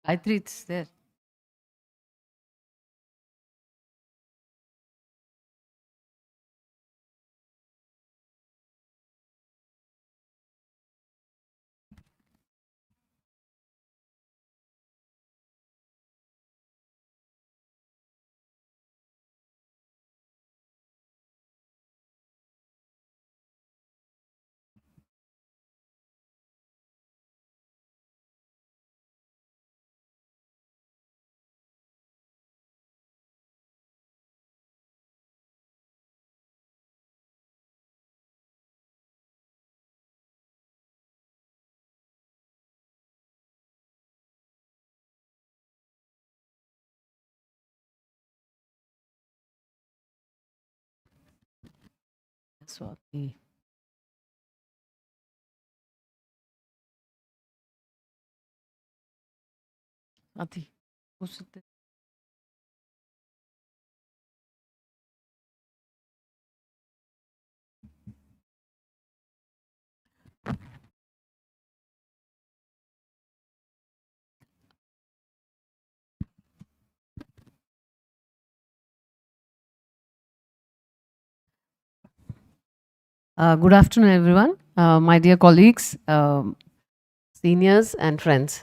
Gayatri, it's there. Swati. Swati. Who's it? Good afternoon, everyone. My dear colleagues, seniors, and friends.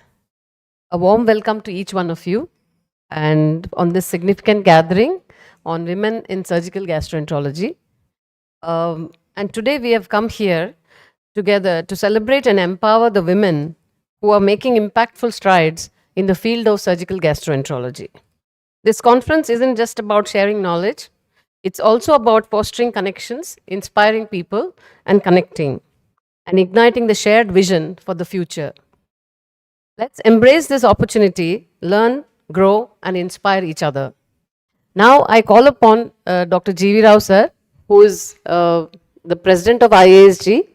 A warm welcome to each one of you and on this significant gathering on women in surgical gastroenterology. And today we have come here together to celebrate and empower the women who are making impactful strides in the field of surgical gastroenterology. This conference isn't just about sharing knowledge, it's also about fostering connections, inspiring people, and connecting, and igniting the shared vision for the future. Let's embrace this opportunity, learn, grow, and inspire each other. Now, I call upon Dr. G.V. Rao sir, who is the president of IASG,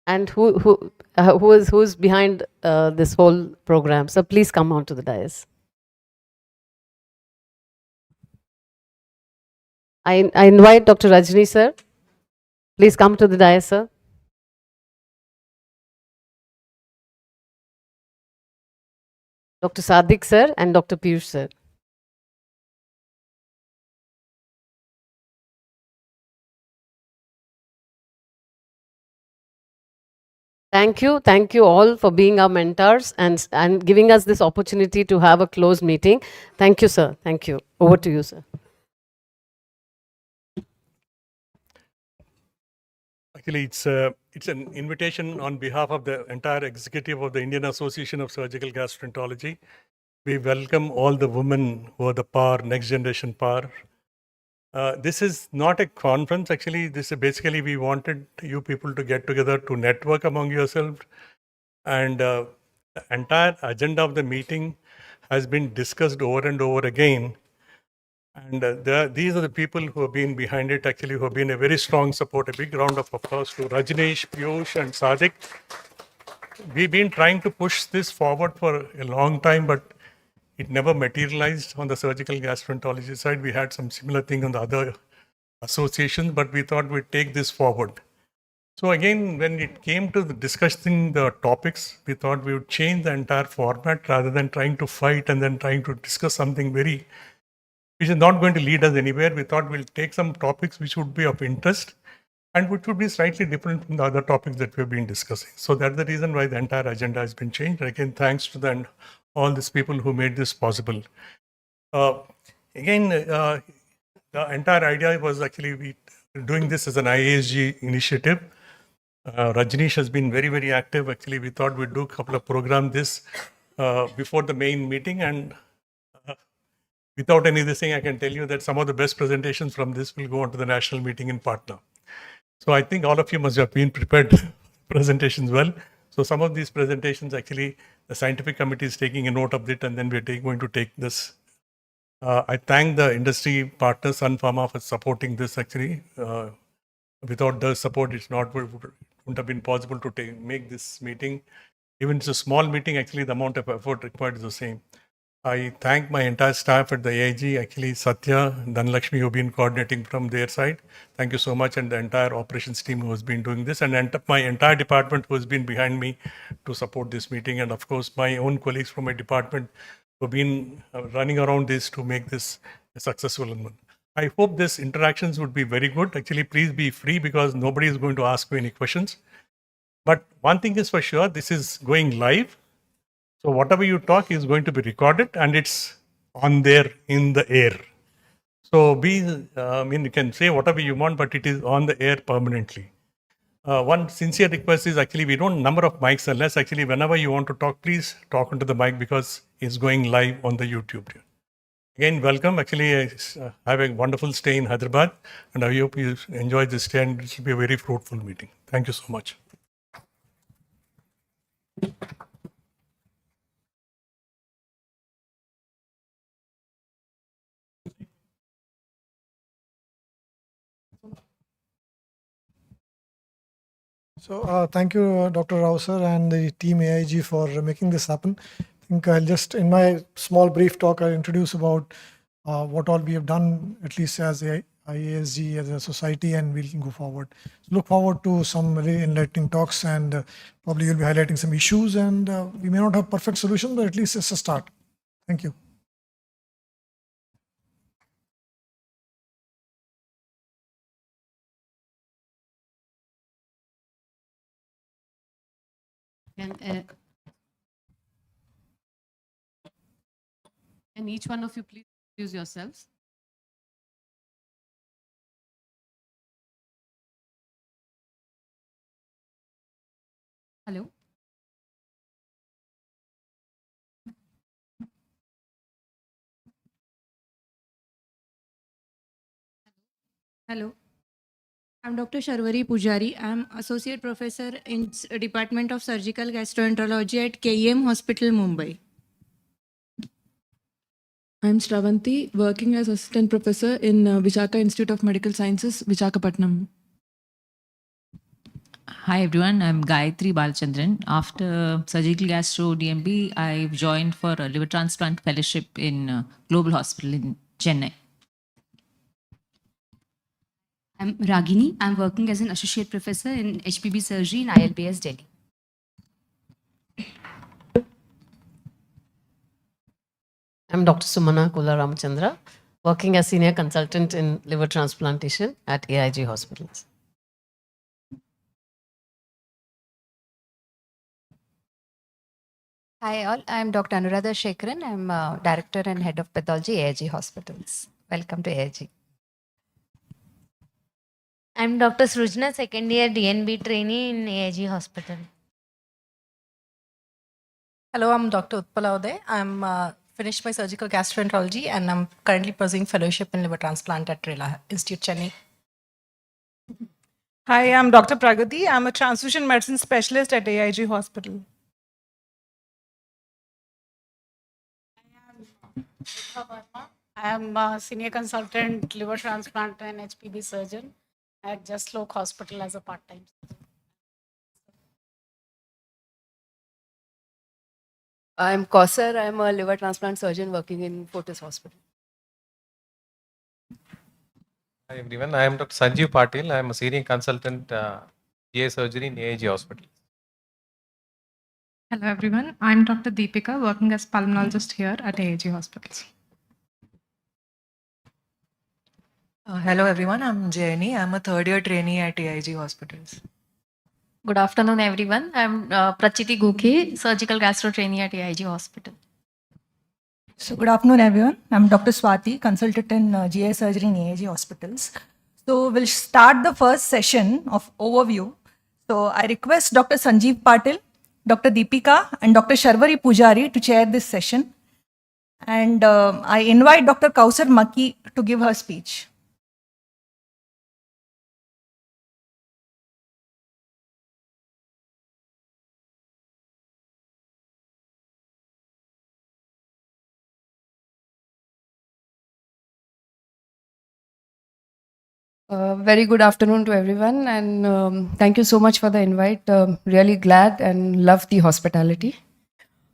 and who's behind this whole program. So please come on to the dais. I invite Dr. Rajni sir. Please come to the dais, sir. Dr. Sadik sir and Dr. Piyush sir. Thank you all for being our mentors and giving us this opportunity to have a closed meeting. Thank you, sir. Thank you. Over to you, sir. Actually, it's an invitation on behalf of the entire executive of the Indian Association of Surgical Gastroenterology. We welcome all the women who are the power, next generation power. This is not a conference. Actually, this is basically we wanted you people to get together to network among yourselves. And the entire agenda of the meeting has been discussed over and over again. And these are the people who have been behind it, actually, who have been a very strong support. A big round of applause to Rajneesh, Piyush, and Sadik. We've been trying to push this forward for a long time, but it never materialized on the surgical gastroenterology side. We had some similar thing on the other associations, but we thought we'd take this forward. So again, when it came to discussing the topics, we thought we would change the entire format rather than trying to fight and then trying to discuss something which is not going to lead us anywhere. We thought we'll take some topics which would be of interest and which would be slightly different from the other topics that we've been discussing. So that's the reason why the entire agenda has been changed. Again, thanks to all these people who made this possible. The entire idea was actually we doing this as an IASG initiative. Rajneesh has been very, very active. Actually, we thought we'd do a couple of programs before the main meeting, and without any of this thing, I can tell you that some of the best presentations from this will go on to the national meeting in Patna. So I think all of you must have been prepared presentations well. So some of these presentations, actually, the scientific committee is taking a note of it, and then we're going to take this. I thank the industry partner, Sun Pharma, for supporting this. Actually, without the support, it wouldn't have been possible to make this meeting. Even it's a small meeting, actually, the amount of effort required is the same. I thank my entire staff at the AIG, actually Satya, Dhanlakshmi, who've been coordinating from their side. Thank you so much, and the entire operations team who has been doing this, and my entire department who has been behind me to support this meeting, and of course my own colleagues from my department who've been running around this to make this a successful one. I hope this interactions would be very good. Actually, please be free because nobody is going to ask you any questions. But one thing is for sure, this is going live. So whatever you talk is going to be recorded and it's on there in the air. So you can say whatever you want, but it is on the air permanently. One sincere request is actually we don't number of mics unless actually whenever you want to talk, please talk into the mic because it's going live on the YouTube. Again, welcome. Actually, I have a wonderful stay in Hyderabad and I hope you enjoy this stay and it will be a very fruitful meeting. Thank you so much. So thank you, Dr. Rao sir and the team AIG for making this happen. I think I'll just, in my small brief talk, I'll introduce about what all we have done, at least as a IASG, as a society, and we'll go forward. So look forward to some very enlightening talks, and probably you'll be highlighting some issues, and we may not have perfect solutions, but at least it's a start. Thank you. Can each one of you please introduce yourselves? Hello. Hello, I'm Dr. Sharvari Pujari. I'm Associate Professor in Department of Surgical Gastroenterology at KEM Hospital, Mumbai. I'm Shravanti, working as Assistant Professor in Visakhapatnam Institute of Medical Sciences, Visakhapatnam. Hi everyone, I'm Gayatri Balchandran. After surgical gastro DMB, I've joined for a liver transplant fellowship in Global Hospital in Chennai. I'm Ragini. I'm working as an associate professor in HPB surgery in ILBS Delhi. I'm Dr. Sumana Kula Ramachandra, working as senior consultant in liver transplantation at AIG Hospitals. Hi all, I'm Dr. Anuradha Shekharan. I'm Director and Head of Pathology, AIG Hospitals. Welcome to AIG. I'm Dr. Srujna, second year DNB trainee in AIG Hospital. Hello, I'm Dr. Utpala Uday. I'm finished my surgical gastroenterology and I'm currently pursuing fellowship in liver transplant at Rela Institute, Chennai. Hi, I'm Dr. Pragati. I'm a transfusion medicine specialist at AIG Hospital. I am a senior consultant liver transplant and HPB surgeon at Just Loke Hospital as a part-time. I'm Kausar. I'm a liver transplant surgeon working in Fortis Hospital. Hi everyone, I am Dr. Sanjeev Patil. I am a senior consultant GA surgery in AIG Hospital. Hello everyone, I'm Dr. Deepika, working as pulmonologist here at AIG Hospitals. Hello everyone, I'm Jayani. I'm a third year trainee at AIG Hospitals. Good afternoon everyone. I'm Prachiti Gukhe, surgical gastro trainee at AIG Hospital. So good afternoon everyone. I'm Dr. Swati, consultant in GI surgery in AIG Hospitals. So we'll start the first session of overview. So I request Dr. Sanjeev Patil, Dr. Deepika and Dr. Sharvari Pujari to chair this session. And I invite Dr. Kausar Maki to give her speech. Very good afternoon to everyone, and thank you so much for the invite. Really glad and love the hospitality.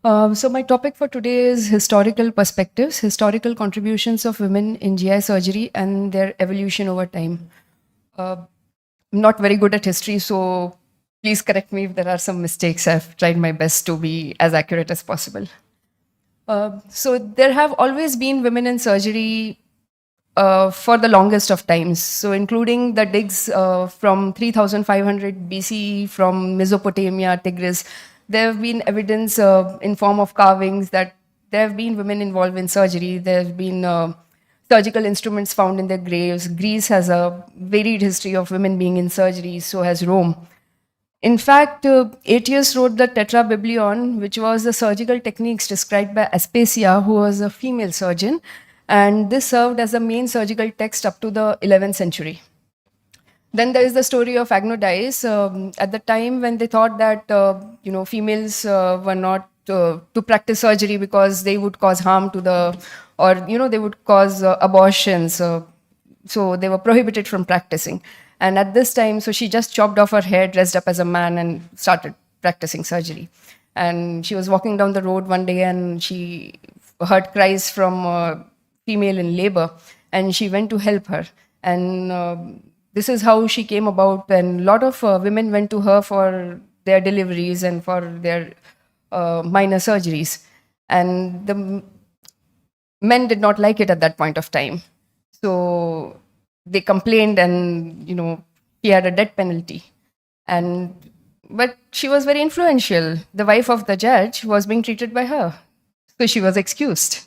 So my topic for today is historical perspectives, historical contributions of women in GI surgery and their evolution over time. I'm not very good at history, so please correct me if there are some mistakes. I've tried my best to be as accurate as possible. So there have always been women in surgery for the longest of times. So including the digs from 3500 BC from Mesopotamia, Tigris, there have been evidence in form of carvings that there have been women involved in surgery. There have been surgical instruments found in their graves. Greece has a varied history of women being in surgery, so has Rome. In fact, Aetius wrote the Tetrabiblion, which was the surgical techniques described by Aspasia, who was a female surgeon, and this served as the main surgical text up to the 11th century. Then there is the story of Agnodice. At the time when they thought that females were not to practice surgery because they would cause harm to they would cause abortions. So they were prohibited from practicing. And at this time, so she just chopped off her hair, dressed up as a man, and started practicing surgery. And she was walking down the road one day, and she heard cries from a female in labor, and she went to help her. And this is how she came about. And a lot of women went to her for their deliveries and for their minor surgeries. And the men did not like it at that point of time. So they complained, and she had a death penalty. But she was very influential. The wife of the judge was being treated by her, so she was excused.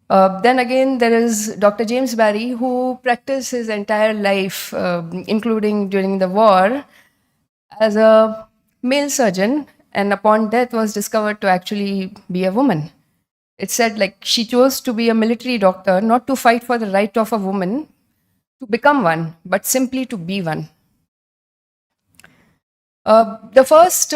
Then again, there is Dr. James Barry, who practiced his entire life, including during the war, as a male surgeon, and upon death was discovered to actually be a woman. It said she chose to be a military doctor, not to fight for the right of a woman to become one, but simply to be one. The first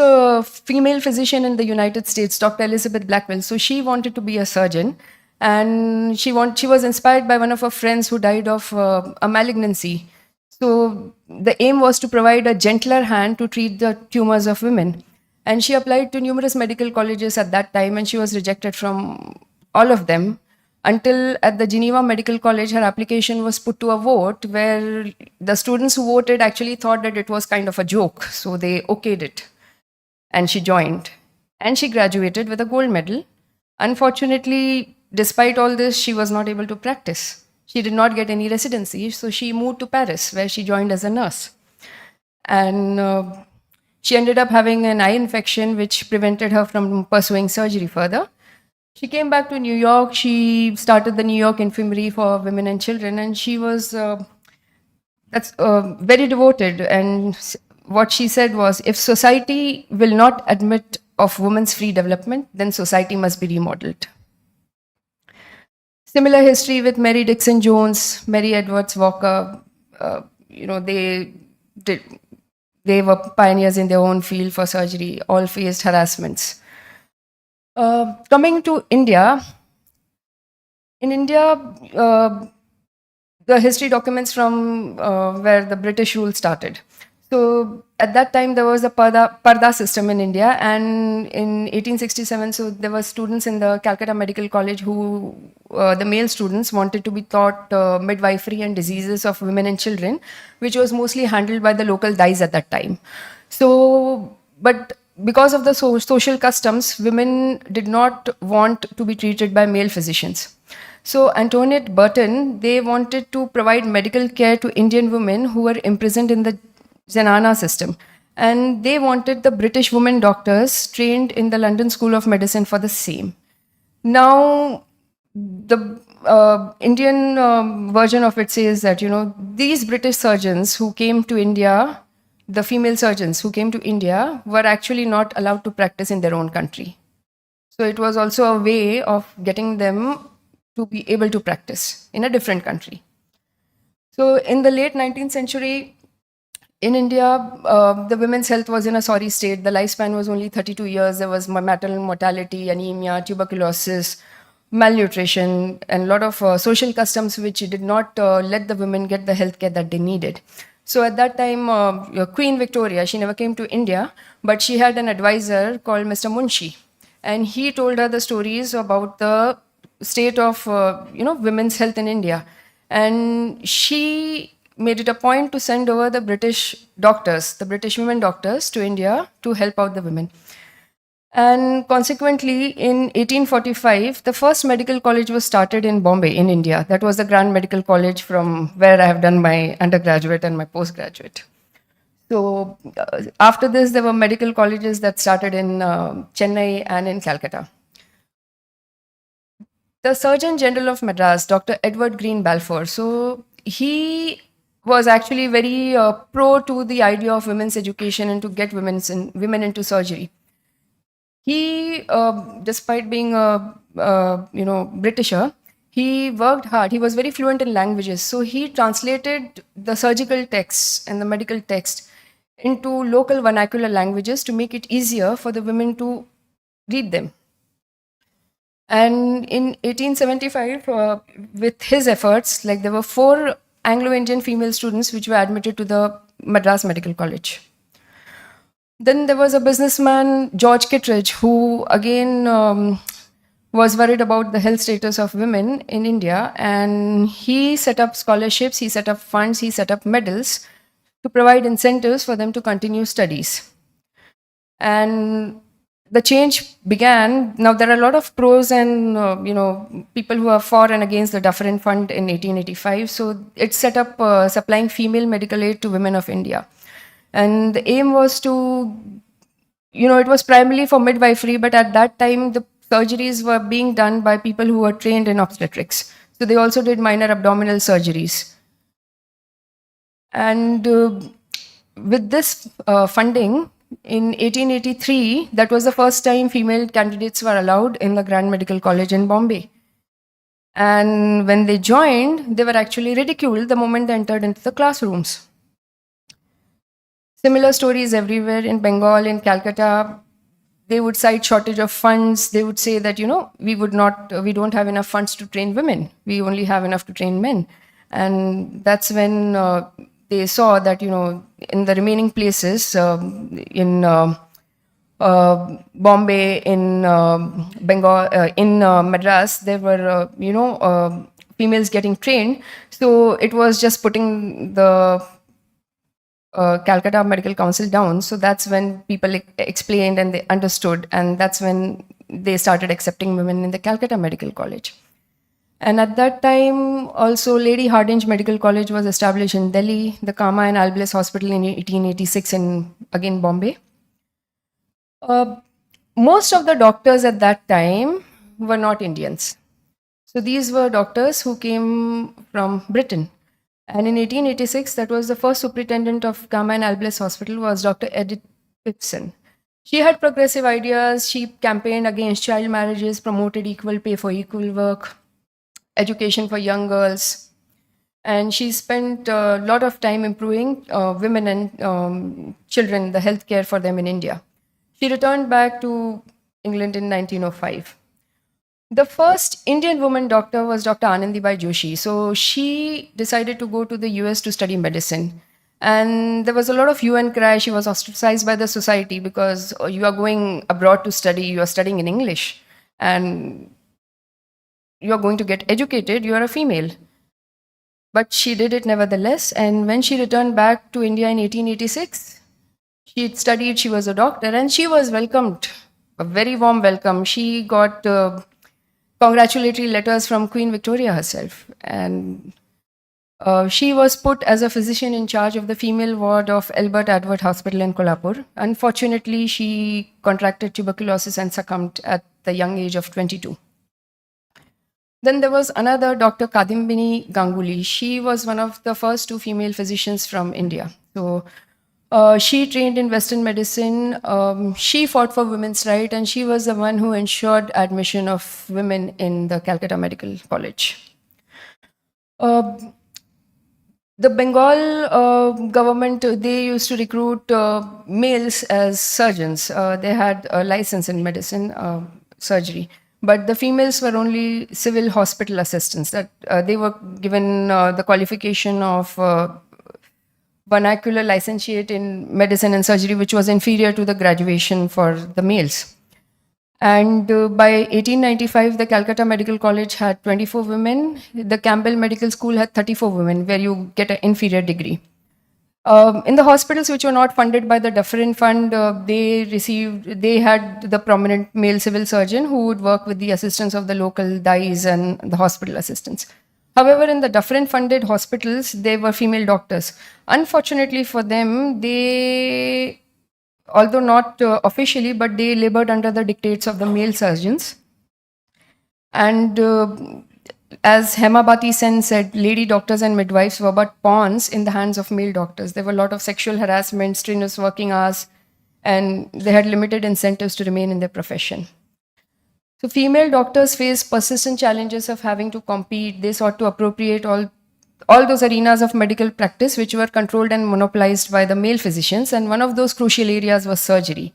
female physician in the United States, Dr. Elizabeth Blackwell, so she wanted to be a surgeon, and she was inspired by one of her friends who died of a malignancy. So the aim was to provide a gentler hand to treat the tumors of women. And she applied to numerous medical colleges at that time, and she was rejected from all of them until at the Geneva Medical College, her application was put to a vote where the students who voted actually thought that it was kind of a joke. So they okayed it, and she joined. And she graduated with a gold medal. Unfortunately, despite all this, she was not able to practice. She did not get any residency, so she moved to Paris, where she joined as a nurse. And she ended up having an eye infection, which prevented her from pursuing surgery further. She came back to New York. She started the New York Infirmary for Women and Children, and she was very devoted. And what she said was, if society will not admit of women's free development, then society must be remodeled. Similar history with Mary Dixon Jones, Mary Edwards Walker. They were pioneers in their own field for surgery, all faced harassments. Coming to India, in India, the history documents from where the British rule started. So at that time, there was a Parda system in India, and in 1867, so there were students in the Calcutta Medical College who, the male students, wanted to be taught midwifery and diseases of women and children, which was mostly handled by the local dais at that time. So, but because of the social customs, women did not want to be treated by male physicians. So Antoinette Burton, they wanted to provide medical care to Indian women who were imprisoned in the Zenana system. And they wanted the British women doctors trained in the London School of Medicine for the same. Now, the Indian version of it says that, these British surgeons who came to India, the female surgeons who came to India, were actually not allowed to practice in their own country. So it was also a way of getting them to be able to practice in a different country. So in the late 19th century, in India, the women's health was in a sorry state. The lifespan was only 32 years. There was maternal mortality, anemia, tuberculosis, malnutrition, and a lot of social customs which did not let the women get the health care that they needed. So at that time, Queen Victoria, she never came to India, but she had an advisor called Mr. Munshi. and he told her the stories about the state of women's health in India. And she made it a point to send over the British doctors, the British women doctors, to India to help out the women. And consequently, in 1845, the first medical college was started in Bombay, in India. That was the Grand Medical College from where I have done my undergraduate and my postgraduate. So after this, there were medical colleges that started in Chennai and in Calcutta. The Surgeon General of Madras, Dr. Edward Green Balfour, so he was actually very pro to the idea of women's education and to get women into surgery. He, despite being a Britisher, he worked hard. He was very fluent in languages, so he translated the surgical texts and the medical text into local vernacular languages to make it easier for the women to read them. And in 1875, with his efforts, like there were 4 Anglo-Indian female students which were admitted to the Madras Medical College. Then there was a businessman, George Kittredge, who again was worried about the health status of women in India, and he set up scholarships, he set up funds, he set up medals to provide incentives for them to continue studies. And the change began. Now there are a lot of pros and people who are for and against the Dufferin Fund in 1885. So it set up supplying female medical aid to women of India. And the aim was to, it was primarily for midwifery, but at that time the surgeries were being done by people who were trained in obstetrics. So they also did minor abdominal surgeries. And with this funding, in 1883, that was the first time female candidates were allowed in the Grand Medical College in Bombay. And when they joined, they were actually ridiculed the moment they entered into the classrooms. Similar stories everywhere in Bengal, in Calcutta. They would cite shortage of funds. They would say that, we don't have enough funds to train women. We only have enough to train men. And that's when they saw that, in the remaining places, in Bombay, in Bengal, in Madras, there were, females getting trained. So it was just putting the Calcutta Medical Council down. So that's when people explained and they understood. And that's when they started accepting women in the Calcutta Medical College. And at that time, also Lady Hardinge Medical College was established in Delhi, the Kama and Albliss Hospital in 1886 in, again, Bombay. Most of the doctors at that time were not Indians. So these were doctors who came from Britain. And in 1886, that was the first superintendent of Kama and Albliss Hospital was Dr. Edith Pipson. She had progressive ideas. She campaigned against child marriages, promoted equal pay for equal work, education for young girls. And she spent a lot of time improving women and children, the healthcare for them in India. She returned back to England in 1905. The first Indian woman doctor was Dr. Anandibai Joshi. So she decided to go to the US to study medicine. And there was a lot of hue and cry. She was ostracized by the society because you are going abroad to study, you are studying in English, and you are going to get educated, you are a female. But she did it nevertheless. And when she returned back to India in 1886, she had studied, she was a doctor, and she was welcomed, a very warm welcome. She got congratulatory letters from Queen Victoria herself. And she was put as a physician in charge of the female ward of Albert Advert Hospital in Kolhapur. Unfortunately, she contracted tuberculosis and succumbed at the young age of 22. Then there was another Dr. Kadimbini Ganguly. She was one of the first 2 female physicians from India. So she trained in Western medicine. She fought for women's rights, and she was the one who ensured admission of women in the Calcutta Medical College. The Bengal government, they used to recruit males as surgeons. They had a license in medicine, surgery. But the females were only civil hospital assistants. That they were given the qualification of vernacular licentiate in medicine and surgery, which was inferior to the graduation for the males. And by 1895, the Calcutta Medical College had 24 women. The Campbell Medical School had 34 women, where you get an inferior degree. In the hospitals which were not funded by the Dufferin Fund, they had the prominent male civil surgeon who would work with the assistants of the local DIs and the hospital assistants. However, in the Dufferin funded hospitals, there were female doctors. Unfortunately for them, they, although not officially, but they labored under the dictates of the male surgeons. And as Hemabati Sen said, lady doctors and midwives were but pawns in the hands of male doctors. There were a lot of sexual harassment, strenuous working hours, and they had limited incentives to remain in their profession. So female doctors faced persistent challenges of having to compete. They sought to appropriate all those arenas of medical practice which were controlled and monopolized by the male physicians, and one of those crucial areas was surgery.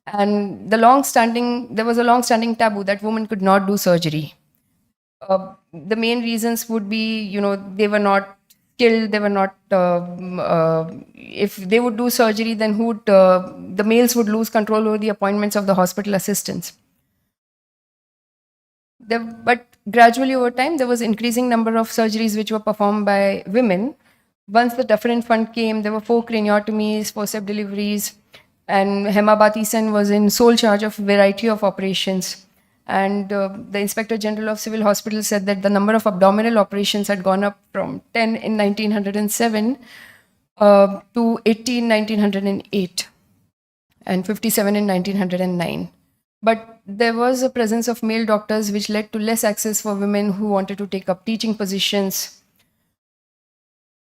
And there was a long-standing taboo that women could not do surgery. The main reasons would be, they were not skilled, they were not, if they would do surgery, then the males would lose control over the appointments of the hospital assistants. But gradually over time, there was increasing number of surgeries which were performed by women. Once the Dufferin Fund came, there were 4 craniotomies, forceps deliveries, and Hemabati Sen was in sole charge of variety of operations. And the Inspector General of Civil Hospitals said that the number of abdominal operations had gone up from 10 in 1907 to 80 in 1908 and 57 in 1909. But there was a presence of male doctors which led to less access for women who wanted to take up teaching positions.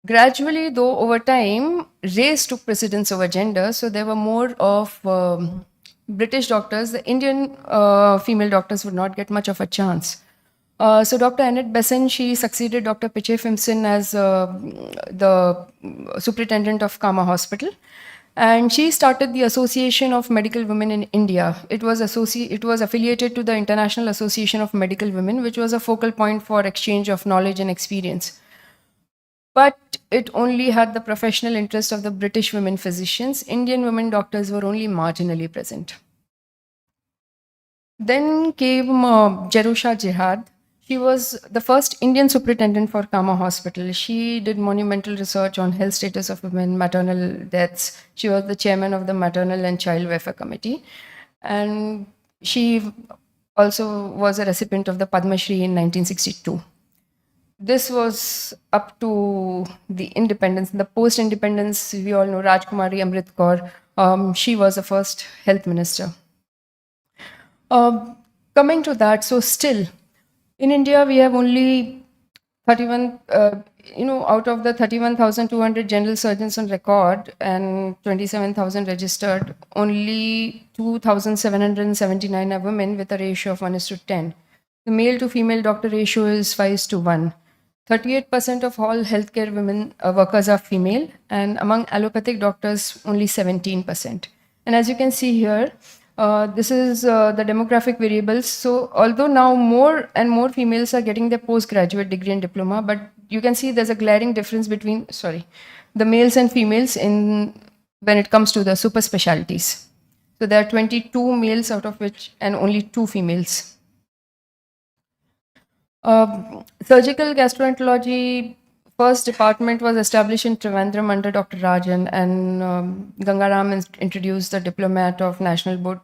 Gradually, though, over time, race took precedence over gender, so there were more of British doctors. The Indian female doctors would not get much of a chance. So Dr. Annette Besson, she succeeded Dr. Piche Fimson as the superintendent of Kama Hospital. And she started the Association of Medical Women in India. It was affiliated to the International Association of Medical Women, which was a focal point for exchange of knowledge and experience. But it only had the professional interest of the British women physicians. Indian women doctors were only marginally present. Then came Jerusha Jihad. She was the first Indian superintendent for Kama Hospital. She did monumental research on health status of women, maternal deaths. She was the chairman of the Maternal and Child Welfare Committee. And she also was a recipient of the Padma Shri in 1962. This was up to the independence. The post-independence, we all know Rajkumari Amrit Kaur. She was the first health minister. Coming to that, so still, in India, we have only 31, out of the 31,200 general surgeons on record and 27,000 registered, only 2,779 are women with a ratio of 1:10. The male to female doctor ratio is 5:1. 38% of all healthcare women workers are female, and among allopathic doctors, only 17%. And as you can see here, this is the demographic variables. So although now more and more females are getting their postgraduate degree and diploma, but you can see there's a glaring difference between, the males and females when it comes to the super specialties. So there are 22 males out of which, and only 2 females. Surgical gastroenterology first department was established in Trivandrum under Dr. Rajan, and Gangaram introduced the diplomat of National Board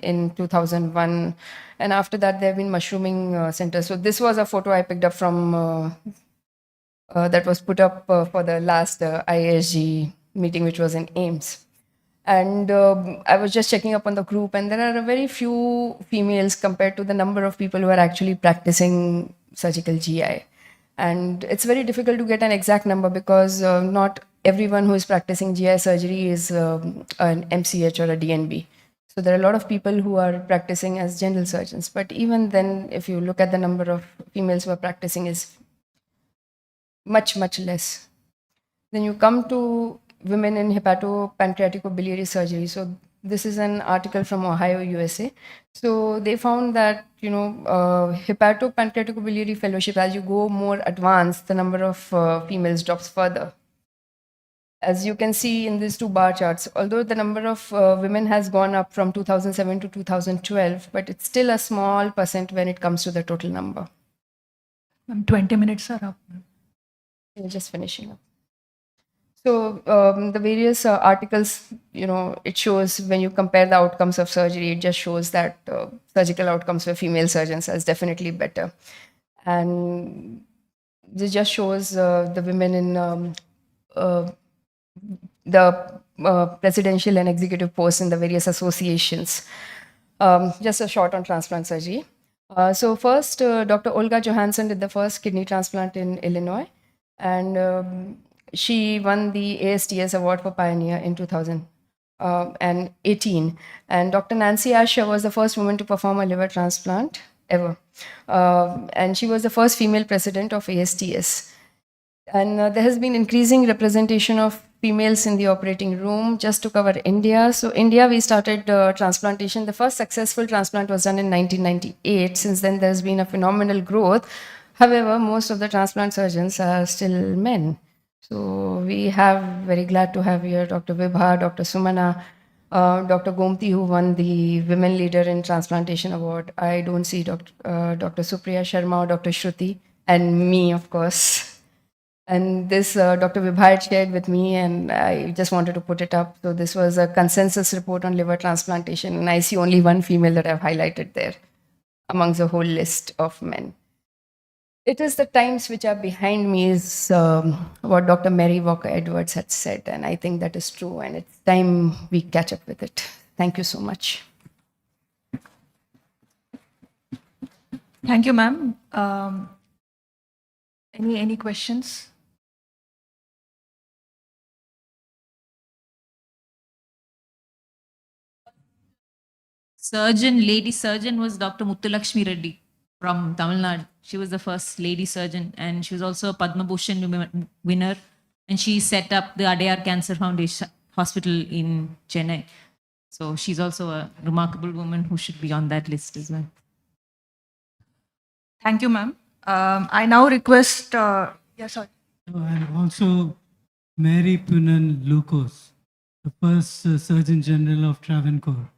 in 2001. And after that, there have been mushrooming centers. So this was a photo I picked up from that was put up for the last IASG meeting, which was in AIMS. And I was just checking up on the group, and there are very few females compared to the number of people who are actually practicing surgical GI. And it's very difficult to get an exact number because not everyone who is practicing GI surgery is an MCH or a DNB. So there are a lot of people who are practicing as general surgeons. But even then, if you look at the number of females who are practicing, is much, much less. Then you come to women in hepatopancreaticobiliary surgery. So this is an article from Ohio, USA. So they found that, hepatopancreaticobiliary fellowship, as you go more advanced, the number of females drops further. as you can see in these two bar charts, although the number of women has gone up from 2007 to 2012, but it's still a small percent when it comes to the total number. 20 minutes are up. We're just finishing up. So the various articles, it shows when you compare the outcomes of surgery, it just shows that surgical outcomes for female surgeons is definitely better. And this just shows the women in the presidential and executive posts in the various associations. Just a short on transplant surgery. So first, Dr. Olga Johansson did the first kidney transplant in Illinois, and she won the ASTS Award for Pioneer in 2018. And Dr. Nancy Asher was the first woman to perform a liver transplant ever. And she was the first female president of ASTS. And there has been increasing representation of females in the operating room. Just to cover India. So India, we started transplantation. The first successful transplant was done in 1998. Since then, there's been a phenomenal growth. However, most of the transplant surgeons are still men. So we have, very glad to have here Dr. Vibha, Dr. Sumana, Dr. Gomti, who won the Women Leader in Transplantation Award. I don't see Dr. Supriya Sharma or Dr. Shruti, and me, of course. And this Dr. Vibha had shared with me, and I just wanted to put it up. So this was a consensus report on liver transplantation, and I see only one female that I've highlighted there amongst the whole list of men. It is the times which are behind me is what Dr. Mary Walker Edwards had said, and I think that is true, and it's time we catch up with it. Thank you so much. Thank you, ma'am. Any questions? Lady surgeon was Dr. Muthulakshmi Reddy from Tamil Nadu. She was the first lady surgeon, and she was also a Padma Bhushan winner. And she set up the Adayar Cancer Foundation Hospital in Chennai. So she's also a remarkable woman who should be on that list as well. Thank you, ma'am. I now request, yes, sorry. And also Mary Punan Lucas, the first Surgeon General of Travancore.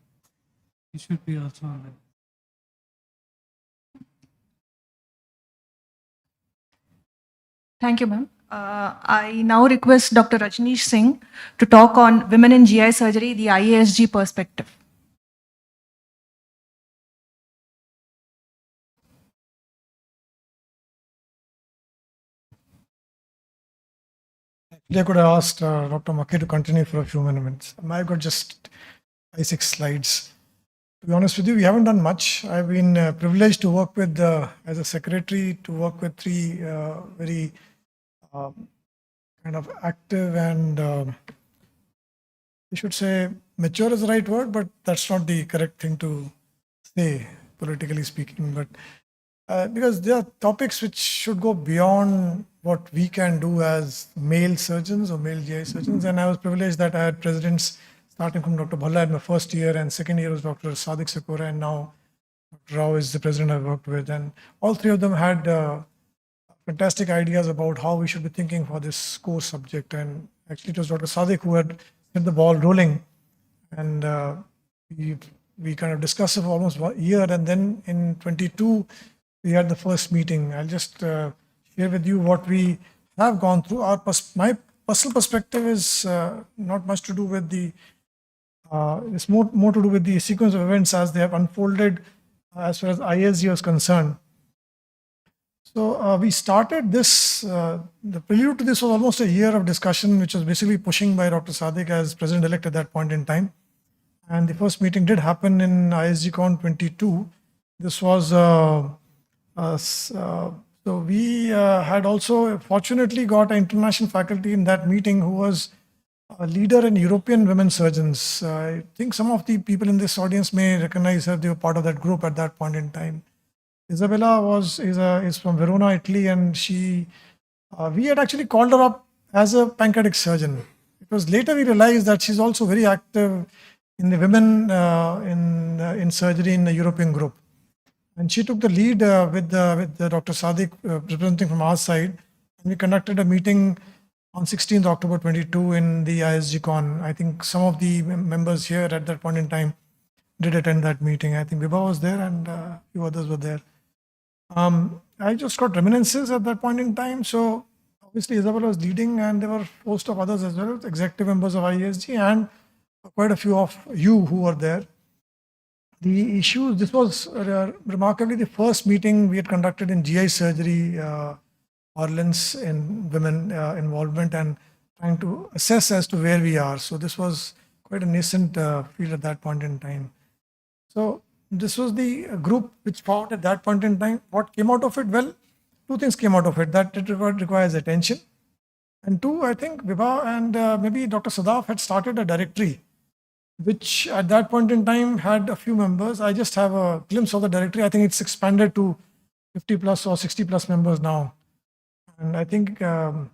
He should be also on that. Thank you, ma'am. I now request Dr. Rajneesh Singh to talk on women in GI surgery, the IASG perspective. I could have asked Dr. Maki to continue for a few minutes. I've got just 5-6 slides. To be honest with you, we haven't done much. I've been privileged to work with, as a secretary, to work with 3 very kind of active and, I should say, mature is the right word, but that's not the correct thing to say, politically speaking. But because there are topics which should go beyond what we can do as male surgeons or male GI surgeons. And I was privileged that I had presidents starting from Dr. Bhalla in my first year, and second year was Dr. Sadiq Sakura, and now Dr. Rao is the president I've worked with. And all 3 of them had fantastic ideas about how we should be thinking for this core subject. And actually it was Dr. Sadiq who had set the ball rolling. And we kind of discussed it for almost 1 year. And then in 22, we had the first meeting. I'll just share with you what we have gone through. My personal perspective is not much to do with the, it's more to do with the sequence of events as they have unfolded as far as IASG was concerned. So we started this, the prelude to this was almost a year of discussion, which was basically pushing by Dr. Sadiq as president-elect at that point in time. And the first meeting did happen in ISG Con 22. This was, so we had also fortunately got an international faculty in that meeting who was a leader in European women surgeons. I think some of the people in this audience may recognize her. They were part of that group at that point in time. Isabella is from Verona, Italy, and we had actually called her up as a pancreatic surgeon. It was later we realized that she's also very active in the women in surgery in the European group. And she took the lead with Dr. Sadiq representing from our side. And we conducted a meeting on 16th October 22 in the ISG Con. I think some of the members here at that point in time did attend that meeting. I think Vibha was there and a few others were there. I just got reminiscences at that point in time. So obviously Isabel was leading and there were a host of others as well, executive members of IASG and quite a few of you who were there. The issues, this was remarkably the first meeting we had conducted in GI surgery parlance in women involvement and trying to assess as to where we are. So this was quite a nascent field at that point in time. So this was the group which formed at that point in time. What came out of it? Well, two things came out of it. That it requires attention. And two, I think Vibha and maybe Dr. Sadaf had started a directory, which at that point in time had a few members. I just have a glimpse of the directory. I think it's expanded to 50 plus or 60 plus members now. And I think I'm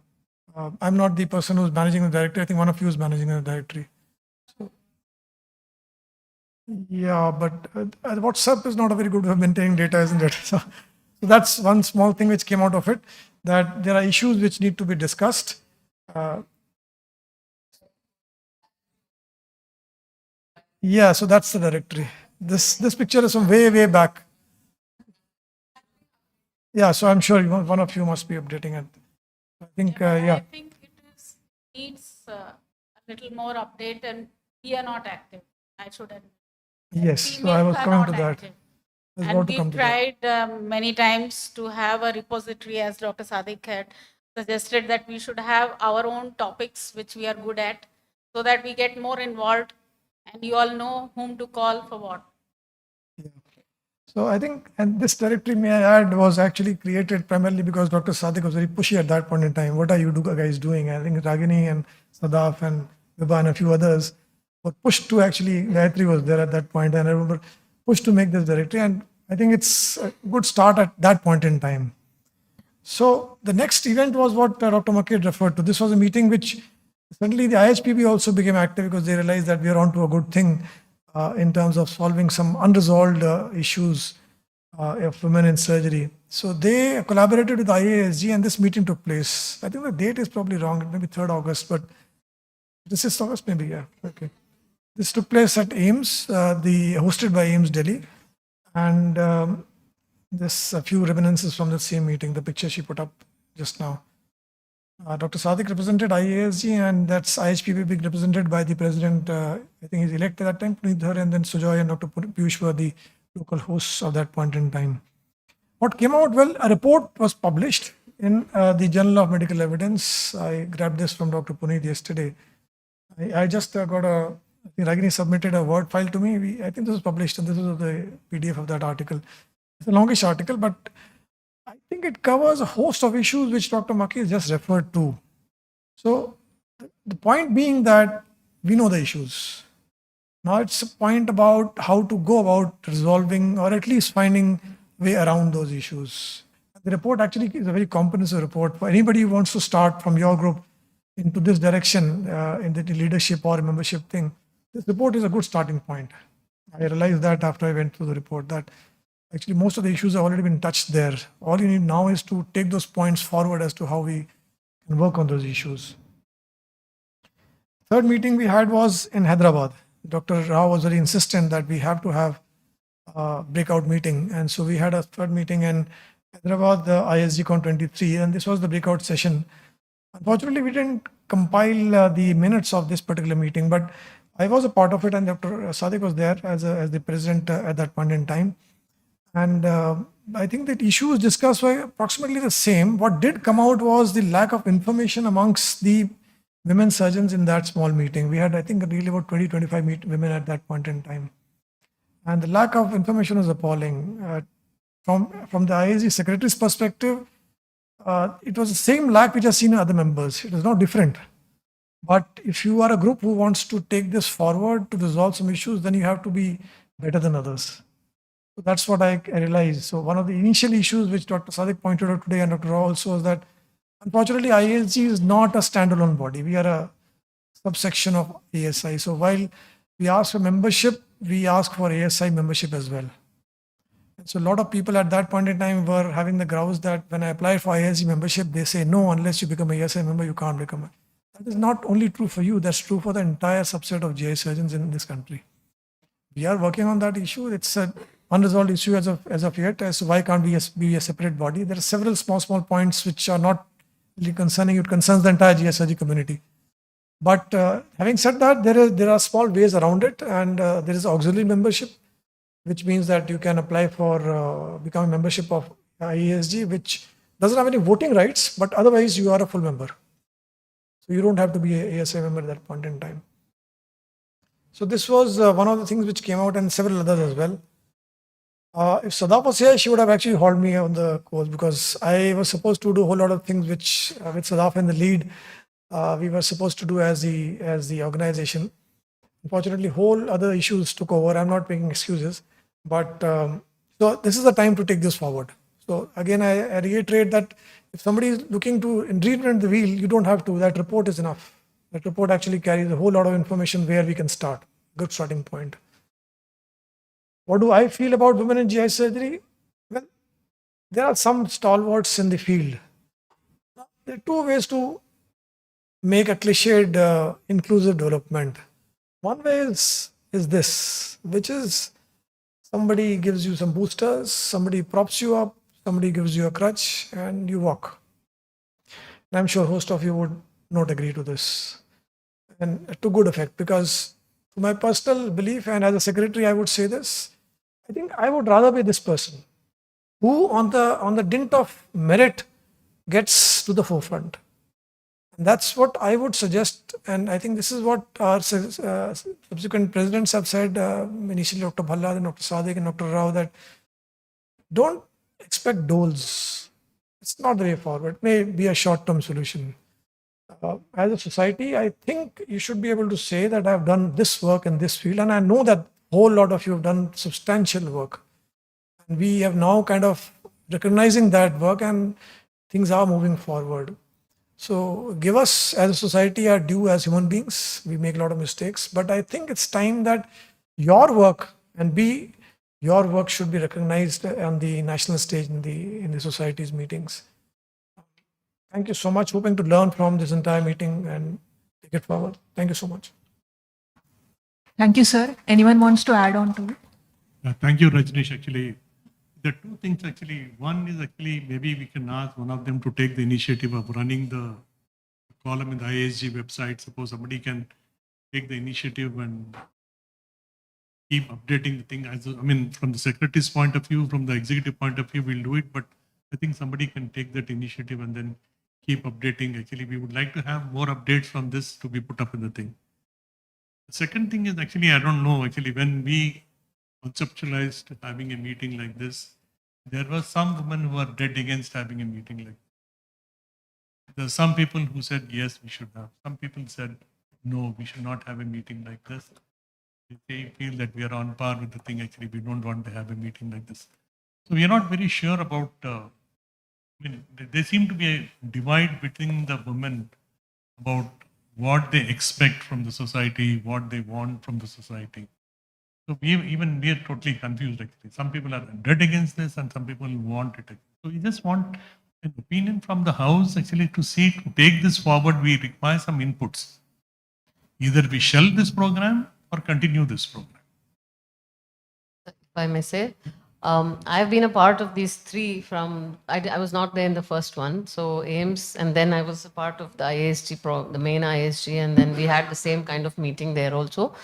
not the person who's managing the directory. I think one of you is managing the directory. So, yeah, but WhatsApp is not a very good way of maintaining data, isn't it? So that's one small thing which came out of it, that there are issues which need to be discussed. Yeah, so that's the directory. This picture is from way back. Yeah, so I'm sure one of you must be updating it. I think, yeah. I think it needs a little more update and we are not active. I should admit. Yes, so I was coming to that. And we tried many times to have a repository, as Dr. Sadiq had suggested, that we should have our own topics which we are good at so that we get more involved and you all know whom to call for what. So I think, and this directory, may I add, was actually created primarily because Dr. Sadiq was very pushy at that point in time. What are you guys doing? I think Ragini and Sadaf and Vibha and a few others were pushed to actually, Gayatri was there at that point, and I remember pushed to make this directory. And I think it's a good start at that point in time. So the next event was what Dr. Makir referred to. This was a meeting which suddenly the IHPB also became active because they realized that we are on to a good thing. In terms of solving some unresolved issues of women in surgery. So they collaborated with IASG and this meeting took place. I think the date is probably wrong, it may be 3rd August, but this is August maybe, yeah, okay. This took place at AIMS, hosted by AIMS Delhi. And there's a few reminiscences from the same meeting, the picture she put up just now. Dr. Sadiq represented IASG and that's IHPB being represented by the president, I think he's elected at that time, Puneet Dhar, and then Sujoy and Dr. Piyush were the local hosts of that point in time. What came out? Well, a report was published in the Journal of Medical Evidence. I grabbed this from Dr. Puneet yesterday. I just got I think Ragini submitted a Word file to me. I think this was published and this is the PDF of that article. It's a longish article, but I think it covers a host of issues which Dr. Makir just referred to. So the point being that we know the issues. Now it's a point about how to go about resolving or at least finding way around those issues. The report actually is a very comprehensive report for anybody who wants to start from your group into this direction in the leadership or membership thing. This report is a good starting point. I realized that after I went through the report that actually most of the issues have already been touched there. All you need now is to take those points forward as to how we can work on those issues. Third meeting we had was in Hyderabad. Dr. Rao was very insistent that we have to have a breakout meeting. And so we had a third meeting in Hyderabad, the ISG Con 23, and this was the breakout session. Unfortunately, we didn't compile the minutes of this particular meeting, but I was a part of it and Dr. Sadiq was there as the president at that point in time. And I think that issues discussed were approximately the same. What did come out was the lack of information amongst the women surgeons in that small meeting. We had, I think, really about 20-25 women at that point in time. And the lack of information was appalling. From the IASG secretary's perspective, it was the same lack which I've seen in other members. It was not different. But if you are a group who wants to take this forward to resolve some issues, then you have to be better than others. So that's what I realized. So one of the initial issues which Dr. Sadiq pointed out today and Dr. Rao also is that unfortunately IASG is not a standalone body. We are a subsection of ASI. So while we ask for membership, we ask for ASI membership as well. So a lot of people at that point in time were having the grouse that when I apply for IASG membership, they say, no, unless you become a ASI member, you can't become a. That is not only true for you, that's true for the entire subset of GI surgeons in this country. We are working on that issue. It's an unresolved issue as of yet, as to why can't we be a separate body. There are several small points which are not really concerning. It concerns the entire GI surgery community. But having said that, there are small ways around it, and there is auxiliary membership, which means that you can apply for become a membership of IASG, which doesn't have any voting rights, but otherwise you are a full member. So you don't have to be a ASI member at that point in time. So this was one of the things which came out, and several others as well. If Sadaf was here, she would have actually hauled me on the course, because I was supposed to do a whole lot of things which with Sadaf in the lead, we were supposed to do as the organization. Unfortunately, whole other issues took over. I'm not making excuses, but so this is the time to take this forward. So again, I reiterate that if somebody is looking to reinvent the wheel, you don't have to. That report is enough. That report actually carries a whole lot of information where we can start. Good starting point. What do I feel about women in GI surgery? Well, there are some stalwarts in the field. There are two ways to make a cliched inclusive development. One way is this, which is somebody gives you some boosters, somebody props you up, somebody gives you a crutch, and you walk. And I'm sure most of you would not agree to this, and to good effect, because to my personal belief, and as a secretary, I would say this, I think I would rather be this person who on the dint of merit gets to the forefront. And that's what I would suggest, and I think this is what our subsequent presidents have said, initially Dr. Bhalla, then Dr. Sadiq and Dr. Rao, that don't expect doles. It's not the way forward. It may be a short-term solution. As a society, I think you should be able to say that I've done this work in this field, and I know that a whole lot of you have done substantial work. And we have now kind of recognizing that work, and things are moving forward. So give us as a society our due as human beings. We make a lot of mistakes, but I think it's time that your work your work should be recognized on the national stage in the society's meetings. Thank you so much. Hoping to learn from this entire meeting and take it forward. Thank you so much. Thank you, sir. Anyone wants to add on to it? Thank you, Rajneesh. Actually, there are two things actually. One is actually maybe we can ask one of them to take the initiative of running the column in the IASG website. Suppose somebody can take the initiative and keep updating the thing. I mean, from the secretary's point of view, from the executive point of view, we'll do it. But I think somebody can take that initiative and then keep updating. Actually, we would like to have more updates from this to be put up in the thing. The second thing is actually, I don't know, actually, when we conceptualized having a meeting like this, there were some women who were dead against having a meeting like this. There are some people who said, yes, we should have. Some people said, no, we should not have a meeting like this. They feel that we are on par with the thing. Actually, we don't want to have a meeting like this. So we are not very sure about, I mean, there seem to be a divide between the women about what they expect from the society, what they want from the society. So we are totally confused actually. Some people are dead against this and some people want it. So we just want an opinion from the house actually to see, to take this forward, we require some inputs. Either we shelve this program or continue this program. If I may say, I've been a part of these three from, I was not there in the first one, so AIMS, and then I was a part of the IASG, the main IASG, and then we had the same kind of meeting there also.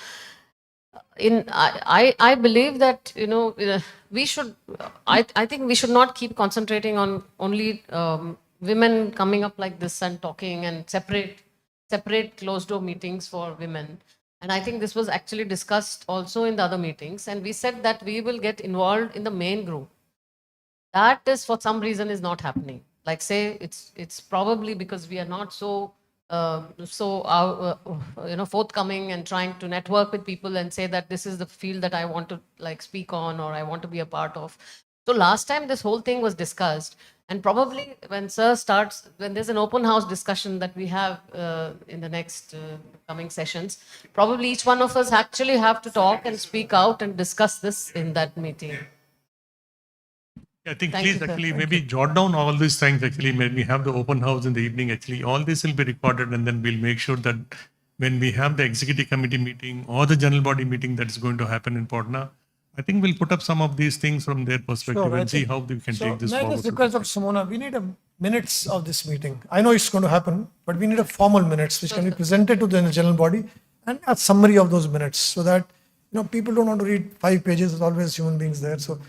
I believe that, we should, I think we should not keep concentrating on only women coming up like this and talking and separate closed door meetings for women. And I think this was actually discussed also in the other meetings. And we said that we will get involved in the main group. That is, for some reason, is not happening. Like say, it's probably because we are not so forthcoming and trying to network with people and say that this is the field that I want to like speak on or I want to be a part of. So last time this whole thing was discussed, and probably when Sir starts, when there's an open house discussion that we have in the next coming sessions, probably each one of us actually have to talk and speak out and discuss this in that meeting. I think Thank please you, sir. actually maybe jot down all these things actually when we have the open house in the evening actually. All this will be recorded and then we'll make sure that when we have the executive committee meeting or the general body meeting that's going to happen in Patna, I think we'll put up some of these things from their perspective and see how we can take this may I forward. just request Dr. Simona, we need minutes of this meeting. I know it's going to happen, but we need a formal minutes which can be presented to the general body and a summary of those minutes so that people don't want to read 5 pages. There's always human beings there. So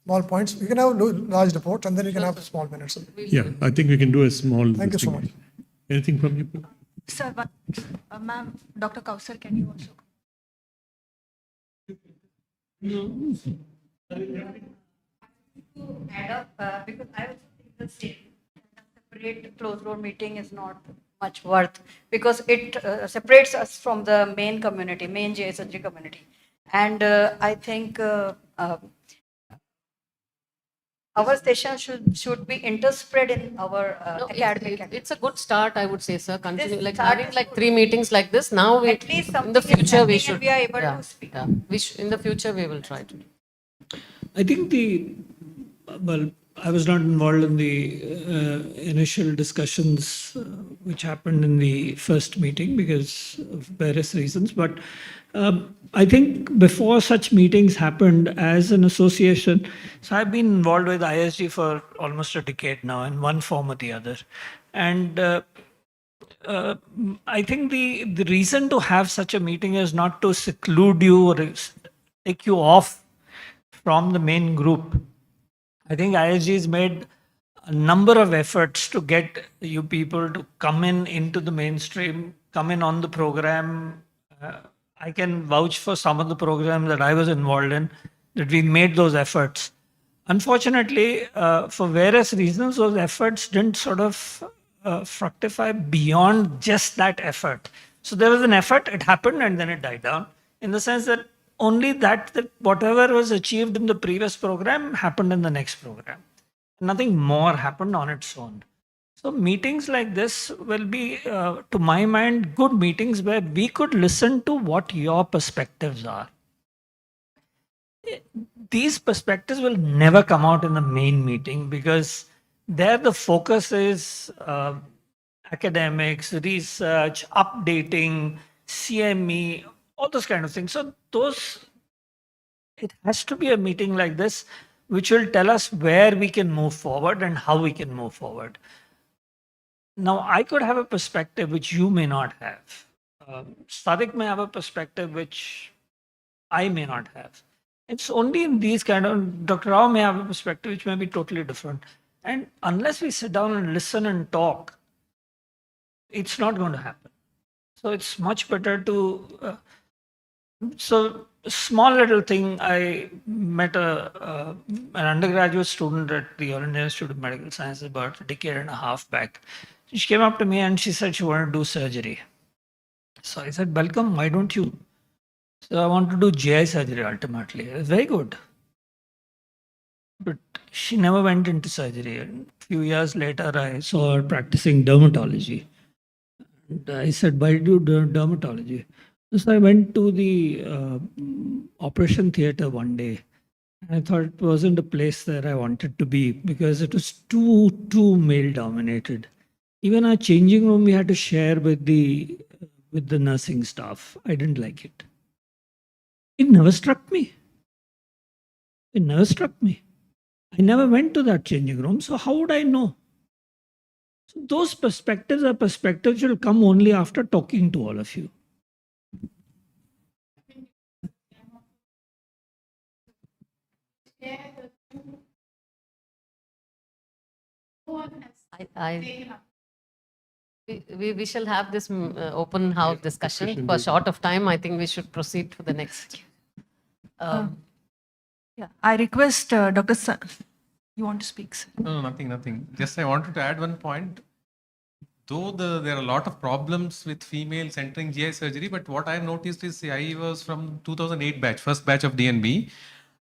small points. We can have a large report and then we can have small minutes. Yeah, I think we can do a small. Thank you so much. Anything from you? Sir, ma'am, Dr. Kausar, can you also? Add up because I also think the same. A separate closed door meeting is not much worth because it separates us from the main community, main JSNG community. And I think our session should be interspread in our academic. It's a good start, I would say, sir. Continue like having like 3 meetings like this. Now we, at least in the future we should. and we are able to speak. Yeah. In the future we will try to do. I think I was not involved in the initial discussions which happened in the first meeting because of various reasons. But I think before such meetings happened as an association, so I've been involved with IASG for almost a decade now in one form or the other. And I think the reason to have such a meeting is not to seclude you or take you off from the main group. I think IASG has made a number of efforts to get you people to come into the mainstream, come in on the program. I can vouch for some of the programs that I was involved in, that we made those efforts. Unfortunately, for various reasons, those efforts didn't sort of fructify beyond just that effort. So there was an effort, it happened, and then it died down, in the sense that only that whatever was achieved in the previous program happened in the next program. Nothing more happened on its own. So meetings like this will be, to my mind, good meetings where we could listen to what your perspectives are. These perspectives will never come out in the main meeting because there the focus is academics, research, updating, CME, all those kind of things. So it has to be a meeting like this which will tell us where we can move forward and how we can move forward. Now, I could have a perspective which you may not have. Sadiq may have a perspective which I may not have. It's only in these kind of, Dr. Rao may have a perspective which may be totally different. And unless we sit down and listen and talk, it's not going to happen. So it's much better to, so small little thing, I met an undergraduate student at the Asian Institute of Medical Sciences about a decade and a half back. She came up to me and she said she wanted to do surgery. So I said, welcome, why don't you? So I want to do GI surgery ultimately. It was very good. But she never went into surgery. And a few years later, I saw her practicing dermatology. And I said, why do you do dermatology? So I went to the operation theater one day. I thought it wasn't a place that I wanted to be because it was too male dominated. Even our changing room we had to share with the nursing staff. I didn't like it. It never struck me. It never struck me. I never went to that changing room, so how would I know? So those perspectives are perspectives which will come only after talking to all of you. We shall have this open house discussion for short of time. I think we should proceed to the next. Yeah, I request Dr. You want to speak, sir? No, nothing. Just I wanted to add one point. Though there are a lot of problems with females entering GI surgery, but what I've noticed is I was from 2008 batch, first batch of DNB.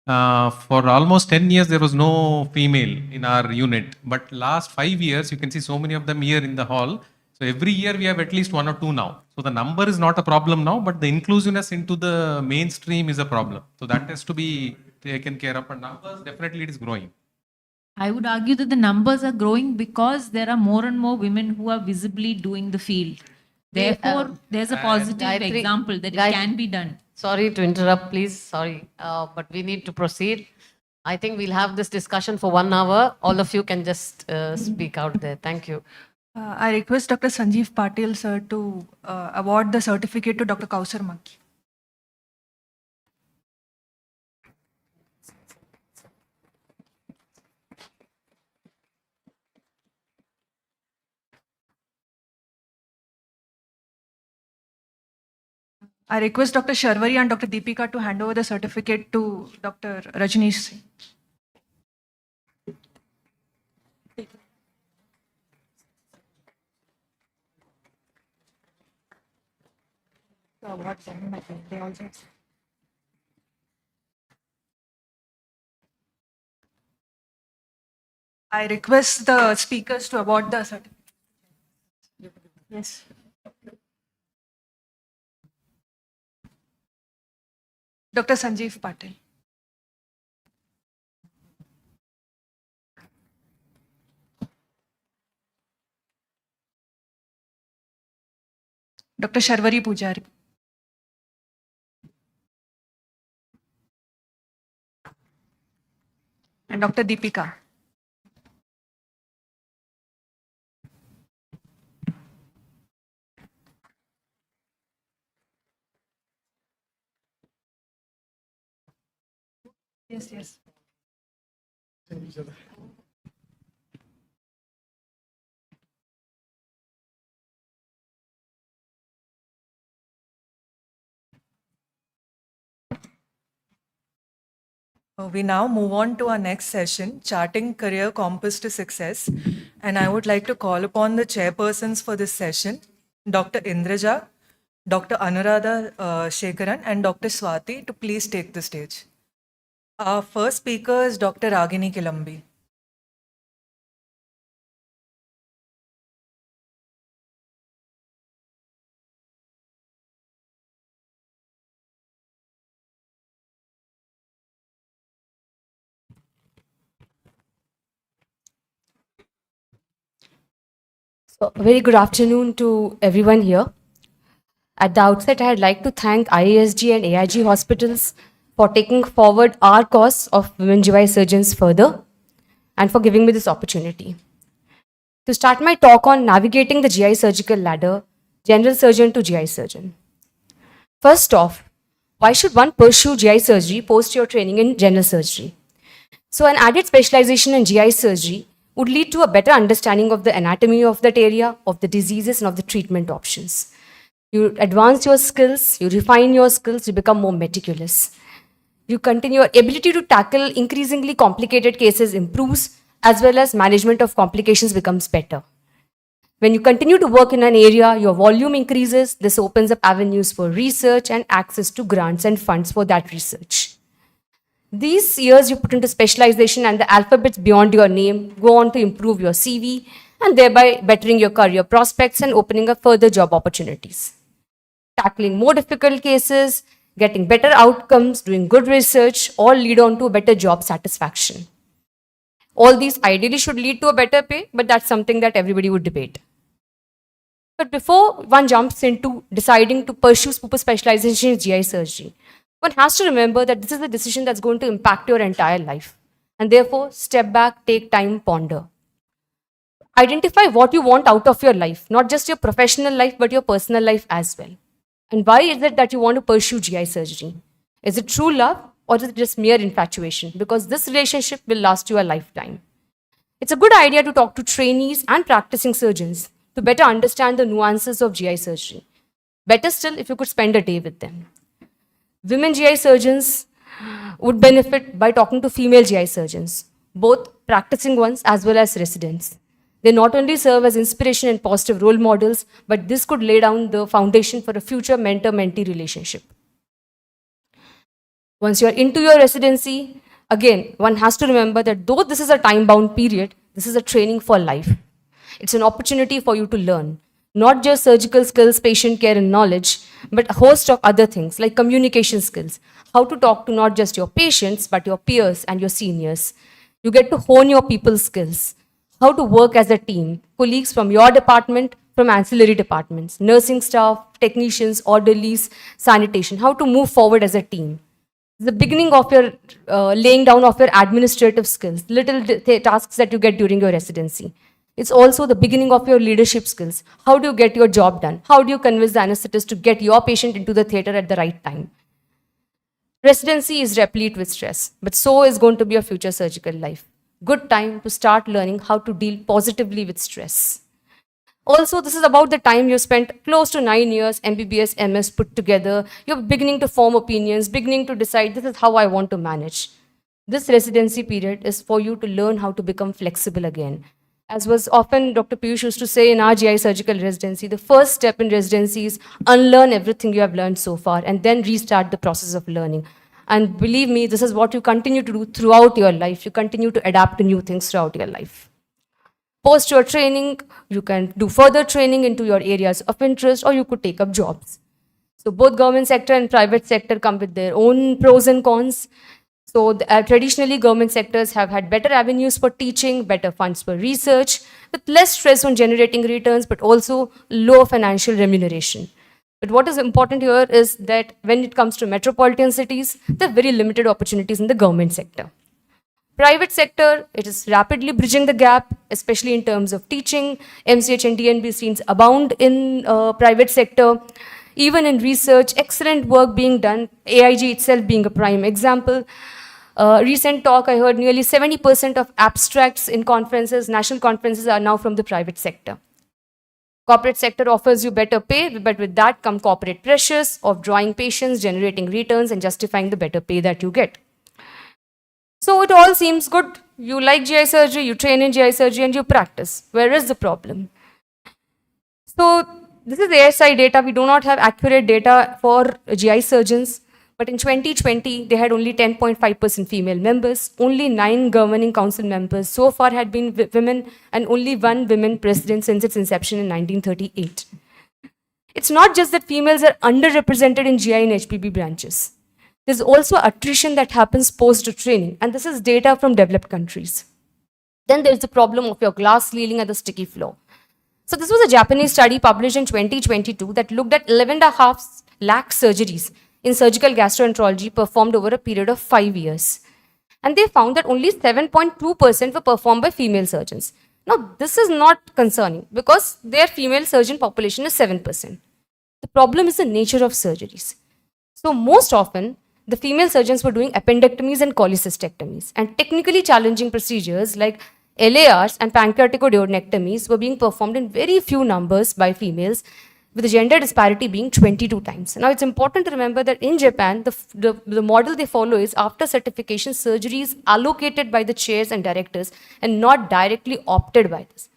For almost 10 years, there was no female in our unit. But last 5 years, you can see so many of them here in the hall. So every year we have at least 1 or 2 now. So the number is not a problem now, but the inclusiveness into the mainstream is a problem. So that has to be taken care of. And numbers, definitely it is growing. I would argue that the numbers are growing because there are more and more women who are visibly doing the field. Therefore, there's a positive Gayatri- example that it Gayatri- can be done. Sorry to interrupt, please. Sorry, but we need to proceed. I think we'll have this discussion for 1 hour. All of you can just speak out there. Thank you. I request Dr. Sanjeev Patil, sir, to award the certificate to Dr. Kausar Makki. I request Dr. Sharwari and Dr. Deepika to hand over the certificate to Dr. Rajneesh Singh. I request the speakers to award the certificate. Yes. Dr. Sanjeev Patil. Dr. Sharwari Pujari. And Dr. Deepika. Yes, yes. We now move on to our next session, Charting Career Compass to Success. And I would like to call upon the chairpersons for this session, Dr. Indraja, Dr. Anuradha Shekaran, and Dr. Swati to please take the stage. Our first speaker is Dr. Ragini Kilambi. So, a very good afternoon to everyone here. At the outset, I'd like to thank IASG and AIG Hospitals for taking forward our cause of women GI surgeons further and for giving me this opportunity. To start my talk on navigating the GI surgical ladder, general surgeon to GI surgeon. First off, why should one pursue GI surgery post your training in general surgery? So, an added specialization in GI surgery would lead to a better understanding of the anatomy of that area, of the diseases, and of the treatment options. You advance your skills, you refine your skills, you become more meticulous. You continue, your ability to tackle increasingly complicated cases improves, as well as management of complications becomes better. When you continue to work in an area, your volume increases. This opens up avenues for research and access to grants and funds for that research. These years you put into specialization and the alphabets beyond your name go on to improve your CV and thereby bettering your career prospects and opening up further job opportunities. Tackling more difficult cases, getting better outcomes, doing good research, all lead on to a better job satisfaction. All these ideally should lead to a better pay, but that's something that everybody would debate. But before one jumps into deciding to pursue super specialization in GI surgery, one has to remember that this is a decision that's going to impact your entire life. And therefore, step back, take time, ponder. Identify what you want out of your life, not just your professional life, but your personal life as well. And why is it that you want to pursue GI surgery? Is it true love or is it just mere infatuation? Because this relationship will last you a lifetime. It's a good idea to talk to trainees and practicing surgeons to better understand the nuances of GI surgery. Better still if you could spend a day with them. Women GI surgeons would benefit by talking to female GI surgeons, both practicing ones as well as residents. They not only serve as inspiration and positive role models, but this could lay down the foundation for a future mentor-mentee relationship. Once you're into your residency, again, one has to remember that though this is a time-bound period, this is a training for life. It's an opportunity for you to learn, not just surgical skills, patient care, and knowledge, but a host of other things like communication skills, how to talk to not just your patients, but your peers and your seniors. You get to hone your people skills, how to work as a team, colleagues from your department, from ancillary departments, nursing staff, technicians, orderlies, sanitation, how to move forward as a team. The beginning of your laying down of your administrative skills, little tasks that you get during your residency. It's also the beginning of your leadership skills. How do you get your job done? How do you convince the anesthetist to get your patient into the theater at the right time? Residency is replete with stress, but so is going to be your future surgical life. Good time to start learning how to deal positively with stress. Also, this is about the time you spent close to 9 years, MBBS, MS put together. You're beginning to form opinions, beginning to decide this is how I want to manage. This residency period is for you to learn how to become flexible again. As was often Dr. Piyush used to say in our GI surgical residency, the first step in residency is unlearn everything you have learned so far and then restart the process of learning. And believe me, this is what you continue to do throughout your life. You continue to adapt to new things throughout your life. Post your training, you can do further training into your areas of interest, or you could take up jobs. So both government sector and private sector come with their own pros and cons. So traditionally, government sectors have had better avenues for teaching, better funds for research, with less stress on generating returns, but also low financial remuneration. But what is important here is that when it comes to metropolitan cities, there are very limited opportunities in the government sector. Private sector, it is rapidly bridging the gap, especially in terms of teaching. MCH and DNB streams abound in private sector. Even in research, excellent work being done, AIG itself being a prime example. Recent talk, I heard nearly 70% of abstracts in conferences, national conferences, are now from the private sector. Corporate sector offers you better pay, but with that come corporate pressures of drawing patients, generating returns, and justifying the better pay that you get. So it all seems good. You like GI surgery, you train in GI surgery, and you practice. Where is the problem? So this is ASI data. We do not have accurate data for GI surgeons. But in 2020, they had only 10.5% female members. Only 9 governing council members so far had been women, and only 1 women president since its inception in 1938. It's not just that females are underrepresented in GI and HPB branches. There's also attrition that happens post-training, and this is data from developed countries. Then there's the problem of your glass ceiling and the sticky floor. So this was a Japanese study published in 2022 that looked at 11.5 lakh surgeries in surgical gastroenterology performed over a period of 5 years. And they found that only 7.2% were performed by female surgeons. Now, this is not concerning because their female surgeon population is 7%. The problem is the nature of surgeries. So most often, the female surgeons were doing appendectomies and cholecystectomies, and technically challenging procedures like LARs and pancreaticoduodenectomies were being performed in very few numbers by females, with the gender disparity being 22 times. Now, it's important to remember that in Japan, the model they follow is after certification, surgery is allocated by the chairs and directors and not directly opted by this.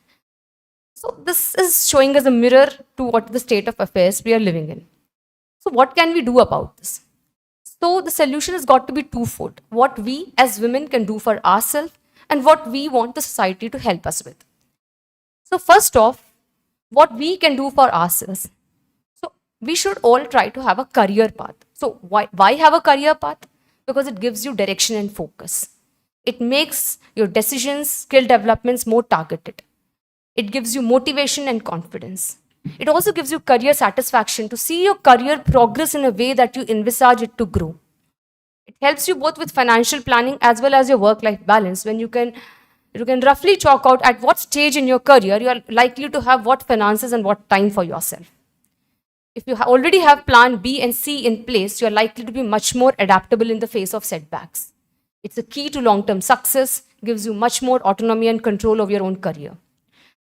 So this is showing us a mirror to what the state of affairs we are living in. So what can we do about this? So the solution has got to be twofold. What we as women can do for ourselves and what we want the society to help us with. So first off, what we can do for ourselves. So we should all try to have a career path. So why have a career path? Because it gives you direction and focus. It makes your decisions, skill developments more targeted. It gives you motivation and confidence. It also gives you career satisfaction to see your career progress in a way that you envisage it to grow. It helps you both with financial planning as well as your work-life balance when you can roughly chalk out at what stage in your career you are likely to have what finances and what time for yourself. If you already have plan B and C in place, you are likely to be much more adaptable in the face of setbacks. It's a key to long-term success, gives you much more autonomy and control of your own career.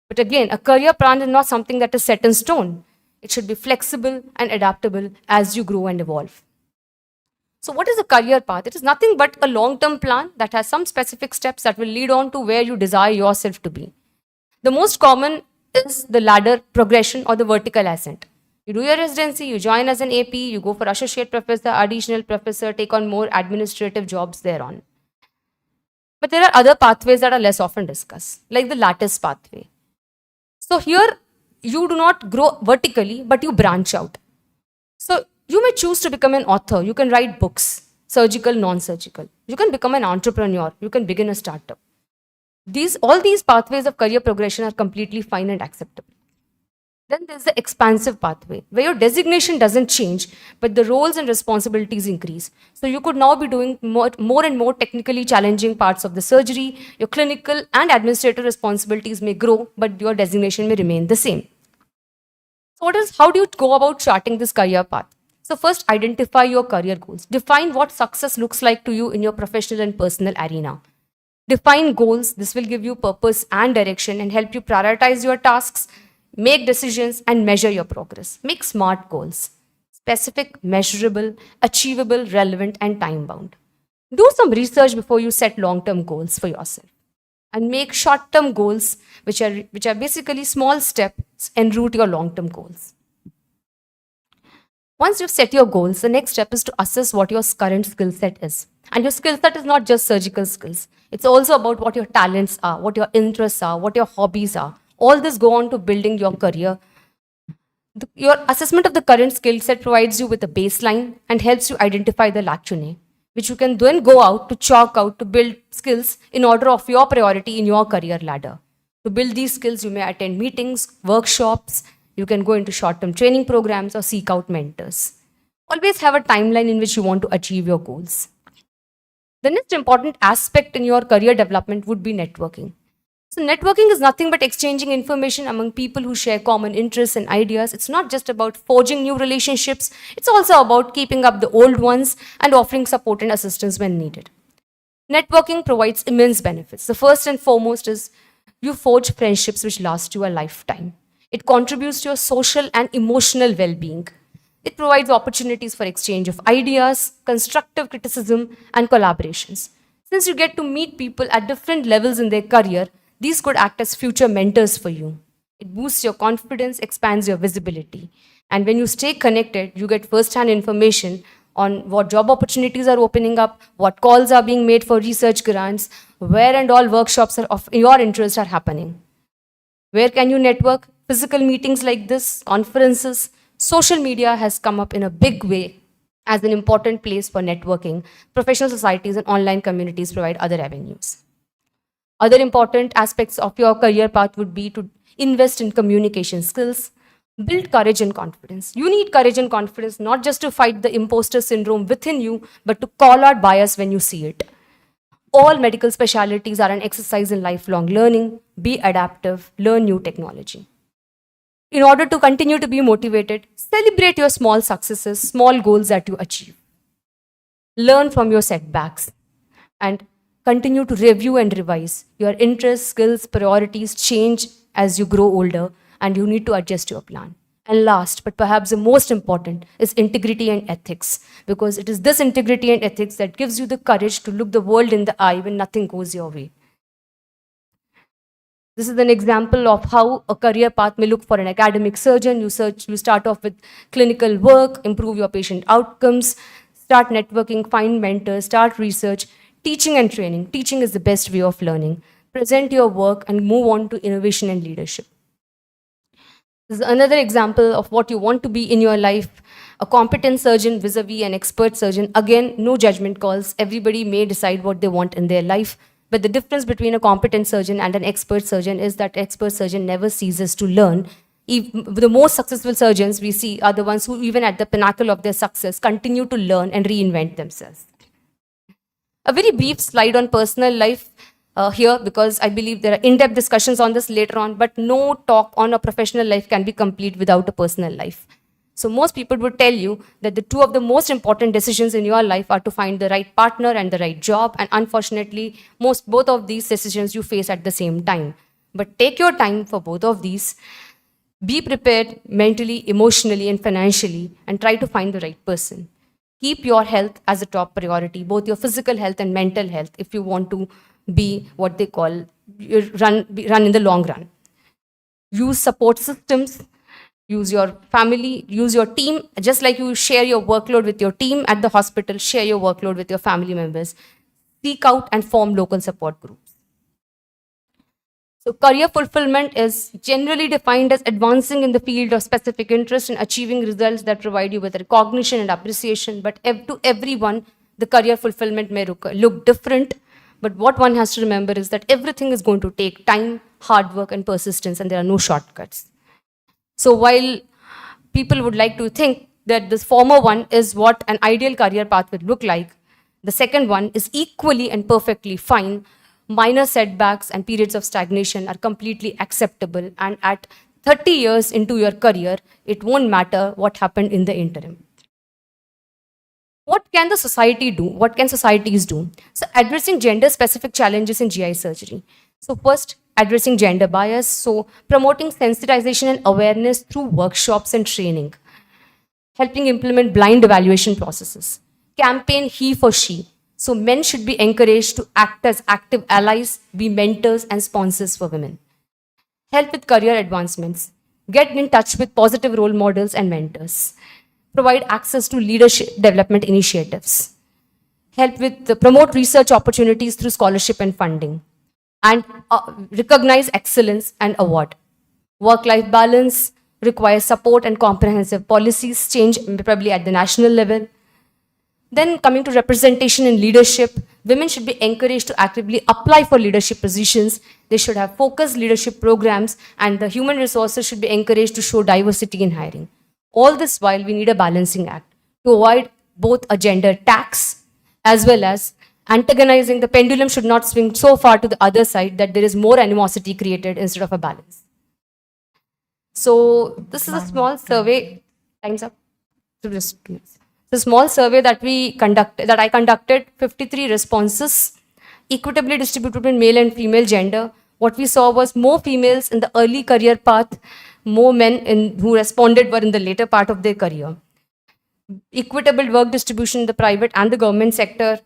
But again, a career plan is not something that is set in stone. It should be flexible and adaptable as you grow and evolve. So what is a career path? It is nothing but a long-term plan that has some specific steps that will lead on to where you desire yourself to be. The most common is the ladder progression or the vertical ascent. You do your residency, you join as an AP, you go for associate professor, additional professor, take on more administrative jobs thereon. But there are other pathways that are less often discussed, like the lattice pathway. So here, you do not grow vertically, but you branch out. So you may choose to become an author. You can write books, surgical, non-surgical. You can become an entrepreneur. You can begin a startup. All these pathways of career progression are completely fine and acceptable. Then there's the expansive pathway, where your designation doesn't change, but the roles and responsibilities increase. So you could now be doing more and more technically challenging parts of the surgery. Your clinical and administrative responsibilities may grow, but your designation may remain the same. So how do you go about charting this career path? So first, identify your career goals. Define what success looks like to you in your professional and personal arena. Define goals. This will give you purpose and direction and help you prioritize your tasks, make decisions, and measure your progress. Make SMART goals: specific, measurable, achievable, relevant, and time-bound. Do some research before you set long-term goals for yourself. And make short-term goals, which are basically small steps en route to your long-term goals. Once you've set your goals, the next step is to assess what your current skill set is. And your skill set is not just surgical skills. It's also about what your talents are, what your interests are, what your hobbies are. All this go on to building your career. Your assessment of the current skill set provides you with a baseline and helps you identify the lacunae, which you can then go out to chalk out to build skills in order of your priority in your career ladder. To build these skills, you may attend meetings, workshops, you can go into short-term training programs or seek out mentors. Always have a timeline in which you want to achieve your goals. The next important aspect in your career development would be networking. So networking is nothing but exchanging information among people who share common interests and ideas. It's not just about forging new relationships. It's also about keeping up the old ones and offering support and assistance when needed. Networking provides immense benefits. The first and foremost is you forge friendships which last you a lifetime. It contributes to your social and emotional well-being. It provides opportunities for exchange of ideas, constructive criticism, and collaborations. Since you get to meet people at different levels in their career, these could act as future mentors for you. It boosts your confidence, expands your visibility. And when you stay connected, you get first-hand information on what job opportunities are opening up, what calls are being made for research grants, where and all workshops of your interest are happening. Where can you network? Physical meetings like this, conferences. Social media has come up in a big way as an important place for networking. Professional societies and online communities provide other avenues. Other important aspects of your career path would be to invest in communication skills, build courage and confidence. You need courage and confidence not just to fight the imposter syndrome within you, but to call out bias when you see it. All medical specialties are an exercise in lifelong learning. Be adaptive, learn new technology. In order to continue to be motivated, celebrate your small successes, small goals that you achieve. Learn from your setbacks and continue to review and revise. Your interests, skills, priorities change as you grow older and you need to adjust your plan. And last, but perhaps the most important, is integrity and ethics, because it is this integrity and ethics that gives you the courage to look the world in the eye when nothing goes your way. This is an example of how a career path may look for an academic surgeon. You start off with clinical work, improve your patient outcomes, start networking, find mentors, start research, teaching and training. Teaching is the best way of learning. Present your work and move on to innovation and leadership. This is another example of what you want to be in your life. A competent surgeon vis-a-vis an expert surgeon. Again, no judgment calls. Everybody may decide what they want in their life. But the difference between a competent surgeon and an expert surgeon is that expert surgeon never ceases to learn. The most successful surgeons we see are the ones who, even at the pinnacle of their success, continue to learn and reinvent themselves. A very brief slide on personal life here, because I believe there are in-depth discussions on this later on, but no talk on a professional life can be complete without a personal life. So most people would tell you that the two of the most important decisions in your life are to find the right partner and the right job. And unfortunately, both of these decisions you face at the same time. But take your time for both of these. Be prepared mentally, emotionally, and financially, and try to find the right person. Keep your health as a top priority, both your physical health and mental health, if you want to be what they call run in the long run. Use support systems. Use your family, use your team. Just like you share your workload with your team at the hospital, share your workload with your family members. Seek out and form local support groups. So career fulfillment is generally defined as advancing in the field of specific interest and achieving results that provide you with recognition and appreciation. But to everyone, the career fulfillment may look different, but what one has to remember is that everything is going to take time, hard work, and persistence, and there are no shortcuts. So while people would like to think that this former one is what an ideal career path would look like, the second one is equally and perfectly fine. Minor setbacks and periods of stagnation are completely acceptable, and at 30 years into your career, it won't matter what happened in the interim. What can the society do? What can societies do? So addressing gender-specific challenges in GI surgery. So first, addressing gender bias. So promoting sensitization and awareness through workshops and training. Helping implement blind evaluation processes. Campaign he for she. So men should be encouraged to act as active allies, be mentors and sponsors for women. Help with career advancements. Get in touch with positive role models and mentors. Provide access to leadership development initiatives. Help with promote research opportunities through scholarship and funding. And recognize excellence and award. Work-life balance requires support and comprehensive policies change probably at the national level. Then coming to representation in leadership, women should be encouraged to actively apply for leadership positions. They should have focused leadership programs, and the human resources should be encouraged to show diversity in hiring. All this while we need a balancing act to avoid both a gender tax as well as antagonizing. The pendulum should not swing so far to the other side that there is more animosity created instead of a balance. So this is a small survey. Time's up. So just 2 minutes. The small survey that I conducted, 53 responses, equitably distributed between male and female gender. What we saw was more females in the early career path, more men who responded were in the later part of their career. Equitable work distribution in the private and the government sector.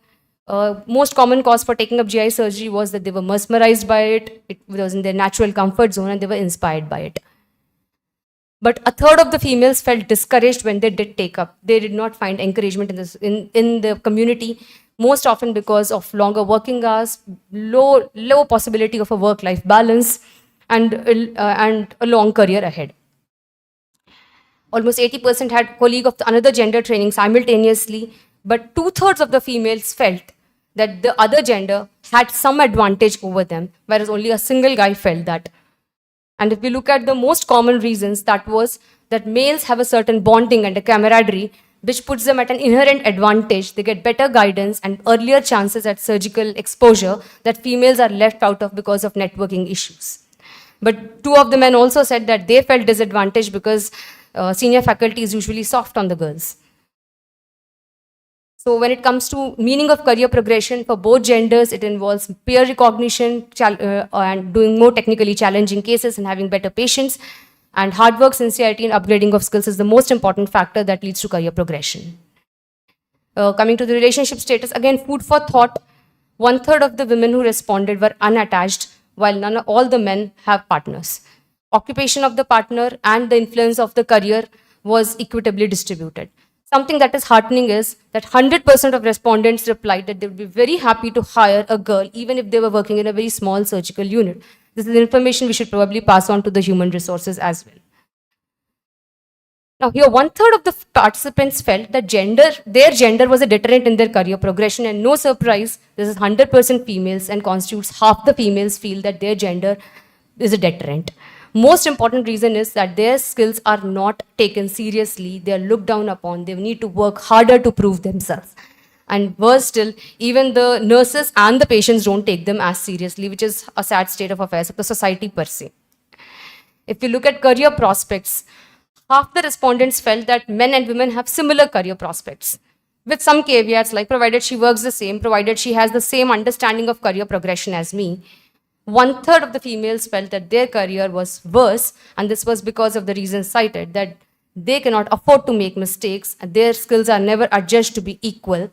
Most common cause for taking up GI surgery was that they were mesmerized by it. It was in their natural comfort zone and they were inspired by it. But a third of the females felt discouraged when they did take up. They did not find encouragement in the community, most often because of longer working hours, low possibility of a work-life balance, and a long career ahead. Almost 80% had colleague of another gender training simultaneously, but 2/3 of the females felt that the other gender had some advantage over them, whereas only a single guy felt that. And if we look at the most common reasons, that was that males have a certain bonding and a camaraderie, which puts them at an inherent advantage. They get better guidance and earlier chances at surgical exposure that females are left out of because of networking issues. But 2 of the men also said that they felt disadvantaged because senior faculty is usually soft on the girls. So when it comes to meaning of career progression for both genders, it involves peer recognition and doing more technically challenging cases and having better patients. And hard work, sincerity, and upgrading of skills is the most important factor that leads to career progression. Coming to the relationship status, again, food for thought. 1/3 of the women who responded were unattached, while all the men have partners. Occupation of the partner and the influence of the career was equitably distributed. Something that is heartening is that 100% of respondents replied that they would be very happy to hire a girl even if they were working in a very small surgical unit. This is information we should probably pass on to the human resources as well. Now here 1/3 of the participants felt that their gender was a deterrent in their career progression, and no surprise, this is 100% females and constitutes half the females feel that their gender is a deterrent. Most important reason is that their skills are not taken seriously. They are looked down upon. They need to work harder to prove themselves. And worse still, even the nurses and the patients don't take them as seriously, which is a sad state of affairs of the society per se. If you look at career prospects, half the respondents felt that men and women have similar career prospects, with some caveats like provided she works the same, provided she has the same understanding of career progression as me. 1/3 of the females felt that their career was worse, and this was because of the reasons cited, that they cannot afford to make mistakes, and their skills are never adjudged to be equal.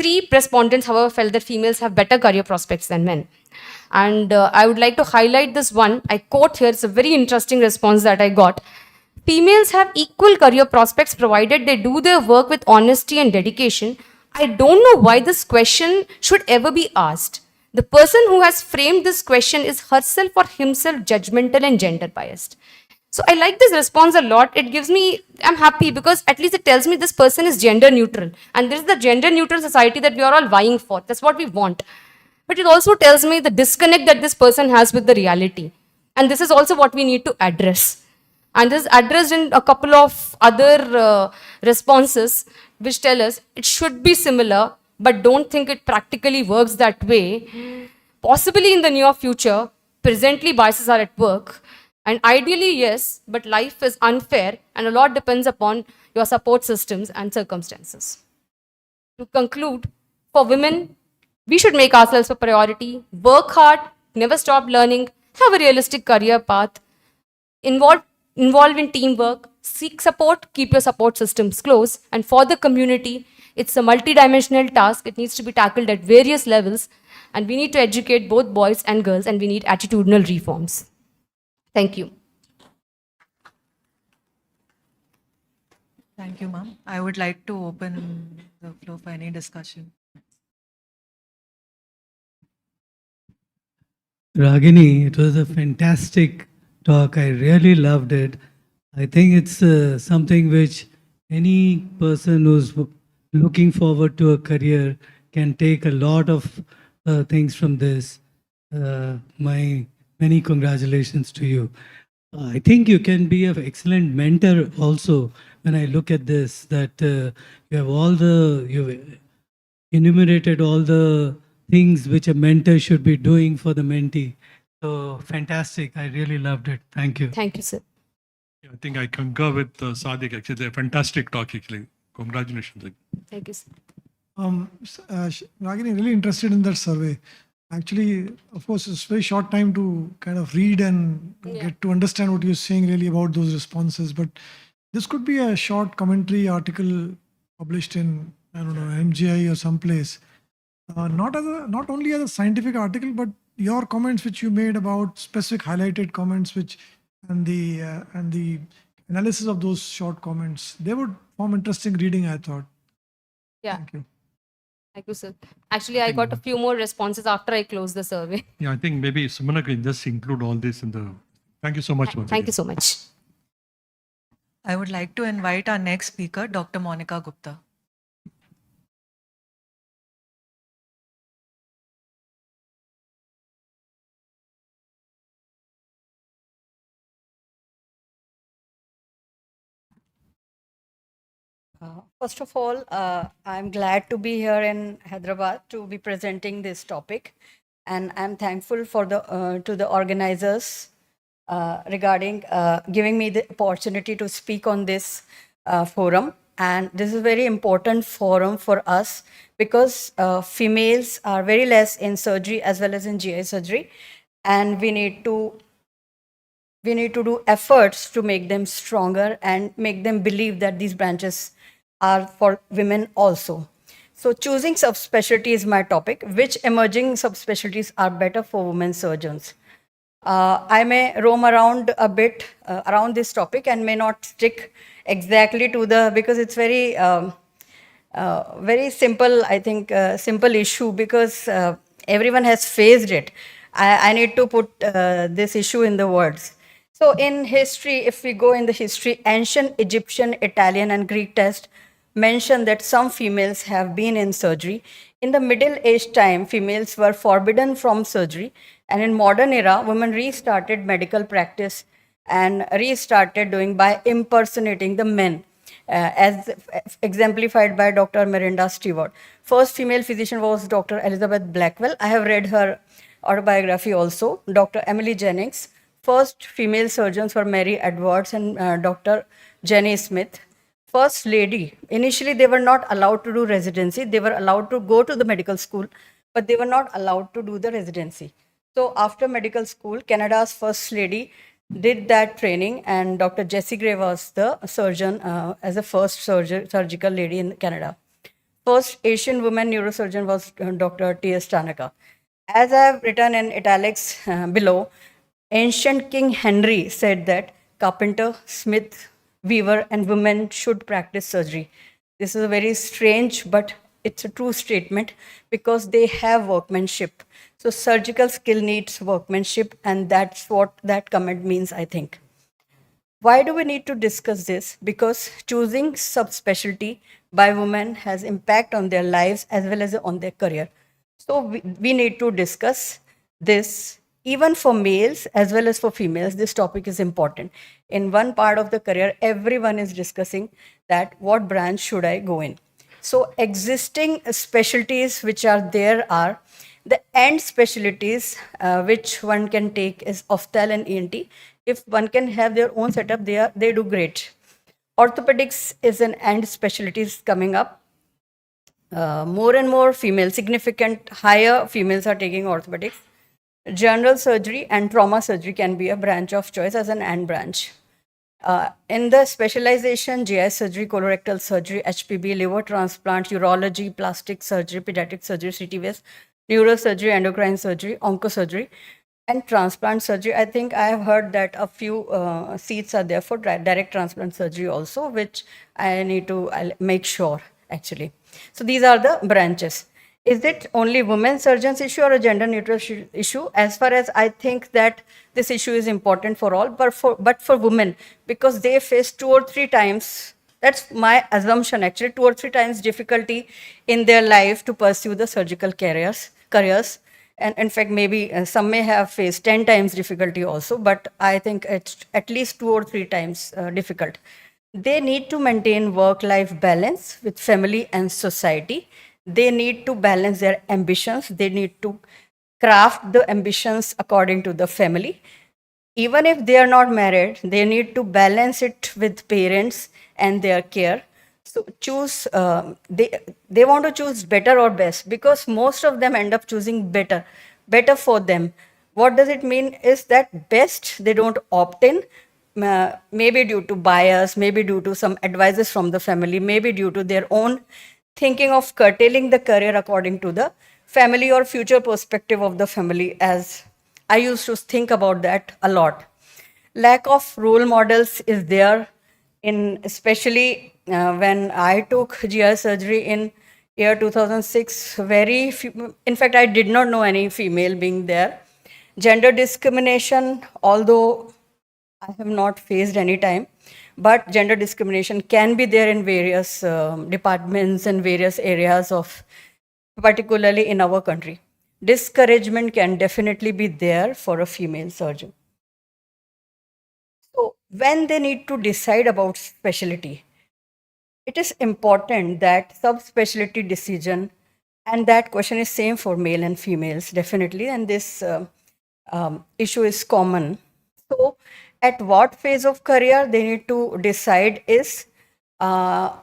3 respondents, however, felt that females have better career prospects than men. And I would like to highlight this one. I quote here, it's a very interesting response that I got. Females have equal career prospects provided they do their work with honesty and dedication. I don't know why this question should ever be asked. The person who has framed this question is herself or himself judgmental and gender biased. So I like this response a lot. It gives me, I'm happy because at least it tells me this person is gender neutral. And this is the gender neutral society that we are all vying for. That's what we want. But it also tells me the disconnect that this person has with the reality. And this is also what we need to address. And this is addressed in a couple of other responses which tell us it should be similar, but don't think it practically works that way. Possibly in the near future, presently biases are at work. And ideally, yes, but life is unfair and a lot depends upon your support systems and circumstances. To conclude, for women, we should make ourselves a priority, work hard, never stop learning, have a realistic career path, involve in teamwork, seek support, keep your support systems close, and for the community, it's a multidimensional task. It needs to be tackled at various levels, and we need to educate both boys and girls, and we need attitudinal reforms. Thank you. Thank you, ma'am. I would like to open the floor for any discussion. Ragini, it was a fantastic talk. I really loved it. I think it's something which any person who's looking forward to a career can take a lot of things from this. My many congratulations to you. I think you can be an excellent mentor also. When I look at this, that you've enumerated all the things which a mentor should be doing for the mentee. So fantastic. I really loved it. Thank you. Thank you, sir. I think I concur with Sadiq. Actually, it's a fantastic talk. Actually, congratulations. Thank you, sir. Ragini, really interested in that survey. Actually, of course, it's a very short time to kind of read and get to understand what you're saying really about those responses. But this could be a short commentary article published in, I don't know, MGI or someplace. Not only as a scientific article, but your comments which you made about specific highlighted comments, and the analysis of those short comments, they would form interesting reading, I thought. Yeah. Thank you. Thank you, sir. Actually, I got a few more responses after I closed the survey. Yeah, I think maybe Sumana can just include all this in the. Thank you so much. Thank you so much. I would like to invite our next speaker, Dr. Monica Gupta. First of all, I'm glad to be here in Hyderabad to be presenting this topic, and I'm thankful for to the organizers regarding giving me the opportunity to speak on this forum. And this is a very important forum for us because females are very less in surgery as well as in GI surgery, and we need to do efforts to make them stronger and make them believe that these branches are for women also. So choosing subspecialty is my topic. Which emerging subspecialties are better for women surgeons? I may roam around a bit around this topic and may not stick exactly to because it's very, very simple, I think, simple issue because everyone has faced it. I need to put this issue in the words. So in history, if we go in the history, ancient Egyptian, Italian, and Greek text mention that some females have been in surgery. In the Middle Age time, females were forbidden from surgery. And in modern era, women restarted medical practice and restarted doing by impersonating the men, as exemplified by Dr. Miranda Stewart. First female physician was Dr. Elizabeth Blackwell. I have read her autobiography also. Dr. Emily Jennings. First female surgeons were Mary Edwards and Dr. Jenny Smith. First lady, initially they were not allowed to do residency. They were allowed to go to the medical school, but they were not allowed to do the residency. So after medical school, Canada's first lady did that training, and Dr. Jessie Gray was the surgeon as the first surgical lady in Canada. First Asian woman neurosurgeon was Dr. T.S. Tanaka. As I have written in italics below, ancient King Henry said that carpenter, smith, weaver, and women should practice surgery. This is a very strange, but it's a true statement because they have workmanship. So surgical skill needs workmanship, and that's what that comment means, I think. Why do we need to discuss this? Because choosing subspecialty by women has impact on their lives as well as on their career. So we need to discuss this. Even for males as well as for females, this topic is important. In one part of the career, everyone is discussing that what branch should I go in. So existing specialties which are there are the end specialties which one can take is ophthalm and ENT. If one can have their own setup, they do great. Orthopedics is an end specialties coming up. More and more female, significant higher females are taking orthopedics. General surgery and trauma surgery can be a branch of choice as an AND branch. In the specialization, GI surgery, colorectal surgery, HPB, liver transplant, urology, plastic surgery, pediatric surgery, CTVS, neurosurgery, endocrine surgery, oncosurgery, and transplant surgery. I think I have heard that a few seats are there for direct transplant surgery also, which I'll make sure actually. So these are the branches. Is it only women surgeons issue or a gender neutral issue? As far as I think that this issue is important for all, but for women, because they face 2 or 3 times, that's my assumption actually, 2 or 3 times difficulty in their life to pursue the surgical careers. And in fact, maybe some may have faced 10 times difficulty also, but I think it's at least 2 or 3 times difficult. They need to maintain work-life balance with family and society. They need to balance their ambitions. They need to craft the ambitions according to the family. Even if they are not married, they need to balance it with parents and their care. So choose, they want to choose better or best, because most of them end up choosing better for them. What does it mean is that best, they don't opt in, maybe due to bias, maybe due to some advices from the family, maybe due to their own thinking of curtailing the career according to the family or future perspective of the family, as I used to think about that a lot. Lack of role models is there, especially when I took GI surgery in year 2006. In fact, I did not know any female being there. Gender discrimination, although I have not faced any time, but gender discrimination can be there in various departments and various areas of, particularly in our country. Discouragement can definitely be there for a female surgeon. So when they need to decide about specialty, it is important that subspecialty decision, and that question is same for male and females definitely, and this issue is common. So at what phase of career they need to decide is,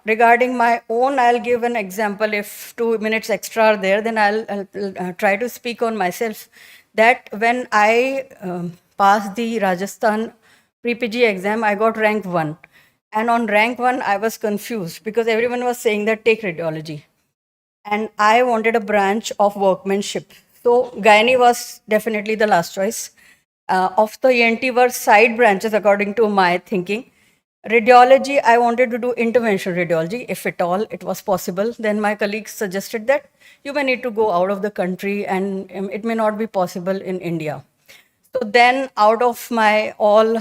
regarding my own, I'll give an example. If 2 minutes extra are there, then I'll try to speak on myself. That when I passed the Rajasthan pre-PG exam, I got rank 1. And on rank 1, I was confused because everyone was saying that take radiology. And I wanted a branch of workmanship. So gynae was definitely the last choice. Of the ENT were side branches according to my thinking. Radiology, I wanted to do interventional radiology, if at all it was possible. Then my colleagues suggested that you may need to go out of the country and it may not be possible in India. So then out of my all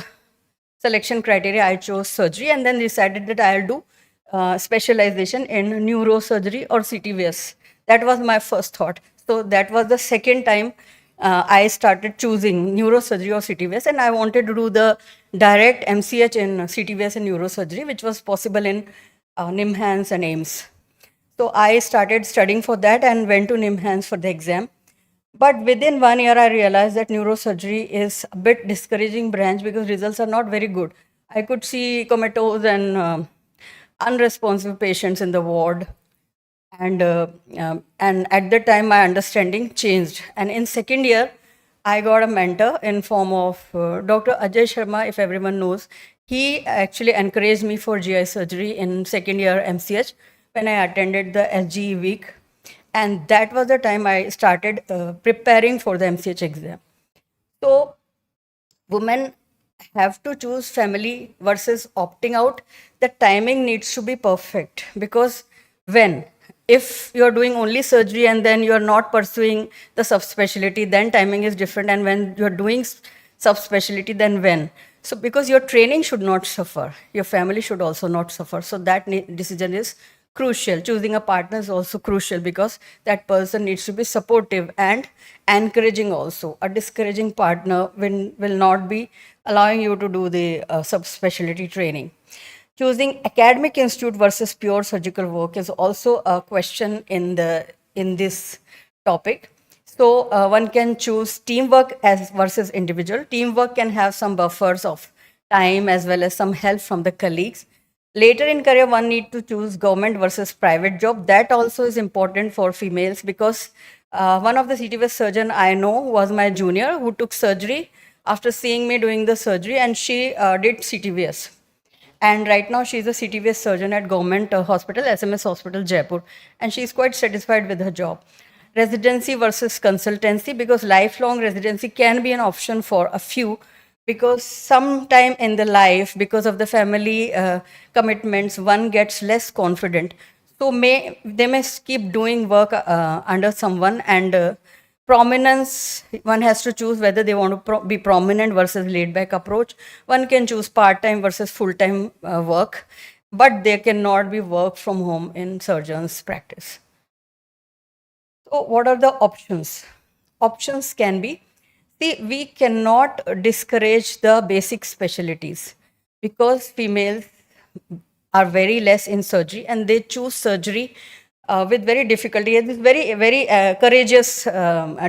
selection criteria, I chose surgery and then decided that I'll do specialization in neurosurgery or CTVS. That was my first thought. So that was the second time I started choosing neurosurgery or CTVS, and I wanted to do the direct MCH in CTVS and neurosurgery, which was possible in NIMHANS and AIMS. So I started studying for that and went to NIMHANS for the exam. But within 1 year, I realized that neurosurgery is a bit discouraging branch because results are not very good. I could see comatose and unresponsive patients in the ward. And at that time, my understanding changed. And in second year, I got a mentor in form of Dr. Ajay Sharma, if everyone knows. He actually encouraged me for GI surgery in second year MCH when I attended the SGE week. And that was the time I started preparing for the MCH exam. So women have to choose family versus opting out. The timing needs to be perfect, because if you're doing only surgery and then you're not pursuing the subspecialty, then timing is different. And when you're doing subspecialty, then when? So because your training should not suffer, your family should also not suffer. So that decision is crucial. Choosing a partner is also crucial because that person needs to be supportive and encouraging also. A discouraging partner will not be allowing you to do the subspecialty training. Choosing academic institute versus pure surgical work is also a question in this topic. So one can choose teamwork as versus individual. Teamwork can have some buffers of time as well as some help from the colleagues. Later in career, one need to choose government versus private job. That also is important for females because one of the CTVS surgeon I know was my junior who took surgery after seeing me doing the surgery, and she did CTVS. And right now she's a CTVS surgeon at government hospital, SMS Hospital, Jaipur. And she's quite satisfied with her job. Residency versus consultancy, because lifelong residency can be an option for a few, because sometime in the life, because of the family commitments, one gets less confident. So they may keep doing work under someone, and prominence, one has to choose whether they want to be prominent versus laid back approach. One can choose part-time versus full-time work, but there cannot be work from home in surgeon's practice. So what are the options? Options can be, see, we cannot discourage the basic specialties because females are very less in surgery and they choose surgery with very difficulty. It is very courageous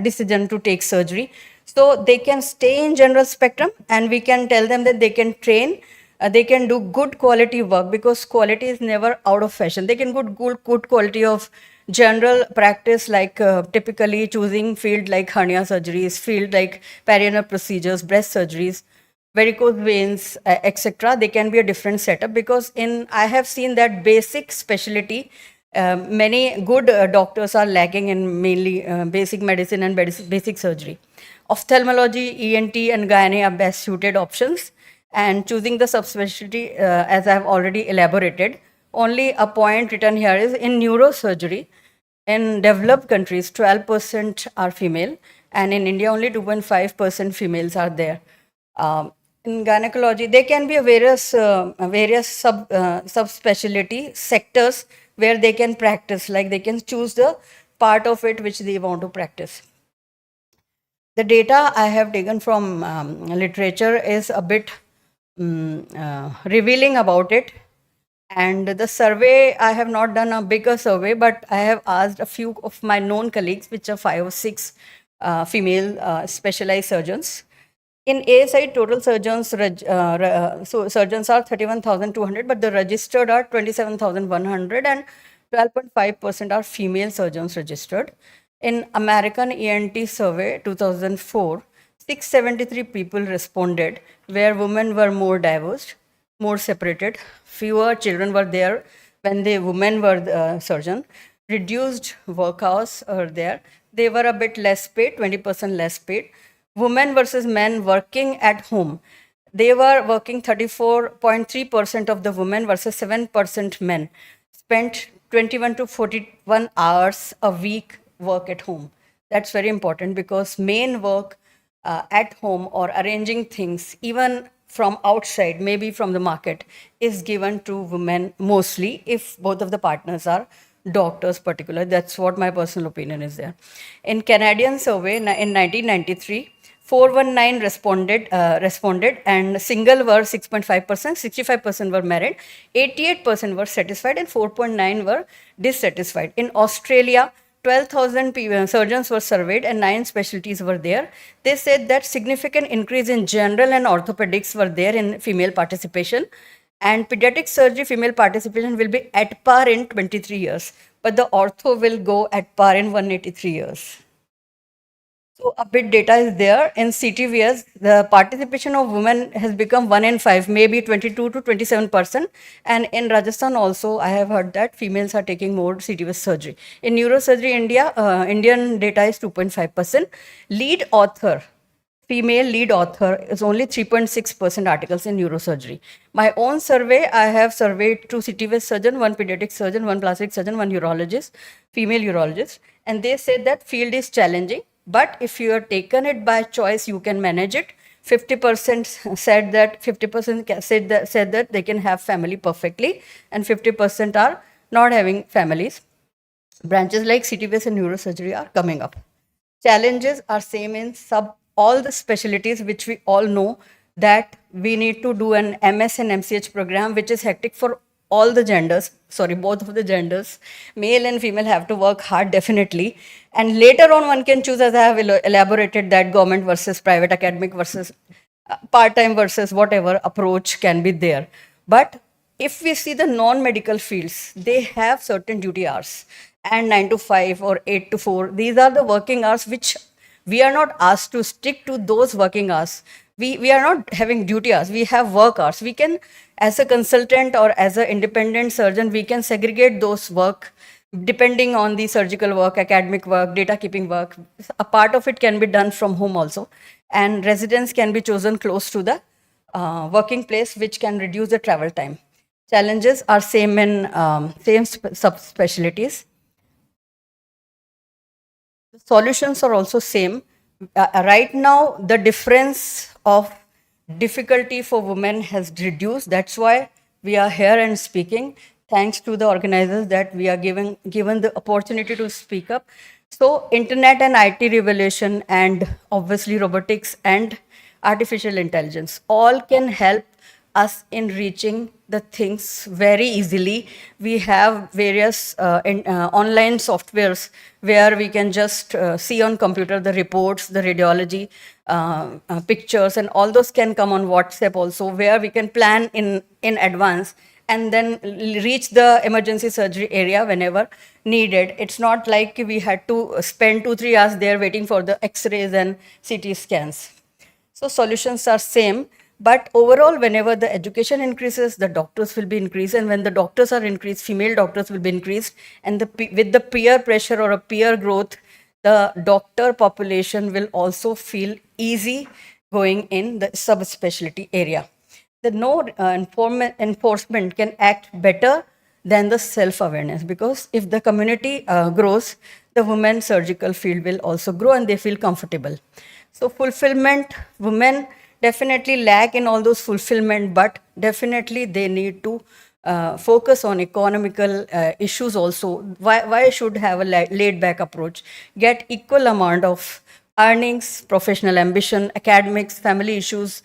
decision to take surgery. So they can stay in general spectrum, and we can tell them that they can train, they can do good quality work because quality is never out of fashion. They can good quality of general practice, like typically choosing field like hernia surgeries, field like perineal procedures, breast surgeries, varicose veins, etc. They can be a different setup because I have seen that basic specialty, many good doctors are lacking in mainly basic medicine and basic surgery. Ophthalmology, ENT, and gynae are best suited options. And choosing the subspecialty, as I have already elaborated, only a point written here is in neurosurgery. In developed countries, 12% are female, and in India, only 2.5% females are there. In gynecology, there can be various subspecialty sectors where they can practice, like they can choose the part of it which they want to practice. The data I have taken from literature is a bit revealing about it. And the survey, I have not done a bigger survey, but I have asked a few of my known colleagues, which are 5 or 6 female specialized surgeons. In ASI, total surgeons, so surgeons are 31,200, but the registered are 27,100, and 12.5% are female surgeons registered. In American ENT survey 2004, 673 people responded, where women were more diverse, more separated, fewer children were there when the women were the surgeon, reduced work hours are there. They were a bit less paid, 20% less paid. Women versus men working at home. They were working 34.3% of the women versus 7% men. Spent 21 to 41 hours a week work at home. That's very important because main work at home or arranging things, even from outside, maybe from the market, is given to women mostly if both of the partners are doctors particular. That's what my personal opinion is there. In Canadian survey in 1993, 419 responded, and single were 6.5%, 65% were married, 88% were satisfied, and 4.9 were dissatisfied. In Australia, 12,000 surgeons were surveyed and 9 specialties were there. They said that significant increase in general and orthopedics were there in female participation, and pediatric surgery female participation will be at par in 23 years, but the ortho will go at par in 183 years. So a bit data is there. In CTVS, the participation of women has become 1 in 5, maybe 22 to 27%. And in Rajasthan also, I have heard that females are taking more CTVS surgery. In neurosurgery, Indian data is 2.5%. Lead author, female lead author is only 3.6% articles in neurosurgery. My own survey, I have surveyed 2 CTVS surgeon, 1 pediatric surgeon, 1 plastic surgeon, 1 urologist, female urologist, and they said that field is challenging. But if you are taken it by choice, you can manage it 50% said that they can have family perfectly, and 50% are not having families. Branches like CT-based and neurosurgery are coming up. Challenges are same in all the specialties, which we all know that we need to do an MS and MCH program, which is hectic for all the genders, sorry, both of the genders. Male and female have to work hard, definitely. And later on, one can choose, as I have elaborated, that government versus private, academic versus part-time versus whatever approach can be there. But if we see the non-medical fields, they have certain duty hours, and 9 to 5 or 8 to 4. These are the working hours which we are not asked to stick to those working hours. We are not having duty hours, we have work hours. We can, as a consultant or as an independent surgeon, we can segregate those work depending on the surgical work, academic work, data keeping work. A part of it can be done from home also. And residence can be chosen close to the working place, which can reduce the travel time. Challenges are same in same subspecialties. The solutions are also same. Right now, the difference of difficulty for women has reduced. That's why we are here and speaking. Thanks to the organizers that we are given the opportunity to speak up. So internet and IT revolution, and obviously robotics and artificial intelligence all can help us in reaching the things very easily. We have various online softwares where we can just see on computer the reports, the radiology pictures, and all those can come on WhatsApp also, where we can plan in advance and then reach the emergency surgery area whenever needed. It's not like we had to spend 2-3 hours there waiting for the X-rays and CT scans. So solutions are same, but overall, whenever the education increases, the doctors will be increased, and when the doctors are increased, female doctors will be increased, and with the peer pressure or a peer growth, the doctor population will also feel easy going in the subspecialty area. The no enforcement can act better than the self-awareness, because if the community grows, the women surgical field will also grow and they feel comfortable. So fulfillment, women definitely lack in all those fulfillment, but definitely they need to focus on economical issues also. Why should have a laid back approach? Get equal amount of earnings, professional ambition, academics, family issues,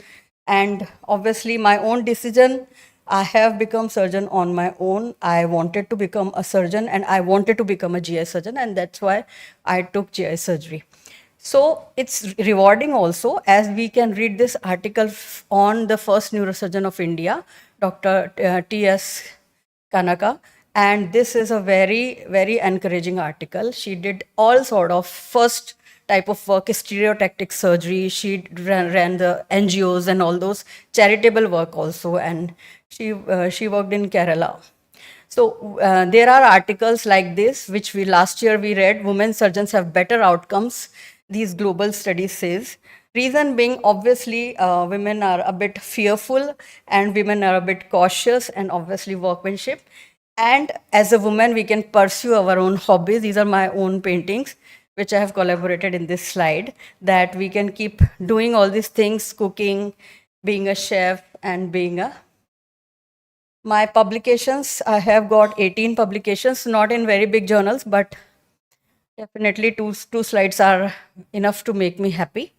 and obviously my own decision. I have become surgeon on my own. I wanted to become a surgeon and I wanted to become a GI surgeon, and that's why I took GI surgery. So it's rewarding also, as we can read this article on the first neurosurgeon of India, Dr. T.S. Kanaka, and this is a very, very encouraging article. She did all sort of first type of work, stereotactic surgery. She ran the NGOs and all those charitable work also, and she worked in Kerala. So there are articles like this, which last year we read, women surgeons have better outcomes, these global studies says. Reason being, obviously, women are a bit fearful and women are a bit cautious, and obviously workmanship. And as a woman, we can pursue our own hobbies. These are my own paintings, which I have collaborated in this slide, that we can keep doing all these things, cooking, being a chef, and being a... My publications, I have got 18 publications, not in very big journals, but definitely two slides are enough to make me happy.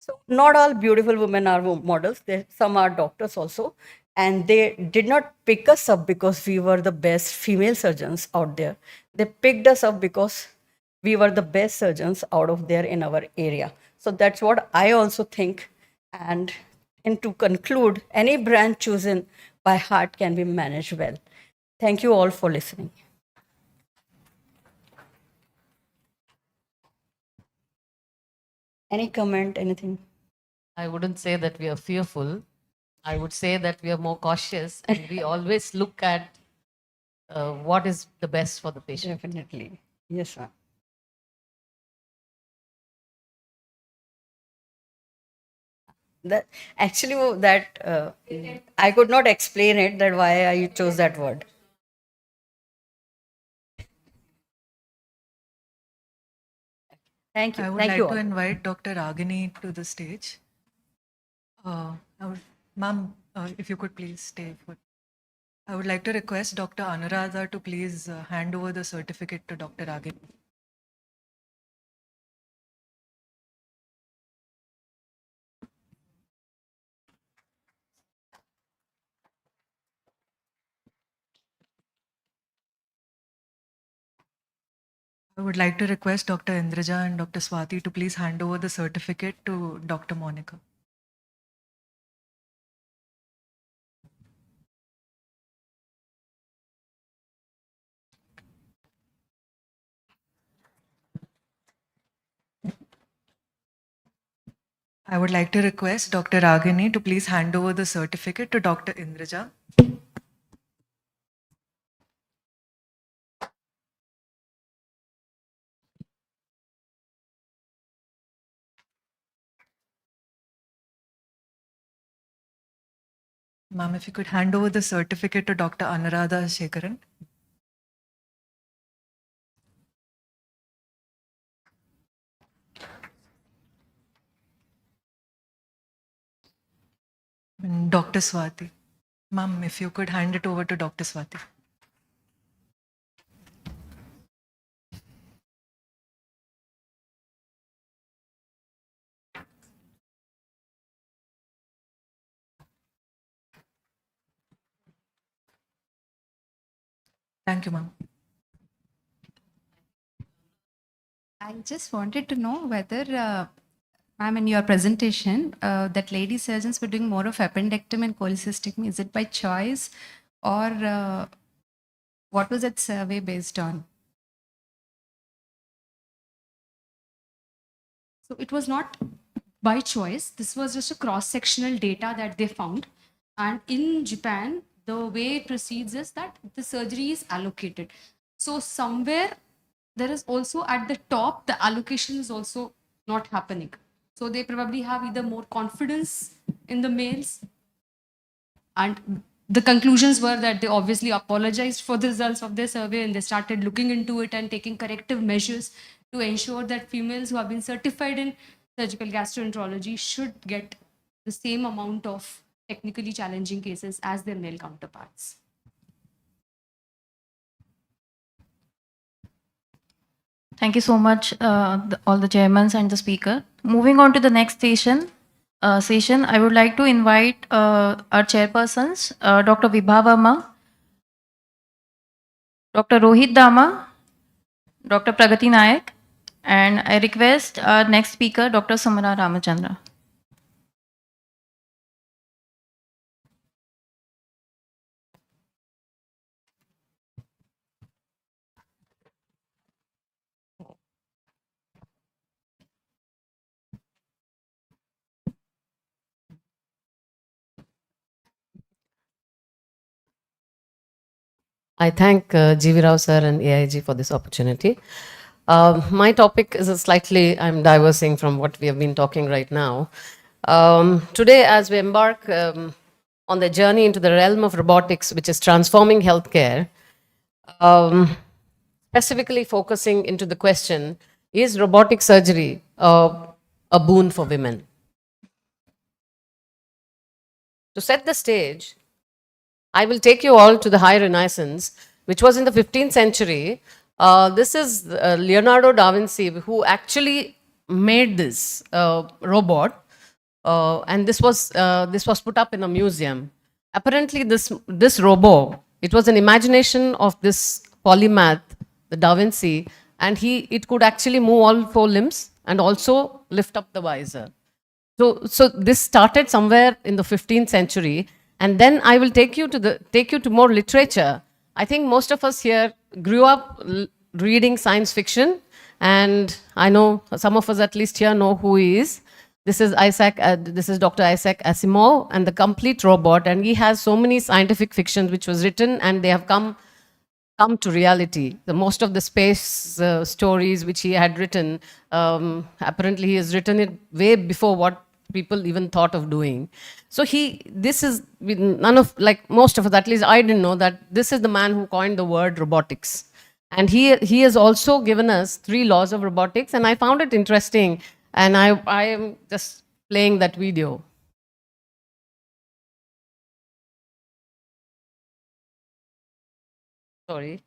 So not all beautiful women are models. Some are doctors also. And they did not pick us up because we were the best female surgeons out there. They picked us up because we were the best surgeons out of there in our area. So that's what I also think. And to conclude, any brand chosen by heart can be managed well. Thank you all for listening. Any comment, anything? I wouldn't say that we are fearful. I would say that we are more cautious and we always look at what is the best for the patient. Definitely. Yes, ma'am. That actually I could not explain it, that why I chose that word. Thank you. I would Thank like you to all. invite Dr. Ragini to the stage. Ma'am, if you could please stay put. I would like to request Dr. Anuradha to please hand over the certificate to Dr. Agin. I would like to request Dr. Indraja and Dr. Swati to please hand over the certificate to Dr. Monica. I would like to request Dr. Ragini to please hand over the certificate to Dr. Indraja. Ma'am, if you could hand over the certificate to Dr. Anuradha Shekaran. And Dr. Swati. Ma'am, if you could hand it over to Dr. Swati. Thank you, ma'am. I just wanted to know whether, ma'am, in your presentation, that lady surgeons were doing more of appendectomy and cholecystectomy. Is it by choice, or what was that survey based on? So it was not by choice. This was just a cross-sectional data that they found. And in Japan, the way it proceeds is that the surgery is allocated. So somewhere there is also at the top, the allocation is also not happening. So they probably have either more confidence in the males, and the conclusions were that they obviously apologized for the results of their survey, and they started looking into it and taking corrective measures to ensure that females who have been certified in surgical gastroenterology should get the same amount of technically challenging cases as their male counterparts. Thank you so much, all the chairmen and the speaker. Moving on to the next session, I would like to invite our chairpersons, Dr. Vibha Verma, Dr. Rohit Dama, Dr. Pragati Nayak, and I request our next speaker, Dr. Samara Ramachandra. I thank G.V. Rao sir and AIG for this opportunity. My topic is I'm diversing from what we have been talking right now. Today, as we embark on the journey into the realm of robotics, which is transforming healthcare, specifically focusing into the question, is robotic surgery a boon for women? To set the stage, I will take you all to the High Renaissance, which was in the 15th century. This is Leonardo da Vinci, who actually made this robot, and this was put up in a museum. Apparently, this robot, it was an imagination of this polymath, the Da Vinci, and it could actually move all four limbs and also lift up the visor. So this started somewhere in the 15th century, and then I will take you to more literature. I think most of us here grew up reading science fiction, and I know some of us at least here know who he is. This is Dr. Isaac Asimov and the Complete Robot, and he has so many scientific fictions which was written, and they have come to reality. Most of the space stories which he had written, apparently he has written it way before what people even thought of doing. So most of us, at least I didn't know that this is the man who coined the word robotics. And he has also given us 3 laws of robotics, and I found it interesting, and I am just playing that video. Sorry.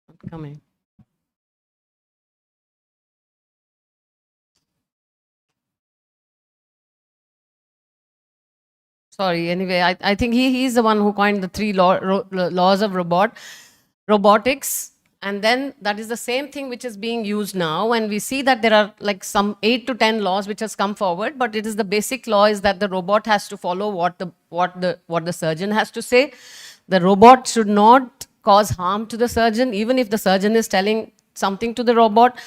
Not coming. Sorry, anyway, I think he's the one who coined the three laws of robotics. And then that is the same thing which is being used now. And we see that there are like some 8 to 10 laws which has come forward, but it is the basic law is that the robot has to follow what the surgeon has to say. The robot should not cause harm to the surgeon, even if the surgeon is telling something to the robot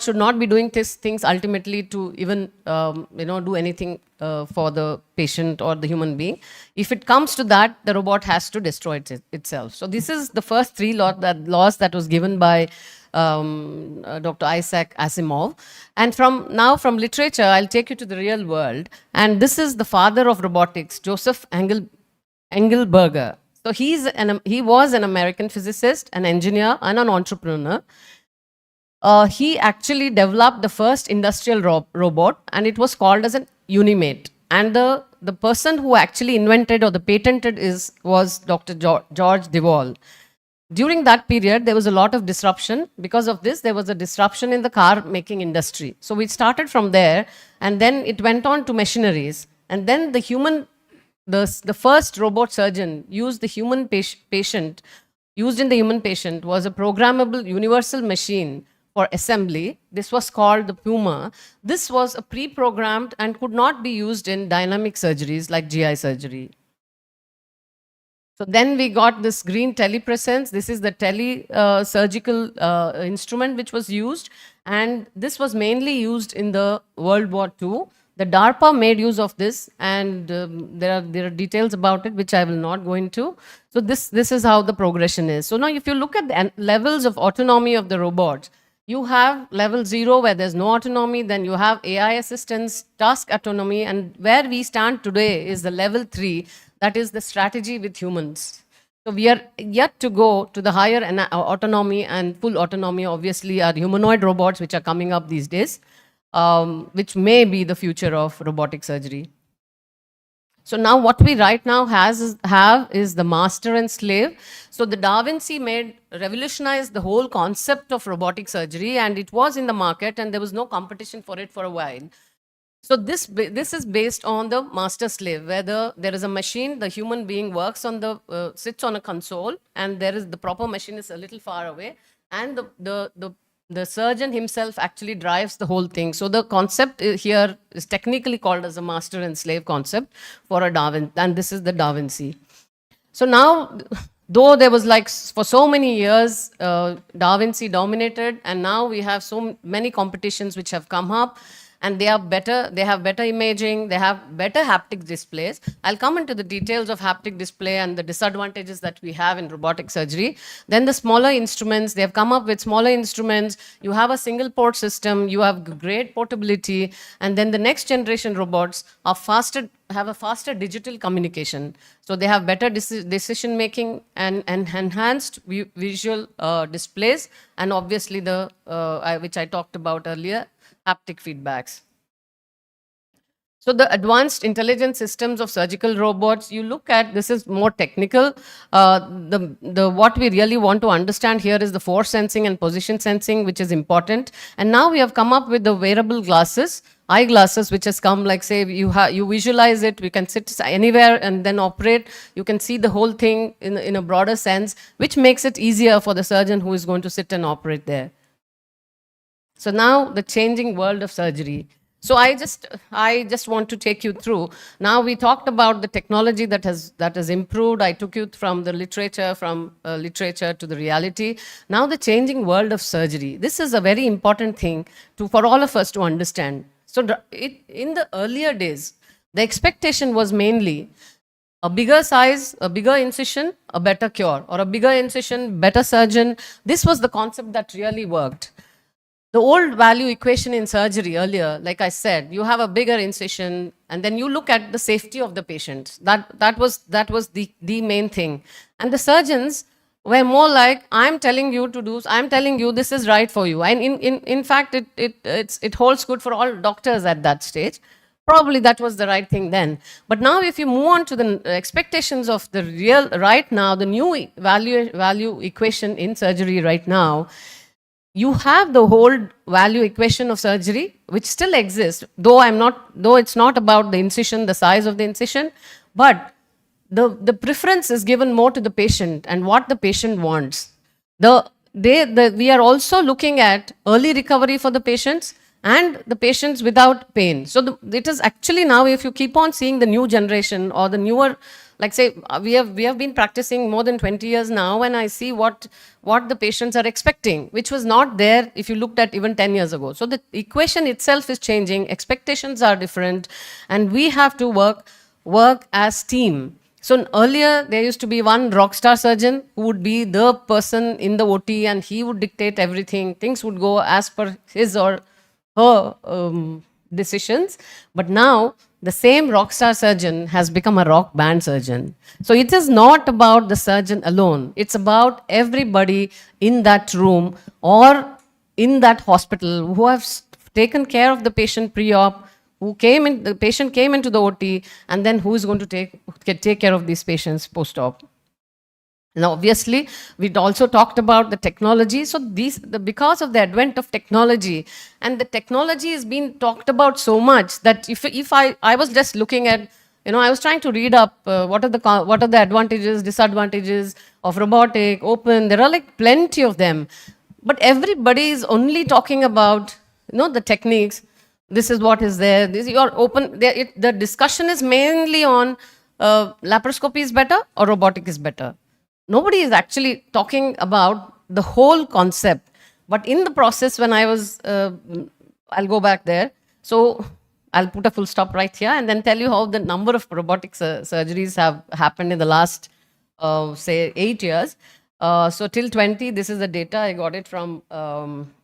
should not be doing things ultimately to even do anything for the patient or the human being. If it comes to that, the robot has to destroy itself. So this is the first three laws that was given by Dr. Isaac Asimov. And from literature, I'll take you to the real world. And this is the father of robotics, Joseph Engelberger. So he was an American physicist, an engineer, and an entrepreneur. He actually developed the first industrial robot, and it was called as an Unimate. And the person who actually invented or the patented was Dr. George DeWall. During that period, there was a lot of disruption. Because of this, there was a disruption in the car making industry. So we started from there, and then it went on to machineries. And then the first robot surgeon used in the human patient was a programmable universal machine for assembly. This was called the Puma. This was a pre-programmed and could not be used in dynamic surgeries like GI surgery. So then we got this green telepresence. This is the surgical instrument which was used, and this was mainly used in the World War II. The DARPA made use of this, and there are details about it which I will not go into. So this is how the progression is. So now if you look at the levels of autonomy of the robots, you have level 0 where there's no autonomy, then you have AI assistance, task autonomy, and where we stand today is the level 3, that is the strategy with humans. So we are yet to go to the higher autonomy and full autonomy. Obviously, are humanoid robots which are coming up these days, which may be the future of robotic surgery. So now what we right now have is the master and slave. So the Da Vinci revolutionized the whole concept of robotic surgery, and it was in the market and there was no competition for it for a while. So this is based on the master slave, where there is a machine, the human being works on sits on a console, and the proper machine is a little far away, and the surgeon himself actually drives the whole thing. So the concept here is technically called as a master and slave concept for a Da Vinci, and this is the Da Vinci. So now, though there was for so many years, Da Vinci dominated, and now we have so many competitions which have come up, and they have better imaging, they have better haptic displays. I'll come into the details of haptic display and the disadvantages that we have in robotic surgery. Then the smaller instruments, they have come up with smaller instruments. You have a single port system, you have great portability, and then the next generation robots are have a faster digital communication. So they have better decision making and enhanced visual displays, and obviously which I talked about earlier, haptic feedbacks. So the advanced intelligent systems of surgical robots, you look at, this is more technical. What we really want to understand here is the force sensing and position sensing, which is important. And now we have come up with the wearable glasses, eyeglasses, which has come, like say you visualize it, we can sit anywhere and then operate. You can see the whole thing in a broader sense, which makes it easier for the surgeon who is going to sit and operate there. So now the changing world of surgery. So I just want to take you through. Now we talked about the technology that has improved. I took you from the literature, to the reality. Now the changing world of surgery. This is a very important thing for all of us to understand. So in the earlier days, the expectation was mainly a bigger size, a bigger incision, a better cure, or a bigger incision, better surgeon. This was the concept that really worked. The old value equation in surgery earlier, like I said, you have a bigger incision, and then you look at the safety of the patient. That was the main thing. And the surgeons were more like, I'm telling you to do, I'm telling you this is right for you. And in fact, it holds good for all doctors at that stage. Probably that was the right thing then. But now if you move on to the expectations of the real, right now, the new value equation in surgery right now, you have the whole value equation of surgery, which still exists, though it's not about the incision, the size of the incision, but the preference is given more to the patient and what the patient wants. We are also looking at early recovery for the patients and the patients without pain. So it is actually now, if you keep on seeing the new generation or the newer, like say, we have been practicing more than 20 years now, and I see what the patients are expecting, which was not there if you looked at even 10 years ago. So the equation itself is changing, expectations are different, and we have to work as team. So earlier, there used to be one rock star surgeon who would be the person in the OT, and he would dictate everything. Things would go as per his or her decisions. But now, the same rock star surgeon has become a rock band surgeon. So it is not about the surgeon alone. It's about everybody in that room or in that hospital who have taken care of the patient pre-op, the patient came into the OT, and then who is going to take care of these patients post-op. Now, obviously, we also talked about the technology. So because of the advent of technology, and the technology is being talked about so much that if I was just looking at, I was trying to read up what are the advantages, disadvantages of robotic, open. There are like plenty of them, but everybody is only talking about the techniques. This is what is there. This you're open. The discussion is mainly on laparoscopy is better or robotic is better. Nobody is actually talking about the whole concept. But in the process, when I was, I'll go back there. So I'll put a full stop right here and then tell you how the number of robotic surgeries have happened in the last, say, 8 years. So till 20, this is the data. I got it from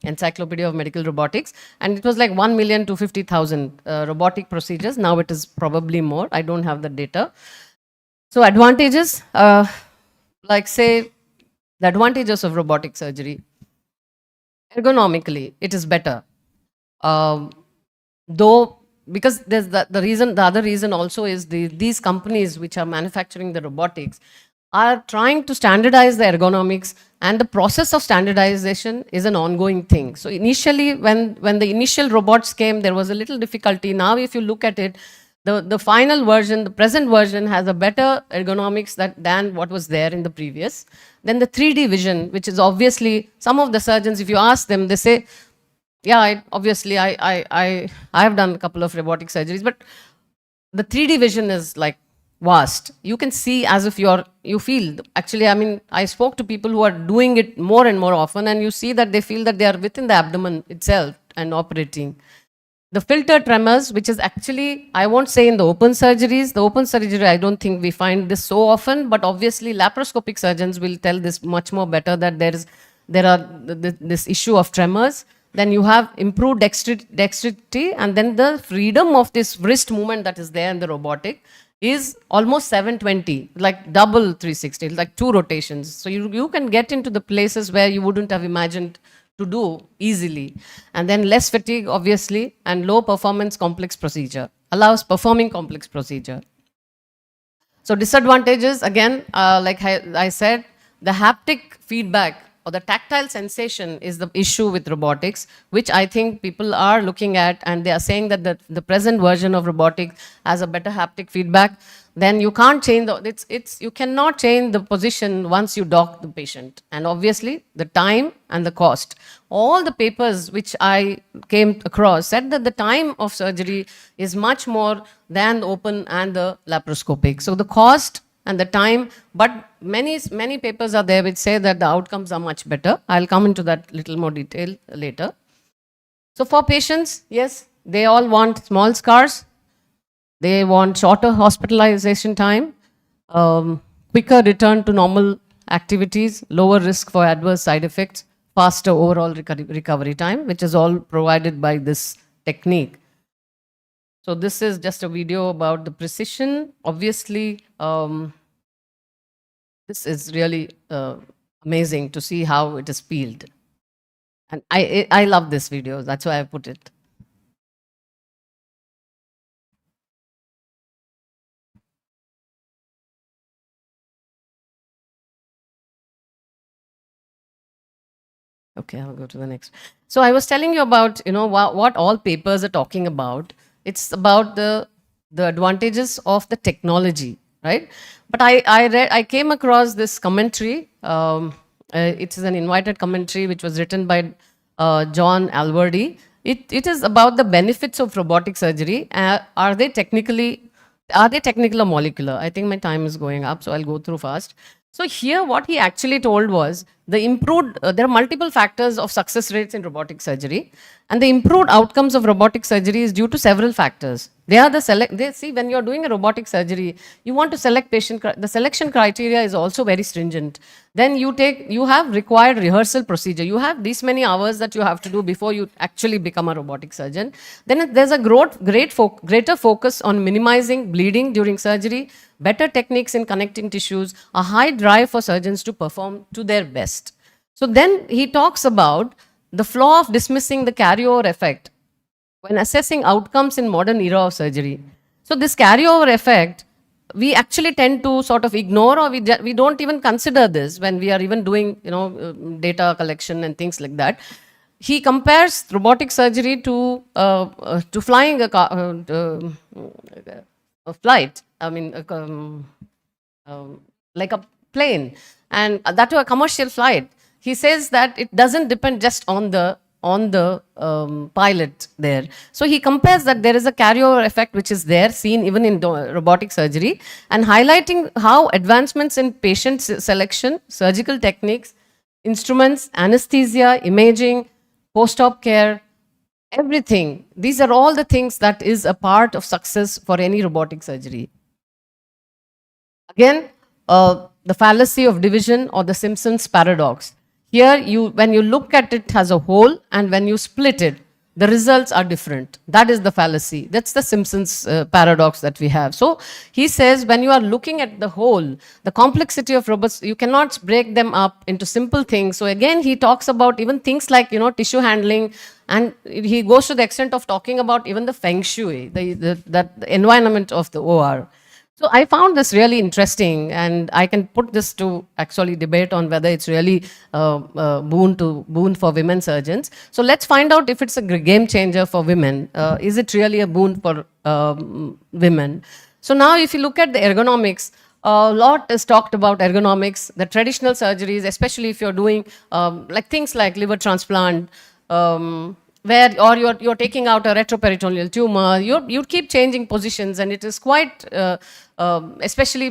Encyclopedia of Medical Robotics. And it was like 1,250,000 robotic procedures. Now it is probably more. I don't have the data. So advantages, like say, the advantages of robotic surgery. Ergonomically, it is better. Though, because there's the other reason also is these companies which are manufacturing the robotics are trying to standardize the ergonomics, and the process of standardization is an ongoing thing. So initially, when the initial robots came, there was a little difficulty. Now, if you look at it, the final version, the present version has a better ergonomics than what was there in the previous. Then the 3D vision, which is obviously, some of the surgeons, if you ask them, they say, yeah, obviously I have done a couple of robotic surgeries, but the 3D vision is like vast. You can see as if you feel, actually, I mean, I spoke to people who are doing it more and more often, and you see that they feel that they are within the abdomen itself and operating. The filter tremors, which is actually, I won't say in the open surgeries. The open surgery, I don't think we find this so often, but obviously laparoscopic surgeons will tell this much more better, that there are this issue of tremors. Then you have improved dexterity, and then the freedom of this wrist movement that is there in the robotic is almost 720, like double 360, like 2 rotations. So you can get into the places where you wouldn't have imagined to do easily. And then less fatigue, obviously, and low performance complex procedure, allows performing complex procedure. So disadvantages, again, like I said, the haptic feedback or the tactile sensation is the issue with robotics, which I think people are looking at, and they are saying that the present version of robotics has a better haptic feedback. Then you can't change you cannot change the position once you dock the patient. And obviously the time and the cost. All the papers which I came across said that the time of surgery is much more than the open and the laparoscopic. So the cost and the time, but many papers are there which say that the outcomes are much better. I'll come into that little more detail later. So for patients, yes, they all want small scars. They want shorter hospitalization time, quicker return to normal activities, lower risk for adverse side effects, faster overall recovery time, which is all provided by this technique. So this is just a video about the precision. Obviously, this is really amazing to see how it is peeled. And I love this video. That's why I put it. Okay, I'll go to the next. So I was telling you about, what all papers are talking about. It's about the advantages of the technology, right? But I came across this commentary. It is an invited commentary which was written by John Alvardy. It is about the benefits of robotic surgery. Are they technical or molecular? I think my time is going up, so I'll go through fast. So here, what he actually told was the improved. There are multiple factors of success rates in robotic surgery, and the improved outcomes of robotic surgery is due to several factors. They are They see, when you're doing a robotic surgery, you want to select patient. The selection criteria is also very stringent. Then you have required rehearsal procedure. You have these many hours that you have to do before you actually become a robotic surgeon. Then there's a greater focus on minimizing bleeding during surgery, better techniques in connecting tissues, a high drive for surgeons to perform to their best. So then he talks about the flaw of dismissing the carryover effect when assessing outcomes in modern era of surgery. So this carryover effect, we actually tend to sort of ignore, or we don't even consider this when we are even doing data collection and things like that. He compares robotic surgery to flying a flight. I mean, like a plane, and that to a commercial flight. He says that it doesn't depend just on the pilot there. So he compares that there is a carryover effect which is there, seen even in robotic surgery, and highlighting how advancements in patient selection, surgical techniques, instruments, anesthesia, imaging, post-op care, everything. These are all the things that is a part of success for any robotic surgery. Again, the fallacy of division or the Simpson's paradox. Here, when you look at it as a whole and when you split it, the results are different. That is the fallacy. That's the Simpson's paradox that we have. So he says when you are looking at the whole, the complexity of robots, you cannot break them up into simple things. So again, he talks about even things like, tissue handling, and he goes to the extent of talking about even the feng shui, the environment of the OR. So I found this really interesting, and I can put this to actually debate on whether it's really boon for women surgeons. So let's find out if it's a game changer for women. Is it really a boon for women? So now if you look at the ergonomics, a lot is talked about ergonomics, the traditional surgeries, especially if you're doing like things like liver transplant, or you're taking out a retroperitoneal tumor, you keep changing positions, and it is quite, especially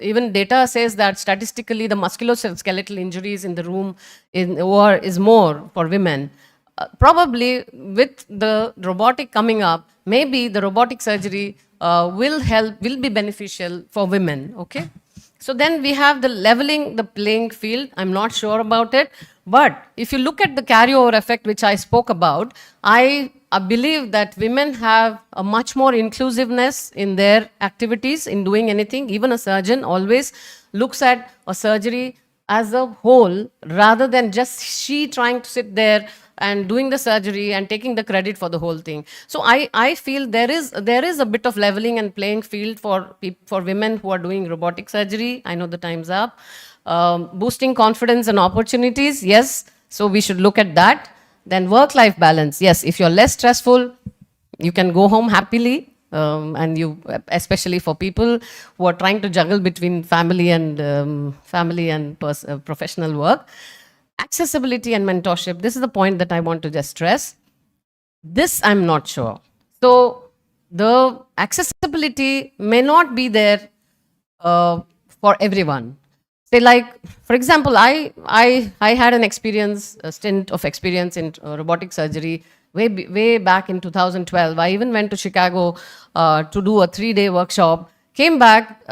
even data says that statistically the musculoskeletal injuries in the room in OR is more for women. Probably with the robotic coming up, maybe the robotic surgery will be beneficial for women, okay? So then we have the leveling the playing field. I'm not sure about it. But if you look at the carryover effect, which I spoke about, I believe that women have a much more inclusiveness in their activities in doing anything. Even a surgeon always looks at a surgery as a whole rather than just she trying to sit there and doing the surgery and taking the credit for the whole thing. So I feel there is a bit of leveling and playing field for women who are doing robotic surgery. I know the time's up. Boosting confidence and opportunities, yes. So we should look at that. Then work-life balance, yes. If you're less stressful, you can go home happily. And especially for people who are trying to juggle between family and professional work. Accessibility and mentorship, this is the point that I want to just stress. This I'm not sure. So the accessibility may not be there for everyone. Say like, for example, I had a stint of experience in robotic surgery way back in 2012. I even went to Chicago to do a 3-day workshop. Came back,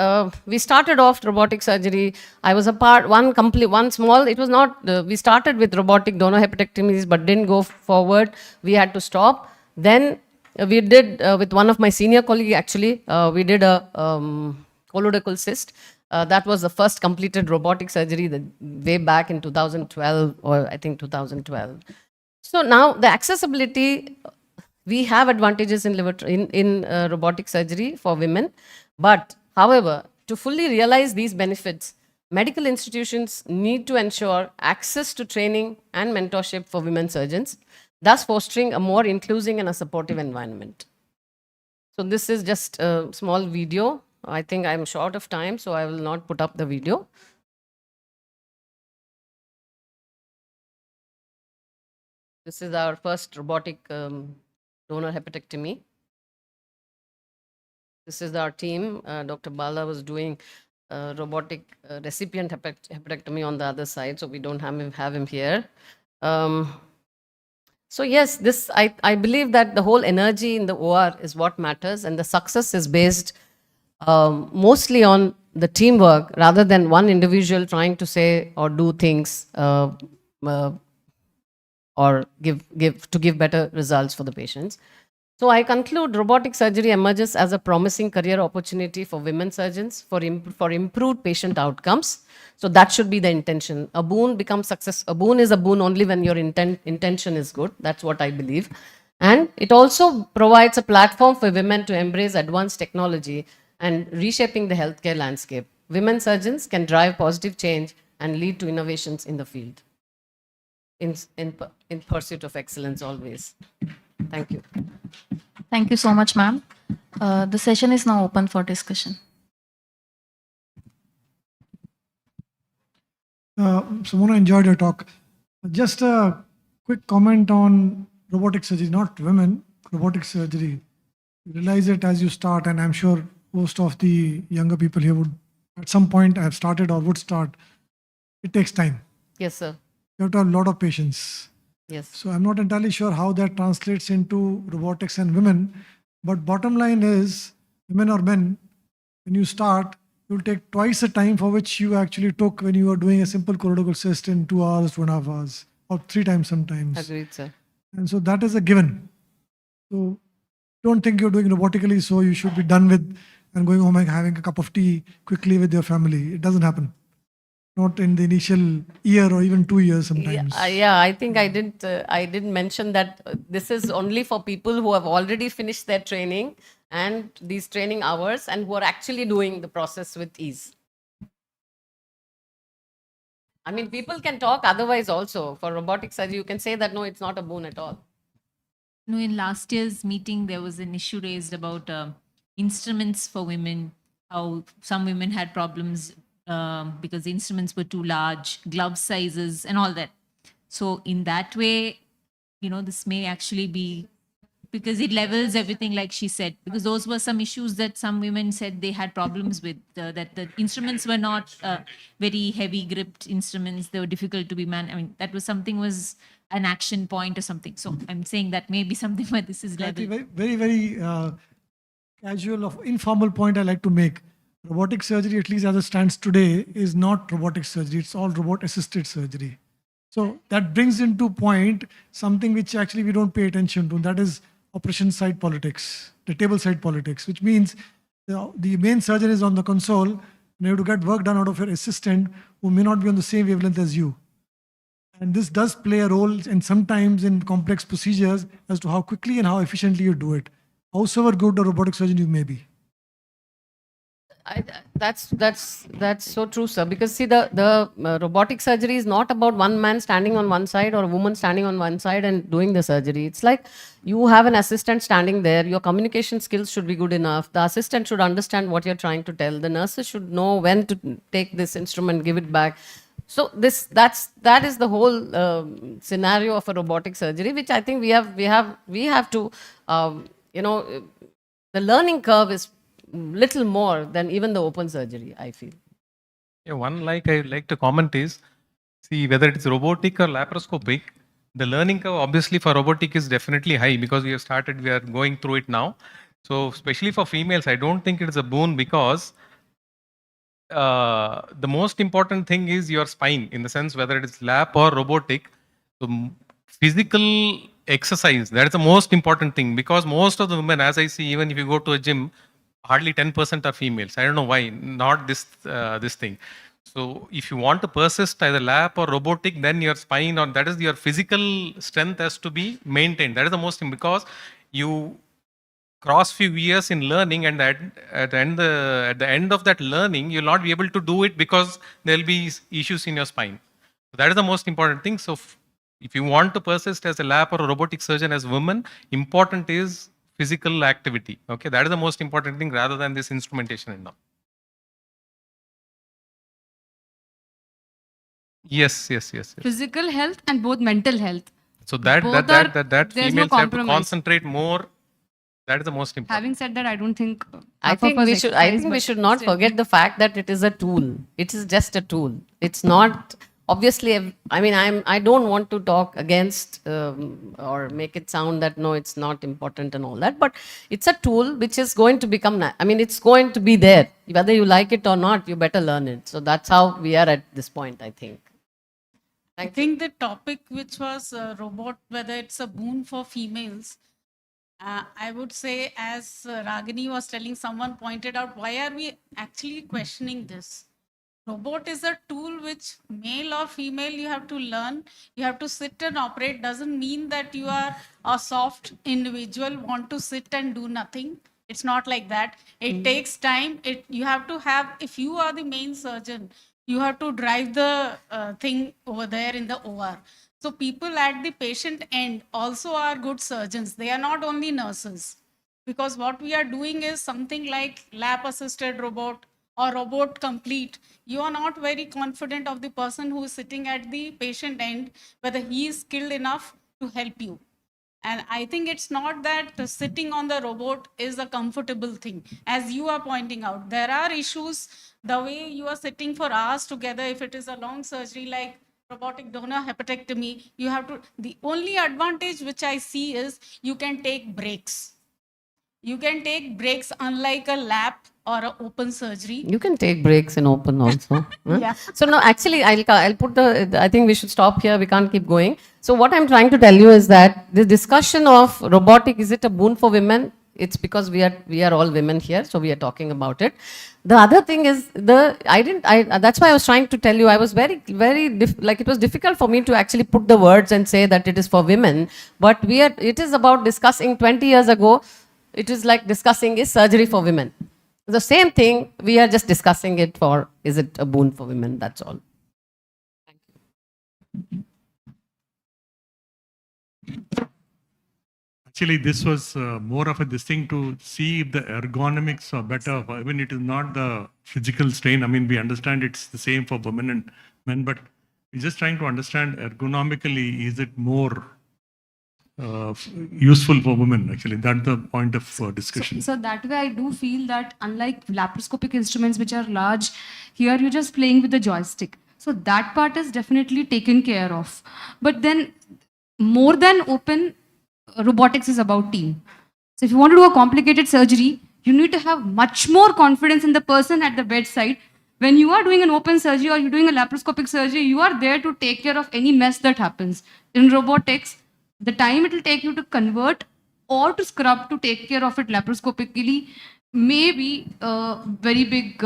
we started off robotic surgery. I was it was not, we started with robotic donor hepatectomies but didn't go forward. We had to stop. Then we did, with one of my senior colleagues actually, we did a colorectal cyst. That was the first completed robotic surgery way back in 2012, or I think 2012. So now the accessibility, we have advantages in robotic surgery for women, but however, to fully realize these benefits, medical institutions need to ensure access to training and mentorship for women surgeons, thus fostering a more inclusive and a supportive environment. So this is just a small video. I think I'm short of time, so I will not put up the video. This is our first robotic donor hepatectomy. This is our team. Dr. Bala was doing robotic recipient hepatectomy on the other side, so we don't have him here. So yes, I believe that the whole energy in the OR is what matters, and the success is based mostly on the teamwork rather than one individual trying to say or do things or give better results for the patients. So I conclude robotic surgery emerges as a promising career opportunity for women surgeons for improved patient outcomes. So that should be the intention. A boon becomes success. A boon is a boon only when your intention is good. That's what I believe. And it also provides a platform for women to embrace advanced technology and reshaping the healthcare landscape. Women surgeons can drive positive change and lead to innovations in the field. In pursuit of excellence always. Thank you. Thank you so much, ma'am. The session is now open for discussion. Simona, enjoyed your talk. Just a quick comment on robotic surgery, not women, robotic surgery. Realize it as you start, and I'm sure most of the younger people here would, at some point, have started or would start. It takes time. Yes, sir. You have to have a lot of patience. Yes. So I'm not entirely sure how that translates into robotics and women, but bottom line is, women or men, when you start, you'll take twice the time for which you actually took when you were doing a simple cortical cyst in 2 hours, 2.5 hours, or 3 times sometimes. Agreed, sir. And so that is a given. So don't think you're doing robotically, so you should be done with and going home and having a cup of tea quickly with your family. It doesn't happen. Not in the initial year or even 2 years sometimes. Yeah, I think I didn't mention that this is only for people who have already finished their training and these training hours and who are actually doing the process with ease. I mean, people can talk otherwise also. For robotic surgery, you can say that, no, it's not a boon at all. No, in last year's meeting, there was an issue raised about instruments for women, how some women had problems because the instruments were too large, glove sizes and all that. So in that way, this may actually be, because it levels everything like she said, because those were some issues that some women said they had problems with, that the instruments were not very heavy gripped instruments. They were difficult to be that was an action point or something. So I'm saying that may be something where this is level. Very, very casual of informal point I like to make. Robotic surgery, at least as it stands today, is not robotic surgery. It's all robot-assisted surgery. So that brings into point something which actually we don't pay attention to. That is operation site politics, the table side politics, which means the main surgeon is on the console and you have to get work done out of your assistant who may not be on the same wavelength as you. And this does play a role and sometimes in complex procedures as to how quickly and how efficiently you do it, howsoever good a robotic surgeon you may be. That's so true, sir. Because see, the robotic surgery is not about one man standing on one side or a woman standing on one side and doing the surgery. It's like you have an assistant standing there. Your communication skills should be good enough. The assistant should understand what you're trying to tell. The nurses should know when to take this instrument, give it back. So that is the whole scenario of a robotic surgery, which I think we have to the learning curve is little more than even the open surgery, I feel. Yeah, one I like to comment is, see, whether it's robotic or laparoscopic, the learning curve obviously for robotic is definitely high because we are going through it now. So especially for females, I don't think it is a boon because the most important thing is your spine, in the sense whether it is lap or robotic. So physical exercise, that is the most important thing, because most of the women, as I see, even if you go to a gym, hardly 10% are females. I don't know why, not this thing. So if you want to persist either lap or robotic, then your spine or that is your physical strength has to be maintained. That is the most important, because you cross few years in learning, and at the end of that learning, you'll not be able to do it because there'll be issues in your spine. So that is the most important thing. So if you want to persist as a lap or a robotic surgeon as women, important is physical activity. Okay, that is the most important thing rather than this instrumentation and all. Yes. Physical health and both mental health. So that there's no females have to compromise. concentrate more. That is the most important. Having said that, I don't think I half think of us we should. I exercise, think we but should not still. forget the fact that it is a tool. It is just a tool. It's not obviously. I mean, I don't want to talk against or make it sound that no, it's not important and all that. But it's a tool which is going to become. I mean, it's going to be there whether you like it or not. You better learn it. So that's how we are at this point, I think. I think the topic which was robot, whether it's a boon for females, I would say, as Ragini was telling, someone pointed out, why are we actually questioning this? Robot is a tool which, male or female, you have to learn. You have to sit and operate. Doesn't mean that you are a soft individual, want to sit and do nothing. It's not like that. It takes time. You have to have, if you are the main surgeon, you have to drive the thing over there in the OR. So people at the patient end also are good surgeons. They are not only nurses. Because what we are doing is something like lap assisted robot or robot complete. You are not very confident of the person who is sitting at the patient end, whether he is skilled enough to help you. And I think it's not that sitting on the robot is a comfortable thing. As you are pointing out, there are issues. The way you are sitting for hours together, if it is a long surgery like robotic donor hepatectomy, you have to, the only advantage which I see is you can take breaks. You can take breaks unlike a lap or an open surgery. You can take breaks in open also. Huh? Yeah. So no, actually, I'll put I think we should stop here. We can't keep going. So what I'm trying to tell you is that the discussion of robotic, is it a boon for women? It's because we are all women here, so we are talking about it. The other thing is that's why I was trying to tell you, I was very it was difficult for me to actually put the words and say that it is for women. But it is about discussing 20 years ago. It is like discussing is surgery for women. The same thing, we are just discussing it for, is it a boon for women? That's all. Actually, this was more of this thing to see if the ergonomics are better. Even it is not the physical strain. I mean, we understand it's the same for women and men, but we're just trying to understand ergonomically, is it more useful for women? Actually, that's the point of discussion. So that way I do feel that unlike laparoscopic instruments which are large, here you're just playing with the joystick. So that part is definitely taken care of. But then more than open, robotics is about team. So if you want to do a complicated surgery, you need to have much more confidence in the person at the bedside. When you are doing an open surgery or you're doing a laparoscopic surgery, you are there to take care of any mess that happens. In robotics, the time it will take you to convert or to scrub to take care of it laparoscopically may be very big,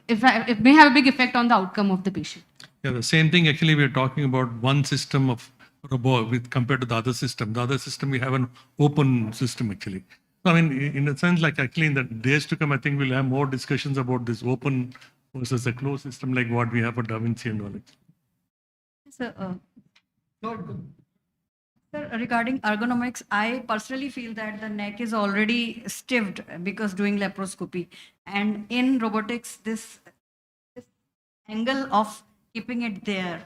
it may have a big effect on the outcome of the patient. Yeah, the same thing actually we're talking about one system of robot with compared to the other system. The other system, we have an open system actually. So, I mean, in a sense, like actually in the days to come, I think we'll have more discussions about this open versus a closed system like what we have for Da Vinci and all that. Sir, regarding ergonomics, I personally feel that the neck is already stiffed because doing laparoscopy. And in robotics, this angle of keeping it there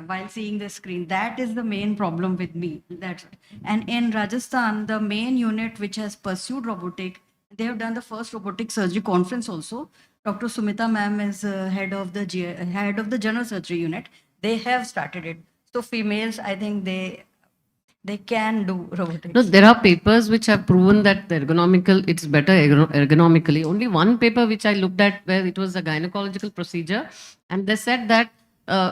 while seeing the screen, that is the main problem with me. And in Rajasthan, the main unit which has pursued robotic, they have done the first robotic surgery conference also. Dr. Sumita ma'am is head of the general surgery unit. They have started it. So females, I think they can do robotics. No, there are papers which have proven that the it's better ergonomically. Only one paper which I looked at where it was a gynecological procedure and they said that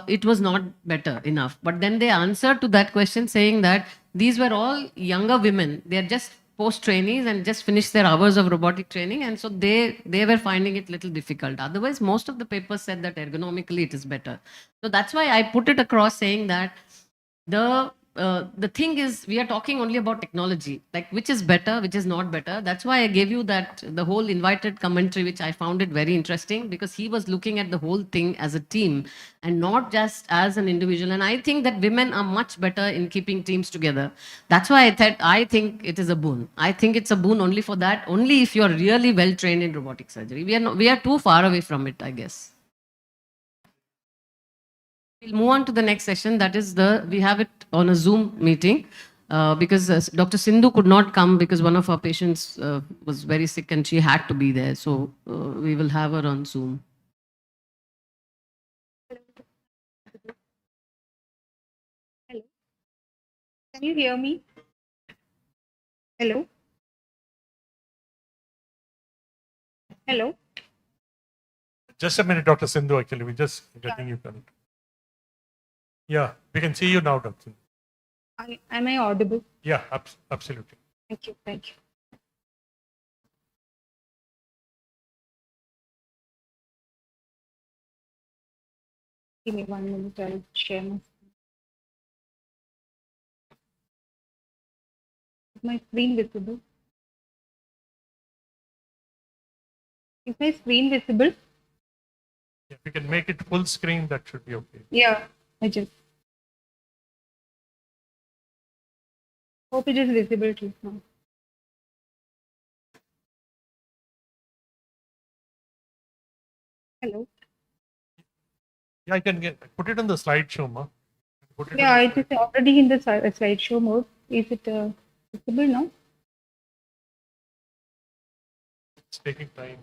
it was not better enough. But then they answered to that question saying that these were all younger women. They are just post trainees and just finished their hours of robotic training, and so they were finding it little difficult. Otherwise, most of the papers said that ergonomically it is better. So that's why I put it across saying that the thing is, we are talking only about technology, like which is better, which is not better. That's why I gave you that the whole invited commentary, which I found it very interesting, because he was looking at the whole thing as a team and not just as an individual. And I think that women are much better in keeping teams together. That's why I think it is a boon. I think it's a boon only for that, only if you are really well trained in robotic surgery. We are too far away from it, I guess. We'll move on to the next session. That is we have it on a Zoom meeting because Dr. Sindhu could not come because one of our patients was very sick and she had to be there. So we will have her on Zoom. Hello. Can you hear me? Hello. Hello. Just a minute, Dr. Sindhu, actually. We're just getting you connected. Yeah, we can see you now, Dr. Sindhu. Am I audible? Yeah, absolutely. Thank you. Thank you. Give me 1 minute. I'll share my screen. Is my screen visible? Is my screen visible? If you can make it full screen, that should be okay. Yeah, I just hope it is visible to you now. Hello. Yeah, I can put it on the slideshow, ma. Yeah, it is already in the slideshow mode. Is it visible now? It's taking time.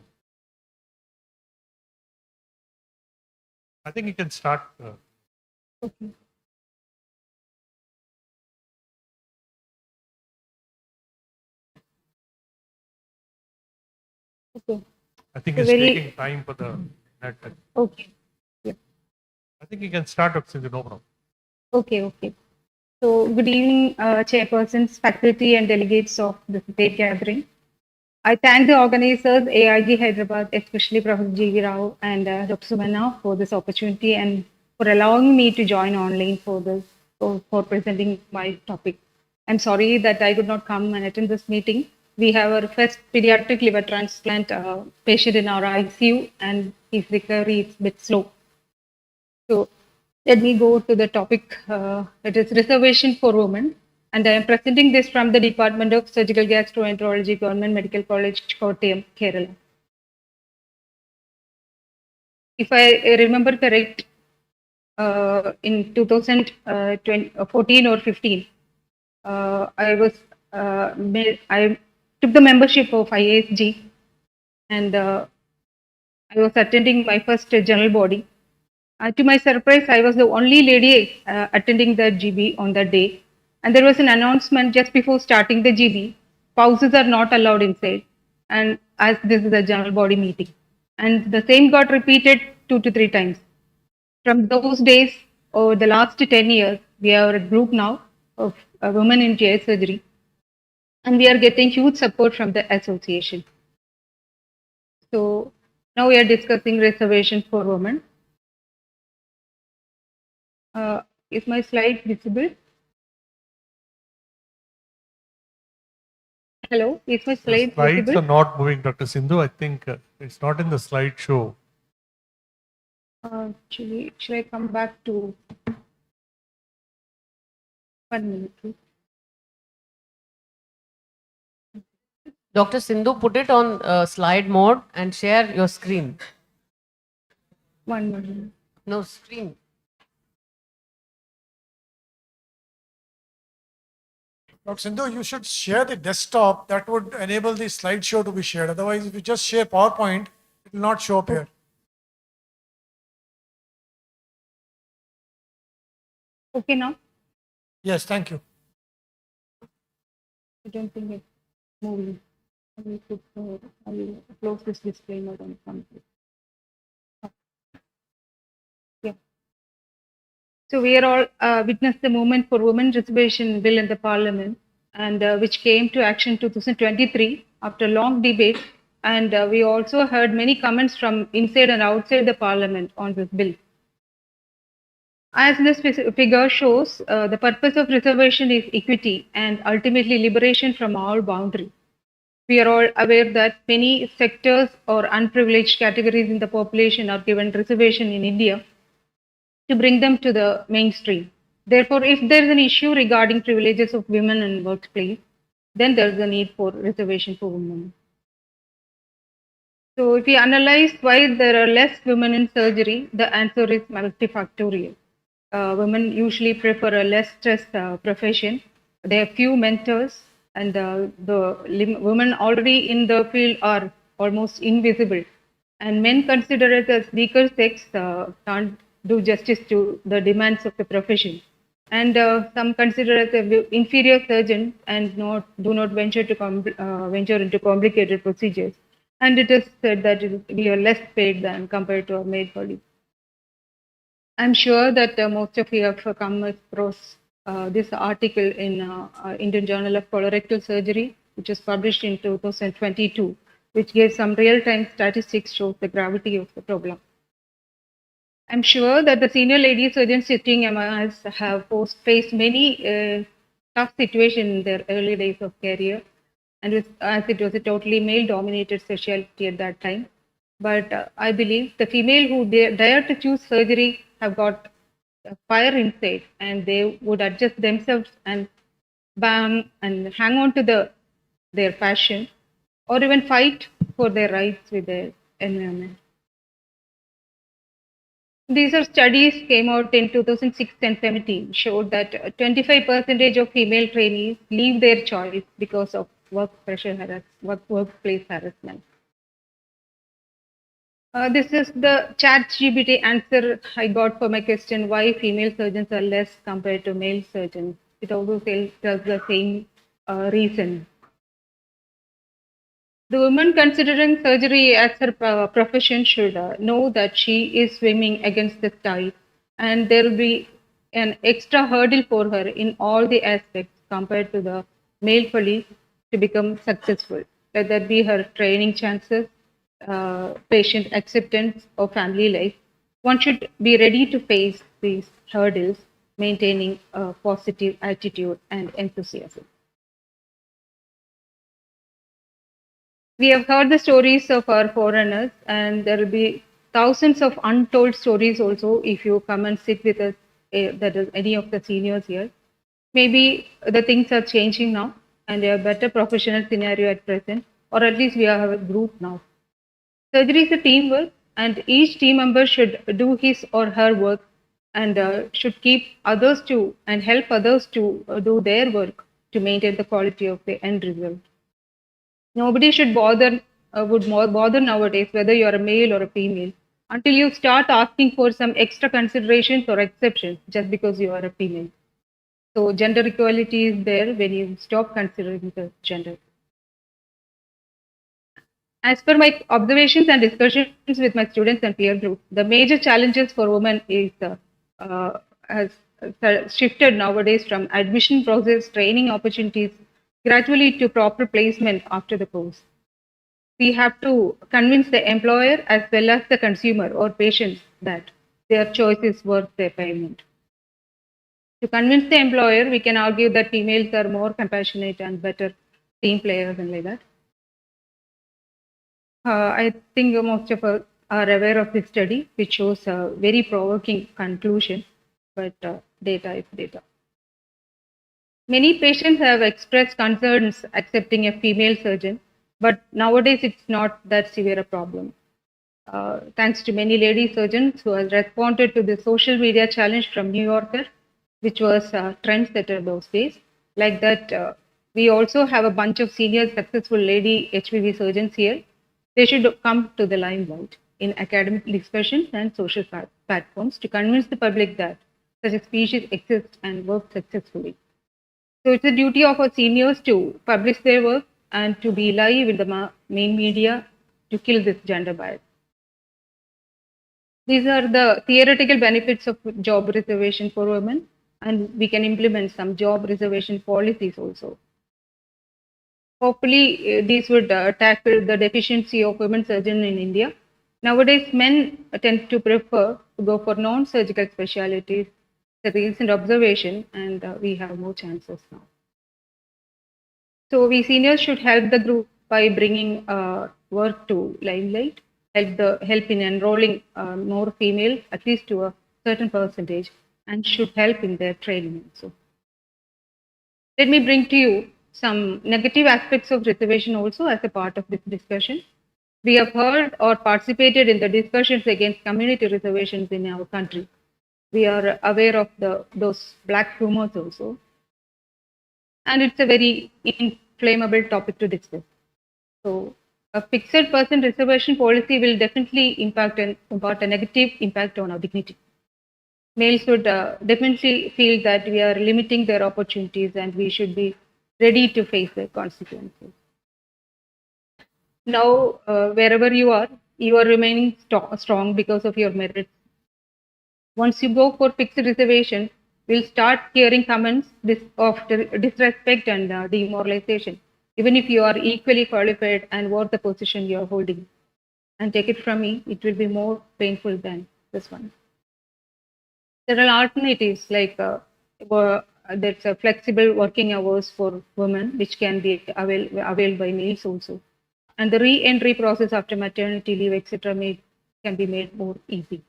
I think you can start. Okay. Okay. I think So it's taking time for the net. Okay. Yeah. I think you can start, Dr. Sindhu, no problem. Okay. Okay. So good evening, chairpersons, faculty, and delegates of the state gathering. I thank the organizers, AIG Hyderabad, especially Professor G.V. Rao and Dr. Sumanna for this opportunity and for allowing me to join online for this, for presenting my topic. I'm sorry that I could not come and attend this meeting. We have our first pediatric liver transplant patient in our ICU and his recovery is a bit slow. So let me go to the topic. It is reservation for women. And I am presenting this from the Department of Surgical Gastroenterology, Government Medical College, Kottayam, Kerala. If I remember correct, in 2014 or 15, I took the membership of IASG and I was attending my first general body. To my surprise, I was the only lady attending the GB on that day. And there was an announcement just before starting the GB. Spouses are not allowed inside. And as this is a general body meeting. And the same got repeated 2 to 3 times. From those days, over the last 10 years, we are a group now of women in GI surgery. And we are getting huge support from the association. So now we are discussing reservations for women. Is my slide visible? Hello, is my slide The slides visible? are not moving, Dr. Sindhu. I think it's not in the slideshow. Should I come back to 1 minute, please? Dr. Sindhu, put it on slide mode and share your screen. 1 minute. No, screen. Dr. Sindhu, you should share the desktop. That would enable the slideshow to be shared. Otherwise, if you just share PowerPoint, it will not show up here. Okay now? Yes, thank you. I don't think it's moving. I will close this disclaimer and come to it. Yeah. So we are all witnessed the movement for women reservation bill in the parliament. and which came to action 2023 after long debate. And we also heard many comments from inside and outside the parliament on this bill. As this figure shows, the purpose of reservation is equity and ultimately liberation from all boundary. We are all aware that many sectors or unprivileged categories in the population are given reservation in India to bring them to the mainstream. Therefore, if there is an issue regarding privileges of women in workplace, then there is a need for reservation for women. So if we analyze why there are less women in surgery, the answer is multifactorial. Women usually prefer a less stressed profession. They have few mentors, and the women already in the field are almost invisible. And men consider it as weaker sex, can't do justice to the demands of the profession. And some consider it as inferior surgeon and do not venture into complicated procedures. And it is said that we are less paid than compared to our male colleagues. I'm sure that most of you have come across this article in Indian Journal of Colorectal Surgery, which was published in 2022, which gave some real-time statistics shows the gravity of the problem. I'm sure that the senior lady surgeons sitting among us have faced many tough situations in their early days of career, and as it was a totally male-dominated specialty at that time. But I believe the female who dare to choose surgery have got fire inside, and they would adjust themselves and bang and hang on to their passion, or even fight for their rights with their environment. These are studies came out in 2006 and 17 showed that 25% of female trainees leave their choice because of workplace harassment. This is the ChatGPT answer I got for my question, why female surgeons are less compared to male surgeons. It also tells the same reason. The woman considering surgery as her profession should know that she is swimming against the tide, and there will be an extra hurdle for her in all the aspects compared to the male colleague to become successful, let that be her training chances, patient acceptance, or family life. One should be ready to face these hurdles, maintaining a positive attitude and enthusiasm. We have heard the stories of our foreigners, and there will be thousands of untold stories also if you come and sit with us, that is any of the seniors here. Maybe the things are changing now, and a better professional scenario at present, or at least we have a group now. Surgery is a teamwork, and each team member should do his or her work and should keep others to and help others to do their work to maintain the quality of the end result. Nobody should bother nowadays whether you're a male or a female until you start asking for some extra considerations or exceptions just because you are a female. So gender equality is there when you stop considering the gender. As per my observations and discussions with my students and peer group, the major challenges for women is has shifted nowadays from admission process, training opportunities, gradually to proper placement after the course. We have to convince the employer as well as the consumer or patients that their choice is worth their payment. To convince the employer, we can argue that females are more compassionate and better team players and like that. I think most of us are aware of this study, which shows a very provoking conclusion, but data is data. Many patients have expressed concerns accepting a female surgeon, but nowadays it's not that severe a problem. Thanks to many lady surgeons who have responded to the social media challenge from New Yorker, which was a trendsetter those days. Like that, we also have a bunch of senior successful lady HPV surgeons here. They should come to the limelight in academic discussions and social platforms to convince the public that such a species exists and works successfully. So it's the duty of our seniors to publish their work and to be live in the main media to kill this gender bias. These are the theoretical benefits of job reservation for women, and we can implement some job reservation policies also. Hopefully, these would tackle the deficiency of women surgeons in India. Nowadays, men tend to prefer to go for non-surgical specialties. That's a recent observation, and we have more chances now. So we seniors should help the group by bringing work to limelight, help in enrolling more females, at least to a certain percentage, and should help in their training also. Let me bring to you some negative aspects of reservation also as a part of this discussion. We have heard or participated in the discussions against community reservations in our country. We are aware of those black rumors also. And it's a very inflammable topic to discuss. So a fixed percent reservation policy will definitely impart a negative impact on our dignity. Males should definitely feel that we are limiting their opportunities and we should be ready to face the consequences. Now, wherever you are remaining strong because of your merits. Once you go for fixed reservation, we'll start hearing comments of disrespect and demoralization, even if you are equally qualified and worth the position you are holding. And take it from me, it will be more painful than this one. There are alternatives like there's a flexible working hours for women, which can be availed by males also. And the re-entry process after maternity leave, etc., can be made more easy.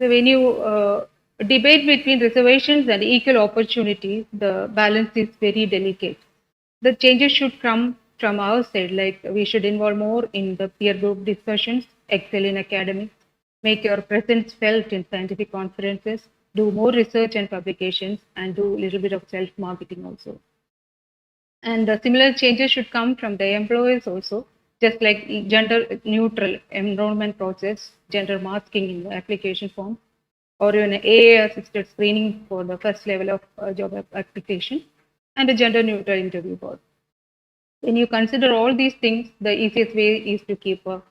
So when you debate between reservations and equal opportunities, the balance is very delicate. The changes should come from our side, like we should involve more in the peer group discussions, excel in academics, make your presence felt in scientific conferences, do more research and publications, and do a little bit of self-marketing also. And the similar changes should come from the employers also, just like gender neutral enrollment process, gender masking in the application form, or even AI assisted screening for the first level of job application, and a gender neutral interview board. When you consider all these things, the easiest way is to keep a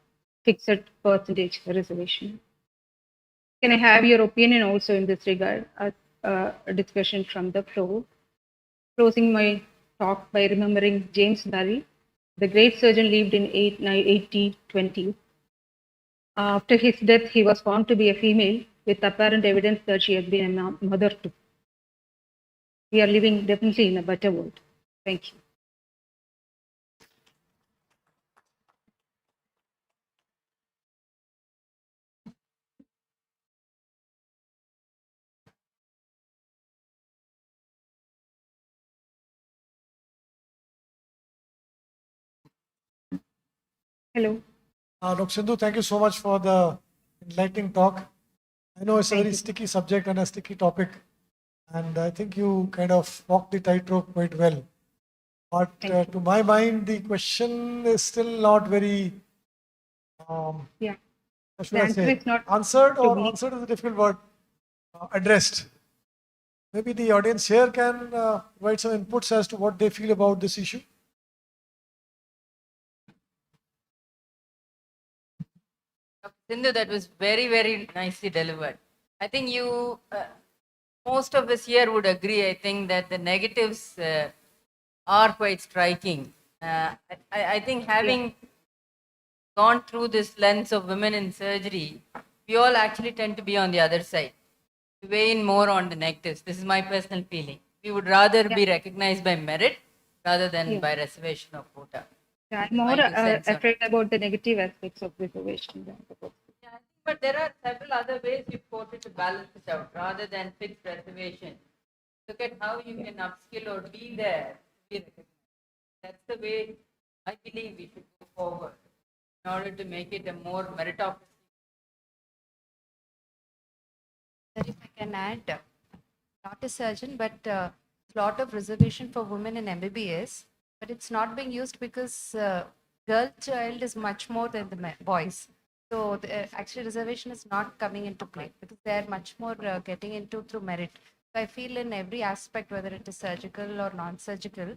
fixed percentage reservation. Can I have your opinion also in this regard? A discussion from the floor. Closing my talk by remembering James Barry, the great surgeon lived in 1820. After his death, he was found to be a female with apparent evidence that she had been a mother too. We are living definitely in a better world. Thank you. Hello. Dr. Sindhu, thank you so much for the enlightening talk. I know it's a very sticky subject and a sticky topic, and I think you kind of walked the tightrope quite well. But to my mind, the question is still not very, how should I say, answered, or answered is a difficult word, addressed. Maybe the audience here can provide some inputs as to what they feel about this issue. Sindhu, that was very, very nicely delivered. I think you, most of us here would agree, I think, that the negatives are quite striking. I think having gone through this lens of women in surgery, we all actually tend to be on the other side, to weigh in more on the negatives. This is my personal feeling. We would rather be recognized by merit rather than by reservation of quota. I'm more afraid about the negative aspects of reservation than the positive. But there are several other ways you've quoted to balance this out rather than fixed reservation. Look at how you can upskill or be there to be recognized. That's the way I believe we should go forward in order to make it a more meritocracy. If I can add, not a surgeon, but a lot of reservation for women in MBBS, but it's not being used because girl child is much more than the boys. So actually reservation is not coming into play because they are much more getting into through merit. So I feel in every aspect, whether it is surgical or non-surgical,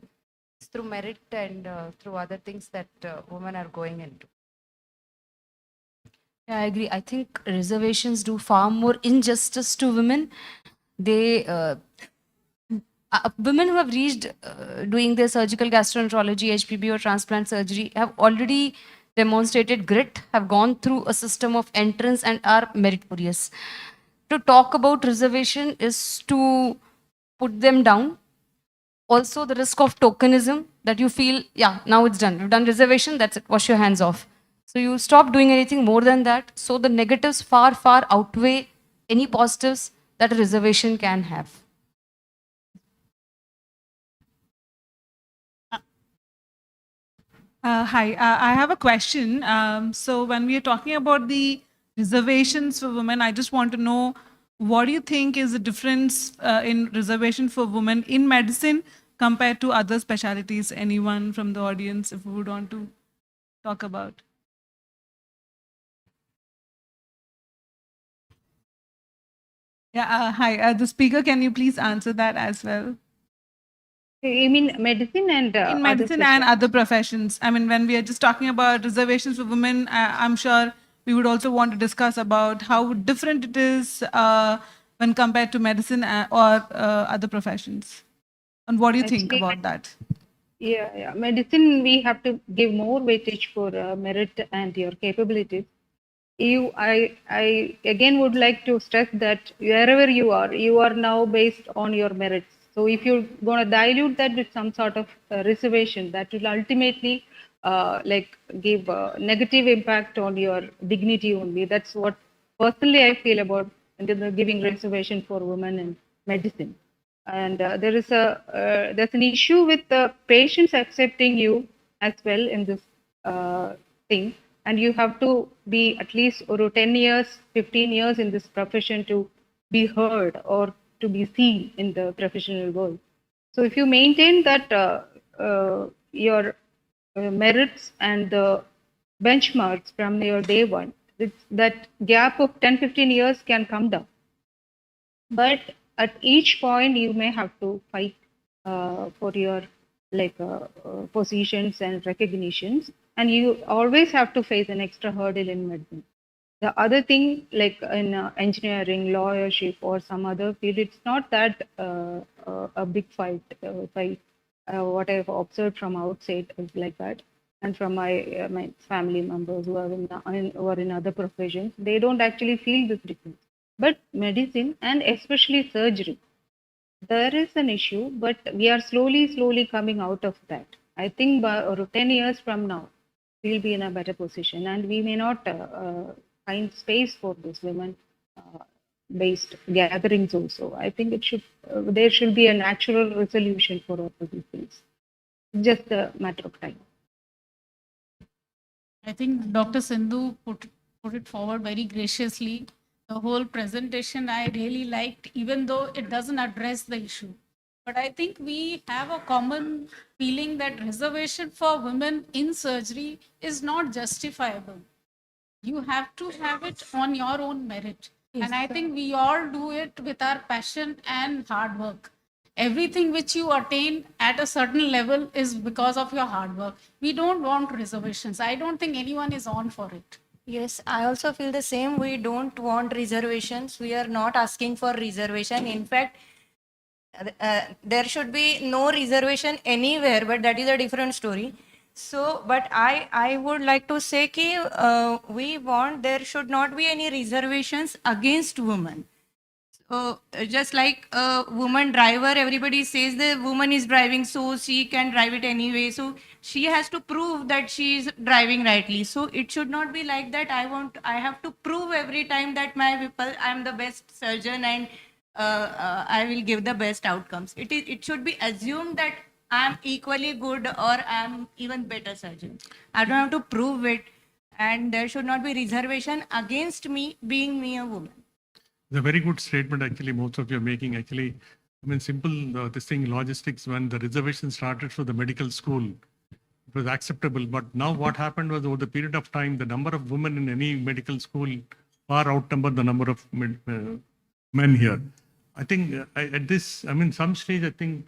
it's through merit and through other things that women are going into. Yeah, I agree. I think reservations do far more injustice to women. They women who have reached doing their surgical gastroenterology, HPB or transplant surgery have already demonstrated grit, have gone through a system of entrance and are meritorious. To talk about reservation is to put them down. Also the risk of tokenism, that you feel, yeah, now it's done. You've done reservation, that's it, wash your hands off. So you stop doing anything more than that. So the negatives far, far outweigh any positives that a reservation can have. Hi, I have a question. So when we are talking about the reservations for women, I just want to know, what do you think is the difference in reservation for women in medicine compared to other specialties? Anyone from the audience, if you would want to talk about? Yeah, hi, the speaker, can you please answer that as well? You mean medicine and In medicine and other professions. I mean, when we are just talking about reservations for women, I'm sure we would also want to discuss about how different it is when compared to medicine or other professions. And what do you think about that? Yeah. Medicine, we have to give more weightage for merit and your capabilities. I again would like to stress that wherever you are now based on your merits. So if you're going to dilute that with some sort of reservation, that will ultimately like give a negative impact on your dignity only. That's what personally I feel about giving reservation for women in medicine. And there's an issue with the patients accepting you as well in this thing, and you have to be at least 10 years 15 years in this profession to be heard or to be seen in the professional world. So if you maintain that your merits and the benchmarks from your day one, that gap of 10-15 years can come down. But at each point you may have to fight for your positions and recognitions, and you always have to face an extra hurdle in medicine. The other thing, like in engineering, lawyership, or some other field, it's not that a big fight. What I've observed from outside is like that, and from my family members who are in other professions, they don't actually feel this difference. But medicine and especially surgery, there is an issue, but we are slowly coming out of that. I think by 10 years from now, we'll be in a better position, and we may not find space for these women based gatherings also. I think there should be a natural resolution for all of these things. Just a matter of time. I think Dr. Sindhu put it forward very graciously. The whole presentation I really liked, even though it doesn't address the issue. But I think we have a common feeling that reservation for women in surgery is not justifiable. You have to have it on your own merit. Yes, and I think we all do it with our passion and hard work. Everything which you attain at a certain level is because of your hard work. We don't want reservations. I don't think anyone is on for it. Yes, I also feel the same. We don't want reservations. We are not asking for reservation. In fact, there should be no reservation anywhere, but that is a different story. So, but I would like to say that we want there should not be any reservations against women. So, just like a woman driver, everybody says the woman is driving, so she can drive it anyway. So she has to prove that she is driving rightly. So it should not be like that. I have to prove every time that I am the best surgeon and I will give the best outcomes. It should be assumed that I am equally good or I am even better surgeon. I don't have to prove it, and there should not be reservation against me being me a woman. It's a very good statement, actually, most of you are making. Actually, I mean, simple, this thing, logistics, when the reservation started for the medical school, it was acceptable. But now what happened was, over the period of time, the number of women in any medical school far outnumbered the number of men here. I think at this, I mean, some stage, I think,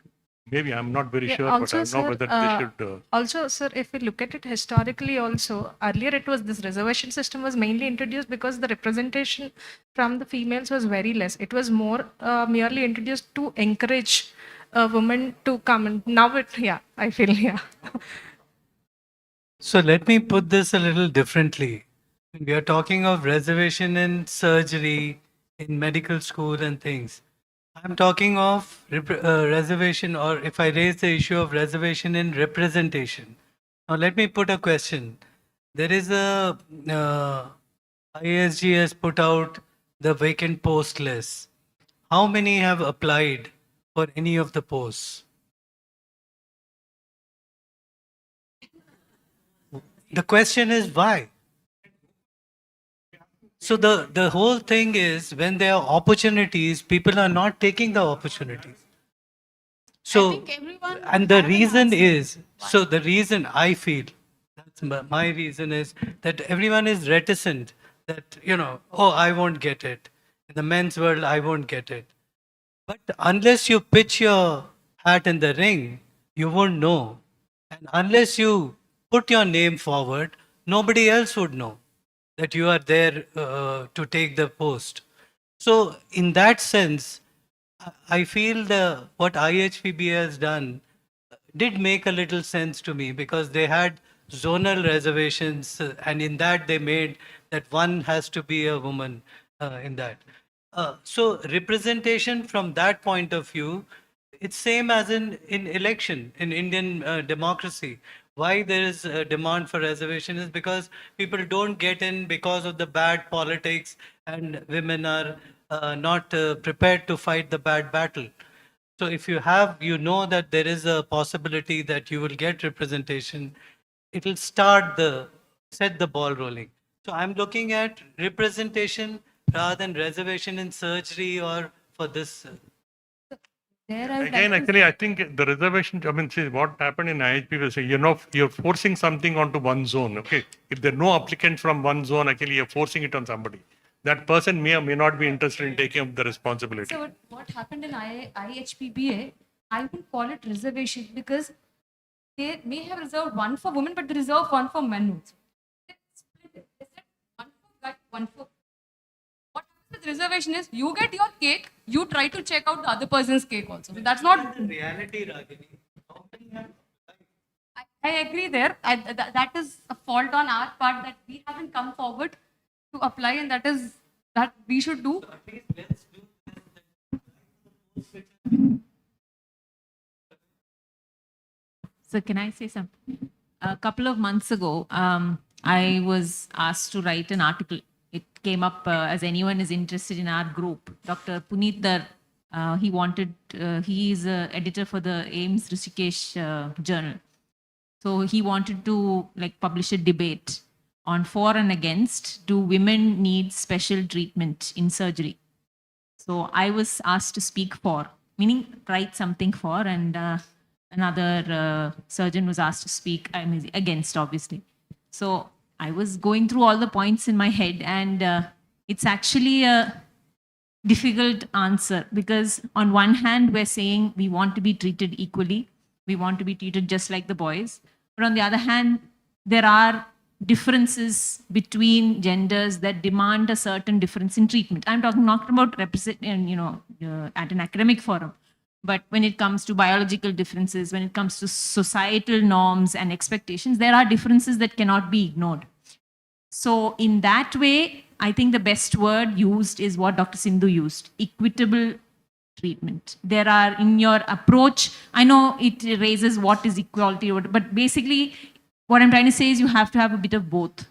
maybe I'm not very sure, but I don't know whether they should. Also, sir, if we look at it historically also, earlier it was this reservation system was mainly introduced because the representation from the females was very less. It was more merely introduced to encourage a woman to come in. Now I feel, yeah. So let me put this a little differently. We are talking of reservation in surgery, in medical school and things. I'm talking of reservation, or if I raise the issue of reservation in representation. Now let me put a question. There is a IASG has put out the vacant post list. How many have applied for any of the posts? The question is why? So the whole thing is when there are opportunities, people are not taking the opportunities. So, and the reason is, so the reason I feel, that's my reason is that everyone is reticent that, oh, I won't get it. In the men's world, I won't get it. But unless you pitch your hat in the ring, you won't know. And unless you put your name forward, nobody else would know that you are there to take the post. So, in that sense, I feel what IHPB has done did make a little sense to me because they had zonal reservations, and in that they made that one has to be a woman in that. So representation from that point of view, it's same as in election in Indian democracy. Why there is a demand for reservation is because people don't get in because of the bad politics, and women are not prepared to fight the bad battle. So if you know that there is a possibility that you will get representation, it will set the ball rolling. So I'm looking at representation rather than reservation in surgery or for this. Again, actually, I think the reservation, I mean, see, what happened in IHP was, you're forcing something onto one zone, okay? If there are no applicants from one zone, actually, you're forcing it on somebody. That person may or may not be interested in taking up the responsibility. So what happened in IHPBA, I would call it reservation because they may have reserved one for women, but they reserved one for men also. They split it. They said one for guy, one for. What happens with reservation is you get your cake, you try to check out the other person's cake also. So that's not the reality, Ragini. I agree there. That is a fault on our part that we haven't come forward to apply, and that we should do. So can I say something? A couple of months ago, I was asked to write an article. It came up as anyone is interested in our group. Dr. Puneet Dar, he is an editor for the AIMS Rishikesh journal. So he wanted to publish a debate on for and against, do women need special treatment in surgery? So I was asked to speak for, meaning write something for, and another surgeon was asked to speak against, obviously. So I was going through all the points in my head, and it's actually a difficult answer because on one hand, we're saying we want to be treated equally. We want to be treated just like the boys. But on the other hand, there are differences between genders that demand a certain difference in treatment. I'm talking not about at an academic forum, but when it comes to biological differences, when it comes to societal norms and expectations, there are differences that cannot be ignored. So in that way, I think the best word used is what Dr. Sindhu used, equitable treatment. There are, in your approach, I know it raises what is equality, but basically what I'm trying to say is you have to have a bit of both.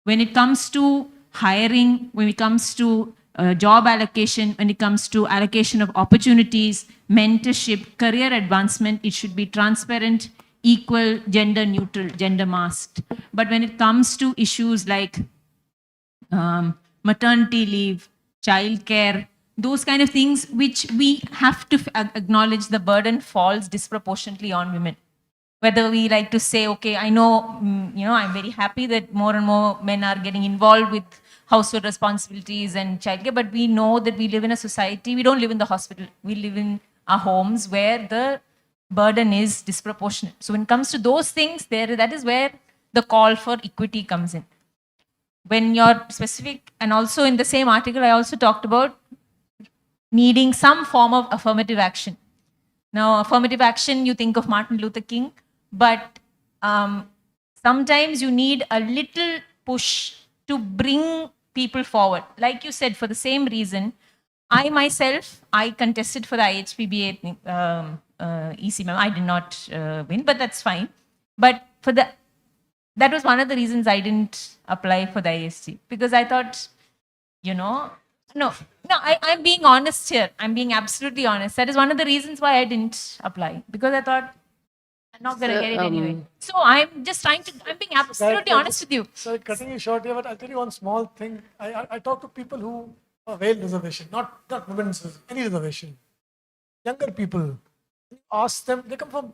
When it comes to hiring, when it comes to job allocation, when it comes to allocation of opportunities, mentorship, career advancement, it should be transparent, equal, gender neutral, gender masked. But when it comes to issues like maternity leave, childcare, those kind of things which we have to acknowledge the burden falls disproportionately on women. Whether we like to say, okay, I know, I'm very happy that more and more men are getting involved with household responsibilities and childcare, but we know that we live in a society, we don't live in the hospital, we live in our homes where the burden is disproportionate. So when it comes to those things, that is where the call for equity comes in. When you're specific, and also in the same article, I also talked about needing some form of affirmative action. Now, affirmative action, you think of Martin Luther King, but sometimes you need a little push to bring people forward. Like you said, for the same reason, I myself, I contested for the IHPBA EC. I did not win, but that's fine. But that was one of the reasons I didn't apply for the ISG, because I thought, no, I'm being honest here. I'm being absolutely honest. That is one of the reasons why I didn't apply, because I thought I'm not going to get it anyway. So I'm just I'm being absolutely honest with you. So cutting you short here, but I'll tell you one small thing. I talk to people who avail reservation, not women's, any reservation. Younger people, ask them, they come from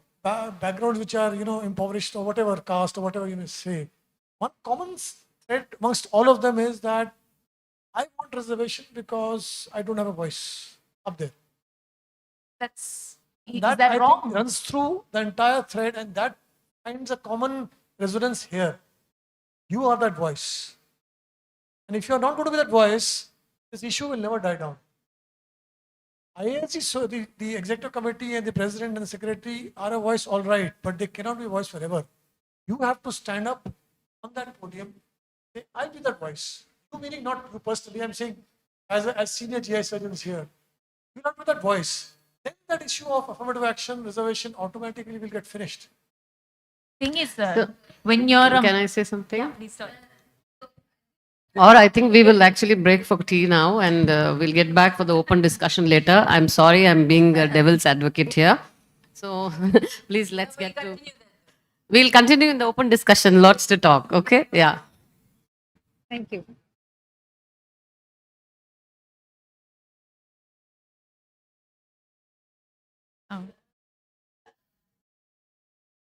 backgrounds which are, impoverished or whatever, caste or whatever you may say. One common thread amongst all of them is that I want reservation because I don't have a voice up there. Is that wrong? Think runs through the entire thread, and that finds a common resonance here. You are that voice. And if you are not going to be that voice, this issue will never die down. IASG, so the executive committee and the president and the secretary are a voice, all right, but they cannot be a voice forever. You have to stand up on that podium. Say, I'll be that voice. You meaning not you personally, I'm saying as senior GI surgeons here. You have to be that voice. Then that issue of affirmative action, reservation automatically will get finished. Thing is, when you're... Can I say something? Yeah, please, sorry. Or I think we will actually break for tea now, and we'll get back for the open discussion later. I'm sorry, I'm being a devil's advocate here. So please, let's get to... We'll continue in the open discussion. Lots to talk. Okay? Yeah. Thank you.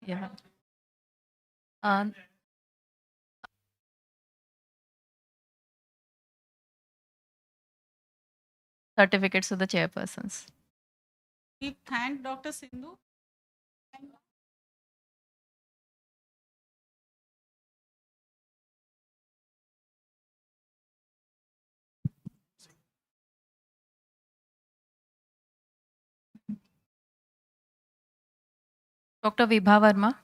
Yeah. Certificates to the chairpersons. We thank Dr. Sindhu. Dr. Vibha Verma.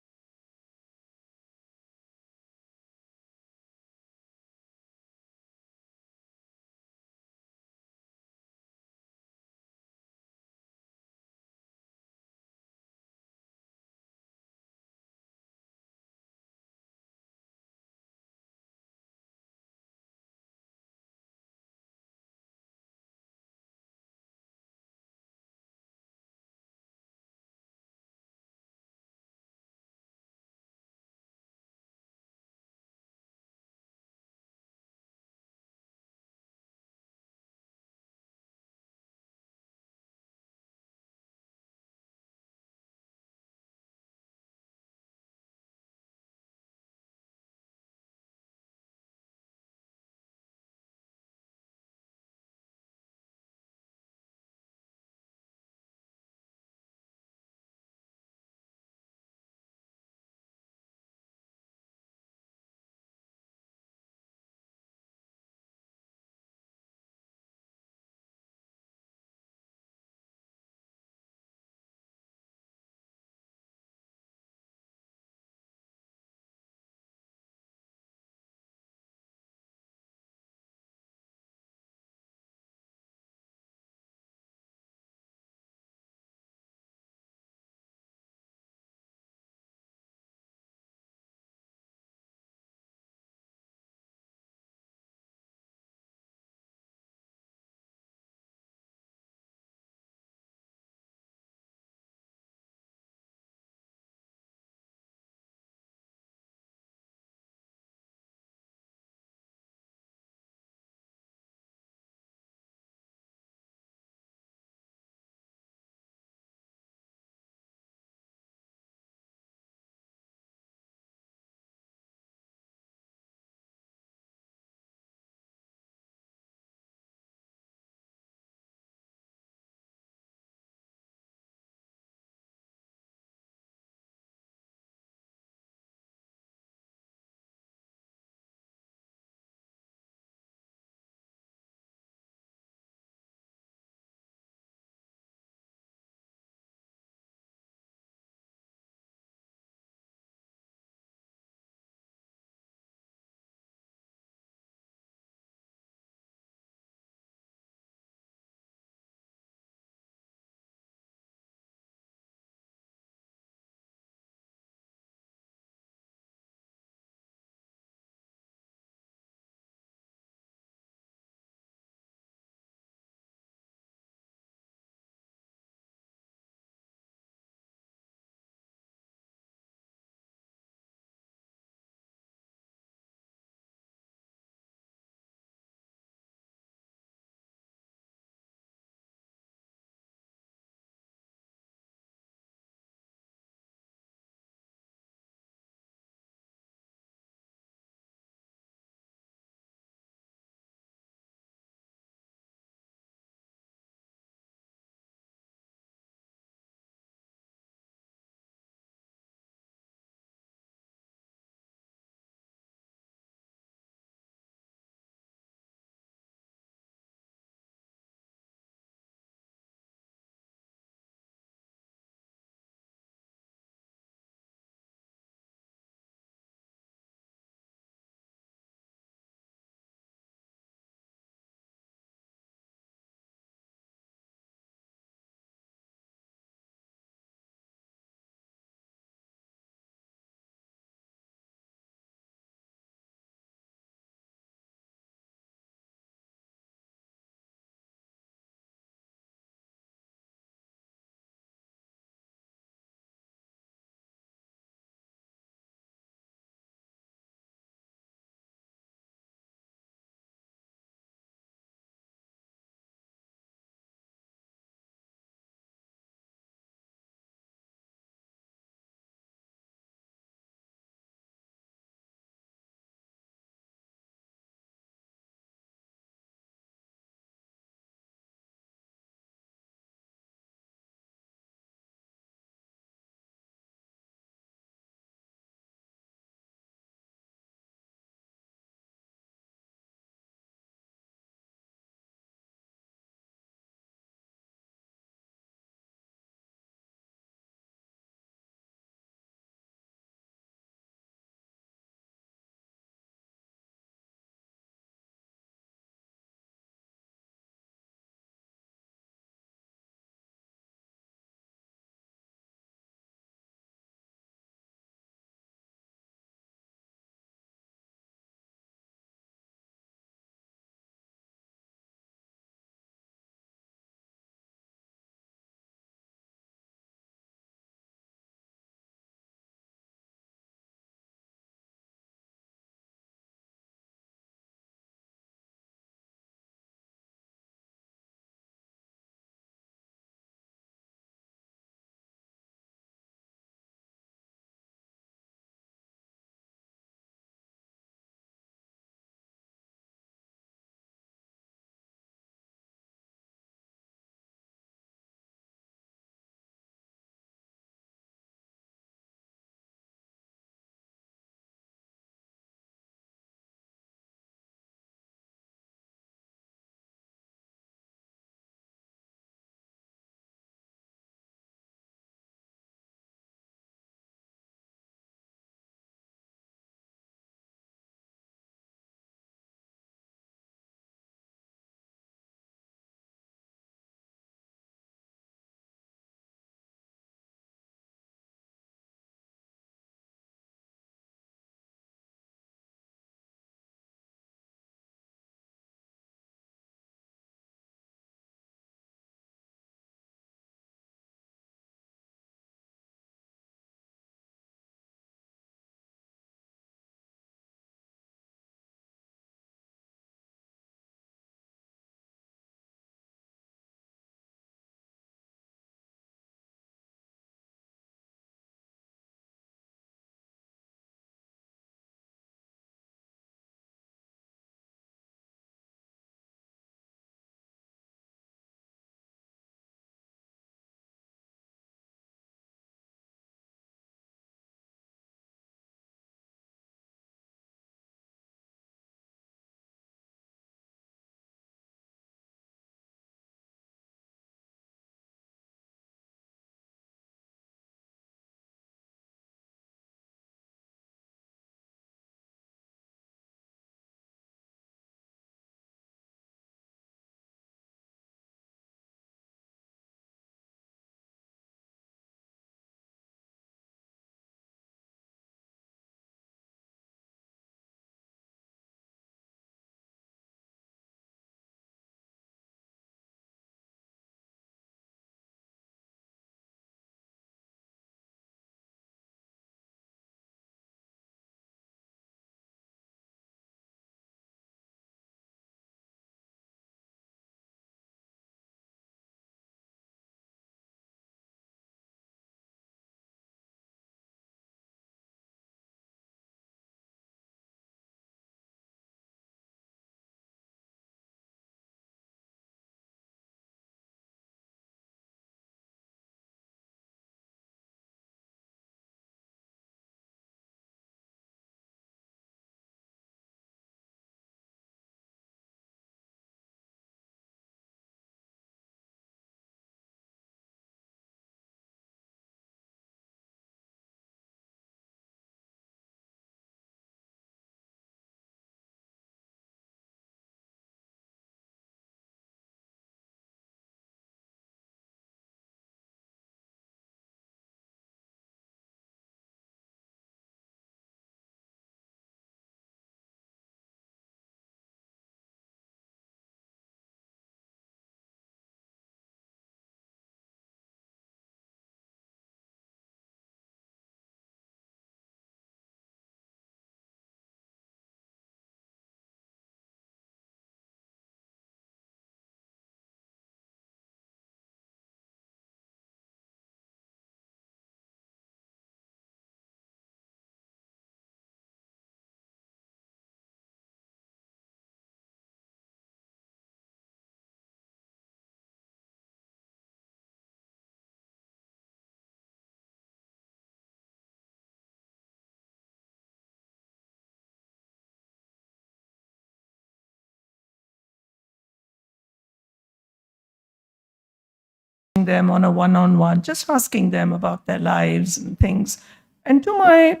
them on a one-on-one, just asking them about their lives and things. And to my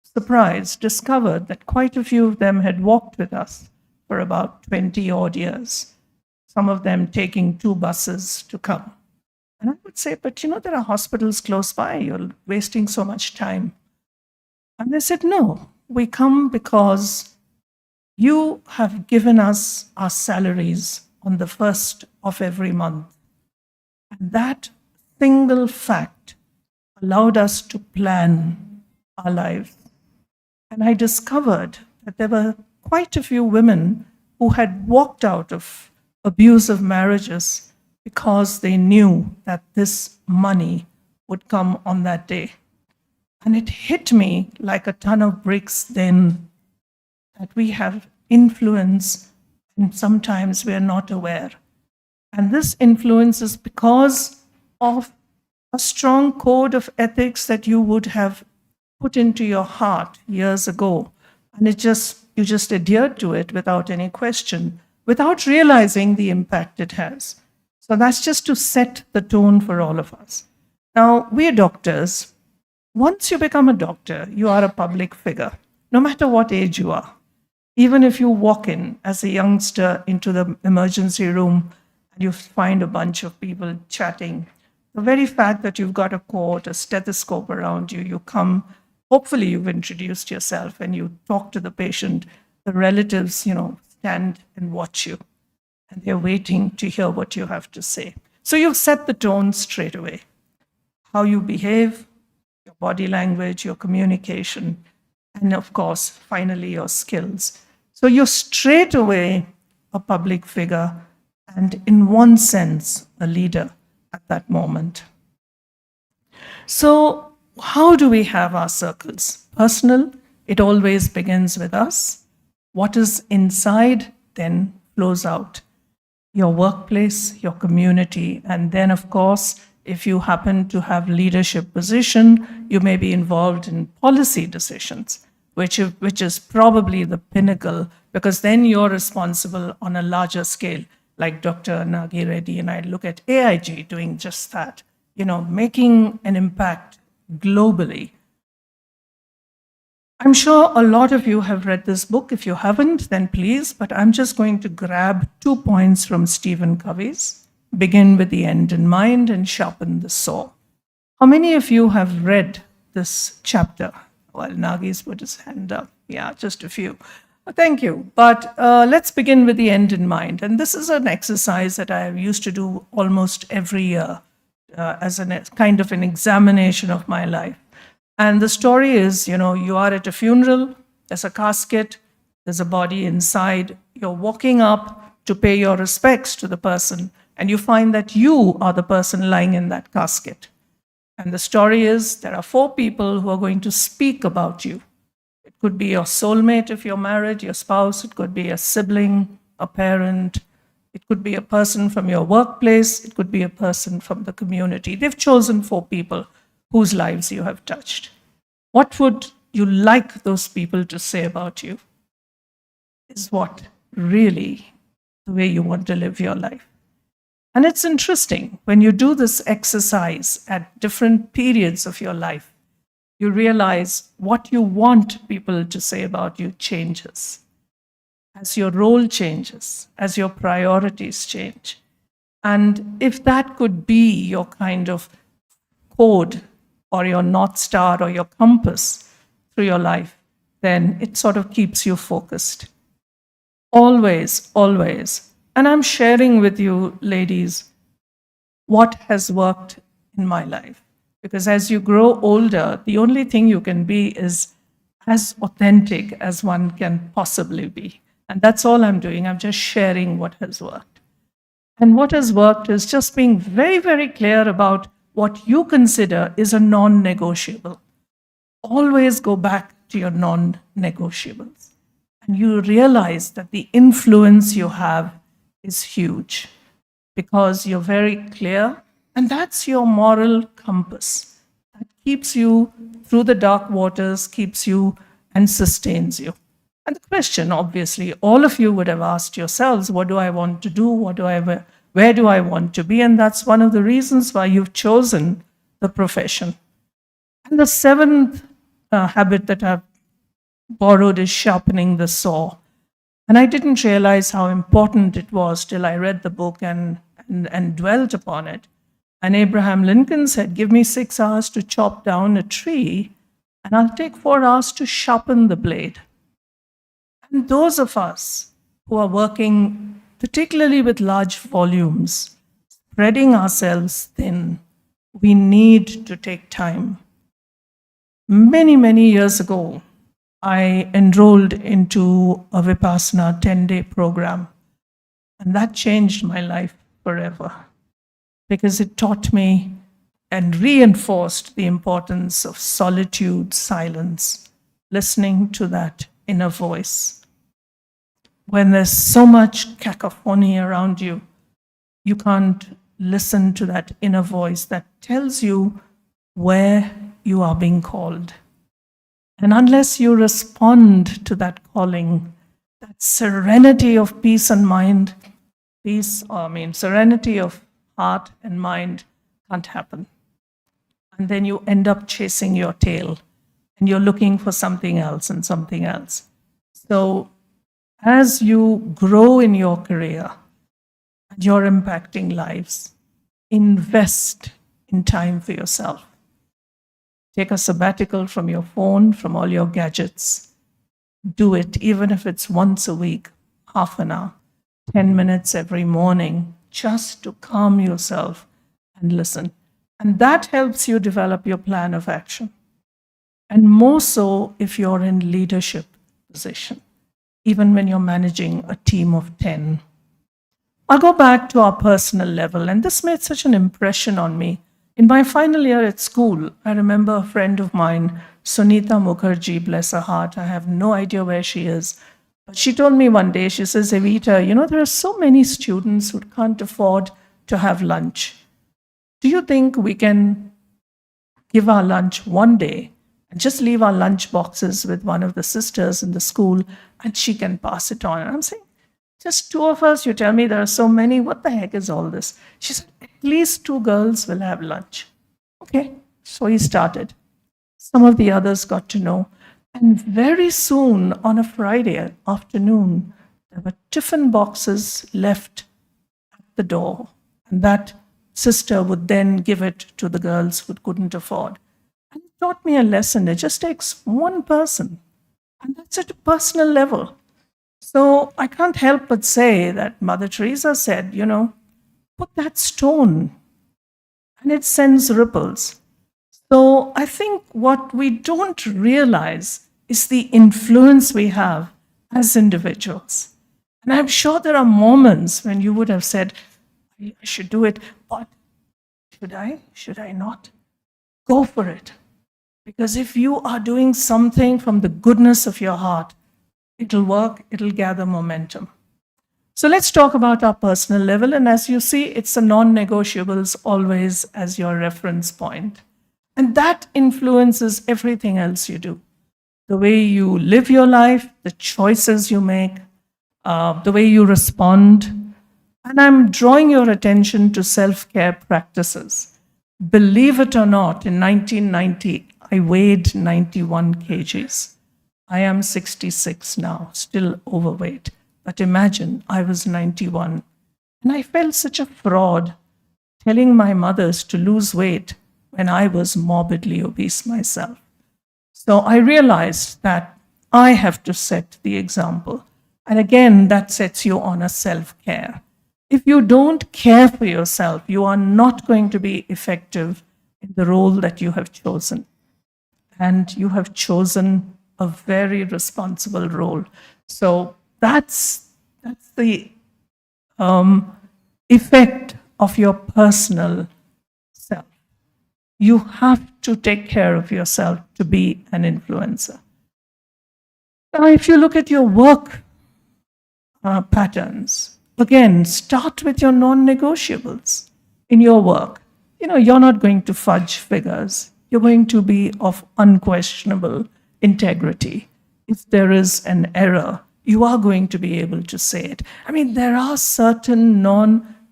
surprise, discovered that quite a few of them had walked with us for about 20 odd years, some of them taking 2 buses to come. And I would say, but there are hospitals close by, you're wasting so much time. And they said, no, we come because you have given us our salaries on the 1st of every month. And that single fact allowed us to plan our lives. And I discovered that there were quite a few women who had walked out of abusive marriages because they knew that this money would come on that day. And it hit me like a ton of bricks then that we have influence and sometimes we are not aware. And this influence is because of a strong code of ethics that you would have put into your heart years ago. And you just adhered to it without any question, without realizing the impact it has. So that's just to set the tone for all of us. Now, we're doctors. Once you become a doctor, you are a public figure, no matter what age you are. Even if you walk in as a youngster into the emergency room and you find a bunch of people chatting, the very fact that you've got a coat, a stethoscope around you, you come, hopefully you've introduced yourself and you talk to the patient, the relatives, stand and watch you. And they're waiting to hear what you have to say. So you set the tone straight away. How you behave, your body language, your communication, and of course, finally, your skills. So you're straight away a public figure and in one sense, a leader at that moment. So how do we have our circles? Personal, it always begins with us. What is inside then flows out. Your workplace, your community, and then of course, if you happen to have leadership position, you may be involved in policy decisions, which is probably the pinnacle, because then you're responsible on a larger scale, like Dr. Nagi Reddy and I look at AIG doing just that, making an impact globally. I'm sure a lot of you have read this book. If you haven't, then please, but I'm just going to grab 2 points from Stephen Covey's. Begin with the end in mind and sharpen the saw. How many of you have read this chapter? Well, Nagi's put his hand up. Yeah, just a few. Thank you. But let's begin with the end in mind. And this is an exercise that I used to do almost every year as a kind of an examination of my life. And the story is, you are at a funeral, there's a casket, there's a body inside, you're walking up to pay your respects to the person, and you find that you are the person lying in that casket. And the story is, there are 4 people who are going to speak about you. It could be your soulmate if you're married, your spouse, it could be a sibling, a parent, it could be a person from your workplace, it could be a person from the community. They've chosen 4 people whose lives you have touched. What would you like those people to say about you? Is what really the way you want to live your life. And it's interesting, when you do this exercise at different periods of your life, you realize what you want people to say about you changes. As your role changes, as your priorities change. And if that could be your kind of code or your North Star or your compass through your life, then it sort of keeps you focused. Always, always. And I'm sharing with you, ladies, what has worked in my life. Because as you grow older, the only thing you can be is as authentic as one can possibly be. And that's all I'm doing. I'm just sharing what has worked. And what has worked is just being very, very clear about what you consider is a non-negotiable. Always go back to your non-negotiables. And you realize that the influence you have is huge because you're very clear, and that's your moral compass. That keeps you through the dark waters, keeps you and sustains you. And the question, obviously, all of you would have asked yourselves, what do I want to do? What do I Where do I want to be? And that's one of the reasons why you've chosen the profession. And the seventh habit that I've borrowed is sharpening the saw. And I didn't realize how important it was till I read the book and dwelt upon it. And Abraham Lincoln said, give me 6 hours to chop down a tree, and I'll take 4 hours to sharpen the blade. And those of us who are working, particularly with large volumes, spreading ourselves thin, we need to take time. Many, many years ago, I enrolled into a Vipassana 10-day program, and that changed my life forever because it taught me and reinforced the importance of solitude, silence, listening to that inner voice. When there's so much cacophony around you, you can't listen to that inner voice that tells you where you are being called. And unless you respond to that calling, that serenity of peace and mind, serenity of heart and mind can't happen. And then you end up chasing your tail and you're looking for something else and something else. So as you grow in your career and you're impacting lives, invest in time for yourself. Take a sabbatical from your phone, from all your gadgets. Do it, even if it's once a week, half an hour, 10 minutes every morning, just to calm yourself and listen. And that helps you develop your plan of action. And more so if you're in leadership position, even when you're managing a team of 10. I'll go back to our personal level, and this made such an impression on me. In my final year at school, I remember a friend of mine, Sunita Mukherjee, bless her heart, I have no idea where she is, but she told me one day, she says, Evita, you know, there are so many students who can't afford to have lunch. Do you think we can give our lunch one day and just leave our lunch boxes with one of the sisters in the school and she can pass it on? And I'm saying, just 2 of us, you tell me there are so many, what the heck is all this? She said, at least 2 girls will have lunch. Okay, so he started. Some of the others got to know. And very soon, on a Friday afternoon, there were tiffin boxes left at the door. And that sister would then give it to the girls who couldn't afford. And it taught me a lesson. It just takes one person. And that's at a personal level. So I can't help but say that Mother Teresa said, you know, put that stone and it sends ripples. So I think what we don't realize is the influence we have as individuals. And I'm sure there are moments when you would have said, I should do it, but should I? Should I not? Go for it. Because if you are doing something from the goodness of your heart, it'll work, it'll gather momentum. So let's talk about our personal level. And as you see, it's the non-negotiables always as your reference point. And that influences everything else you do. The way you live your life, the choices you make, the way you respond. And I'm drawing your attention to self-care practices. Believe it or not, in 1990, I weighed 91 kgs. I am 66 now, still overweight. But imagine, I was 91. And I felt such a fraud telling my mothers to lose weight when I was morbidly obese myself. So I realized that I have to set the example. And again, that sets you on a self-care. If you don't care for yourself, you are not going to be effective in the role that you have chosen. And you have chosen a very responsible role. So that's the effect of your personal self. You have to take care of yourself to be an influencer. Now, if you look at your work patterns, again, start with your non-negotiables in your work. You know, you're not going to fudge figures. You're going to be of unquestionable integrity. If there is an error, you are going to be able to say it. I mean, there are certain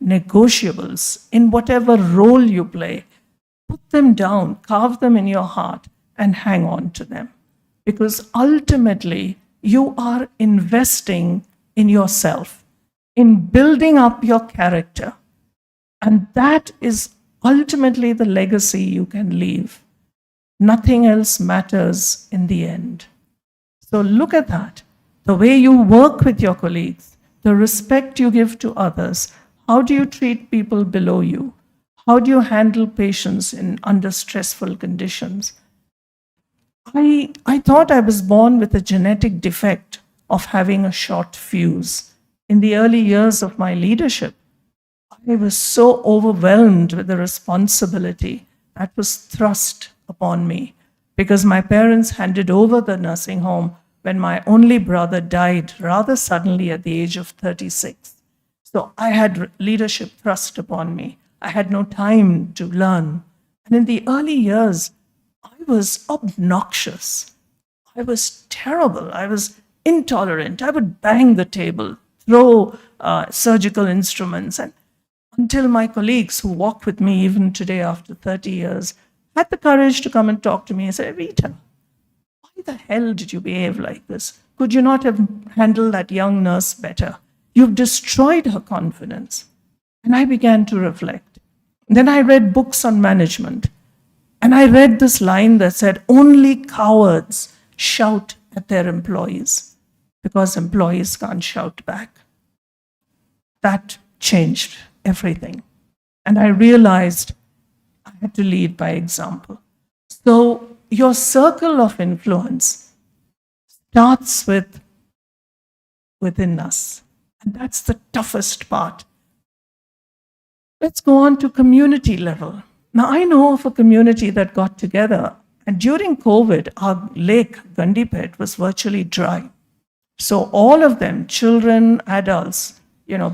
negotiables in whatever role you play. Put them down, carve them in your heart, and hang on to them. Because ultimately, you are investing in yourself, in building up your character. And that is ultimately the legacy you can leave. Nothing else matters in the end. So look at that. The way you work with your colleagues, the respect you give to others, how do you treat people below you? How do you handle patients under stressful conditions? I thought I was born with a genetic defect of having a short fuse. In the early years of my leadership, I was so overwhelmed with the responsibility that was thrust upon me because my parents handed over the nursing home when my only brother died rather suddenly at the age of 36. So I had leadership thrust upon me. I had no time to learn. And in the early years, I was obnoxious. I was terrible. I was intolerant. I would bang the table, throw surgical instruments, and until my colleagues who walk with me even today after 30 years had the courage to come and talk to me and say, Rita, why the hell did you behave like this? Could you not have handled that young nurse better? You've destroyed her confidence. And I began to reflect. Then I read books on management. And I read this line that said, only cowards shout at their employees because employees can't shout back. That changed everything. And I realized I had to lead by example. So your circle of influence starts within us. And that's the toughest part. Let's go on to community level. Now, I know of a community that got together, and during COVID, our lake, Gandipet, was virtually dry. So all of them, children, adults,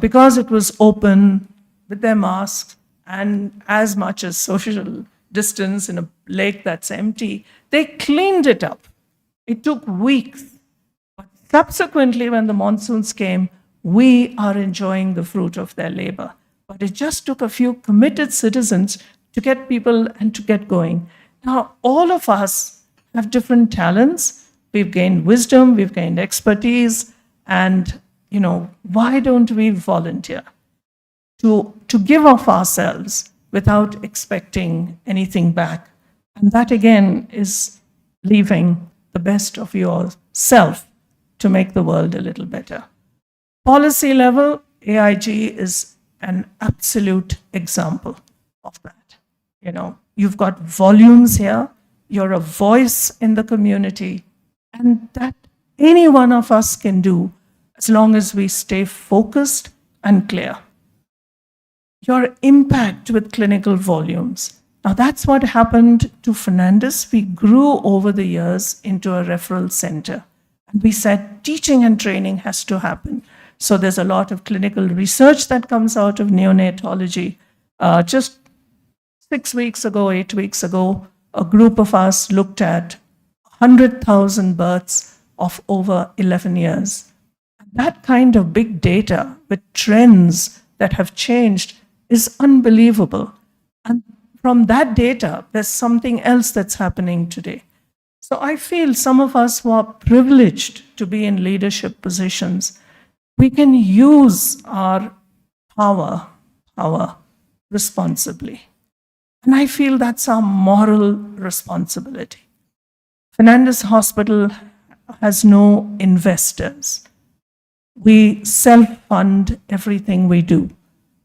because it was open with their masks and as much as social distance in a lake that's empty, they cleaned it up. It took weeks. But subsequently, when the monsoons came, we are enjoying the fruit of their labor. But it just took a few committed citizens to get people and to get going. Now, all of us have different talents. We've gained wisdom, we've gained expertise, and why don't we volunteer to give of ourselves without expecting anything back? And that again is leaving the best of yourself to make the world a little better. Policy level, AIG is an absolute example of that. You've got volumes here, you're a voice in the community, and that any one of us can do as long as we stay focused and clear. Your impact with clinical volumes. Now that's what happened to Fernandez. We grew over the years into a referral center. And we said teaching and training has to happen. So there's a lot of clinical research that comes out of neonatology. Just 6 weeks ago, 8 weeks ago, a group of us looked at 100,000 births of over 11 years. That kind of big data with trends that have changed is unbelievable. And from that data, there's something else that's happening today. So I feel some of us who are privileged to be in leadership positions, we can use our power responsibly. And I feel that's our moral responsibility. Fernandez Hospital has no investors. We self-fund everything we do.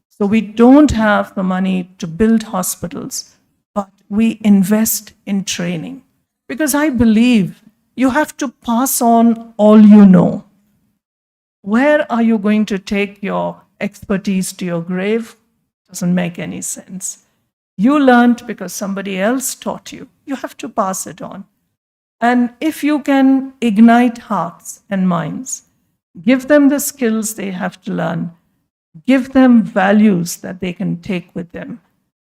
So we don't have the money to build hospitals, but we invest in training. Because I believe you have to pass on all you know. Where are you going to take your expertise to your grave? Doesn't make any sense. You learned because somebody else taught you. You have to pass it on. And if you can ignite hearts and minds, give them the skills they have to learn, give them values that they can take with them,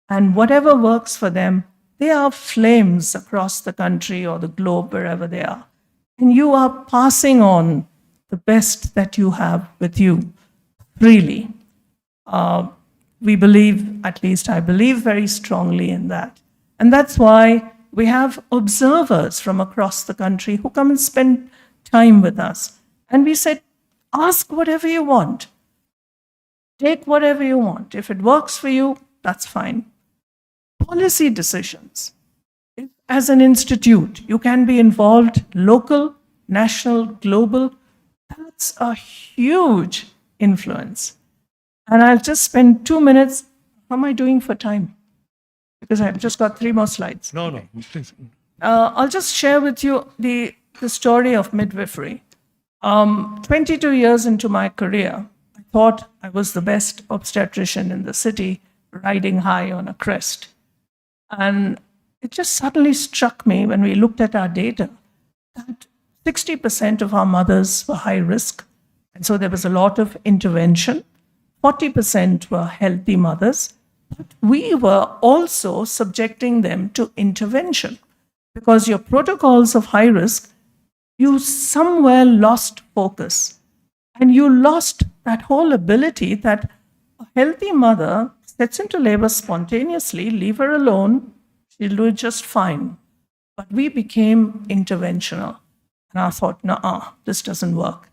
and whatever works for them, they are flames across the country or the globe, wherever they are. And you are passing on the best that you have with you freely. we believe, at least I believe very strongly in that. And that's why we have observers from across the country who come and spend time with us. And we said, ask whatever you want. Take whatever you want. If it works for you, that's fine. Policy decisions. As an institute, you can be involved local, national, global. That's a huge influence. And I'll just spend 2 minutes. How am I doing for time? Because I've just got 3 more slides. No, please. I'll just share with you the story of midwifery. 22 years into my career, I thought I was the best obstetrician in the city, riding high on a crest. And it just suddenly struck me when we looked at our data that 60% of our mothers were high risk. And so there was a lot of intervention. 40% were healthy mothers. But we were also subjecting them to intervention because your protocols of high risk, you somewhere lost focus. And you lost that whole ability that a healthy mother sets into labor spontaneously, leave her alone, she'll do it just fine. But we became interventional. And I thought, nah, this doesn't work.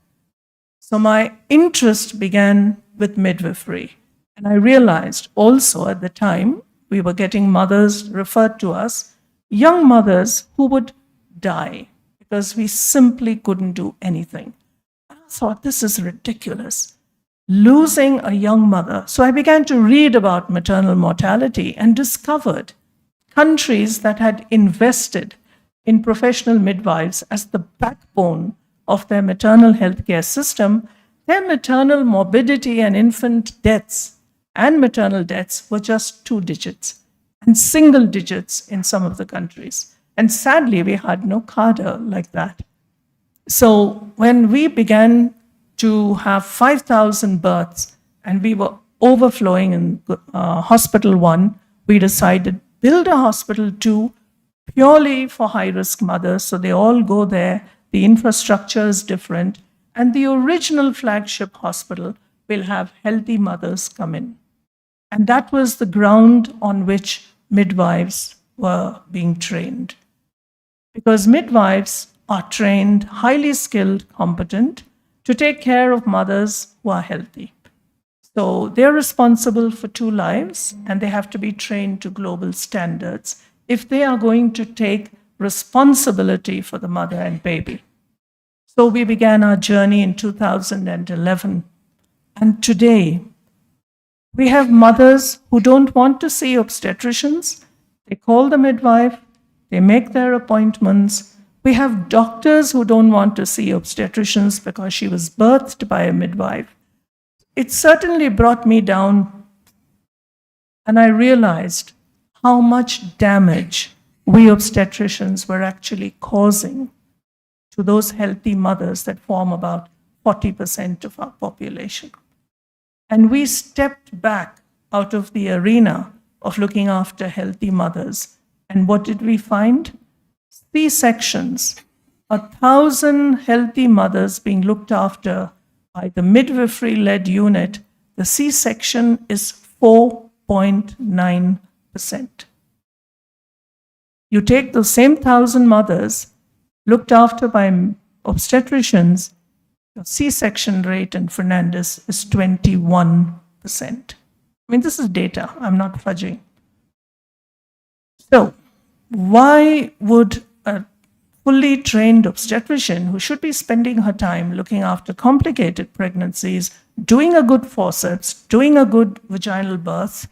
So my interest began with midwifery. And I realized also at the time, we were getting mothers referred to us, young mothers who would die because we simply couldn't do anything. And I thought, this is ridiculous. Losing a young mother. So I began to read about maternal mortality and discovered countries that had invested in professional midwives as the backbone of their maternal healthcare system, their maternal morbidity and infant deaths and maternal deaths were just 2 digits and single digits in some of the countries. And sadly, we had no cadre like that. So when we began to have 5,000 births and we were overflowing in Hospital 1, we decided build a Hospital 2 purely for high-risk mothers. So they all go there. The infrastructure is different. And the original flagship hospital will have healthy mothers come in. And that was the ground on which midwives were being trained. Because midwives are trained, highly skilled, competent, to take care of mothers who are healthy. So they're responsible for 2 lives, and they have to be trained to global standards if they are going to take responsibility for the mother and baby. So we began our journey in 2011. And today, we have mothers who don't want to see obstetricians. They call the midwife, they make their appointments. We have doctors who don't want to see obstetricians because she was birthed by a midwife. It certainly brought me down, and I realized how much damage we obstetricians were actually causing to those healthy mothers that form about 40% of our population. And we stepped back out of the arena of looking after healthy mothers. And what did we find? C-sections. 1,000 healthy mothers being looked after by the midwifery-led unit, the C-section is 4.9%. You take the same 1,000 mothers looked after by obstetricians, the C-section rate in Fernandez is 21%. I mean, this is data. I'm not fudging. So, why would a fully trained obstetrician who should be spending her time looking after complicated pregnancies, doing a good forceps, doing a good vaginal birth,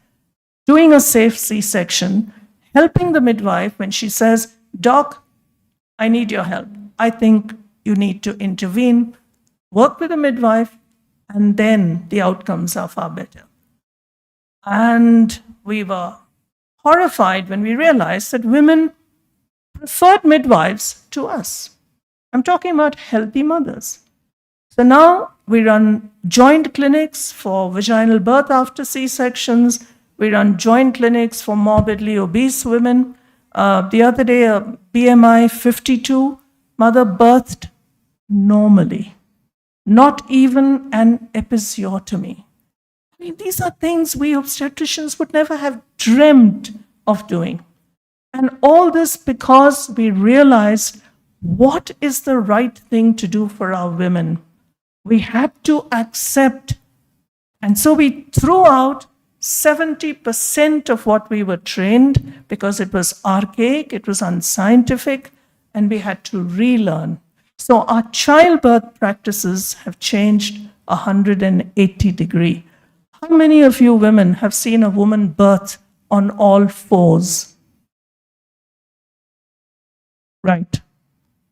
doing a safe C-section, helping the midwife when she says, "Doc, I need your help. I think you need to intervene," work with a midwife, and then the outcomes are far better. And we were horrified when we realized that women preferred midwives to us. I'm talking about healthy mothers. So now we run joint clinics for vaginal birth after C-sections. We run joint clinics for morbidly obese women. The other day, a BMI 52 mother birthed normally, not even an episiotomy. I mean, these are things we obstetricians would never have dreamt of doing. And all this because we realized what is the right thing to do for our women. We had to accept, and so we threw out 70% of what we were trained because it was archaic, it was unscientific, and we had to relearn. So our childbirth practices have changed 180 degrees. How many of you women have seen a woman birth on all fours? Right.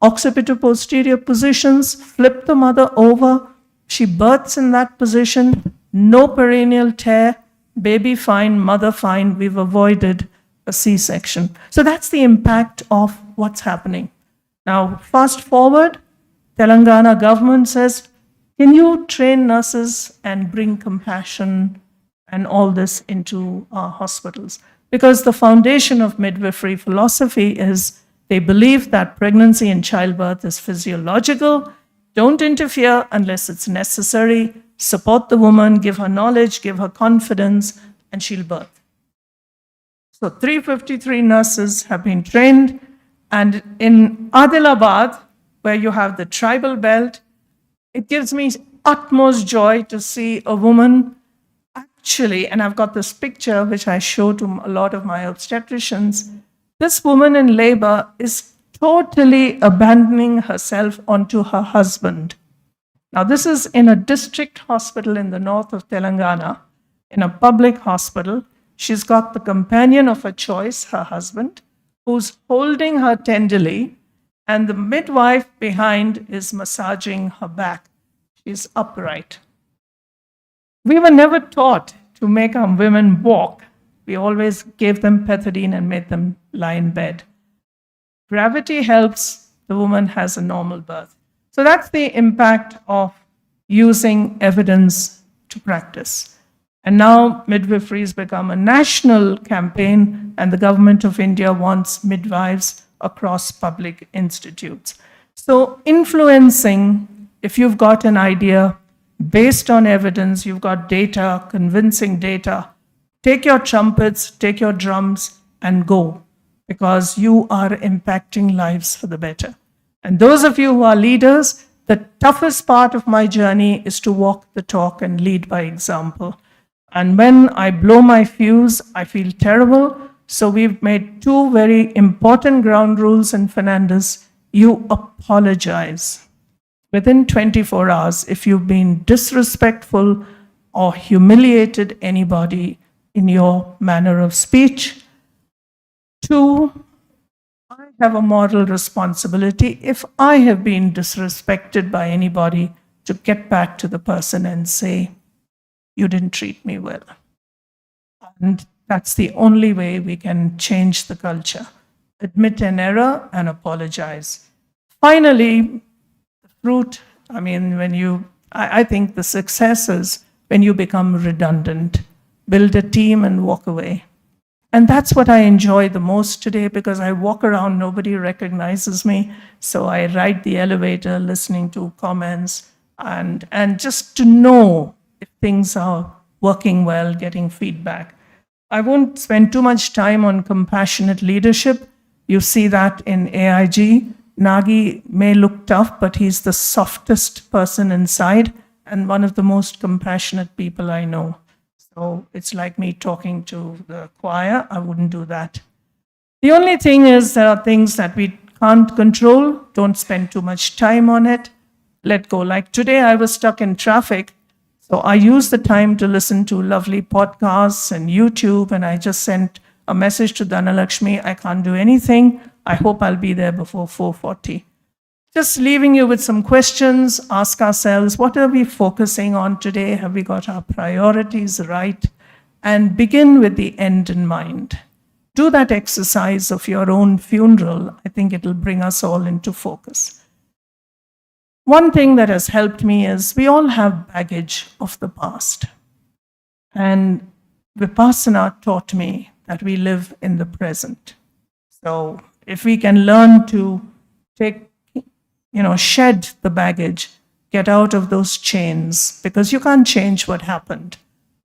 Occipito-posterior positions, flip the mother over, she births in that position, no perineal tear, baby fine, mother fine, we've avoided a C-section. So that's the impact of what's happening. Now, fast forward, Telangana government says, can you train nurses and bring compassion and all this into our hospitals? Because the foundation of midwifery philosophy is they believe that pregnancy and childbirth is physiological. Don't interfere unless it's necessary. Support the woman, give her knowledge, give her confidence, and she'll birth. So 353 nurses have been trained. And in Adilabad, where you have the tribal belt, it gives me utmost joy to see a woman actually, and I've got this picture which I show to a lot of my obstetricians. This woman in labor is totally abandoning herself onto her husband. Now, this is in a district hospital in the north of Telangana, in a public hospital. She's got the companion of her choice, her husband, who's holding her tenderly, and the midwife behind is massaging her back. She's upright. We were never taught to make our women walk. We always gave them pethidine and made them lie in bed. Gravity helps, the woman has a normal birth. So that's the impact of using evidence to practice. And now midwifery has become a national campaign, and the government of India wants midwives across public institutes. So influencing, if you've got an idea based on evidence, you've got data, convincing data, take your trumpets, take your drums, and go, because you are impacting lives for the better. And those of you who are leaders, the toughest part of my journey is to walk the talk and lead by example. And when I blow my fuse, I feel terrible. So we've made two very important ground rules in Fernandez. You apologize within 24 hours if you've been disrespectful or humiliated anybody in your manner of speech. Two, I have a moral responsibility if I have been disrespected by anybody to get back to the person and say, you didn't treat me well. And that's the only way we can change the culture. Admit an error and apologize. Finally, the fruit, I mean, I think the success is when you become redundant, build a team and walk away. And that's what I enjoy the most today, because I walk around, nobody recognizes me. So I ride the elevator listening to comments and just to know if things are working well, getting feedback. I won't spend too much time on compassionate leadership. You see that in AIG. Nagi may look tough, but he's the softest person inside and one of the most compassionate people I know. So it's like me talking to the choir. I wouldn't do that. The only thing is there are things that we can't control. Don't spend too much time on it. Let go. Like today, I was stuck in traffic. So I used the time to listen to lovely podcasts and YouTube, and I just sent a message to Dhanalakshmi, I can't do anything. I hope I'll be there before 4:40. Just leaving you with some questions. Ask ourselves, what are we focusing on today? Have we got our priorities right? And begin with the end in mind. Do that exercise of your own funeral. I think it'll bring us all into focus. One thing that has helped me is we all have baggage of the past. And Vipassana taught me that we live in the present. So if we can learn to shed the baggage, get out of those chains, because you can't change what happened,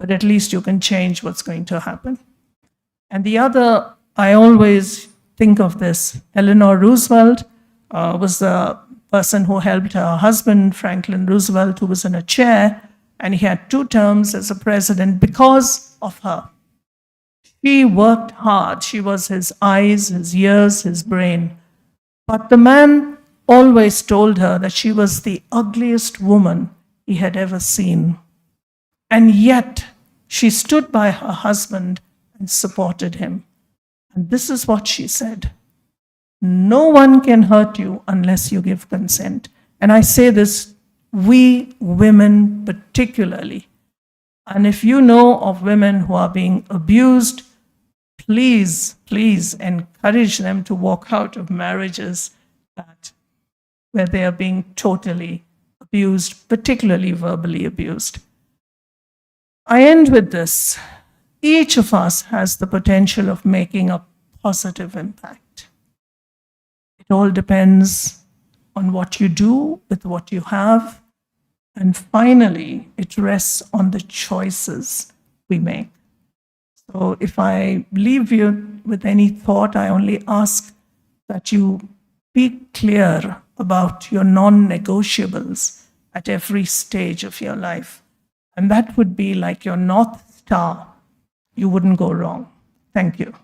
but at least you can change what's going to happen. And the other, I always think of this. Eleanor Roosevelt was the person who helped her husband, Franklin Roosevelt, who was in a chair, and he had 2 terms as a president because of her. She worked hard. She was his eyes, his ears, his brain. But the man always told her that she was the ugliest woman he had ever seen. And yet, she stood by her husband and supported him. And this is what she said: no one can hurt you unless you give consent. And I say this, we women particularly. And if you know of women who are being abused, please, please encourage them to walk out of marriages where they are being totally abused, particularly verbally abused. I end with this. Each of us has the potential of making a positive impact. It all depends on what you do with what you have. And finally, it rests on the choices we make. So if I leave you with any thought, I only ask that you be clear about your non-negotiables at every stage of your life. And that would be like your North Star. You wouldn't go wrong. Thank you.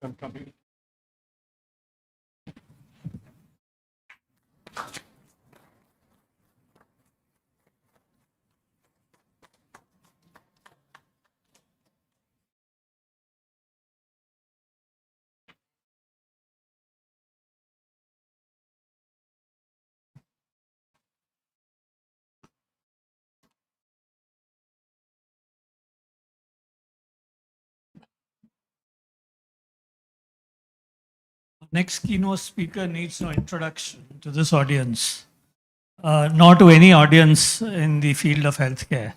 I'm coming. Next keynote speaker needs no introduction to this audience, nor to any audience in the field of healthcare.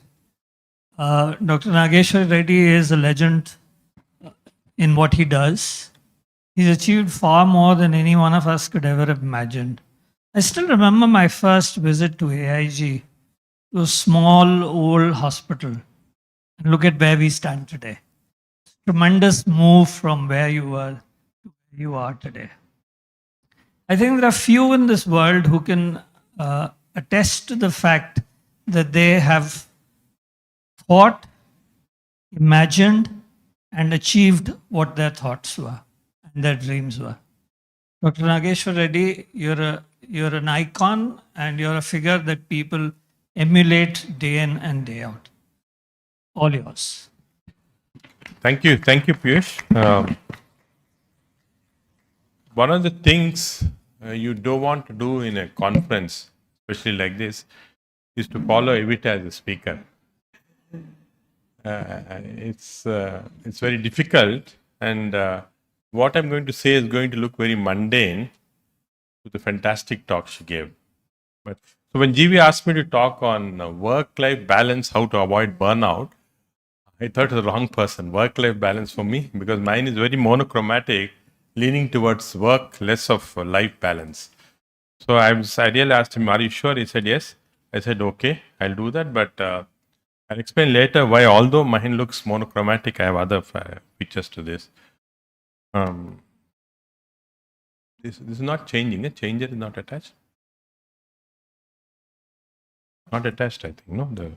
Dr. Nageshwar Reddy is a legend in what he does. He's achieved far more than any one of us could ever have imagined. I still remember my first visit to AIG, to a small old hospital. And look at where we stand today. Tremendous move from where you were to where you are today. I think there are few in this world who can attest to the fact that they have thought, imagined, and achieved what their thoughts were and their dreams were. Dr. Nageshwar Reddy, you're an icon and you're a figure that people emulate day in and day out. All yours. Thank you, Piyush. One of the things you don't want to do in a conference, especially like this, is to follow Evita as a speaker. It's very difficult, and what I'm going to say is going to look very mundane to the fantastic talk she gave. But so when GV asked me to talk on work-life balance, how to avoid burnout, I thought it was the wrong person. Work-life balance for me, because mine is very monochromatic, leaning towards work, less of life balance. So I really asked him, "Are you sure?" He said, "Yes." I said, "Okay, I'll do that, but I'll explain later why, although mine looks monochromatic, I have other features to this. This is not changing. A changer is not attached. Not attached, I think. No, the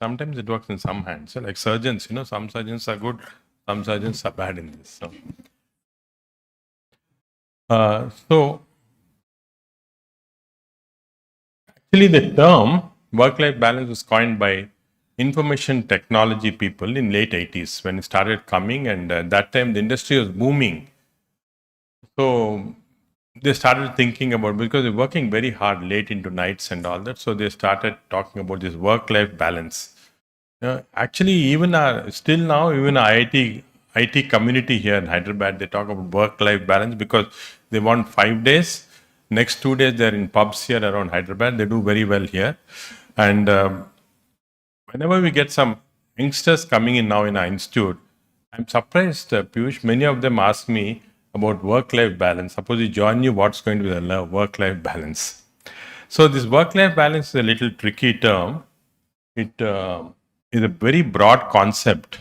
sometimes it works in some hands. So like surgeons, some surgeons are good, some surgeons are bad in this. So actually the term work-life balance was coined by information technology people in late 80s when it started coming, and at that time the industry was booming. So they started thinking about, because they're working very hard late into nights and all that, so they started talking about this work-life balance. Actually, even still now, even our IT community here in Hyderabad, they talk about work-life balance because they want 5 days. Next 2 days, they're in pubs here around Hyderabad. They do very well here. And whenever we get some youngsters coming in now in our institute, I'm surprised, Piyush, many of them ask me about work-life balance. Suppose you join you, what's going to be the work-life balance? So this work-life balance is a little tricky term. It is a very broad concept.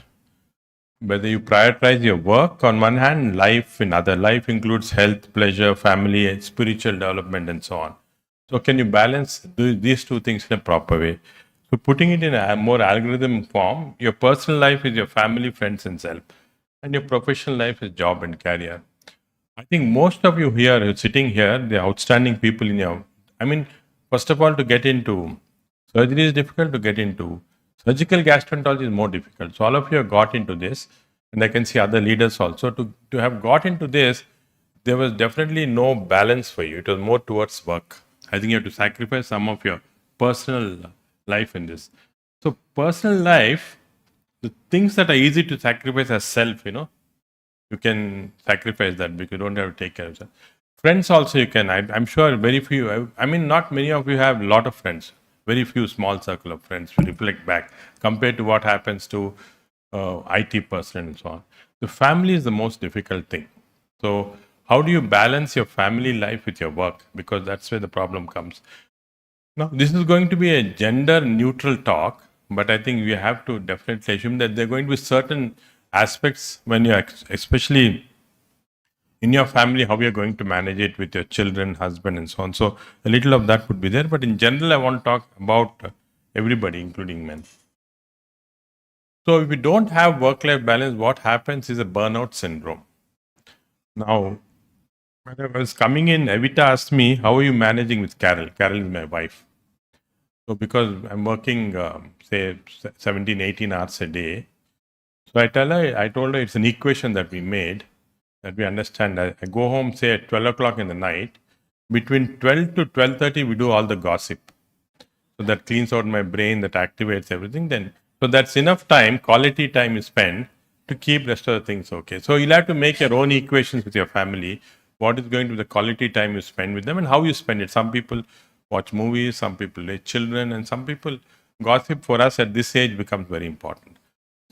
Whether you prioritize your work on one hand, life in other. Life includes health, pleasure, family, spiritual development, and so on. So can you balance these two things in a proper way? So putting it in a more algorithm form, your personal life is your family, friends, and self. And your professional life is job and career. I think most of you here who are sitting here, the outstanding people in your, first of all, to get into surgery is difficult, to get into surgical gastroenterology is more difficult. So all of you have got into this, and I can see other leaders also. To have got into this, there was definitely no balance for you. It was more towards work. I think you have to sacrifice some of your personal life in this. So personal life, the things that are easy to sacrifice as self, you can sacrifice that because you don't have to take care of that. Friends also you can. I'm sure very few, not many of you have a lot of friends. Very few small circle of friends to reflect back compared to what happens to IT person and so on. The family is the most difficult thing. So how do you balance your family life with your work? Because that's where the problem comes. Now, this is going to be a gender neutral talk, but I think we have to definitely assume that there are going to be certain aspects when you're especially in your family, how you're going to manage it with your children, husband, and so on. So a little of that would be there. But in general, I want to talk about everybody, including men. So if you don't have work-life balance, what happens is a burnout syndrome. Now, when I was coming in, Evita asked me, how are you managing with Carol? Carol is my wife. So because I'm working, say, 17, 18 hours a day, so I told her it's an equation that we made, that we understand. I go home, say, at 12 o'clock in the night. Between 12 to 12:30, we do all the gossip. So that cleans out my brain, that activates everything. So that's enough time, quality time you spend to keep rest of the things okay. So you'll have to make your own equations with your family. What is going to be the quality time you spend with them and how you spend it. Some people watch movies, some people raise children, and some people gossip. For us at this age becomes very important.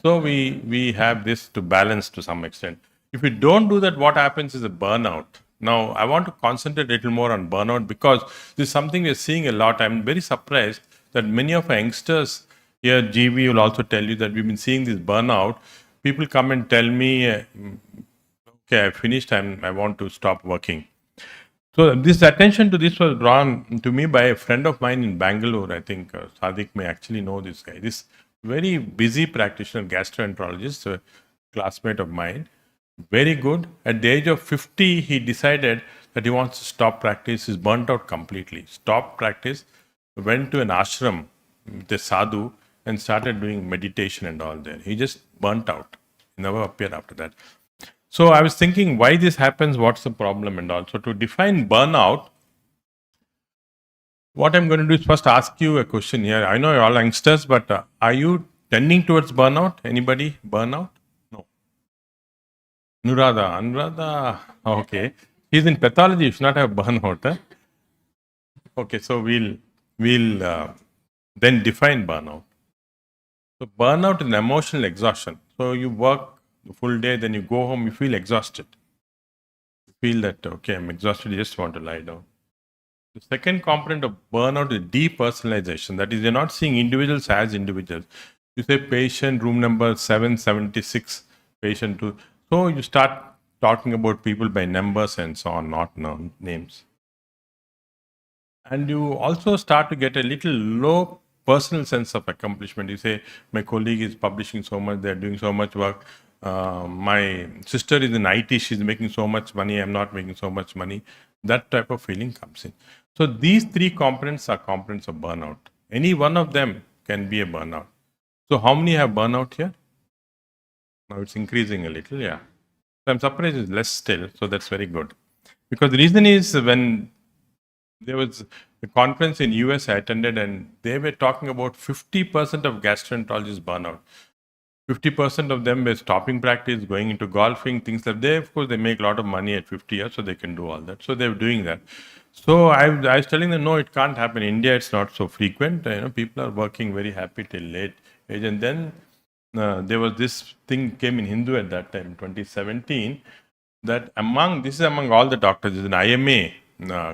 So we have this to balance to some extent. If we don't do that, what happens is a burnout. Now, I want to concentrate a little more on burnout because this is something we're seeing a lot. I'm very surprised that many of our youngsters here, GV will also tell you that we've been seeing this burnout. People come and tell me, okay, I finished, I want to stop working. So this attention to this was drawn to me by a friend of mine in Bangalore. I think Sadiq may actually know this guy. This very busy practitioner, gastroenterologist, a classmate of mine, very good. At the age of 50, he decided that he wants to stop practice. He's burnt out completely. Stopped practice, went to an ashram, the sadhu, and started doing meditation and all there. He just burnt out. He never appeared after that. So I was thinking why this happens, what's the problem and all. So to define burnout, what I'm going to do is first ask you a question here. I know you're all youngsters, but are you tending towards burnout? Anybody burnout? No. Anuradha, okay. He's in pathology, you should not have burnout. Huh? Okay, so we'll then define burnout. So burnout is an emotional exhaustion. So you work the full day, then you go home, you feel exhausted. You feel that, okay, I'm exhausted, you just want to lie down. The second component of burnout is depersonalization. That is, you're not seeing individuals as individuals. You say patient room number 776, patient 2. So you start talking about people by numbers and so on, not names. And you also start to get a little low personal sense of accomplishment. You say, my colleague is publishing so much, they're doing so much work. My sister is in IT, she's making so much money, I'm not making so much money. That type of feeling comes in. So these three components are components of burnout. Any one of them can be a burnout. So how many have burnout here? Now it's increasing a little, yeah. So I'm surprised it's less still, so that's very good. Because the reason is when there was a conference in US I attended and they were talking about 50% of gastroenterologists burnout. 50% of them were stopping practice, going into golfing, things like that. Of course, they make a lot of money at 50 years, so they can do all that. So they're doing that. So I was telling them, no, it can't happen. In India, it's not so frequent. People are working very happy till late age. And then there was this thing came in Hindu at that time, 2017, that this is among all the doctors, is an IMA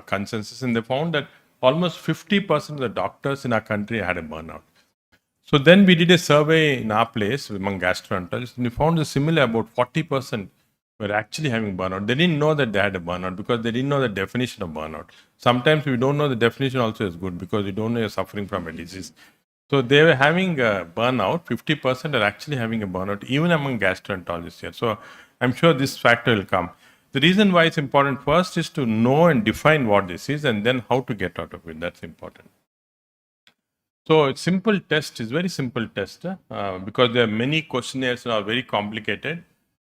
consensus, and they found that almost 50% of the doctors in our country had a burnout. So then we did a survey in our place among gastroenterologists, and we found the similar, about 40% were actually having burnout. They didn't know that they had a burnout because they didn't know the definition of burnout. Sometimes we don't know the definition also is good because you don't know you're suffering from a disease. So they were having a burnout, 50% are actually having a burnout, even among gastroenterologists here. So I'm sure this factor will come. The reason why it's important first is to know and define what this is and then how to get out of it. That's important. So it's simple test is very simple test because there are many questionnaires that are very complicated.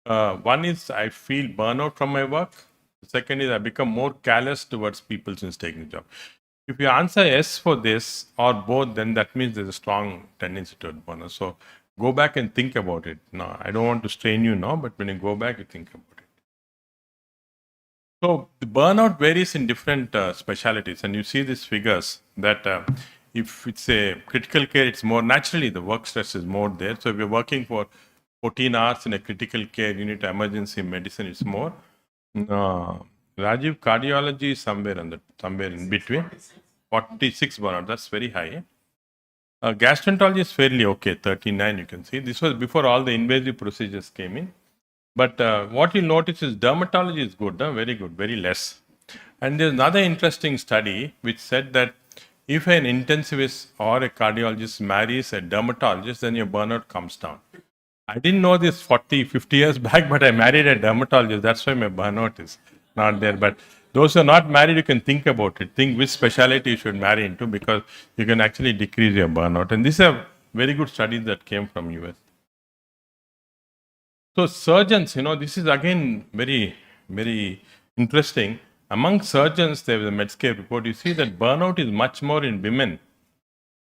One is I feel burnout from my work. The second is I become more callous towards people since taking the job. If you answer yes for this or both, then that means there's a strong tendency toward burnout. So go back and think about it. Now, I don't want to strain you now, but when you go back, you think about it. So the burnout varies in different specialties, and you see these figures that if it's a critical care, it's more naturally the work stress is more there. So if you're working for 14 hours in a critical care unit, emergency medicine, it's more. Rajiv, cardiology is somewhere in between. 46 burnout, that's very high. Gastroenterology is fairly okay, 39 you can see. This was before all the invasive procedures came in. But what you notice is dermatology is good, very good, very less. And there's another interesting study which said that if an intensivist or a cardiologist marries a dermatologist, then your burnout comes down. I didn't know this 40, 50 years back, but I married a dermatologist. That's why my burnout is not there. But those who are not married, you can think about it. Think which specialty you should marry into because you can actually decrease your burnout. And these are very good studies that came from US. So surgeons, this is again very, very interesting. Among surgeons, there was a Medscape report. You see that burnout is much more in women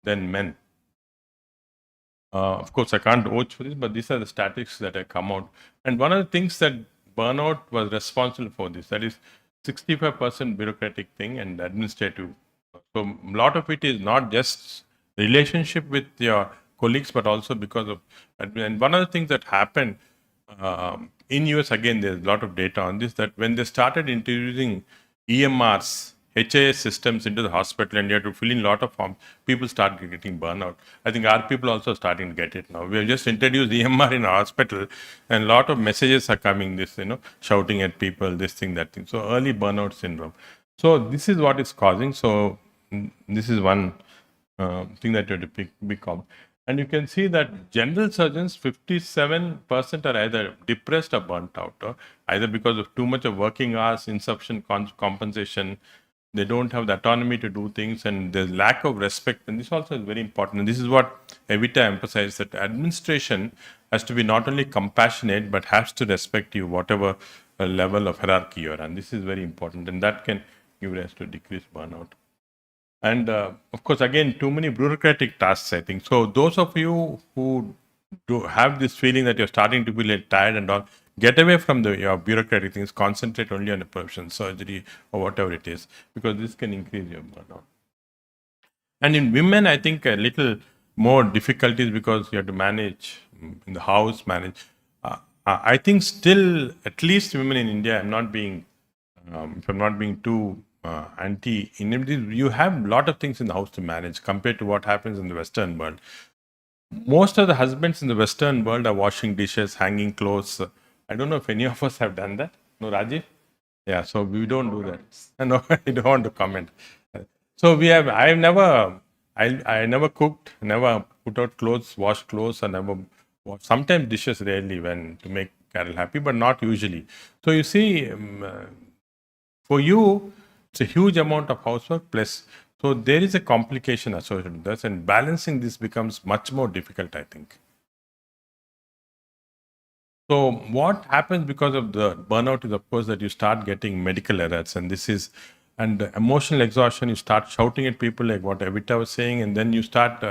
than men. Of course, I can't vouch for this, but these are the statistics that have come out. And one of the things that burnout was responsible for this, that is 65% bureaucratic thing and administrative. So a lot of it is not just relationship with your colleagues, but also because of, and one of the things that happened in US, again, there's a lot of data on this, that when they started introducing EMRs, HIS systems into the hospital and you have to fill in a lot of forms, people start getting burnout. I think our people also starting to get it now. We have just introduced EMR in our hospital and a lot of messages are coming, this, shouting at people, this thing, that thing. So early burnout syndrome. So this is what is causing. So this is one thing that you have to pick up. And you can see that general surgeons, 57% are either depressed or burnt out, or either because of too much of working hours, insufficient compensation, they don't have the autonomy to do things, and there's lack of respect. And this also is very important. And this is what Evita emphasized, that administration has to be not only compassionate, but has to respect you, whatever level of hierarchy you're on. This is very important, and that can give rise to decreased burnout. And of course, again, too many bureaucratic tasks, I think. So those of you who do have this feeling that you're starting to feel tired and all, get away from your bureaucratic things, concentrate only on a profession, surgery or whatever it is, because this can increase your burnout. And in women, I think a little more difficulties because you have to manage in the house, I think still, at least women in India, if I'm not being too anti-Indian, you have a lot of things in the house to manage compared to what happens in the Western world. Most of the husbands in the Western world are washing dishes, hanging clothes. I don't know if any of us have done that. No, Rajiv? Yeah, so we don't do that. No, I don't want to comment. So I never cooked, never put out clothes, washed clothes, and never washed. Sometimes dishes rarely when to make Carol happy, but not usually. So you see, for you, it's a huge amount of housework plus So there is a complication associated with this, and balancing this becomes much more difficult, I think. So what happens because of the burnout is, of course, that you start getting medical errors, and the emotional exhaustion. You start shouting at people, like what Evita was saying, and then you start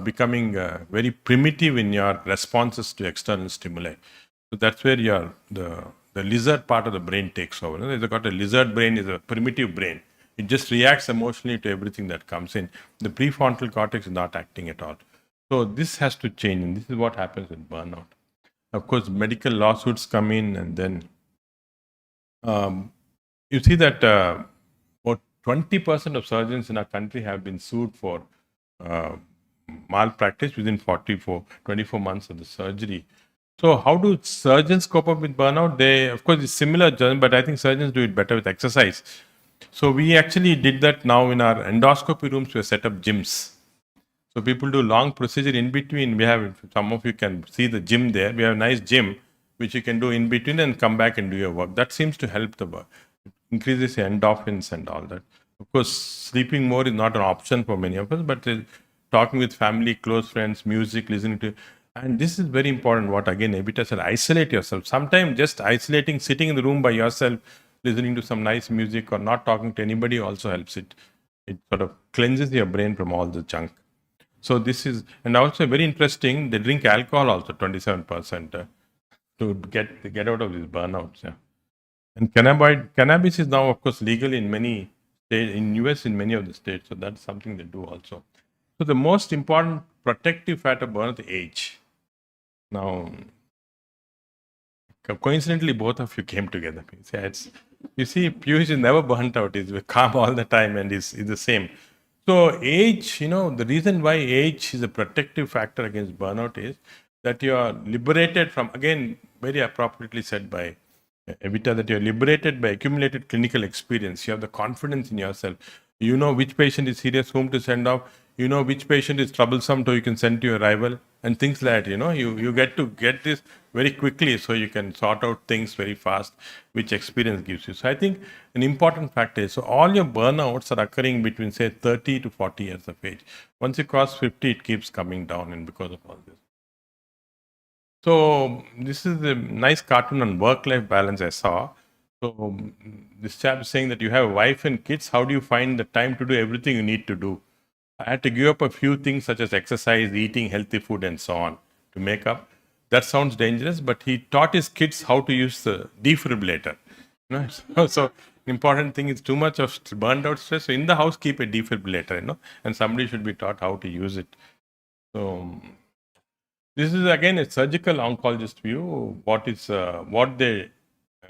becoming very primitive in your responses to external stimuli. So that's where the lizard part of the brain takes over. They've got a lizard brain, is a primitive brain. It just reacts emotionally to everything that comes in. The prefrontal cortex is not acting at all. So this has to change, and this is what happens with burnout. Of course, medical lawsuits come in, and then you see that about 20% of surgeons in our country have been sued for malpractice within 24 months of the surgery. So how do surgeons cope up with burnout? They, of course, it's similar, but I think surgeons do it better with exercise. So we actually did that now in our endoscopy rooms. We have set up gyms. So people do long procedure in between. We have, some of you can see the gym there. We have a nice gym which you can do in between and come back and do your work. That seems to help the work. It increases the endorphins and all that. Of course, sleeping more is not an option for many of us, but talking with family, close friends, music, listening to. And this is very important. What again, Evita said, isolate yourself. Sometimes just isolating, sitting in the room by yourself, listening to some nice music or not talking to anybody also helps it. It sort of cleanses your brain from all the junk. So this is, and also very interesting, they drink alcohol also, 27%, to get out of these burnouts. Yeah. And cannabis is now, of course, legal in many states, in US, in many of the states. So that's something they do also. So the most important protective factor of burnout is age. Now, coincidentally, both of you came together. You see, Piyush is never burnt out. He's calm all the time and is the same. So age, the reason why age is a protective factor against burnout is that you are liberated from, again, very appropriately said by Evita, that you're liberated by accumulated clinical experience. You have the confidence in yourself. You know which patient is serious, whom to send off. You know which patient is troublesome, so you can send to your rival, and things like that. You get to get this very quickly, so you can sort out things very fast, which experience gives you. So I think an important factor is, so all your burnouts are occurring between, say, 30 to 40 years of age. Once you cross 50, it keeps coming down, and because of all this. So this is a nice cartoon on work-life balance I saw. So this chap is saying that you have a wife and kids. How do you find the time to do everything you need to do? I had to give up a few things such as exercise, eating healthy food, and so on to make up. That sounds dangerous, but he taught his kids how to use the defibrillator. So important thing is too much of burned out stress. So in the house, keep a defibrillator, and somebody should be taught how to use it. So this is again a surgical oncologist view. What they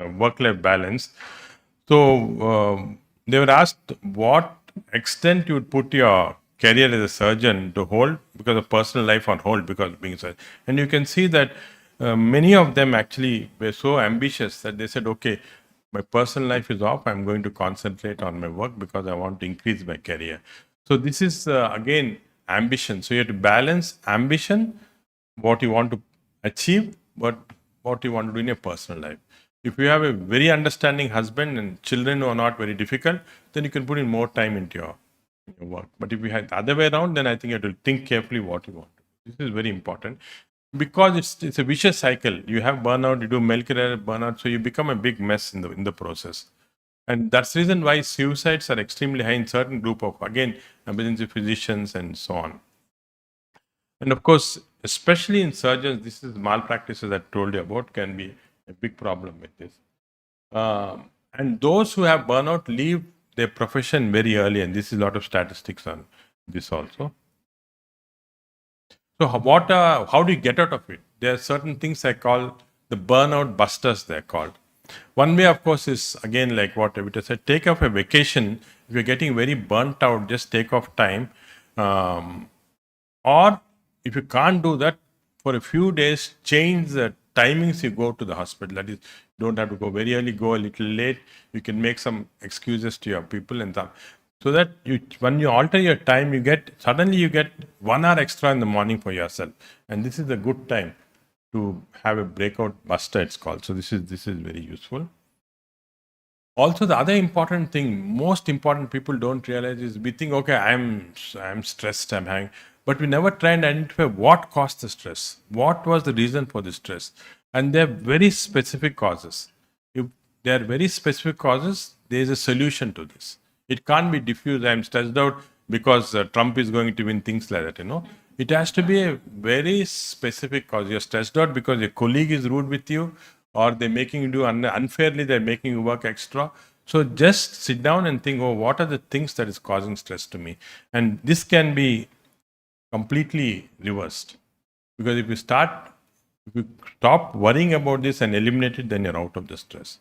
work-life balance. So they were asked what extent you would put your career as a surgeon to hold, because of personal life on hold because of being a surgeon. And you can see that many of them actually were so ambitious that they said, okay, my personal life is off. I'm going to concentrate on my work because I want to increase my career. So this is again ambition. So you have to balance ambition, what you want to achieve, but what you want to do in your personal life. If you have a very understanding husband and children who are not very difficult, then you can put in more time into your work. But if you have the other way around, then I think you have to think carefully what you want. This is very important because it's a vicious cycle. You have burnout, you do medical error, burnout, so you become a big mess in the process. And that's the reason why suicides are extremely high in certain group of, again, emergency physicians and so on. And of course, especially in surgeons, this is malpractices I told you about can be a big problem with this. And those who have burnout leave their profession very early, and this is a lot of statistics on this also. So how do you get out of it? There are certain things I call the burnout busters, they're called. One way, of course, is again like what Evita said, take off a vacation. If you're getting very burnt out, just take off time. Or if you can't do that, for a few days, change the timings you go to the hospital. That is, you don't have to go very early, go a little late. You can make some excuses to your people and stuff. So that when you alter your time, suddenly you get 1 hour extra in the morning for yourself. And this is a good time to have a breakout buster, it's called. So this is very useful. Also, the other important thing, most important people don't realize is we think, okay, I'm stressed, I'm having, but we never try and identify what caused the stress, what was the reason for the stress, and they're very specific causes. If they are very specific causes, there is a solution to this. It can't be diffuse. I'm stressed out because Trump is going to win, things like that. It has to be a very specific cause. You're stressed out because your colleague is rude with you, or they're making you do unfairly, they're making you work extra. So just sit down and think, oh, what are the things that is causing stress to me? And this can be completely reversed. Because if you stop worrying about this and eliminate it, then you're out of the stress.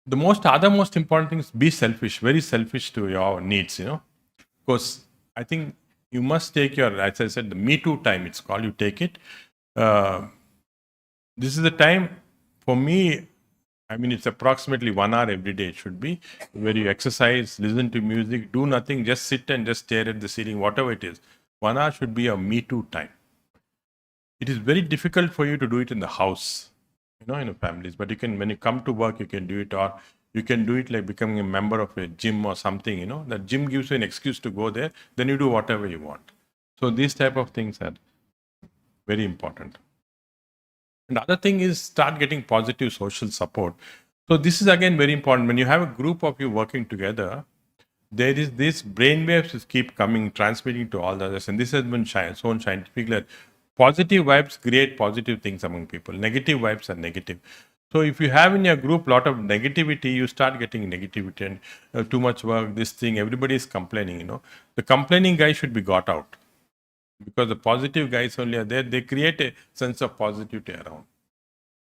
The other most important thing is be selfish, very selfish to your needs, Because I think you must take your, as I said, the Me Too time, it's called, you take it. This is the time for me, I mean, it's approximately 1 hour every day, it should be, where you exercise, listen to music, do nothing, just sit and just stare at the ceiling, whatever it is. 1 hour should be a Me Too time. It is very difficult for you to do it in the house, in families, but you can, when you come to work, you can do it, or you can do it like becoming a member of a gym or something, that gym gives you an excuse to go there, then you do whatever you want. So these type of things are very important. And the other thing is start getting positive social support. So this is again very important. When you have a group of you working together, there is this brainwaves that keep coming, transmitting to all the others. And this has been shown scientifically that positive vibes create positive things among people. Negative vibes are negative. So if you have in your group a lot of negativity, you start getting negativity and too much work, this thing, everybody is complaining, The complaining guy should be got out. Because the positive guys only are there, they create a sense of positivity around.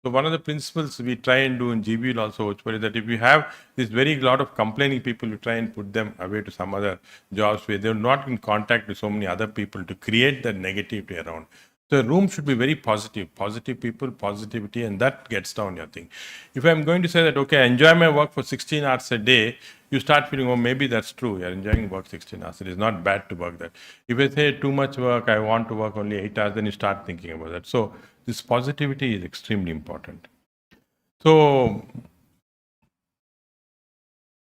So one of the principles we try and do in GB also, is that if you have this very lot of complaining people, you try and put them away to some other jobs where they're not in contact with so many other people to create that negativity around. So the room should be very positive people, positivity, and that gets down your thing. If I'm going to say that, okay, I enjoy my work for 16 hours a day, you start feeling, oh, maybe that's true. You're enjoying work 16 hours. It is not bad to work that. If I say too much work, I want to work only 8 hours, then you start thinking about that. So this positivity is extremely important. So,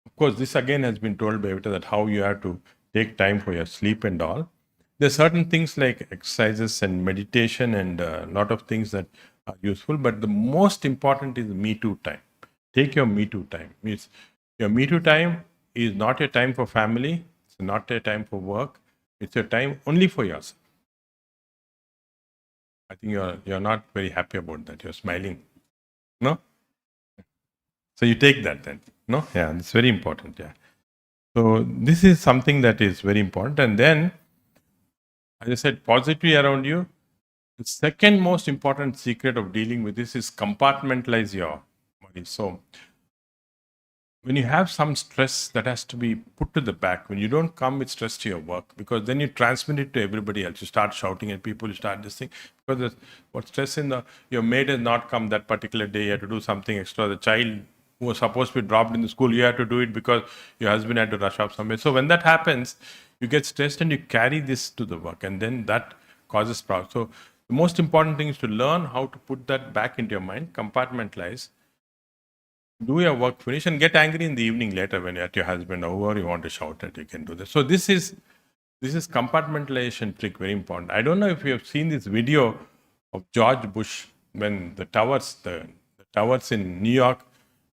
of course, this again has been told by Evita that how you have to take time for your sleep and all. There are certain things like exercises and meditation and a lot of things that are useful, but the most important is Me Too time. Take your Me Too time. Means your Me Too time is not your time for family, it's not your time for work, it's your time only for yourself. I think you're not very happy about that. You're smiling. No? So you take that then. No? Yeah, it's very important. Yeah. So this is something that is very important. And then, as I said, positivity around you. The second most important secret of dealing with this is compartmentalize your body. So when you have some stress, that has to be put to the back. When you don't come with stress to your work, because then you transmit it to everybody else. You start shouting at people, you start this thing. Because what stress your maid has not come that particular day, you have to do something extra. The child who was supposed to be dropped in the school, you have to do it because your husband had to rush off somewhere. So when that happens, you get stressed and you carry this to the work, and then that causes problems. So the most important thing is to learn how to put that back into your mind, compartmentalize. Do your work, finish, and get angry in the evening later when you're at your husband or whoever you want to shout at. You can do this. So this is compartmentalization trick, very important. I don't know if you have seen this video of George Bush when the towers in New York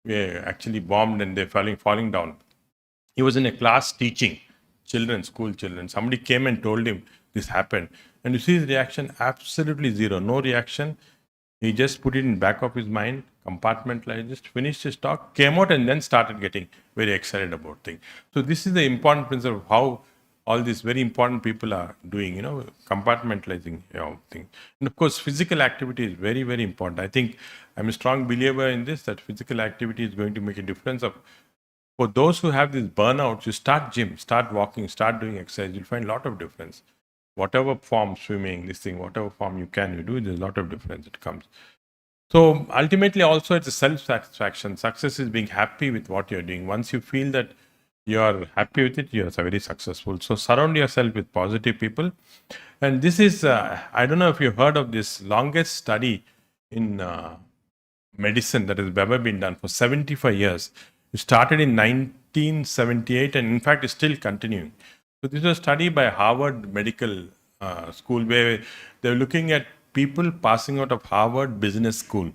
were actually bombed and they're falling down. He was in a class teaching school children. Somebody came and told him this happened, and you see his reaction, absolutely zero, no reaction. He just put it in back of his mind, compartmentalized, just finished his talk, came out, and then started getting very excited about things. So this is the important principle of how all these very important people are doing, compartmentalizing thing. And of course, physical activity is very, very important. I think I'm a strong believer in this, that physical activity is going to make a difference. For those who have these burnouts, you start gym, start walking, start doing exercise, you'll find a lot of difference. Whatever form, swimming, this thing, whatever form you do, there's a lot of difference that comes. So ultimately also it's a self-satisfaction. Success is being happy with what you're doing. Once you feel that you're happy with it, you're very successful. So surround yourself with positive people. And this is, I don't know if you've heard of this longest study in medicine that has ever been done for 75 years. It started in 1978 and in fact is still continuing. So this was a study by Harvard Medical School where they were looking at people passing out of Harvard Business School.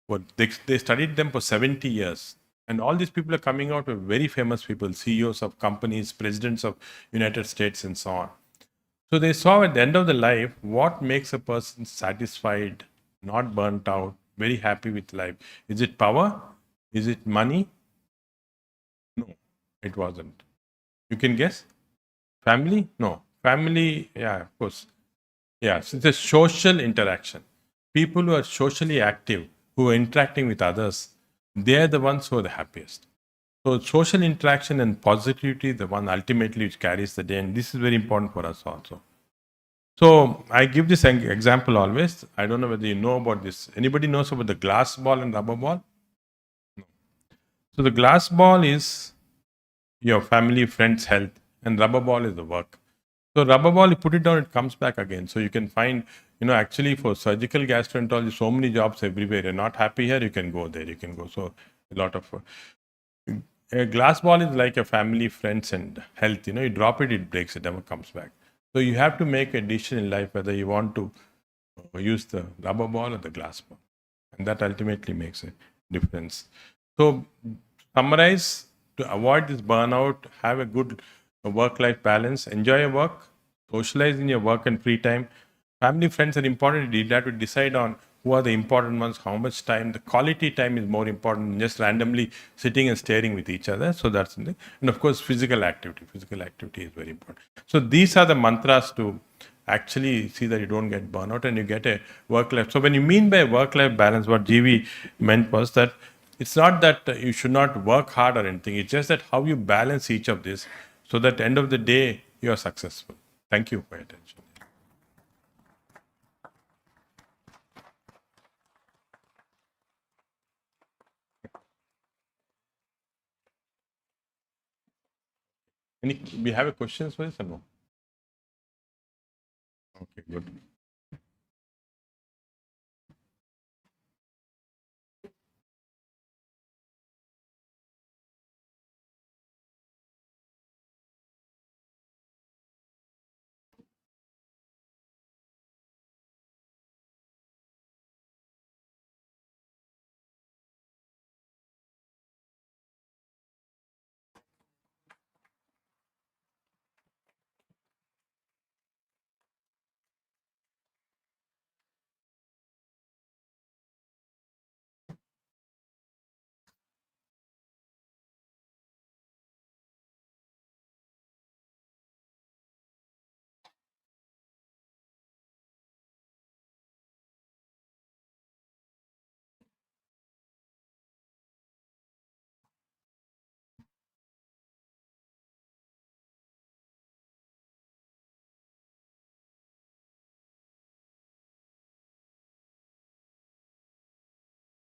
Well, they studied them for 70 years. And all these people are coming out with very famous people, CEOs of companies, presidents of United States and so on. So they saw at the end of the life what makes a person satisfied, not burnt out, very happy with life. Is it power? Is it money? No, it wasn't. You can guess? Family? No. Family, yeah, of course. Yeah, so it's a social interaction. People who are socially active, who are interacting with others, they are the ones who are the happiest. So social interaction and positivity, the one ultimately which carries the day, and this is very important for us also. So I give this example always. I don't know whether you know about this. Anybody knows about the glass ball and rubber ball? No. So the glass ball is your family, friends, health, and rubber ball is the work. So rubber ball, you put it down, it comes back again. So you can find, actually for surgical gastroenterology, so many jobs everywhere. You're not happy here, you can go there, you can go. So a lot of a glass ball is like a family, friends, and health. You drop it, it breaks, it never comes back. So you have to make a decision in life whether you want to use the rubber ball or the glass ball. And that ultimately makes a difference. So summarize, to avoid this burnout, have a good work-life balance, enjoy your work, socialize in your work and free time. Family, friends are important. You have to decide on who are the important ones, how much time. The quality time is more important than just randomly sitting and staring with each other. So that's the thing. And of course, physical activity. Physical activity is very important. So these are the mantras to actually see that you don't get burnout and you get a work-life. So when you mean by work-life balance, what GV meant was that it's not that you should not work hard or anything. It's just that how you balance each of this so that at the end of the day, you are successful. Thank you for your attention. We have a questions for this or no? Okay, good.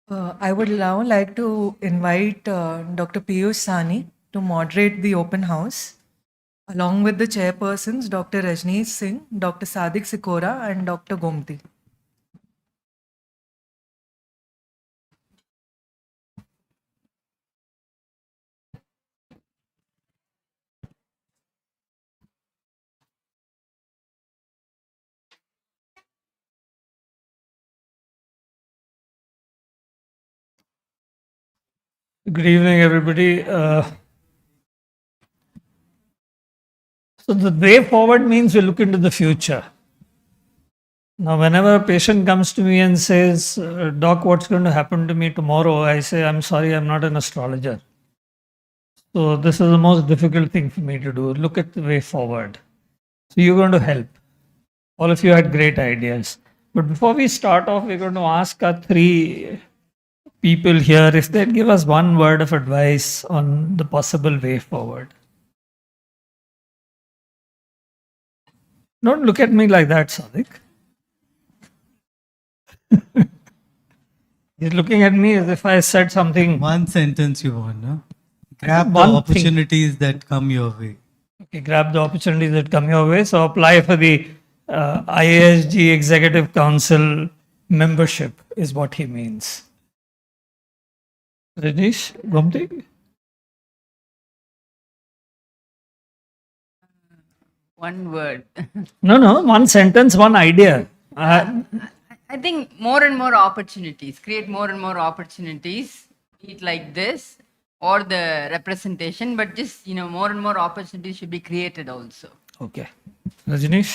I would now like to invite Dr. Piyush Sani to moderate the open house, along with the chairpersons, Dr. Rajneesh Singh, Dr. Sadiq Sikora, and Dr. Gomti. Good evening, everybody. So the way forward means we look into the future. Now, whenever a patient comes to me and says, Doc, what's going to happen to me tomorrow? I say, I'm sorry, I'm not an astrologer. So this is the most difficult thing for me to do. Look at the way forward. So you're going to help. All of you had great ideas. But before we start off, we're going to ask our three people here if they'd give us one word of advice on the possible way forward. Don't look at me like that, Sadiq. He's looking at me as if I said something. One sentence you want, no? Grab the One opportunities that come your way. Okay, grab the opportunities that come your way. So apply for the IASG Executive Council membership is what he means. Rajneesh, Gomti? one word. No, one sentence, one idea. I think more and more opportunities, create more and more opportunities, be it like this or the representation, but just, more and more opportunities should be created also. Okay. Rajneesh?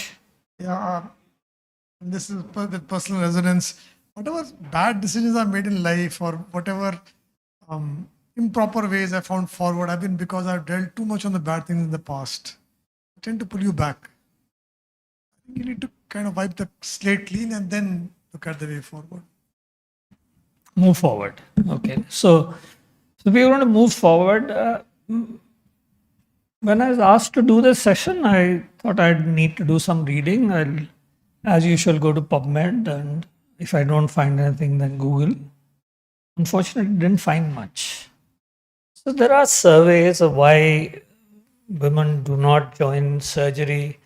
Yeah, this is with personal resonance. Whatever bad decisions I've made in life or whatever improper ways I found forward have been because I've dwelt too much on the bad things in the past. I tend to pull you back. I think you need to kind of wipe the slate clean and then look at the way forward. Move forward. Okay. So we're going to move forward. When I was asked to do this session, I thought I'd need to do some reading. I'll, as usual, go to PubMed, and if I don't find anything, then Google. Unfortunately, didn't find much. So there are surveys of why women do not join surgery.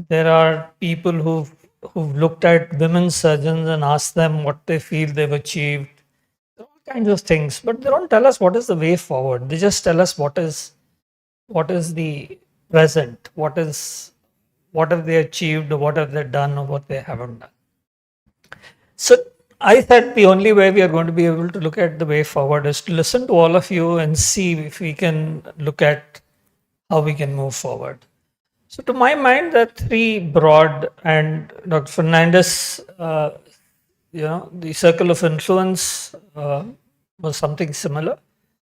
There are people who've looked at women surgeons and asked them what they feel they've achieved. All kinds of things, but they don't tell us what is the way forward. They just tell us what is the present, what have they achieved, or what have they done, or what they haven't done. So I thought the only way we are going to be able to look at the way forward is to listen to all of you and see if we can look at how we can move forward. So to my mind, there are three broad, and Dr. Fernandez, the circle of influence was something similar.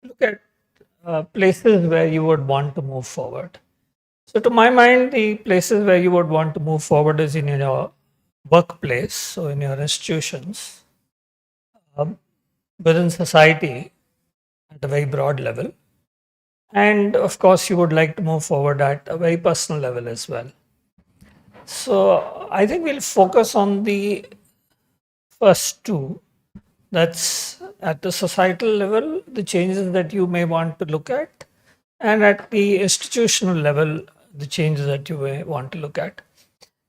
Look at places where you would want to move forward. So to my mind, the places where you would want to move forward is in your workplace, so in your institutions, within society at a very broad level. And of course, you would like to move forward at a very personal level as well. So I think we'll focus on the first two. That's at the societal level, the changes that you may want to look at, and at the institutional level, the changes that you may want to look at.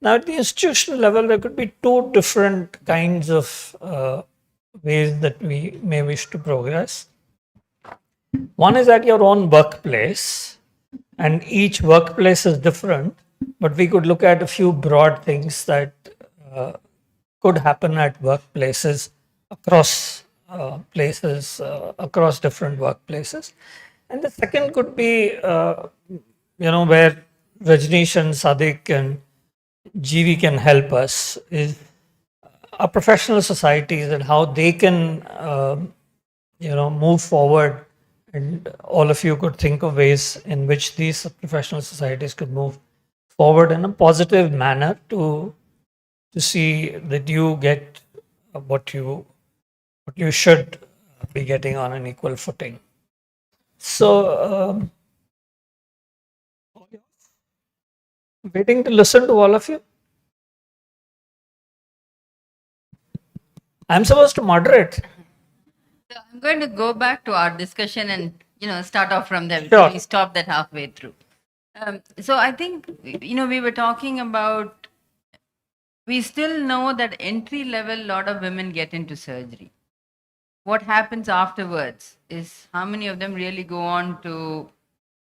Now, at the institutional level, there could be two different kinds of ways that we may wish to progress. One is at your own workplace, and each workplace is different, but we could look at a few broad things that could happen at workplaces across places, across different workplaces. And the second could be, where Rajneesh and Sadiq and GV can help us, is our professional societies and how they can, move forward. And all of you could think of ways in which these professional societies could move forward in a positive manner to see that you get what you should be getting on an equal footing. So, waiting to listen to all of you. I'm supposed to moderate. So I'm going to go back to our discussion and, start off from there. Sure. We stopped that halfway through. So I think, we were talking about, we still know that entry level, lot of women get into surgery. What happens afterwards is how many of them really go on to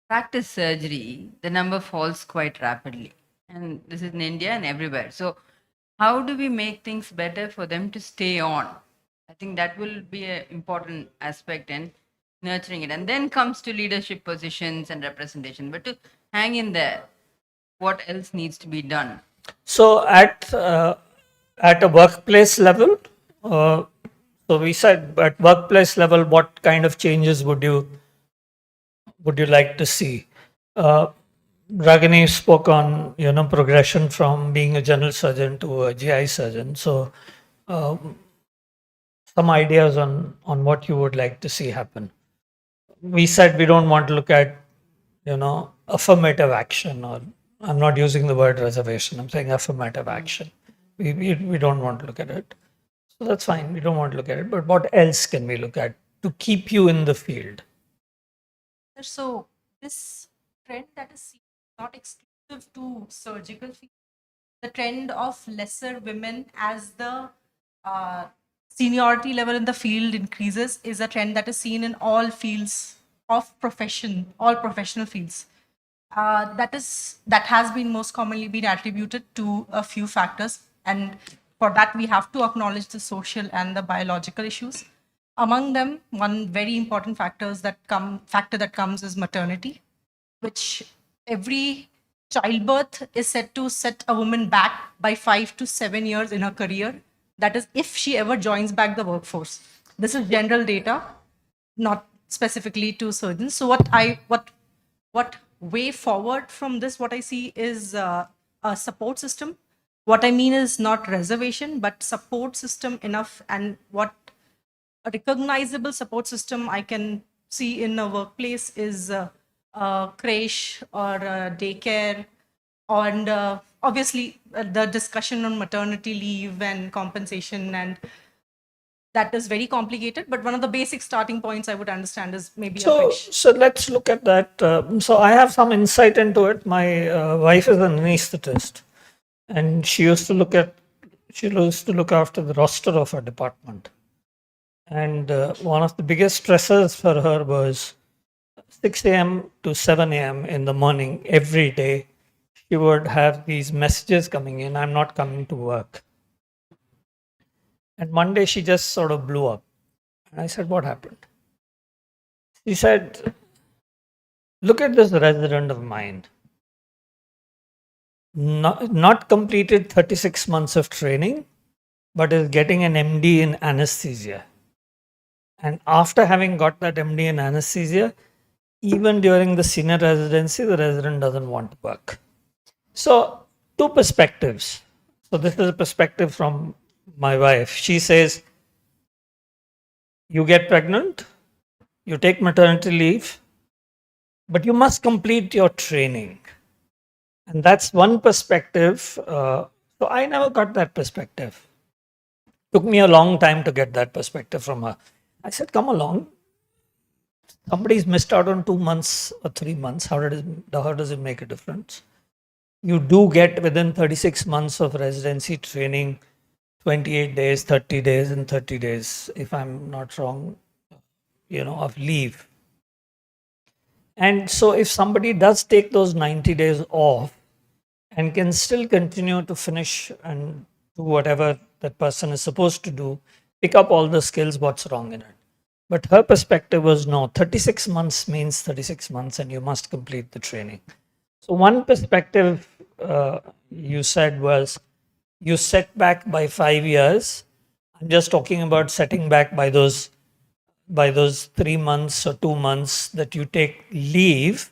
practice surgery. The number falls quite rapidly. And this is in India and everywhere. So how do we make things better for them to stay on? I think that will be an important aspect in nurturing it. And then comes to leadership positions and representation. But to hang in there, what else needs to be done? So at a workplace level, so we said at workplace level, what kind of changes would you like to see? Ragini spoke on progression from being a general surgeon to a GI surgeon. So some ideas on what you would like to see happen. We said we don't want to look at affirmative action, or I'm not using the word reservation. I'm saying affirmative action. We don't want to look at it. So that's fine. We don't want to look at it. But what else can we look at to keep you in the field? So this trend that is seen, not exclusive to surgical field, the trend of lesser women as the seniority level in the field increases is a trend that is seen in all fields of profession, all professional fields. That has been most commonly been attributed to a few factors, and for that we have to acknowledge the social and the biological issues. Among them, one very important factor that comes is maternity, which every childbirth is said to set a woman back by 5 to 7 years in her career. That is, if she ever joins back the workforce. This is general data, not specifically to surgeons. So what way forward from this, what I see is a support system. What I mean is not reservation, but support system enough, and what a recognizable support system I can see in a workplace is a creche or a daycare, and obviously the discussion on maternity leave and compensation, and that is very complicated, but one of the basic starting points I would understand is maybe a creche. So let's look at that. So I have some insight into it. My wife is an anesthetist, and she used to look after the roster of her department. And one of the biggest stressors for her was 6 a.m. to 7 a.m. in the morning every day. She would have these messages coming in, I'm not coming to work. And one day she just sort of blew up. And I said, what happened? She said, look at this resident of mine. Not completed 36 months of training, but is getting an MD in anesthesia. And after having got that MD in anesthesia, even during the senior residency, the resident doesn't want to work. So, two perspectives. So, this is a perspective from my wife. She says, you get pregnant, you take maternity leave, but you must complete your training. And that's one perspective. So, I never got that perspective. Took me a long time to get that perspective from her. I said, come along. Somebody's missed out on 2 months or 3 months. How does it make a difference? You do get within 36 months of residency training 28 days, 30 days, and 30 days, if I'm not wrong, of leave. And so if somebody does take those 90 days off and can still continue to finish and do whatever that person is supposed to do, pick up all the skills, what's wrong in it? But her perspective was no, 36 months means 36 months and you must complete the training. So one perspective you said was you set back by 5 years. I'm just talking about setting back by those 3 months or 2 months that you take leave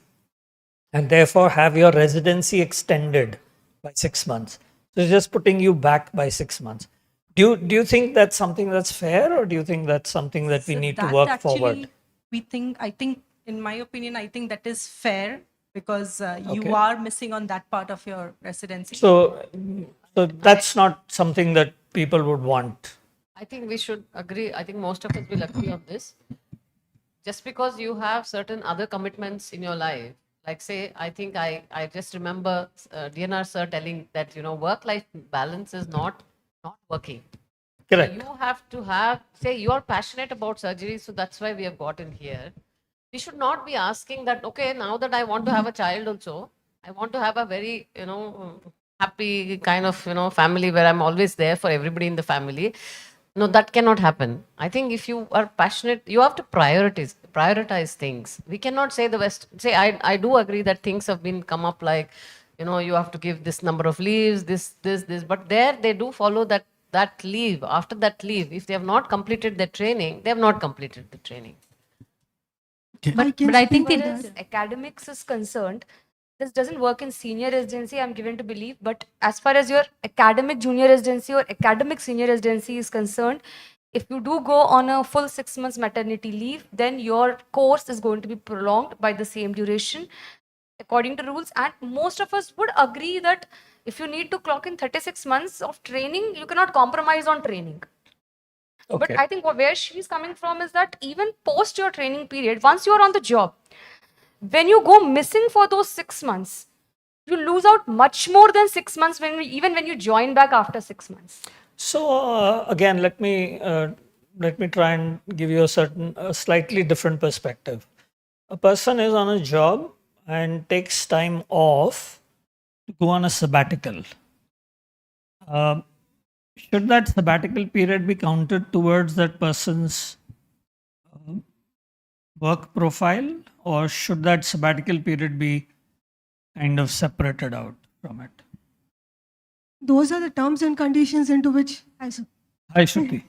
and therefore have your residency extended by 6 months. So it's just putting you back by 6 months. Do you think that's something that's fair, or do you think that's something that we need to work forward? I think, in my opinion, I think that is fair because you are missing on that part of your residency. So that's not something that people would want. I think we should agree. I think most of us will agree on this. Just because you have certain other commitments in your life, like say, I think I just remember DNR sir telling that, work-life balance is not working. Correct. So you have to say you are passionate about surgery, so that's why we have gotten here. We should not be asking that, okay, now that I want to have a child also, I want to have a very, happy kind of, family where I'm always there for everybody in the family. No, that cannot happen. I think if you are passionate, you have to prioritize things. We cannot say I do agree that things have been come up like, you have to give this number of leaves, this, but there they do follow that leave. After that leave, if they have not completed their training, they have not completed the training. But I think as academics is concerned, this doesn't work in senior residency, I'm given to believe. But as far as your academic junior residency or academic senior residency is concerned, if you do go on a full 6 months maternity leave, then your course is going to be prolonged by the same duration according to rules. And most of us would agree that if you need to clock in 36 months of training, you cannot compromise on training. But I think where she's coming from is that even post your training period, once you're on the job, when you go missing for those 6 months, you lose out much more than 6 months even when you join back after 6 months. So again, let me try and give you a slightly different perspective. A person is on a job and takes time off to go on a sabbatical, should that sabbatical period be counted towards that person's work profile, or should that sabbatical period be kind of separated out from it? Those are the terms and conditions into which Hi, Shruti.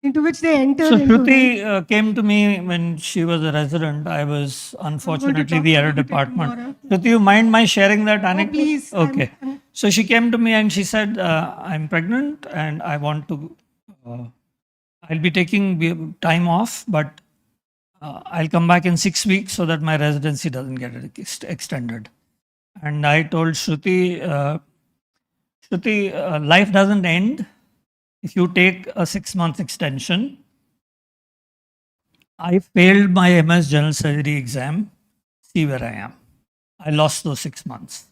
into which they enter So into. Shruti came to me when she was a resident. I was unfortunately talk the about other it department. tomorrow. Shruti, you mind my sharing that anecdote? please. Okay. So she came to me and she said, I'm pregnant and I want to, I'll be taking time off, but I'll come back in 6 weeks so that my residency doesn't get extended. And I told Shruti, life doesn't end if you take a 6-month extension. I failed my MS General Surgery exam. See where I am. I lost those 6 months.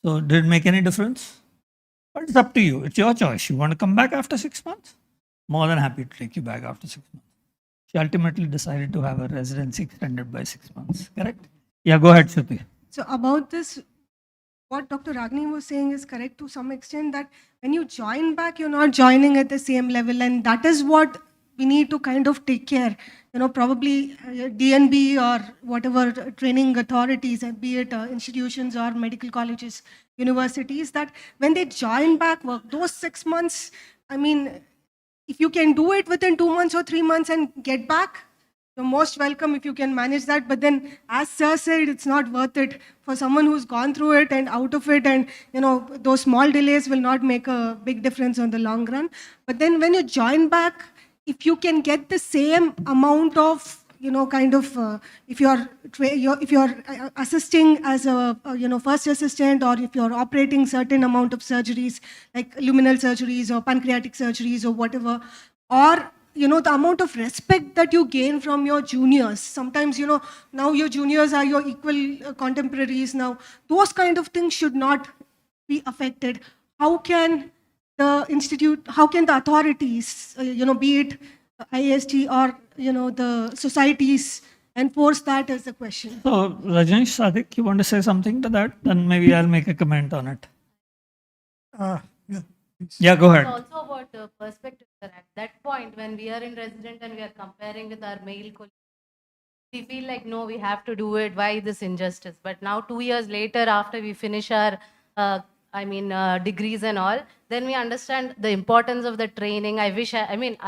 So did it make any difference? But it's up to you. It's your choice. You want to come back after 6 months? More than happy to take you back after 6 months. She ultimately decided to have her residency extended by 6 months. Correct? Yeah, go ahead, Shruti. So about this, what Dr. Ragini was saying is correct to some extent, that when you join back, you're not joining at the same level, and that is what we need to kind of take care. Probably DNB or whatever training authorities, be it institutions or medical colleges, universities, that when they join back work, those 6 months, I mean, if you can do it within 2 months or 3 months and get back, you're most welcome if you can manage that. But then, as Sir said, it's not worth it for someone who's gone through it and out of it. And, those small delays will not make a big difference on the long run. But then when you join back, if you can get the same amount of, if you're assisting as a, first assistant, or if you're operating certain amount of surgeries, like luminal surgeries or pancreatic surgeries or whatever, or the amount of respect that you gain from your juniors. Sometimes, now your juniors are your equal contemporaries now. Those kind of things should not be affected. How can the institute, how can the authorities, be it IASG or, the societies, enforce that as the question? So, Rajneesh, Sadik, you want to say something to that? Then maybe I'll make a comment on it. Yeah, go ahead. It's also about the perspective. At that point, when we are in resident and we are comparing with our male colleagues, we feel like, no, we have to do it. Why this injustice? But now, 2 years later, after we finish our, degrees and all, then we understand the importance of the training. I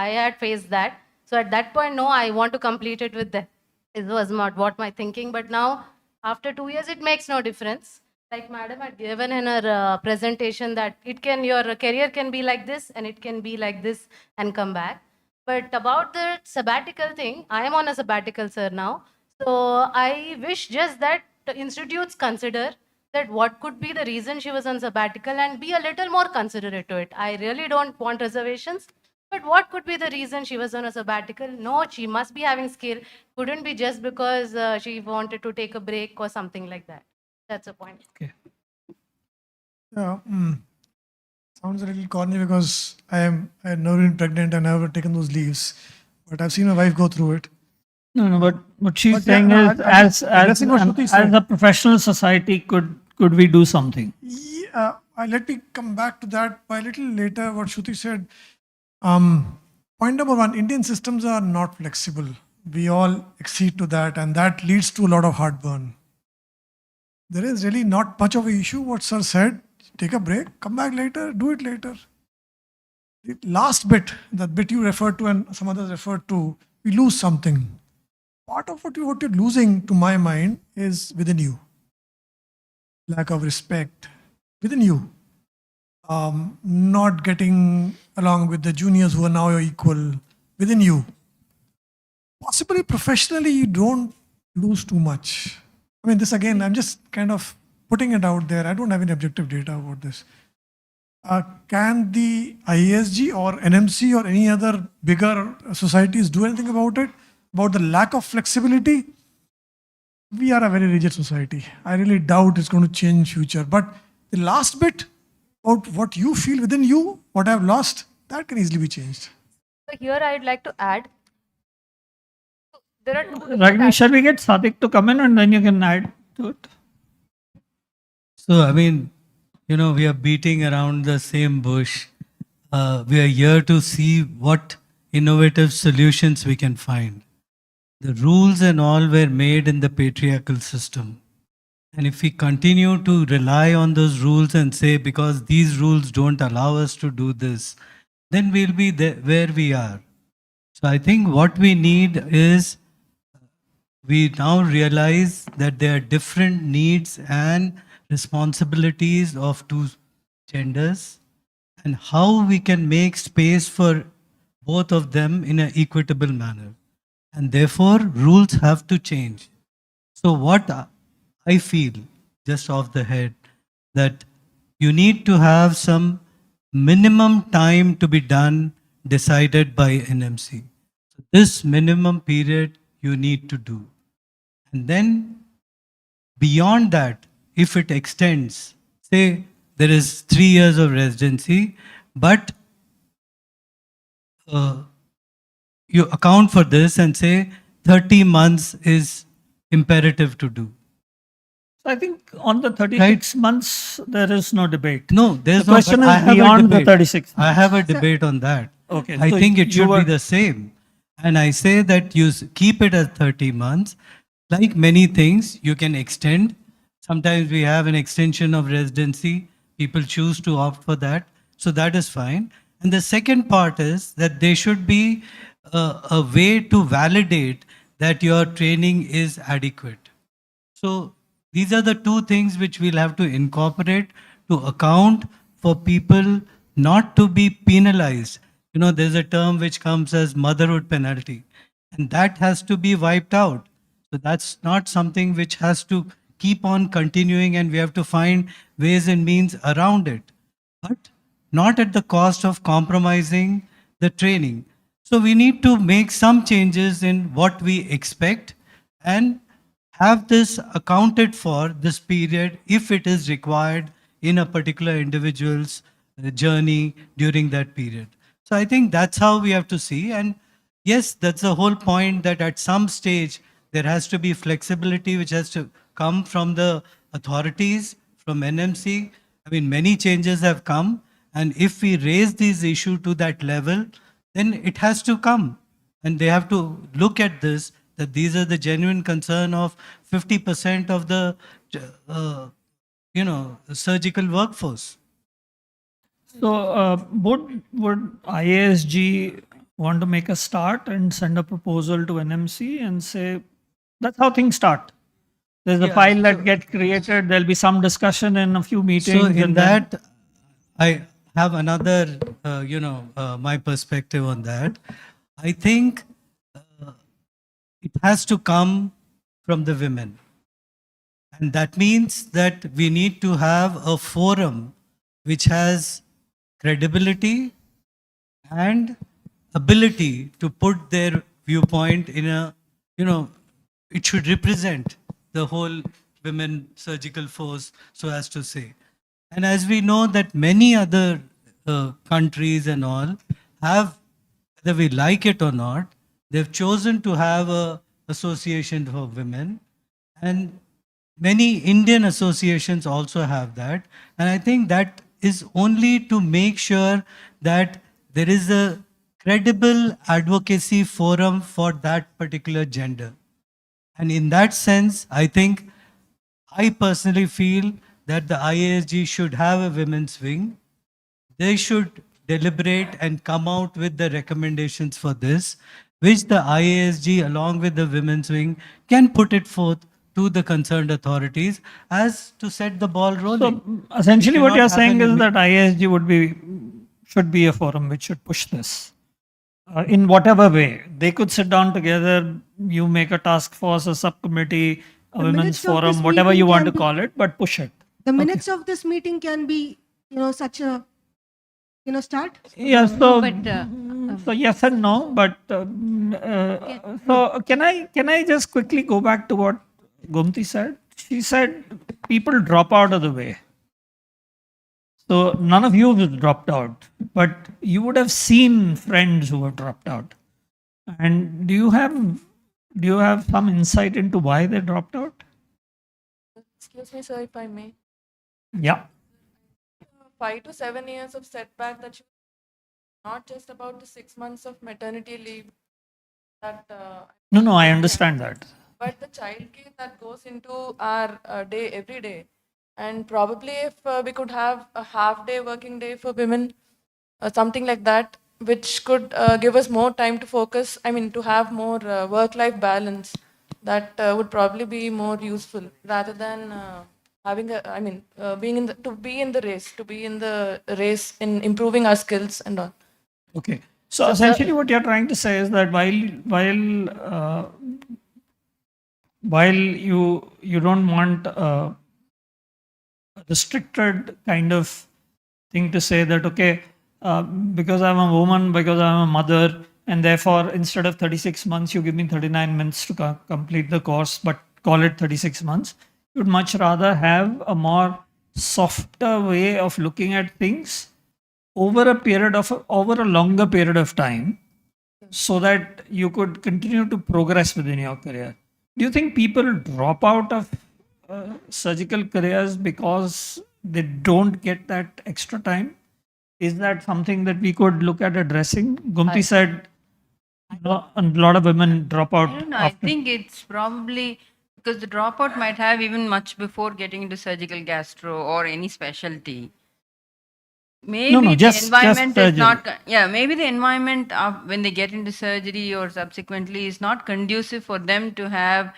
had faced that. So at that point, no, I want to complete it with them. It was not what my thinking. But now, after 2 years, it makes no difference. Like Madam had given in her presentation, that your career can be like this and it can be like this and come back. But about the sabbatical thing, I am on a sabbatical, sir, now. So I wish just that the institutes consider that what could be the reason she was on sabbatical and be a little more considerate to it. I really don't want reservations, but what could be the reason she was on a sabbatical? No, she must be having skill. Couldn't be just because she wanted to take a break or something like that. That's a point. Okay. Yeah, sounds a little corny because I had never been pregnant and never taken those leaves, but I've seen my wife go through it. No, but what she's saying is, as a professional society, could we do something? Yeah, let me come back to that a little later. What Shruti said. Point number one: Indian systems are not flexible. We all accede to that, and that leads to a lot of heartburn. There is really not much of an issue. What Sir said: take a break, come back later, do it later. The last bit, that bit you referred to and some others referred to, we lose something. Part of what you're losing, to my mind, is within you. Lack of respect within you. Not getting along with the juniors who are now your equal within you. Possibly professionally, you don't lose too much. I mean, this again, I'm just kind of putting it out there. I don't have any objective data about this. Can the IASG or NMC or any other bigger societies do anything about it? About the lack of flexibility? We are a very rigid society. I really doubt it's going to change in future. But the last bit, about what you feel within you, what I've lost, that can easily be changed. So here I'd like to add, there are two Ragini, shall we get Sadik to come in and then you can add to it? So, I mean, we are beating around the same bush. We are here to see what innovative solutions we can find. The rules and all were made in the patriarchal system. And if we continue to rely on those rules and say, because these rules don't allow us to do this, then we'll be there where we are. So I think what we need is, we now realize that there are different needs and responsibilities of two genders, and how we can make space for both of them in an equitable manner. And therefore, rules have to change. So what I feel, just off the head, that you need to have some minimum time to be done decided by NMC. So this minimum period you need to do. And then beyond that, if it extends, say there is 3 years of residency, but you account for this and say 30 months is imperative to do. So I think on the 36 months, there is no debate. No, there's the no. question I is have a beyond the debate. 36 months. I have a debate on that. Okay, I so think it you should were- be the same. And I say that you keep it at 30 months. Like many things, you can extend. Sometimes we have an extension of residency. People choose to opt for that. So that is fine. And the second part is that there should be a way to validate that your training is adequate. So these are the two things which we'll have to incorporate to account for people not to be penalized. There's a term which comes as motherhood penalty, and that has to be wiped out. So that's not something which has to keep on continuing, and we have to find ways and means around it, but not at the cost of compromising the training. So we need to make some changes in what we expect and have this accounted for, this period, if it is required in a particular individual's journey during that period. So I think that's how we have to see. And yes, that's the whole point, that at some stage there has to be flexibility which has to come from the authorities, from NMC. I mean, many changes have come, and if we raise these issues to that level, then it has to come. And they have to look at this, that these are the genuine concern of 50% of the, surgical workforce. So would IASG want to make a start and send a proposal to NMC and say, that's how things start. There's a file that gets created. There'll be some discussion in a few meetings. So in and then- that, I have another, my perspective on that. I think it has to come from the women. And that means that we need to have a forum which has credibility and ability to put their viewpoint in a, it should represent the whole women surgical force, so as to say. And as we know that many other countries and all have, whether we like it or not, they've chosen to have a association for women, and many Indian associations also have that. And I think that is only to make sure that there is a credible advocacy forum for that particular gender. And in that sense, I think, I personally feel that the IASG should have a women's wing. They should deliberate and come out with the recommendations for this, which the IASG along with the women's wing can put it forth to the concerned authorities as to set the ball rolling. So essentially We what cannot you're have saying an is that IASG should be a forum which should push this. In whatever way. They could sit down together, you make a task force, a subcommittee, a The women's minutes of forum, this whatever meeting you want can to be- call it, but push it. The minutes of this meeting can be, such a, start. Yeah, so, But, so yes and no, but so can I just quickly go back to what Gomti said? She said people drop out of the way. So none of you have dropped out, but you would have seen friends who have dropped out. And do you have some insight into why they dropped out? Excuse me, sir, if I may. Yeah. 5 to 7 years of setback that you not just about the 6 months of maternity leave that No, I understand that. but the childcare that goes into our day every day. And probably if we could have a half day working day for women, something like that, which could give us more time to focus, I mean, to have more work life balance, that would probably be more useful rather than having a, I mean, being in the, to be in the race in improving our skills and all. Okay. So essentially, what you're trying to say is that while you don't want a restricted kind of thing to say that okay, because I'm a woman, because I'm a mother, and therefore instead of 36 months, you give me 39 months to complete the course, but call it 36 months. You'd much rather have a more softer way of looking at things over a longer period of time, so that you could continue to progress within your career. Do you think people drop out of surgical careers because they don't get that extra time? Is that something that we could look at addressing? Gumti said a lot of women drop out. I don't know. I think it's probably because the dropout might have even much before getting into surgical gastro or any specialty. Maybe the environment is not, maybe the environment of when they get into surgery or subsequently is not conducive for them to have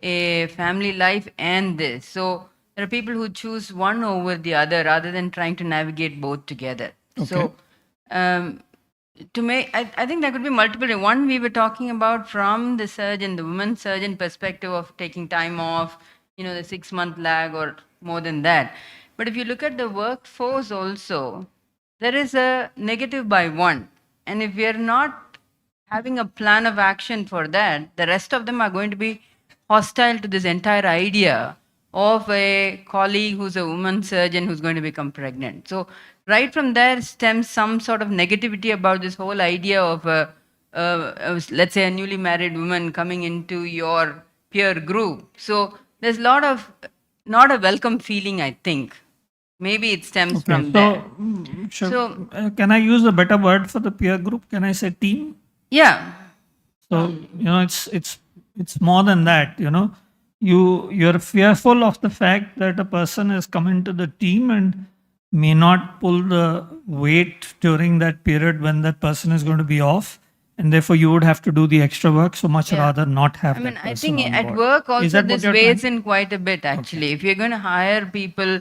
a family life and this. So there are people who choose one over the other rather than trying to navigate both together. So to make, I think there could be multiple. One, we were talking about from the surgeon, the woman surgeon perspective of taking time off, the 6-month lag or more than that. But if you look at the workforce also, there is a negative by one. And if we are not having a plan of action for that, the rest of them are going to be hostile to this entire idea of a colleague who's a woman surgeon who's going to become pregnant. So right from there stems some sort of negativity about this whole idea of let's say a newly married woman coming into your peer group. So there's a lot of not a welcome feeling, I think. Maybe it stems from there. So, can I use a better word for the peer group? Can I say team? Yeah. So it's more than that. You're fearful of the fact that a person has come into the team and may not pull the weight during that period when that person is going to be off, and therefore you would have to do the extra work. So much rather not have. I mean, I think at work also this weighs in quite a bit. Actually, if you're going to hire people,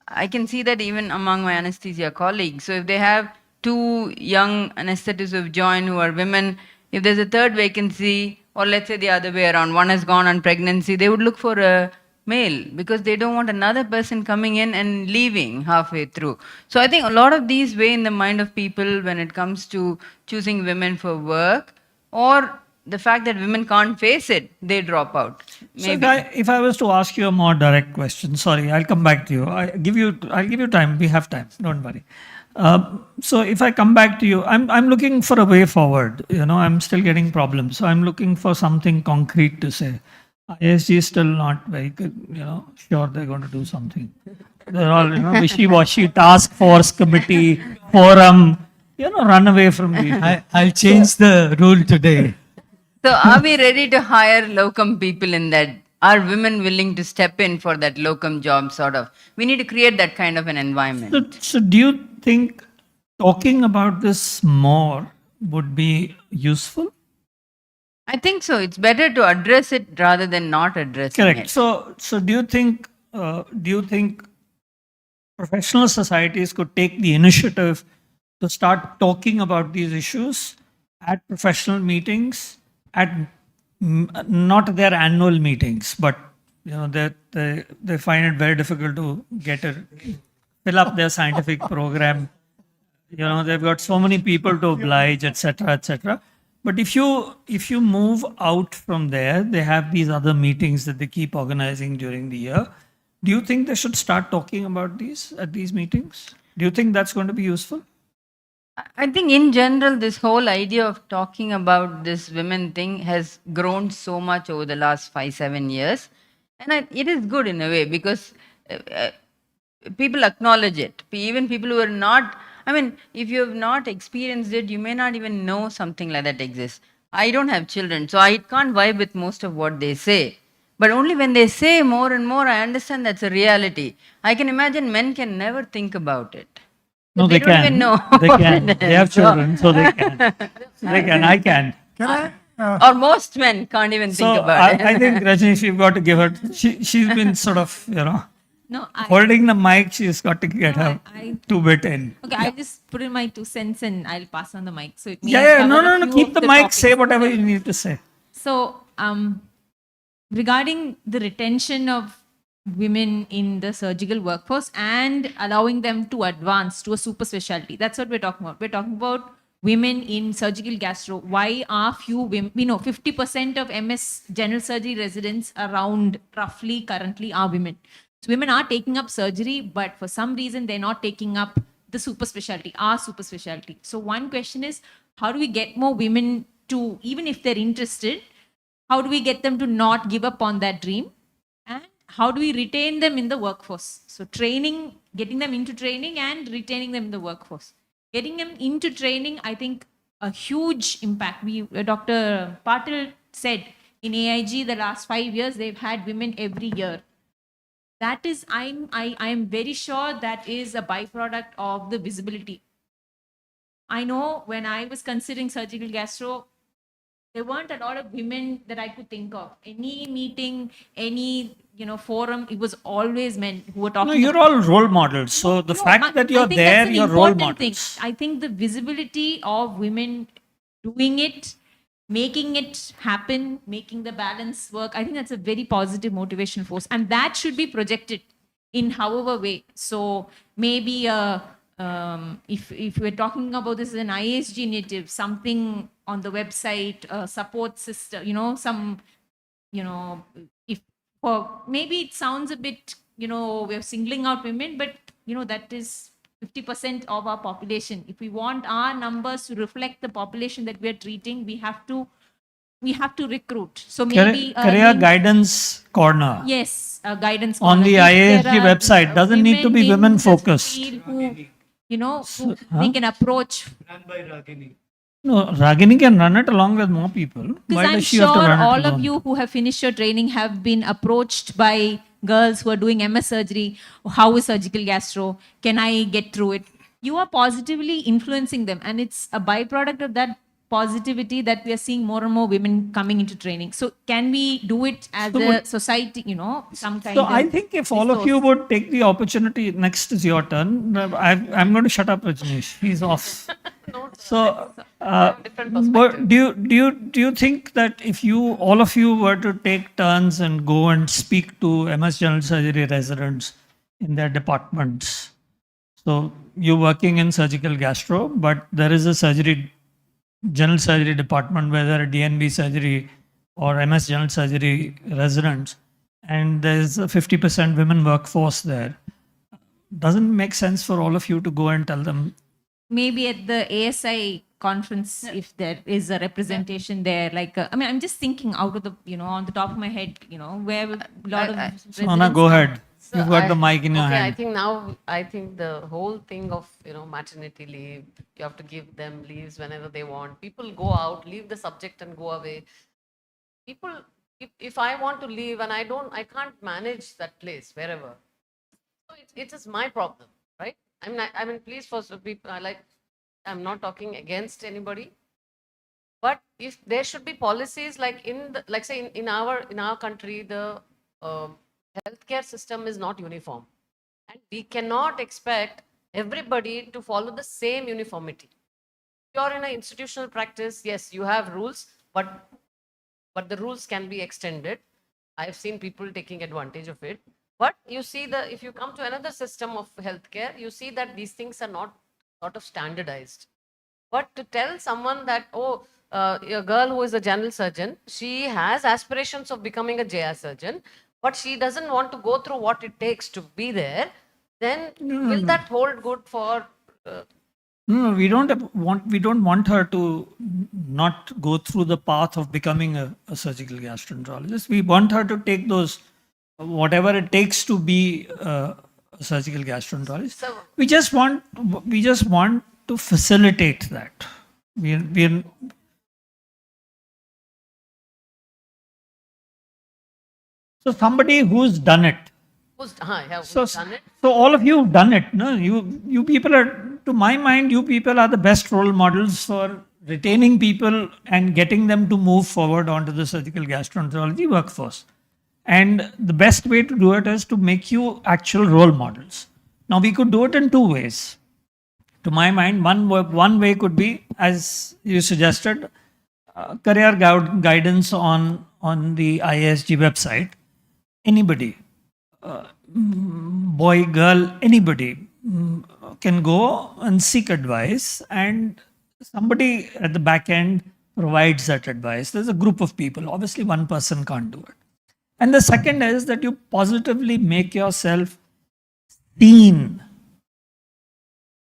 I can see that even among my anesthesia colleagues. So if they have 2 young anesthetists who've joined who are women, if there's a third vacancy, or let's say the other way around, one has gone on pregnancy, they would look for a male because they don't want another person coming in and leaving halfway through. So I think a lot of these weigh in the mind of people when it comes to choosing women for work, or the fact that women can't face it, they drop out. Maybe. So if I was to ask you a more direct question, sorry, I'll come back to you. I'll give you time. We have time. Don't worry. So if I come back to you, I'm looking for a way forward. I'm still getting problems. So I'm looking for something concrete to say. IASG is still not very good, sure they're going to do something. They're all, wishy-washy, task force, committee, forum, run away from me. I'll change the rule today. So are we ready to hire locum people in that? Are women willing to step in for that locum job sort of? We need to create that kind of an environment. So do you think talking about this more would be useful? I think so. It's better to address it rather than not addressing it. Correct. So do you think professional societies could take the initiative to start talking about these issues at professional meetings, at not their annual meetings, but they find it very difficult to fill up their scientific program. They've got so many people to oblige, etc., etc. But if you move out from there, they have these other meetings that they keep organizing during the year. Do you think they should start talking about these at these meetings? Do you think that's going to be useful? I think in general, this whole idea of talking about this women thing has grown so much over the last 5-7 years. And it is good in a way because people acknowledge it. Even people who are not, I mean, if you have not experienced it, you may not even know something like that exists. I don't have children, so I can't vibe with most of what they say. But only when they say more and more, I understand that's a reality. I can imagine men can never think about it. No, They they don't even can. know. They what can. it They have is. So- children, so they can. They can. I can. or most men can't even think So about it. I think Rajni, you've got to give her. She's been sort of No, holding the mic. She's got to get her I- two bit in. Okay, I'll just put in my 2 cents and I'll pass on the mic. So it may Yeah. cover a No. few Keep of the mic. topics. Say whatever you need to say. So, regarding the retention of women in the surgical workforce and allowing them to advance to a super specialty, that's what we're talking about. We're talking about women in surgical gastro. Why are few women? We know 50% of MS general surgery residents around roughly currently are women. So women are taking up surgery, but for some reason they're not taking up the super specialty, our super specialty. So one question is, how do we get more women to, even if they're interested, how do we get them to not give up on that dream? And how do we retain them in the workforce? So training, getting them into training and retaining them in the workforce. Getting them into training, I think a huge impact. Dr. Patil said in AIG the last 5 years, they've had women every year. That is, I am very sure that is a byproduct of the visibility. I know when I was considering surgical gastro, there weren't a lot of women that I could think of. Any meeting, any forum, it was always men who were talking. No, you're all role models. So the fact that you're there, you're role models. I think the visibility of women doing it, making it happen, making the balance work, I think that's a very positive motivation force. And that should be projected in however way. So maybe if we're talking about this as an IASG initiative, something on the website, support system, if for maybe it sounds a bit, we're singling out women, but that is 50% of our population. If we want our numbers to reflect the population that we're treating, we have to recruit. So maybe Career guidance corner. yes, a guidance On corner. the If IASG there are, website. Doesn't need to be in women the focused. field who they can approach. No, Ragini can run it along with more people. Why Because I'm does she have to sure run it all alone? of you who have finished your training have been approached by girls who are doing MS surgery. How is surgical gastro? Can I get through it? You are positively influencing them, and it's a byproduct of that positivity that we are seeing more and more women coming into training. So can we do it as a society, some kind So of I think if all of you would take the opportunity, next is your turn. I'm going to shut up, Rajneesh. He's off. So, but do you think that if all of you were to take turns and go and speak to MS General Surgery residents in their departments, so you're working in surgical gastro, but there is a general surgery department, whether a DNB surgery or MS general surgery residents, and there's a 50% women workforce there. Doesn't make sense for all of you to go and tell them. Maybe at the ASI conference, if there is a representation there, like I'm just thinking out of the on the top of my head, where a lot of Sona, go ahead. You've got the mic in your okay, hand. I think the whole thing of maternity leave, you have to give them leaves whenever they want. People go out, leave the subject and go away. People, if I want to leave and I can't manage that place wherever. So it is my problem, right? I mean, please, for people, I'm not talking against anybody, but if there should be policies like say in our country, the healthcare system is not uniform, and we cannot expect everybody to follow the same uniformity. If you're in an institutional practice, yes, you have rules, but the rules can be extended. I've seen people taking advantage of it. But you see, if you come to another system of healthcare, you see that these things are not sort of standardized. But to tell someone that, a girl who is a general surgeon, she has aspirations of becoming a JR surgeon, but she doesn't want to go through what it takes to be there, then will that hold good for? No, we don't want her to not go through the path of becoming a surgical gastroenterologist. We want her to take those whatever it takes to be a surgical gastroenterologist. We just want to facilitate that. We're so somebody who's done it. Who's So, done it? so all of you have done it. No, you people are, to my mind, you people are the best role models for retaining people and getting them to move forward onto the surgical gastroenterology workforce. And the best way to do it is to make you actual role models. Now we could do it in two ways. To my mind, one way could be, as you suggested, career guidance on the IASG website. Anybody, boy, girl, anybody can go and seek advice, and somebody at the back end provides that advice. There's a group of people. Obviously, one person can't do it. And the second is that you positively make yourself seen.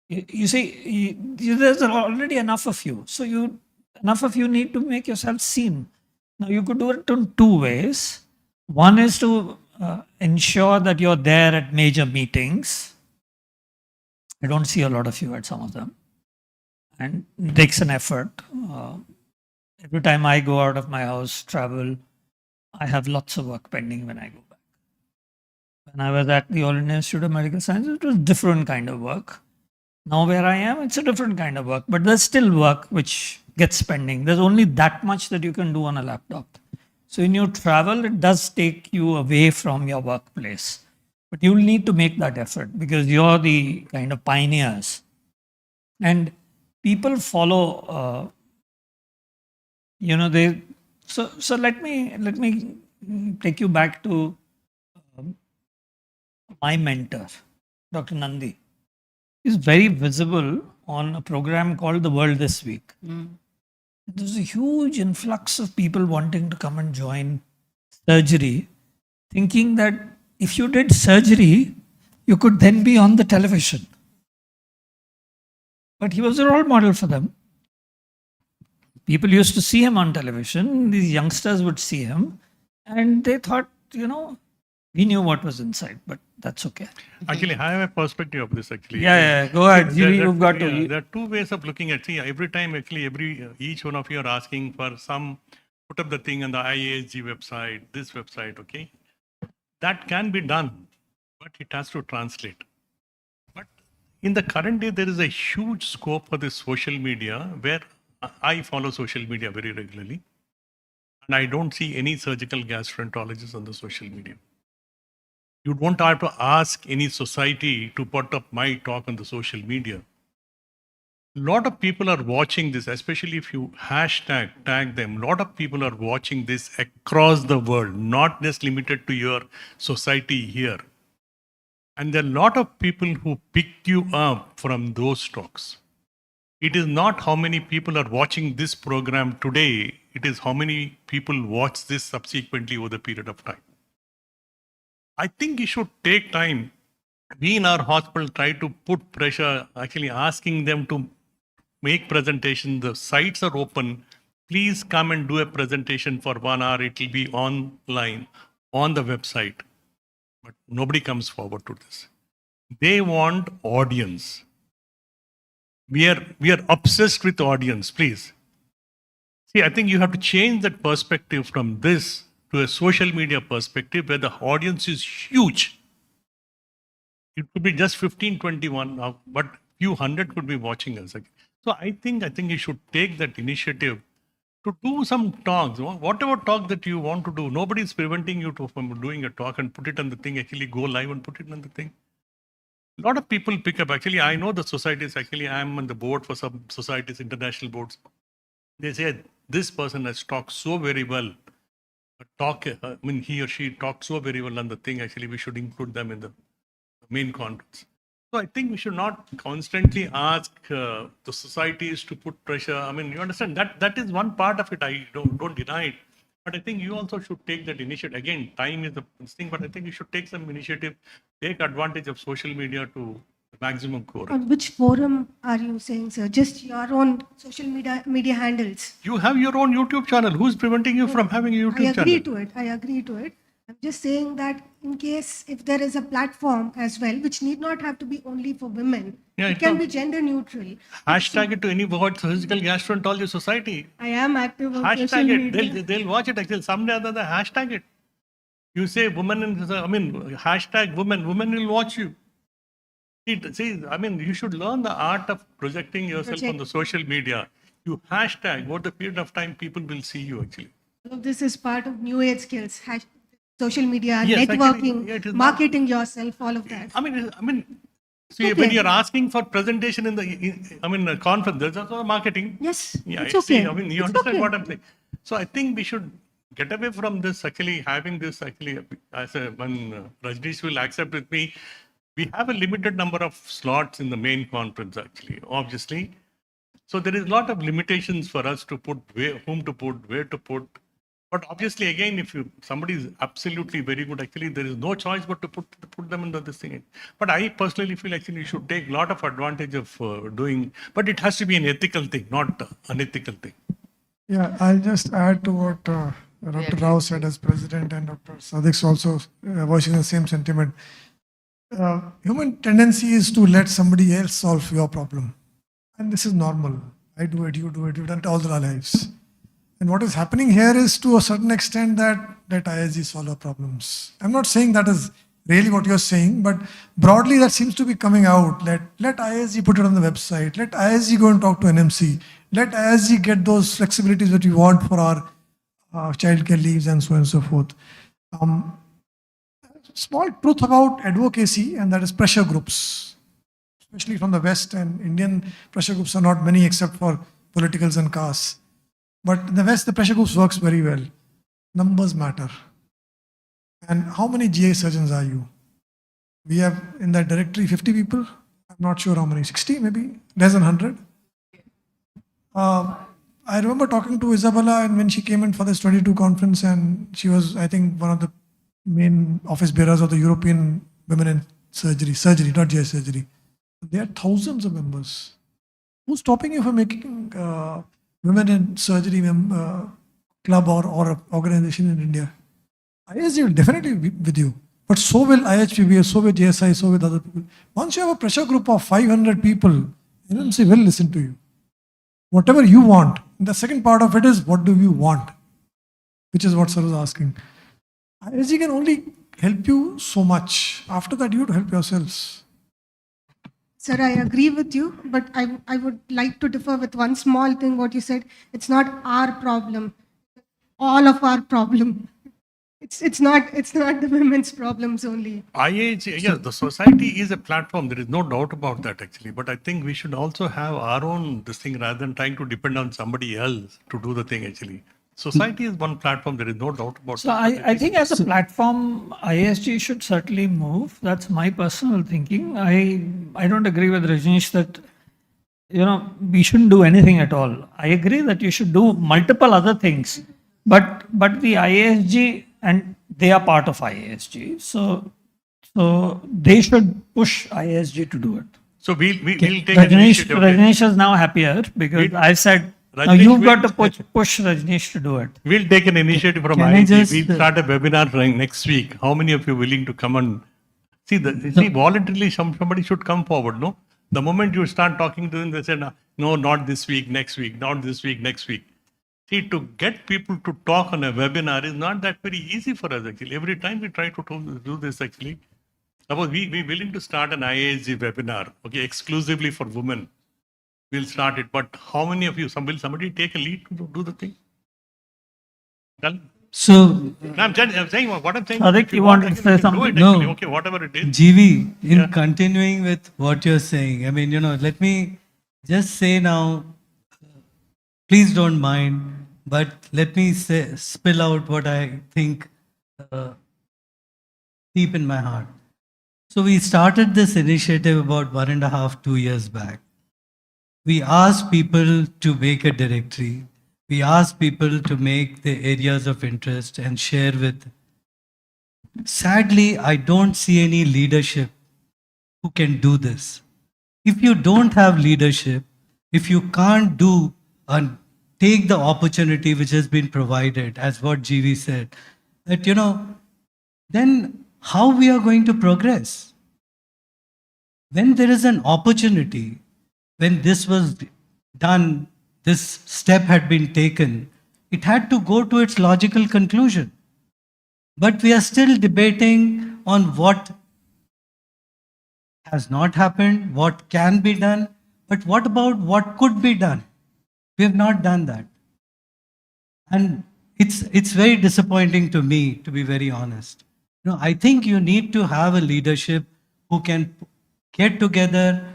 You see, there's already enough of you. So enough of you need to make yourself seen. Now you could do it in two ways. One is to ensure that you're there at major meetings. I don't see a lot of you at some of them. And it takes an effort. Every time I go out of my house, travel, I have lots of work pending when I go back. When I was at the All India Institute of Medical Sciences, it was different kind of work. Now where I am, it's a different kind of work, but there's still work which gets pending. There's only that much that you can do on a laptop. So when you travel, it does take you away from your workplace. But you'll need to make that effort because you're the kind of pioneers. And people follow, so let me take you back to my mentor, Dr. Nandi. He's very visible on a program called The World This Week. There's a huge influx of people wanting to come and join surgery, thinking that if you did surgery, you could then be on the television. But he was a role model for them. People used to see him on television, these youngsters would see him, and they thought, we knew what was inside, but that's okay. Actually, I have a perspective of this actually. Yeah, go ahead. You've got to. There are two ways of looking at. See, every time actually, each one of you are asking for some, put up the thing on the IASG website, this website, okay? That can be done, but it has to translate. But in the current day, there is a huge scope for this social media where I follow social media very regularly. And I don't see any surgical gastroenterologists on the social media. You don't have to ask any society to put up my talk on the social media. A lot of people are watching this, especially if you tag them. A lot of people are watching this across the world, not just limited to your society here. And there are a lot of people who picked you up from those talks. It is not how many people are watching this program today, it is how many people watch this subsequently over the period of time. I think you should take time. We in our hospital try to put pressure, actually asking them to make presentation. The sites are open. Please come and do a presentation for 1 hour. It will be online, on the website. But nobody comes forward to this. They want audience. We are obsessed with audience, please. See, I think you have to change that perspective from this to a social media perspective where the audience is huge. It could be just 15, 21, but few hundred could be watching us. So I think you should take that initiative to do some talks. Whatever talk that you want to do, nobody is preventing you from doing a talk and put it on the thing, actually go live and put it on the thing. A lot of people pick up. Actually, I know the societies. Actually, I am on the board for some societies, international boards. They say this person has talked so very well. He or she talked so very well on the thing. Actually, we should include them in the main conference. So I think we should not constantly ask the societies to put pressure. I mean, you understand that is one part of it. I don't deny it. But I think you also should take that initiative. Again, time is the thing, but I think you should take some initiative, take advantage of social media to the maximum core. On which forum are you saying, sir? Just your own social media handles? You have your own YouTube channel. Who's preventing you from having a YouTube channel? I agree to it. I'm I'm just saying that in case if there is a platform as well, which need not have to be only for women, Yeah, it can be gender neutral. Hashtag it to any World Surgical Gastroenterology Society. I am active on social Hashtag it. media. They'll watch it actually. Someday or other, hashtag it. You say women, hashtag women. Women will watch you. See, you should learn the art of projecting yourself on the social media. You hashtag, over the period of time, people will see you actually. All of this is part of new age skills, social media, Yes, networking, actually, it is marketing yourself, all of that. See, Okay. when you're asking for presentation in the conference, there's also marketing. Yes, Yeah, it's okay. You It's understand okay. what I'm saying. So I think we should get away from this actually, having this actually, when Rajneesh will accept with me, we have a limited number of slots in the main conference actually, obviously. So there is a lot of limitations for us to put whom to put, where to put. But obviously, again, if somebody is absolutely very good, actually, there is no choice but to put them into this thing. But I personally feel actually you should take a lot of advantage of doing, but it has to be an ethical thing, not unethical thing. Yeah, I'll just add to what Dr. Rao said as president, and Dr. Sadik's also voicing the same sentiment. Human tendency is to let somebody else solve your problem. And this is normal. I do it, you do it, we've done it all our lives. And what is happening here is to a certain extent that let IASG solve our problems. I'm not saying that is really what you're saying, but broadly that seems to be coming out. Let IASG put it on the website. Let IASG go and talk to NMC. Let IASG get those flexibilities that we want for our childcare leaves and so on and so forth. Small truth about advocacy, and that is pressure groups, especially from the West, and Indian pressure groups are not many except for politicals and castes. But in the West, the pressure groups works very well. Numbers matter. And how many GI surgeons are you? We have in that directory 50 people. I'm not sure how many, 60 maybe, less than 100. I remember talking to Isabella, and when she came in for this 22 conference, and she was, I think, one of the main office bearers of the European Women in Surgery, not GI surgery. There are thousands of members. Who's stopping you from making Women in Surgery club or organization in India? IASG will definitely be with you, but so will IHPB, so will JSI, so will other people. Once you have a pressure group of 500 people, NMC will listen to you. Whatever you want. The second part of it is, what do you want? Which is what sir was asking. IASG can only help you so much. After that, you have to help yourselves. Sir, I agree with you, but I would like to differ with one small thing, what you said. It's not our problem. All of our problem. It's not the women's problems only. IAG, yes, the society is a platform. There is no doubt about that actually. But I think we should also have our own this thing rather than trying to depend on somebody else to do the thing actually. Society is one platform. There is no doubt about So that. I think as a platform, IASG should certainly move. That's my personal thinking. I don't agree with Rajneesh that we shouldn't do anything at all. I agree that you should do multiple other things, but the IASG, and they are part of IASG, so they should push IASG to do it. So we'll take an initiative. Rajneesh is now happier because I said, now Rajneesh, you've got to push Rajneesh to do it. We'll take an initiative from Can I IIT. just- We'll start a webinar next week. How many of you are willing to come and see? Voluntarily, somebody should come forward. No, the moment you start talking to them, they say, "No, not this week, next week, not this week, next week." See, to get people to talk on a webinar is not that very easy for us actually. Every time we try to do this actually, suppose we're willing to start an IASG webinar, okay, exclusively for women. We'll start it. But how many of you, will somebody take a lead to do the thing? So, I'm saying what I'm saying. Sadik, if you want, wanted to actually, say we can do something? it, No. actually. Okay, whatever it is. GV, in continuing with what you're saying, let me just say now, please don't mind, but let me spill out what I think deep in my heart. So we started this initiative about 1.5, 2 years back. We asked people to make a directory. We asked people to make the areas of interest and share with. Sadly, I don't see any leadership who can do this. If you don't have leadership, if you can't do and take the opportunity which has been provided, as what GV said, that then how we are going to progress? When there is an opportunity, when this was done, this step had been taken, it had to go to its logical conclusion. But we are still debating on what has not happened, what can be done, but what about what could be done? We have not done that. And it's very disappointing to me, to be very honest. I think you need to have a leadership who can get together,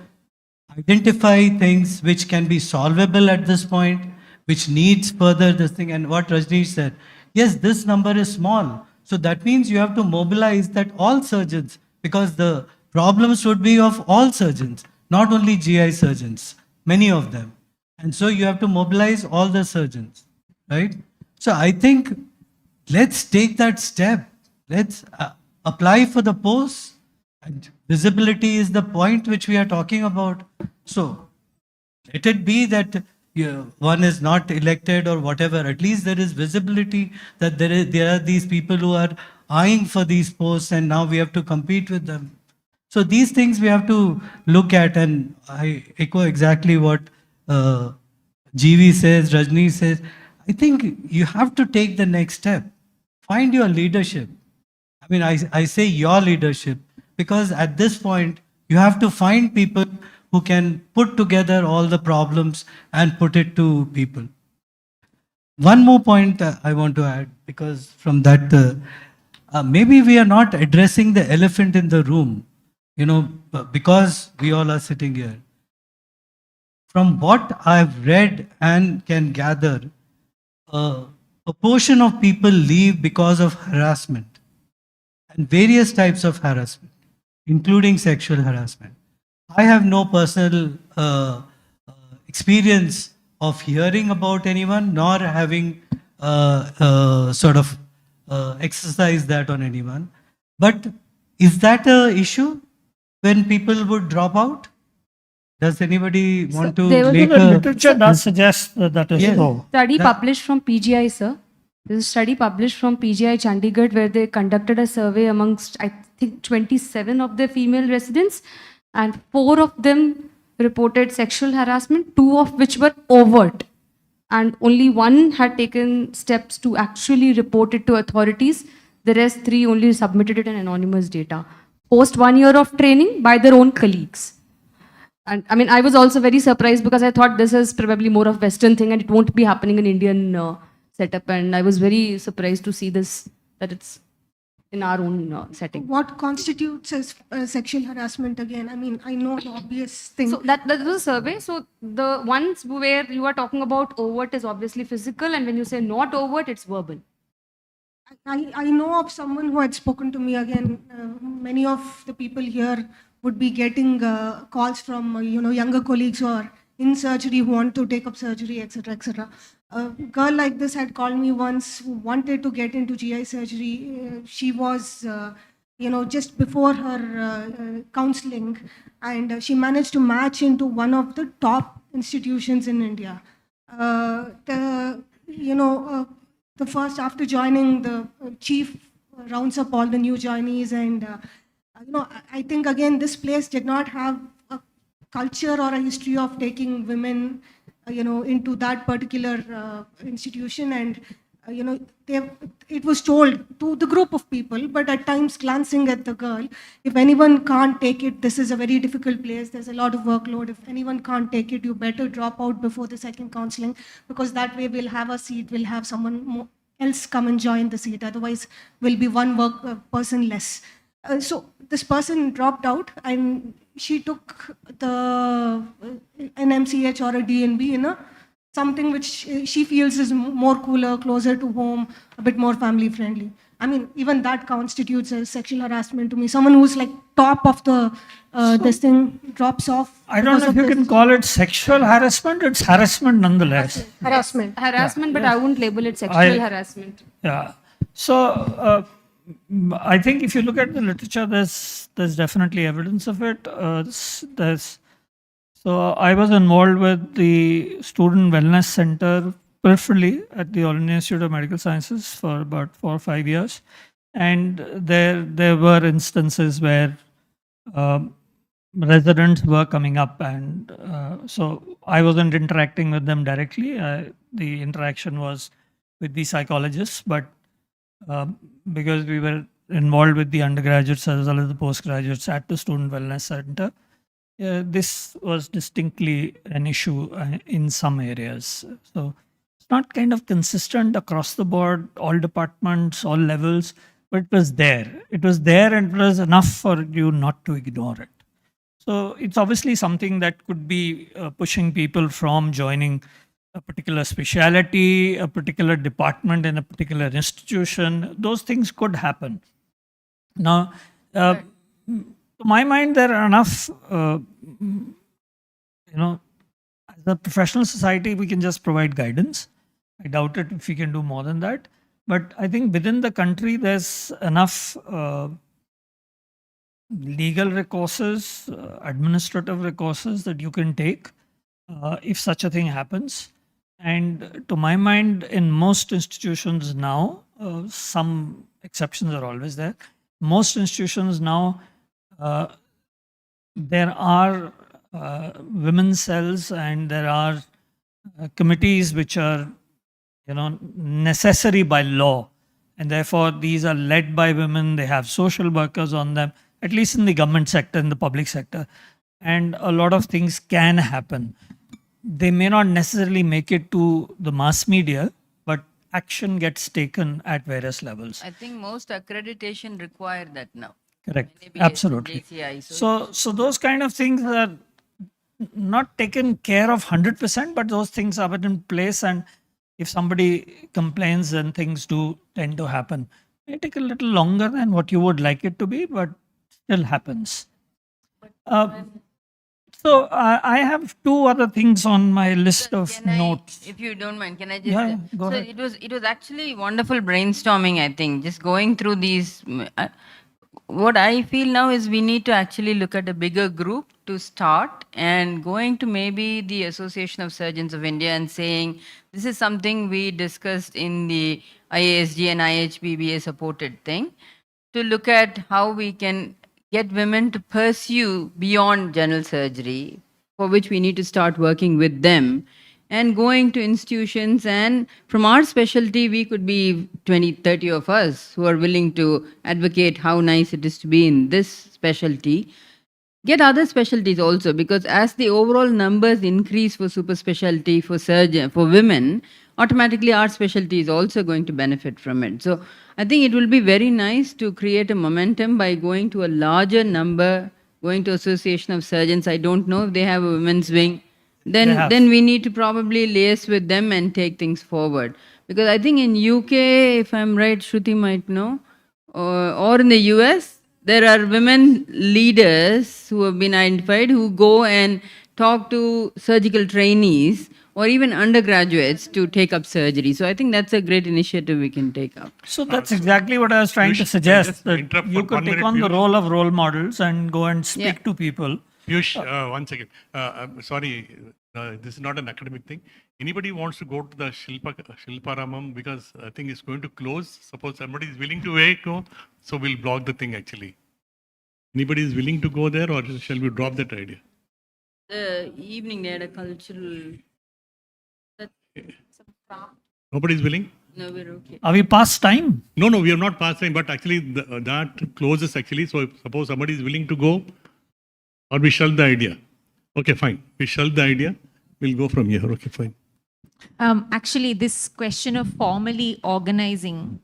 identify things which can be solvable at this point, which needs further this thing. And what Rajneesh said, yes, this number is small. So that means you have to mobilize that all surgeons, because the problems would be of all surgeons, not only GI surgeons, many of them. And so you have to mobilize all the surgeons, right? So I think let's take that step. Let's apply for the post. And visibility is the point which we are talking about. So let it be that one is not elected or whatever. At least there is visibility that there are these people who are eyeing for these posts, and now we have to compete with them. So these things we have to look at, and I echo exactly what GV says, Rajni says. I think you have to take the next step. Find your leadership. I mean, I say your leadership, because at this point, you have to find people who can put together all the problems and put it to people. One more point I want to add, because from that, maybe we are not addressing the elephant in the room, because we all are sitting here. From what I've read and can gather, a portion of people leave because of harassment and various types of harassment, including sexual harassment. I have no personal experience of hearing about anyone, nor having sort of exercised that on anyone. But is that an issue when people would drop out? Does anybody want to make The literature does suggest that is so. Study published from PGI, sir. There's a study published from PGI Chandigarh where they conducted a survey amongst, I think, 27 of the female residents, and 4 of them reported sexual harassment, 2 of which were overt. And only 1 had taken steps to actually report it to authorities. The rest 3 only submitted it in anonymous data. Post 1 year of training by their own colleagues. And I mean, I was also very surprised because I thought this is probably more of Western thing and it won't be happening in Indian setup. And I was very surprised to see this, that it's in our own setting. What constitutes as sexual harassment again? I mean, I know the obvious thing. So that was a survey. So the ones where you are talking about overt is obviously physical, and when you say not overt, it's verbal. I know of someone who had spoken to me again. Many of the people here would be getting calls from younger colleagues who are in surgery who want to take up surgery, etc., etc. A girl like this had called me once who wanted to get into GI surgery. She was, just before her counseling, and she managed to match into one of the top institutions in India. The first, after joining, the chief rounds up all the new joinees, and I think again this place did not have a culture or a history of taking women into that particular institution, and it was told to the group of people, but at times glancing at the girl, if anyone can't take it, this is a very difficult place, there's a lot of workload, if anyone can't take it, you better drop out before the second counseling, because that way we'll have a seat, we'll have someone else come and join the seat, otherwise we'll be one person less. So this person dropped out, and she took an MCH or a DNB something which she feels is more cooler, closer to home, a bit more family friendly. I mean, even that constitutes a sexual harassment to me. Someone who's like top of the this thing drops off. I don't know if you can call it sexual harassment. It's harassment nonetheless. Harassment, but I wouldn't label it sexual harassment. Yeah. So I think if you look at the literature, there's definitely evidence of it. So I was involved with the Student Wellness Center peripherally at the All India Institute of Medical Sciences for about 4 or 5 years. And there were instances where residents were coming up, and so I wasn't interacting with them directly. The interaction was with the psychologists, but because we were involved with the undergraduates as well as the postgraduates at the Student Wellness Center, this was distinctly an issue in some areas. So it's not kind of consistent across the board, all departments, all levels, but it was there. It was there, and it was enough for you not to ignore it. So it's obviously something that could be pushing people from joining a particular specialty, a particular department in a particular institution. Those things could happen. Now, to my mind, there are enough, as a professional society, we can just provide guidance. I doubt it if we can do more than that. But I think within the country, there's enough legal recourses, administrative recourses that you can take if such a thing happens. And to my mind, in most institutions now, some exceptions are always there. Most institutions now, there are women's cells, and there are committees which are, necessary by law, and therefore these are led by women. They have social workers on them, at least in the government sector, in the public sector, and a lot of things can happen. They may not necessarily make it to the mass media, but action gets taken at various levels. I think most accreditation require that now. Correct. NABS, Absolutely. JCI, So those kind of things are not taken care of 100%, but those things are in place. And if somebody complains, then things do tend to happen. It may take a little longer than what you would like it to be, but still happens. So I have two other things on my list of notes. If you don't mind, can I just? Yeah, go so ahead. it was actually wonderful brainstorming. I think just going through these. What I feel now is we need to actually look at a bigger group to start, and going to maybe the Association of Surgeons of India and saying this is something we discussed in the IASG and IHBBA supported thing, to look at how we can get women to pursue beyond general surgery, for which we need to start working with them and going to institutions. And from our specialty, we could be 20, 30 of us who are willing to advocate how nice it is to be in this specialty. Get other specialties also, because as the overall numbers increase for super specialty, for surgeon, for women, automatically our specialty is also going to benefit from it. So I think it will be very nice to create a momentum by going to a larger number, going to Association of Surgeons. I don't know if they have a women's wing. Then we need to probably liaise with them and take things forward. Because I think in UK, if I'm right, Shruti might know, or in the US, there are women leaders who have been identified who go and talk to surgical trainees or even undergraduates to take up surgery. So I think that's a great initiative we can take up. So that's exactly what I was trying to suggest, that you could take on the role of role models and go and speak to people. Piyush, 1 second. I'm sorry, this is not an academic thing. Anybody wants to go to the Shilparamam, because I think it's going to close. Suppose somebody is willing to go, so we'll block the thing actually. Anybody is willing to go there, or shall we drop that idea? The evening they had a cultural. Nobody is willing? No, we're okay. Are we past time? No, we have not passed time, but actually that closes actually. So suppose somebody is willing to go, or we shelve the idea. Okay, fine. We shelve the idea. We'll go from here. Okay, fine. Actually, this question of formally organizing,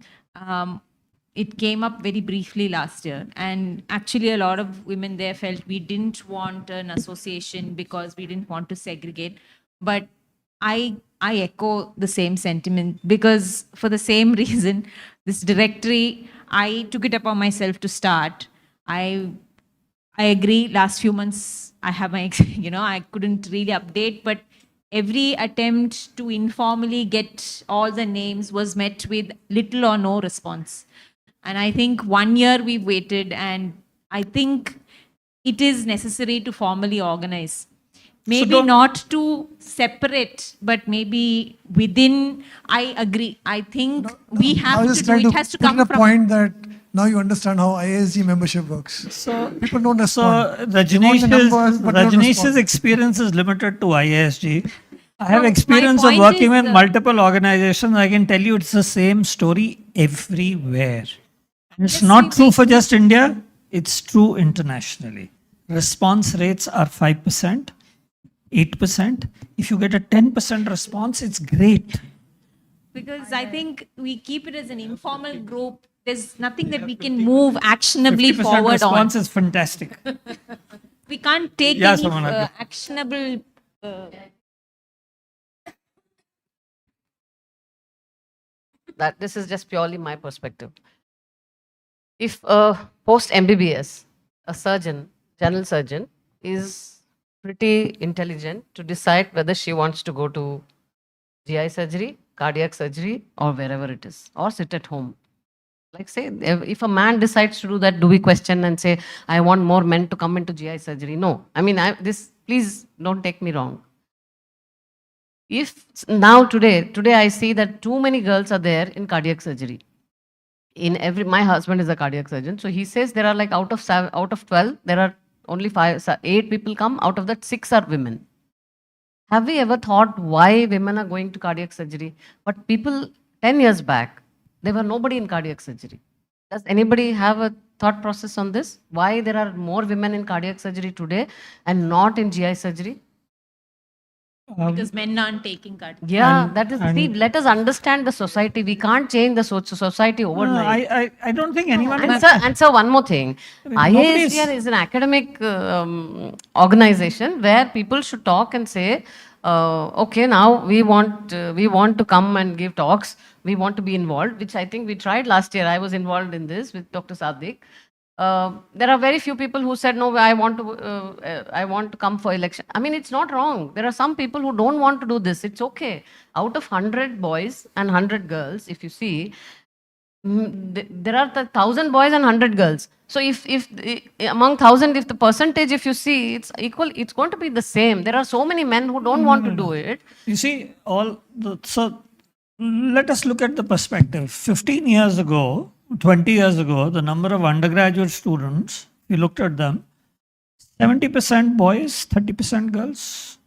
it came up very briefly last year. And actually, a lot of women there felt we didn't want an association because we didn't want to segregate. But I echo the same sentiment, because for the same reason, this directory, I took it upon myself to start. I agree, last few months, I have my, I couldn't really update, but every attempt to informally get all the names was met with little or no response. And I think 1 year we waited, and I think it is necessary to formally organize. Maybe not to separate, but maybe within, I agree. I think we have to do, it has to come from... a point that now you understand how IASG membership works. So people don't respond. So They want the numbers, but they don't Rajneesh's respond. experience is limited to IASG. I have No, my experience of point working is, with multiple organizations. I can tell you it's the same story everywhere. And it's not true for just India, it's true internationally. Response rates are 5%, 8%. If you get a 10% response, it's great. because I think we keep it as an informal group. There's nothing that we can move actionably 50% forward response on. is fantastic. We can't take Yeah, any Samana. actionable. That this is just purely my perspective. If a post MBBS, a surgeon, general surgeon, is pretty intelligent to decide whether she wants to go to GI surgery, cardiac surgery, or wherever it is, or sit at home. Like say, if a man decides to do that, do we question and say, I want more men to come into GI surgery? No. I mean, please don't take me wrong. If now today I see that too many girls are there in cardiac surgery. My husband is a cardiac surgeon, so he says there are like out of 12, there are only 8 people come. Out of that, 6 are women. Have we ever thought why women are going to cardiac surgery? But people 10 years back, there were nobody in cardiac surgery. Does anybody have a thought process on this? Why there are more women in cardiac surgery today and not in GI surgery? Because men aren't taking cardiac. Yeah, that is. See, let us understand the society. We can't change the society overnight. I don't think anyone. And sir, one more thing. Nobody's- IASG is an academic organization where people should talk and say, okay, now we want to come and give talks. We want to be involved, which I think we tried last year. I was involved in this with Dr. Saddik. There are very few people who said, no, I want to come for election. I mean, it's not wrong. There are some people who don't want to do this. It's okay. Out of 100 boys and 100 girls, if you see, there are 1,000 boys and 100 girls. So if among 1,000, if the percentage, if you see, it's equal, it's going to be the same. There are so many men who don't want to do it. You see, so let us look at the perspective. 15 years ago, 20 years ago, the number of undergraduate students, we looked at them, 70% boys, 30% girls.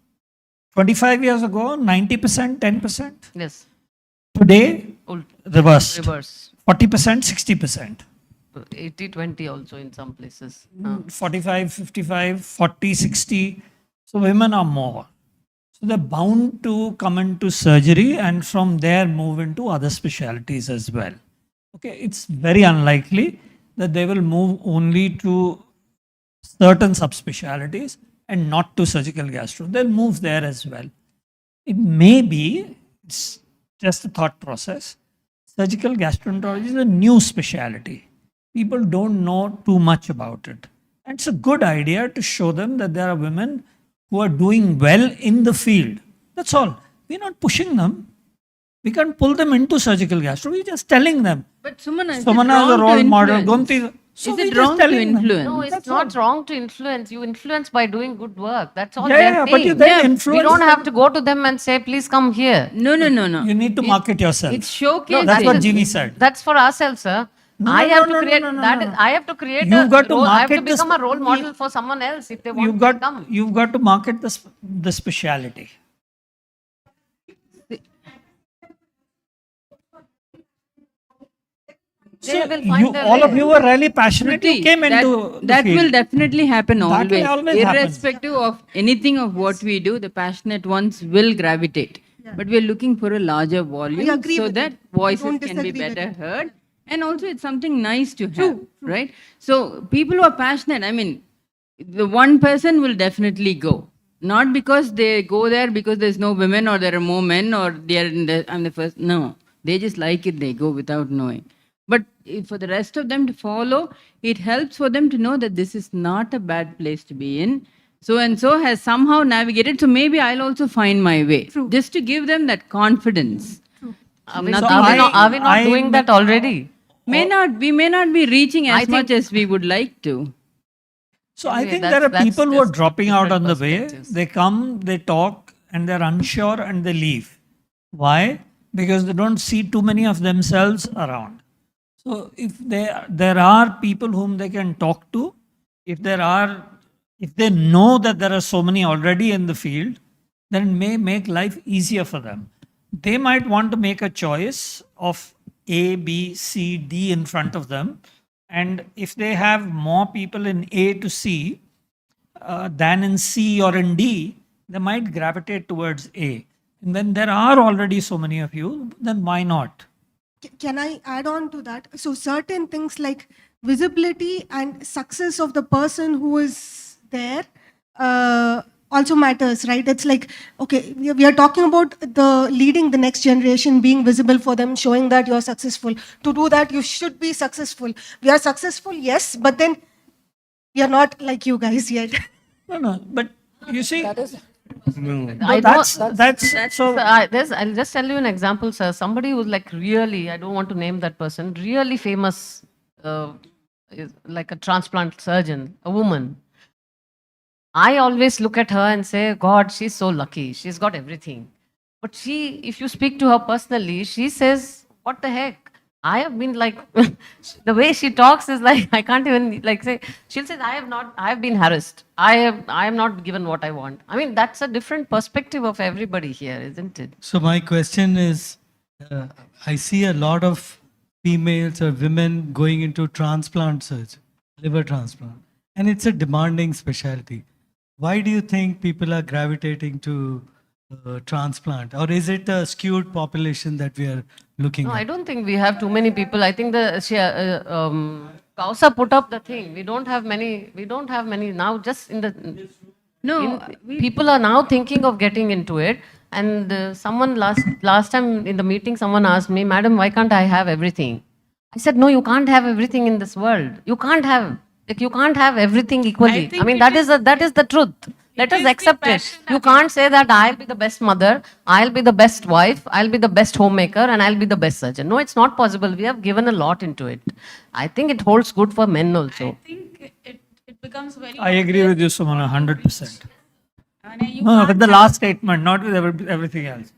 25 years ago, 90%, 10%. Yes. Today, reversed. Reverse. 40%, 60%. 80-20 also in some places. 45, 55, 40, 60. So women are more. So they're bound to come into surgery and from there move into other specialties as well. Okay, it's very unlikely that they will move only to certain subspecialties and not to surgical gastro. They'll move there as well. It may be, it's just a thought process, surgical gastroenterology is a new specialty. People don't know too much about it. And it's a good idea to show them that there are women who are doing well in the field. That's all. We're not pushing them. We can't pull them into surgical gastro. We're just telling them. But Sumana, is Sumana is a role model. Gomti. Is it wrong to influence? No, it's not wrong to influence. You influence by doing good work. That's all Yeah, they're yeah, saying. but you then influence We don't them. have to go to them and say, please come here. No. You need to market yourself. It's showcasing. No, That's what is- Jimmy said. That's for ourselves, sir. No, I no, have no, to create no, no, that. no, no. I have to create You've a got to role. I have to market this- become a role model for someone else if they want to come. You've got to market the speciality. They will find their all of way. you were really passionate. You Shruti, came that, into the that field. will definitely happen That always. will always happen. Irrespective of anything of what we do, the passionate ones will gravitate. But we're looking for a larger volume agree so with that it. I voices don't can be disagree with better it. heard. And also it's something nice to have, right? So people who are passionate, I mean, the one person will definitely go. Not because they go there because there's no women or there are more men or I'm the first. No, they just like it, they go without knowing. But for the rest of them to follow, it helps for them to know that this is not a bad place to be in. So and so has somehow navigated. So maybe I'll also find my way. Just to give them that confidence. Are we, Nothing are we not doing that already? we may not be reaching I as much as we would like to. So I Anyway, think that's- there are that's people who are just dropping out on different the way. perspectives. They come, they talk, and they're unsure and they leave. Why? Because they don't see too many of themselves around. So if there are people whom they can talk to, if they know that there are so many already in the field, then it may make life easier for them. They might want to make a choice of A, B, C, D in front of them. And if they have more people in A to C than in C or in D, they might gravitate towards A. And when there are already so many of you, then why not? Can I add on to that? So certain things like visibility and success of the person who is there also matters, right? It's like, okay, we are talking about the leading the next generation, being visible for them, showing that you're successful. To do that, you should be successful. We are successful, yes, but then we are not like you guys yet. No, but you see, That's so. I'll just tell you an example, sir. Somebody who's like really, I don't want to name that person, really famous, like a transplant surgeon, a woman. I always look at her and say, God, she's so lucky. She's got everything. But she, if you speak to her personally, she says, what the heck? I have been like, the way she talks is like, I can't even like say, she'll say, I have been harassed. I am not given what I want. I mean, that's a different perspective of everybody here, isn't it? So my question is, I see a lot of females or women going into transplant surgery, liver transplant, and it's a demanding specialty. Why do you think people are gravitating to transplant, or is it a skewed population that we are looking No, at? I don't think we have too many people. I think Kausa put up the thing. We don't have many. We don't have many now. Just in the people are now thinking of getting into it. And someone last time in the meeting, someone asked me, Madam, why can't I have everything? I said, no, you can't have everything in this world. You can't have everything equally. I mean, that is the truth. Let us accept it. You can't say that I'll be the best mother, I'll be the best wife, I'll be the best homemaker, and I'll be the best surgeon. No, it's not possible. We have given a lot into it. I think it holds good for men also. I think it becomes very. I agree with you, Sumana, 100%. You No, can't with the have- last statement, not with everything else.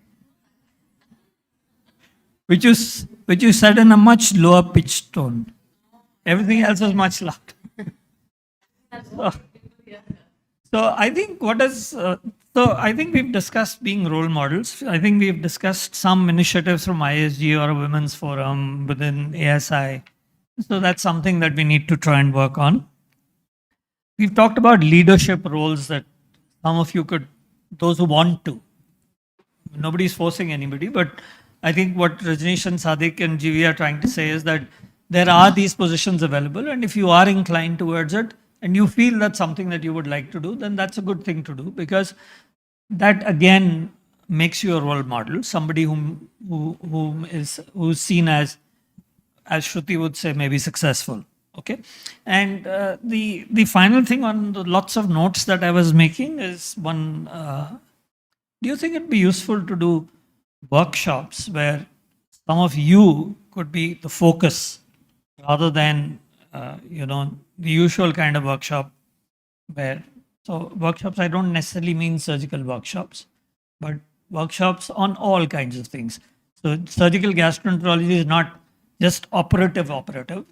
Which you said in a much lower pitched tone. Everything else was much louder. So I think I think we've discussed being role models. I think we've discussed some initiatives from IASG or a women's forum within ASI. So that's something that we need to try and work on. We've talked about leadership roles that some of you could, those who want to. Nobody's forcing anybody, but I think what Rajneesh and Sadiq and GV are trying to say is that there are these positions available, and if you are inclined towards it and you feel that's something that you would like to do, then that's a good thing to do, because that again makes you a role model, somebody who's seen as Shruti would say, maybe successful. Okay, and the final thing on the lots of notes that I was making is one. Do you think it'd be useful to do workshops where some of you could be the focus rather than the usual kind of workshop workshops, I don't necessarily mean surgical workshops, but workshops on all kinds of things. So surgical gastroenterology is not just operative,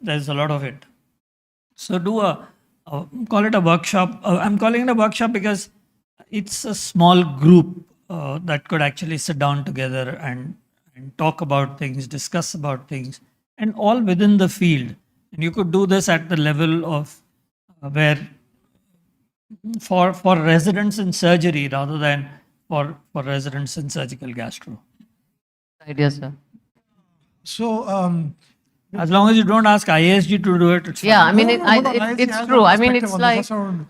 there's a lot of it. So call it a workshop. I'm calling it a workshop because it's a small group that could actually sit down together and talk about things, discuss about things, and all within the field. And you could do this at the level of where for residents in surgery rather than for residents in surgical gastro. Idea, sir. So, as long as you don't ask IASG to do it, it's Yeah, fine. I mean, it's true. I mean, it's like. So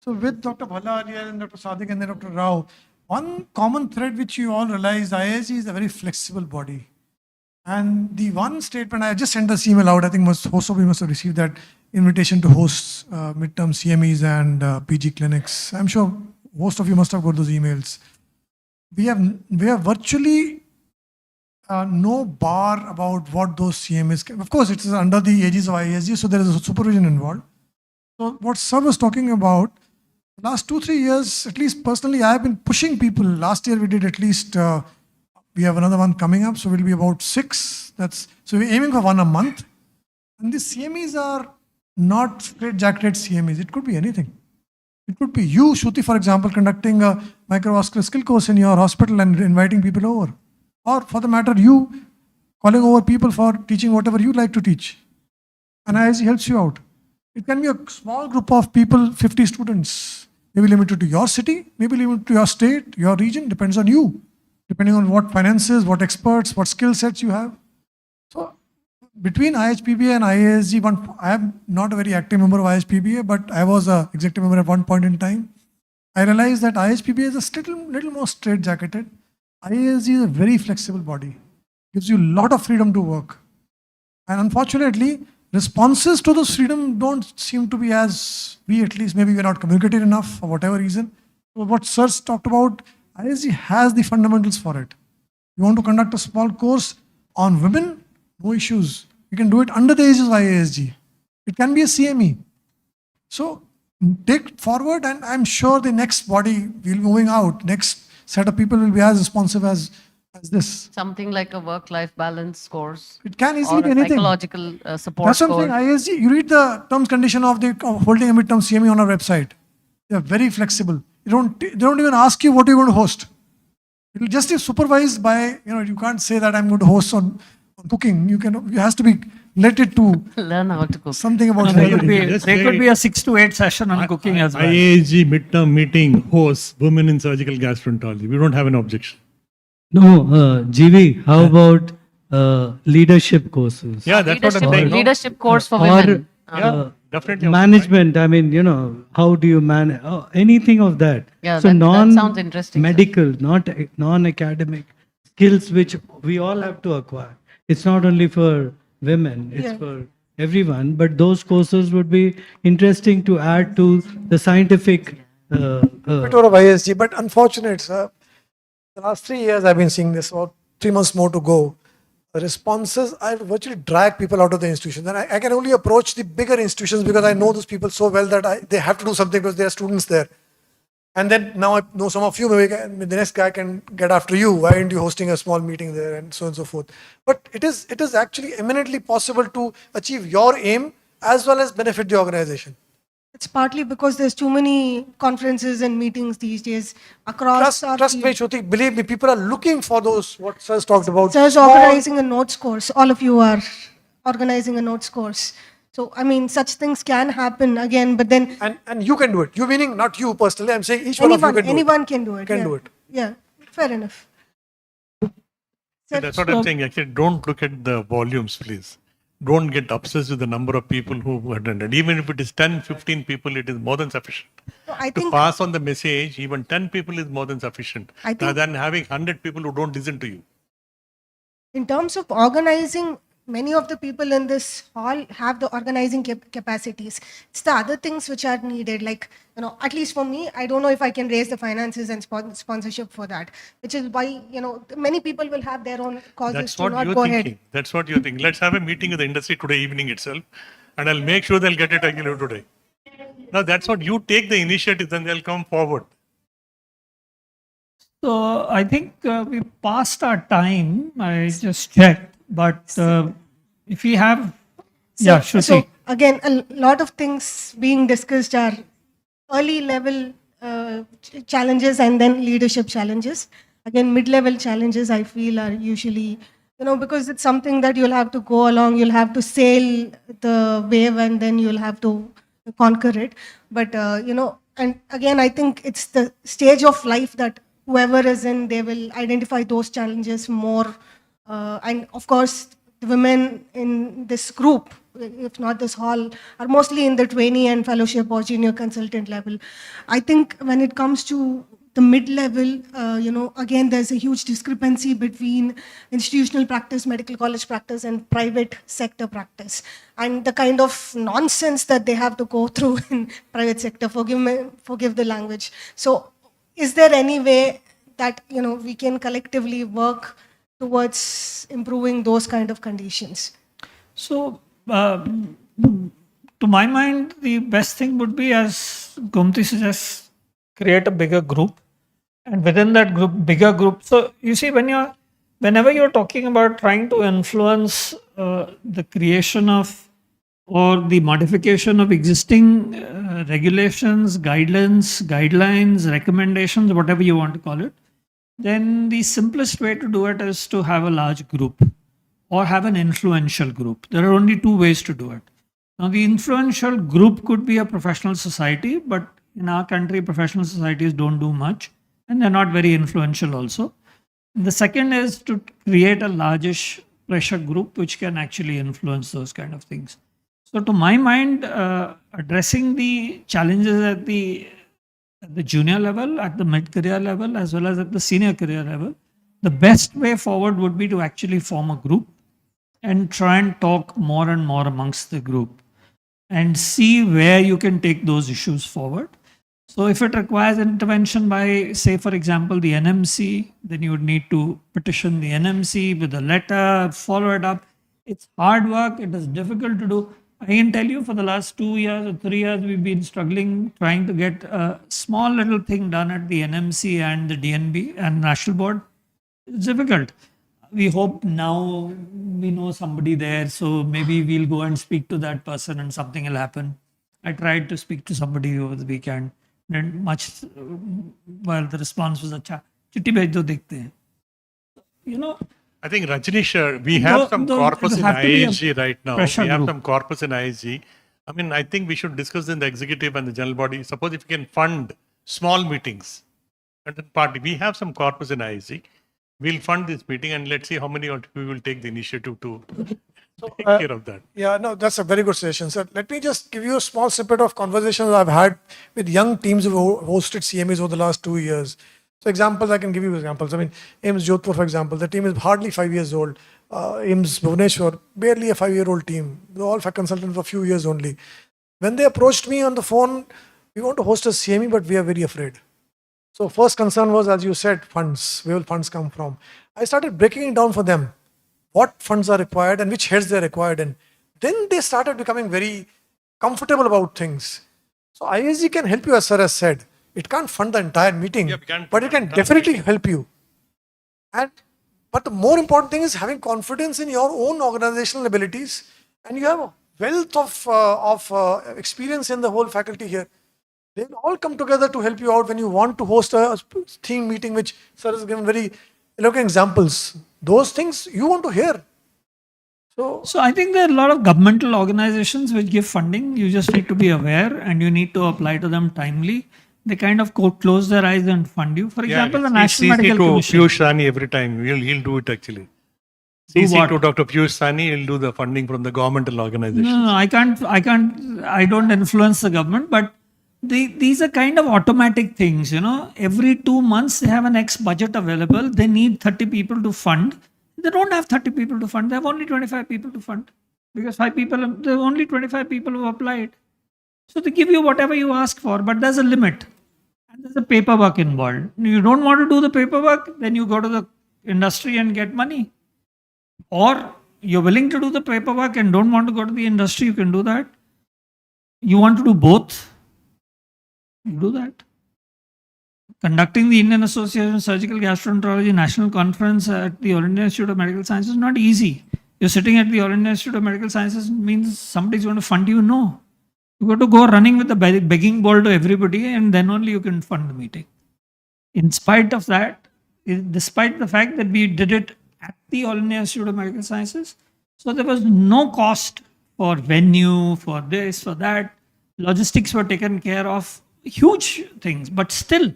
with Dr. Bhalla earlier and Dr. Sadiq and then Dr. Rao, one common thread which you all realize, IASG is a very flexible body. And the one statement, I just sent this email out, I think most of you must have received that invitation to host midterm CMEs and PG clinics. I'm sure most of you must have got those emails. We have virtually no bar about what those CMAs can. Of course, it is under the aegis of IASG, so there is a supervision involved. So what Sir was talking about, last 2-3 years, at least personally, I have been pushing people. Last year we did at least, we have another one coming up, so we'll be about 6. So we're aiming for one a month. And these CMEs are not straight-jacketed CMEs. It could be anything. It could be you, Shruti, for example, conducting a microvascular skill course in your hospital and inviting people over. Or for the matter, you calling over people for teaching whatever you like to teach. And IASG helps you out. It can be a small group of people, 50 students, maybe limited to your city, maybe limited to your state, your region, depends on you, depending on what finances, what experts, what skill sets you have. So between IHPBA and IASG, I am not a very active member of IHPBA, but I was an executive member at one point in time. I realized that IHPBA is a little more straight-jacketed. IASG is a very flexible body, gives you a lot of freedom to work. And unfortunately, responses to those freedom don't seem to be as we, at least, maybe we're not communicated enough for whatever reason. So what Sir's talked about, IASG has the fundamentals for it. You want to conduct a small course on women, no issues. You can do it under the aegis of IASG. It can be a CME. So take it forward, and I'm sure the next body will be moving out. Next set of people will be as responsive as this. Something like a work-life balance course. It can easily or be a anything. psychological support That's what I'm course. saying. IASG, you read the terms condition of holding a midterm CME on our website. They're very flexible. They don't even ask you what you're going to host. It will just be supervised by, you can't say that I'm going to host on cooking. You has to be related to learn how to cook. Something about There could be a 6 to 8 session on cooking as well. IAG midterm meeting hosts women in surgical gastroenterology. We don't have an objection. No, GV, how about leadership courses? Yeah, that's what I'm saying. Leadership course for Or, women. Yeah, definitely. Management, I mean, how do you manage, anything of that. Yeah, So that sounds interesting, sir. non-medical, not non-academic skills which we all have to acquire. It's not only for women, it's for everyone, but those courses would be interesting to add to the scientific bit of ISG, but unfortunate, sir. The last 3 years I've been seeing this, about 3 months more to go. The responses, I virtually drag people out of the institutions. And I can only approach the bigger institutions because I know those people so well that they have to do something because there are students there. And then now I know some of you, maybe the next guy can get after you. Why aren't you hosting a small meeting there, and so on and so forth. But it is actually eminently possible to achieve your aim as well as benefit the organization. It's partly because there's too many conferences and meetings these days across our Trust me, field. Shruti, believe me, people are looking for those, what Sir's talked about. Sir's small- organizing a notes course. All of you are organizing a notes course. So, I mean, such things can happen again, but then... And you can do it. You meaning not you personally. I'm saying each one of you can do it. Anyone can do it. Can yeah. do it. Yeah, fair enough. See, that's what I'm saying. Actually, don't look at the volumes, please. Don't get obsessed with the number of people who attended. Even if it is 10, 15 people, it is more than sufficient. So I To think pass on the message, even 10 people is more than sufficient. I think- Rather than having 100 people who don't listen to you. in terms of organizing, many of the people in this hall have the organizing capacities. It's the other things which are needed. Like, at least for me, I don't know if I can raise the finances and sponsorship for that, which is why, many people will have their own causes That's to what not you're go thinking. ahead. That's what you're thinking. Let's have a meeting with the industry today evening itself, and I'll make sure they'll get it again today. Now, that's what you take the initiative, then they'll come forward. So I think we passed our time. I just checked, but if we have, Shruti. So again, a lot of things being discussed are early level challenges and then leadership challenges. Again, mid-level challenges I feel are usually, because it's something that you'll have to go along, you'll have to sail the wave and then you'll have to conquer it. But, and again, I think it's the stage of life that whoever is in, they will identify those challenges more. And of course, the women in this group, if not this hall, are mostly in the trainee and fellowship or junior consultant level. I think when it comes to the mid-level, again, there's a huge discrepancy between institutional practice, medical college practice, and private sector practice. And the kind of nonsense that they have to go through in private sector, forgive the language. So is there any way that, we can collectively work towards improving those kind of conditions? So, to my mind, the best thing would be, as Gomti suggests, create a bigger group, and within that bigger group. So you see, whenever you're talking about trying to influence the creation of or the modification of existing regulations, guidelines, recommendations, whatever you want to call it, then the simplest way to do it is to have a large group or have an influential group. There are only two ways to do it. Now, the influential group could be a professional society, but in our country, professional societies don't do much and they're not very influential also. The second is to create a largish pressure group which can actually influence those kind of things. So, to my mind, addressing the challenges at the junior level, at the mid-career level, as well as at the senior career level, the best way forward would be to actually form a group and try and talk more and more amongst the group and see where you can take those issues forward. So if it requires intervention by, say, for example, the NMC, then you would need to petition the NMC with a letter, follow it up. It's hard work. It is difficult to do. I can tell you for the last 2 years or 3 years, we've been struggling trying to get a small little thing done at the NMC and the DNB and National Board. It's difficult. We hope now we know somebody there, so maybe we'll go and speak to that person and something will happen. I tried to speak to somebody over the weekend. Didn't much, well, the response was, "Acha, chitti bhej do, dekhte hain." You know, I think Rajnish, we have some corpus in IASG right now. We have some corpus in IASG. I mean, I think we should discuss in the executive and the general body. Suppose if you can fund small meetings, content party, we have some corpus in IASG. We'll fund this meeting and let's see how many of you will take the initiative to take care of that. Yeah, no, that's a very good suggestion, sir. Let me just give you a small snippet of conversations I've had with young teams who hosted CMAs over the last 2 years. So examples, I can give you examples. I mean, AIMS Jodhpur, for example, the team is hardly 5 years old. AIMS Bhubaneswar, barely a 5-year-old team. They're all consultants for a few years only. When they approached me on the phone, we want to host a CME, but we are very afraid. So first concern was, as you said, funds. Where will funds come from? I started breaking it down for them. What funds are required and which heads they're required in. Then they started becoming very comfortable about things. So IASG can help you, as sir has said. It can't fund the entire meeting, but it can definitely help you. But the more important thing is having confidence in your own organizational abilities, and you have a wealth of experience in the whole faculty here. They will all come together to help you out when you want to host a team meeting, which sir has given very eloquent examples. Those things you want to hear. So I think there are a lot of governmental organizations which give funding. You just need to be aware and you need to apply to them timely. They kind of close their eyes and fund you. For example, the National Medical Commission. Piyush Sani every time. He'll do it actually. CC to Dr. Piyush Sani, he'll do the funding from the governmental organizations. No, I don't influence the government, but these are kind of automatic things, you know. Every 2 months they have an X budget available. They need 30 people to fund. They don't have 30 people to fund. They have only 25 people to fund. Because there are only 25 people who applied. So they give you whatever you ask for, but there's a limit. And there's a paperwork involved. You don't want to do the paperwork, then you go to the industry and get money. Or you're willing to do the paperwork and don't want to go to the industry, you can do that. You want to do both, you do that. Conducting the Indian Association of Surgical Gastroenterology National Conference at the All India Institute of Medical Sciences is not easy. You're sitting at the All India Institute of Medical Sciences means somebody's going to fund you. No. You got to go running with the begging bowl to everybody and then only you can fund the meeting. In spite of that, despite the fact that we did it at the All India Institute of Medical Sciences, so there was no cost for venue, for this, for that. Logistics were taken care of, huge things, but still.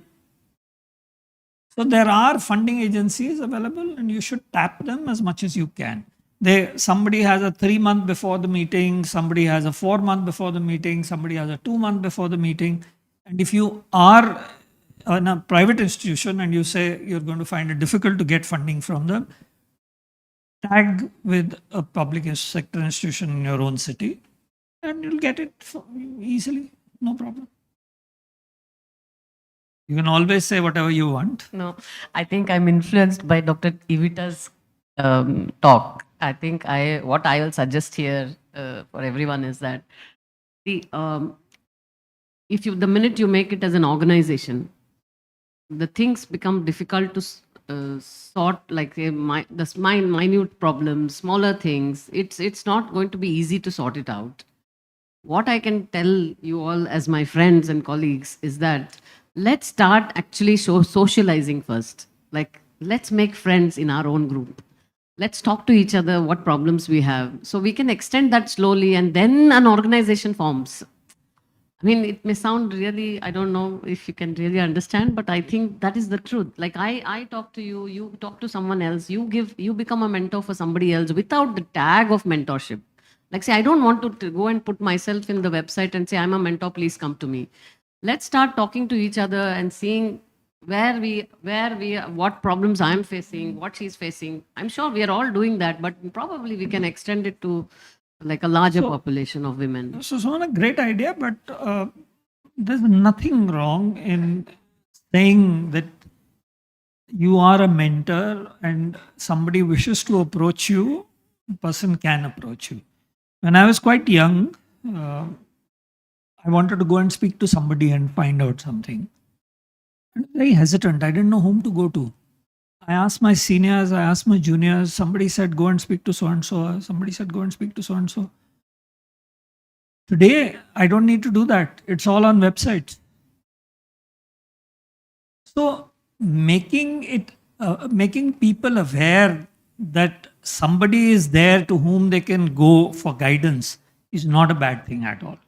So there are funding agencies available and you should tap them as much as you can. Somebody has a 3 month before the meeting, somebody has a 4 month before the meeting, somebody has a 2 month before the meeting. And if you are in a private institution and you say you're going to find it difficult to get funding from them, tag with a public sector institution in your own city and you'll get it easily, no problem. You can always say whatever you want. No, I think I'm influenced by Dr. Evita's talk. I think what I will suggest here for everyone is that the minute you make it as an organization, the things become difficult to sort, like the minute problems, smaller things. It's not going to be easy to sort it out. what I can tell you all as my friends and colleagues is that let's start actually socializing first. Like, let's make friends in our own group. Let's talk to each other what problems we have. So we can extend that slowly and then an organization forms. I mean, it may sound really, I don't know if you can really understand, but I think that is the truth. Like I talk to you, you talk to someone else, you become a mentor for somebody else without the tag of mentorship. Like say, I don't want to go and put myself in the website and say, I'm a mentor, please come to me. Let's start talking to each other and seeing what problems I'm facing, what she's facing. I'm sure we are all doing that, but probably we can extend it to like a larger population of women. So, a great idea, but there's nothing wrong in saying that you are a mentor and somebody wishes to approach you, a person can approach you. When I was quite young, I wanted to go and speak to somebody and find out something. I was very hesitant. I didn't know whom to go to. I asked my seniors, I asked my juniors. Somebody said, go and speak to so and so. Somebody said, go and speak to so and so. Today, I don't need to do that. It's all on websites. So, making people aware that somebody is there to whom they can go for guidance is not a bad thing at all.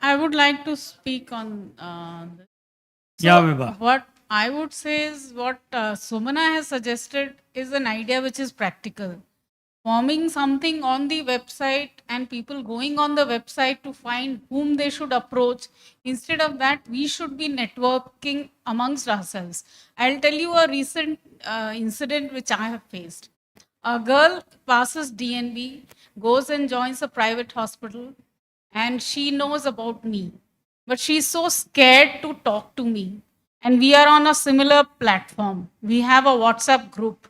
I would like to speak on this. Yeah, Vibha. What I would say is what Sumana has suggested is an idea which is practical. Forming something on the website and people going on the website to find whom they should approach. Instead of that, we should be networking amongst ourselves. I'll tell you a recent incident which I have faced. A girl passes DNB, goes and joins a private hospital, and she knows about me. But she's so scared to talk to me. And we are on a similar platform. We have a WhatsApp group.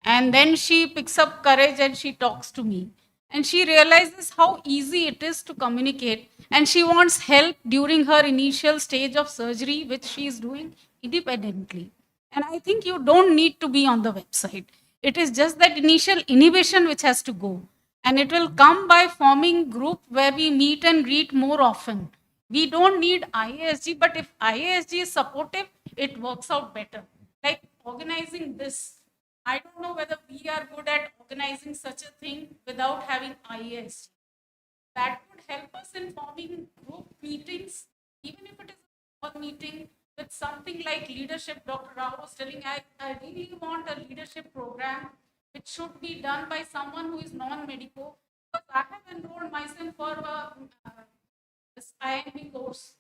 And then she picks up courage and she talks to me. And she realizes how easy it is to communicate. And she wants help during her initial stage of surgery, which she is doing independently. And I think you don't need to be on the website. It is just that initial inhibition which has to go. And it will come by forming group where we meet and greet more often. We don't need IASG, but if IASG is supportive, it works out better. Like organizing this. I don't know whether we are good at organizing such a thing without having IASG. That would help us in forming group meetings, even if it is a small meeting with something like leadership. Dr. Rao was telling, I really want a leadership program which should be done by someone who is non-medical. Because I have enrolled myself for this IMB course.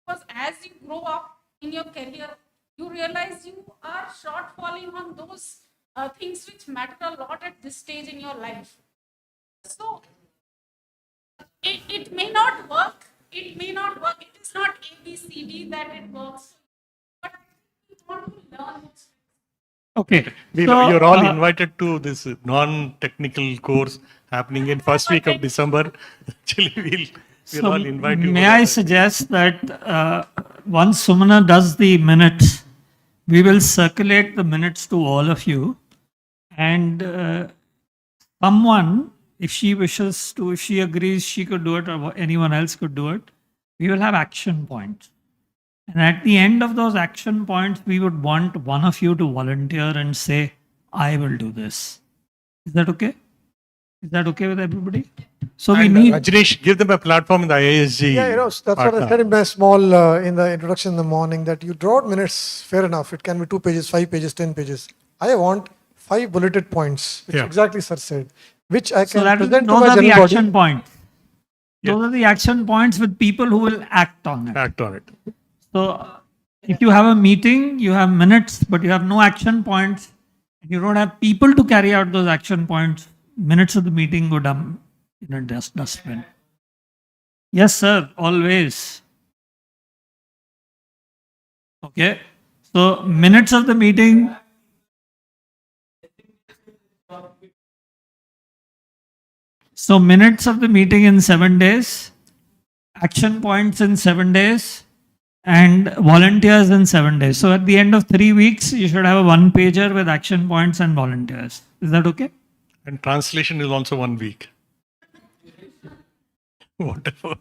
Because as you grow up in your career, you realize you are shortfalling on those things which matter a lot at this stage in your life. So it may not work. It may not work. It is not ABCD that it works. But I think we want to learn it. Okay. You're all invited to this non-technical course happening in first week of December. Actually, we'll all invite you. May I suggest that once Sumana does the minutes, we will circulate the minutes to all of you, and someone, if she wishes to, if she agrees, she could do it, or anyone else could do it. We will have action points. And at the end of those action points, we would want one of you to volunteer and say, I will do this. Is that okay? Is that okay with everybody? So we need... Rajneesh, give them a platform in the IASG. Yeah, that's what I said in my small, in the introduction in the morning, that you draw out minutes, fair enough. It can be 2 pages, 5 pages, 10 pages. I want 5 bulleted points, which exactly Sir said, which I can present to my those are the general action body. points. Those are the action points with people who will act on it. Act on it. So if you have a meeting, you have minutes, but you have no action points, and you don't have people to carry out those action points, minutes of the meeting go down in a dustbin. Yes, sir, always. Okay. So minutes of the meeting, So minutes of the meeting in 7 days, action points in 7 days, and volunteers in 7 days. So at the end of 3 weeks, you should have a one pager with action points and volunteers. Is that okay? And translation is also 1 week. Whatever.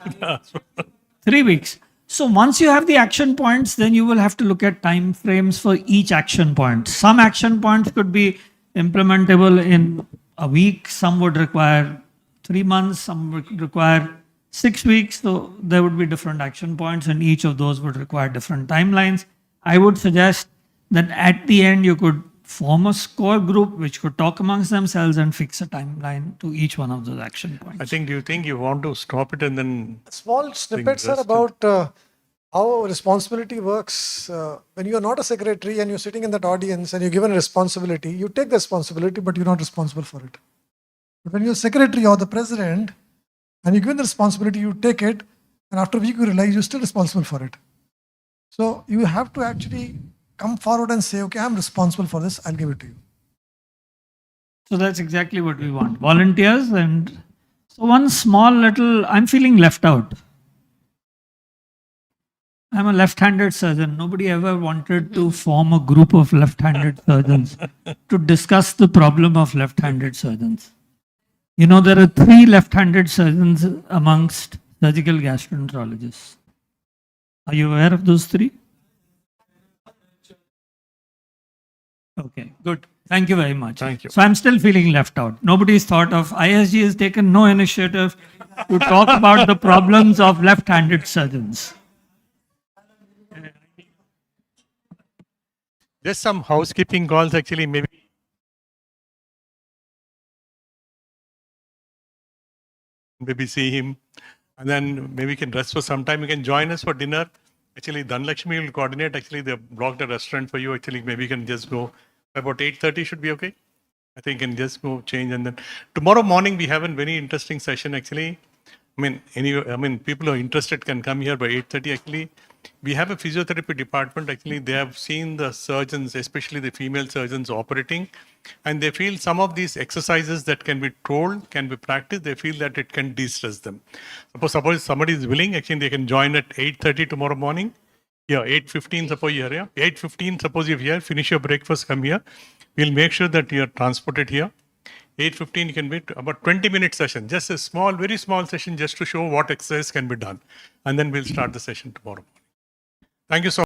3 weeks. So once you have the action points, then you will have to look at time frames for each action point. Some action points could be implementable in a week. Some would require 3 months. Some would require 6 weeks. So there would be different action points, and each of those would require different timelines. I would suggest that at the end, you could form a score group which could talk amongst themselves and fix a timeline to each one of those action points. I think, do you think you want to stop it and then... Small snippets are about how responsibility works. When you are not a secretary and you're sitting in that audience and you're given a responsibility, you take the responsibility, but you're not responsible for it. But when you're a secretary or the president and you're given the responsibility, you take it, and after a week you realize you're still responsible for it. So you have to actually come forward and say, okay, I'm responsible for this, I'll give it to you. So that's exactly what we want. Volunteers. And so one small little, I'm feeling left out. I'm a left-handed surgeon. Nobody ever wanted to form a group of left-handed surgeons to discuss the problem of left-handed surgeons. You know, there are 3 left-handed surgeons amongst surgical gastroenterologists. Are you aware of those 3? Okay, good. Thank you very much. Thank you. So I'm still feeling left out. Nobody's thought of, ISG has taken no initiative to talk about the problems of left-handed surgeons. Just some housekeeping calls, actually, maybe. Maybe see him, and then maybe we can rest for some time. You can join us for dinner. Actually, Dhanlakshmi will coordinate. Actually, they blocked a restaurant for you. Actually, maybe you can just go about 8:30 should be okay. I think you can just go change, and then tomorrow morning we have a very interesting session. Actually, people who are interested can come here by 8:30. Actually, we have a physiotherapy department. Actually, they have seen the surgeons, especially the female surgeons, operating, and they feel some of these exercises that can be told, can be practiced. They feel that it can de-stress them. Suppose somebody is willing, actually, they can join at 8:30 tomorrow morning. Yeah, 8:15. Suppose you're here. 8:15. Suppose you're here. Finish your breakfast. Come here. We'll make sure that you're transported here. 8:15, you can wait about 20-minute session, just a small, very small session, just to show what exercise can be done. And then we'll start the session tomorrow. Thank you so much.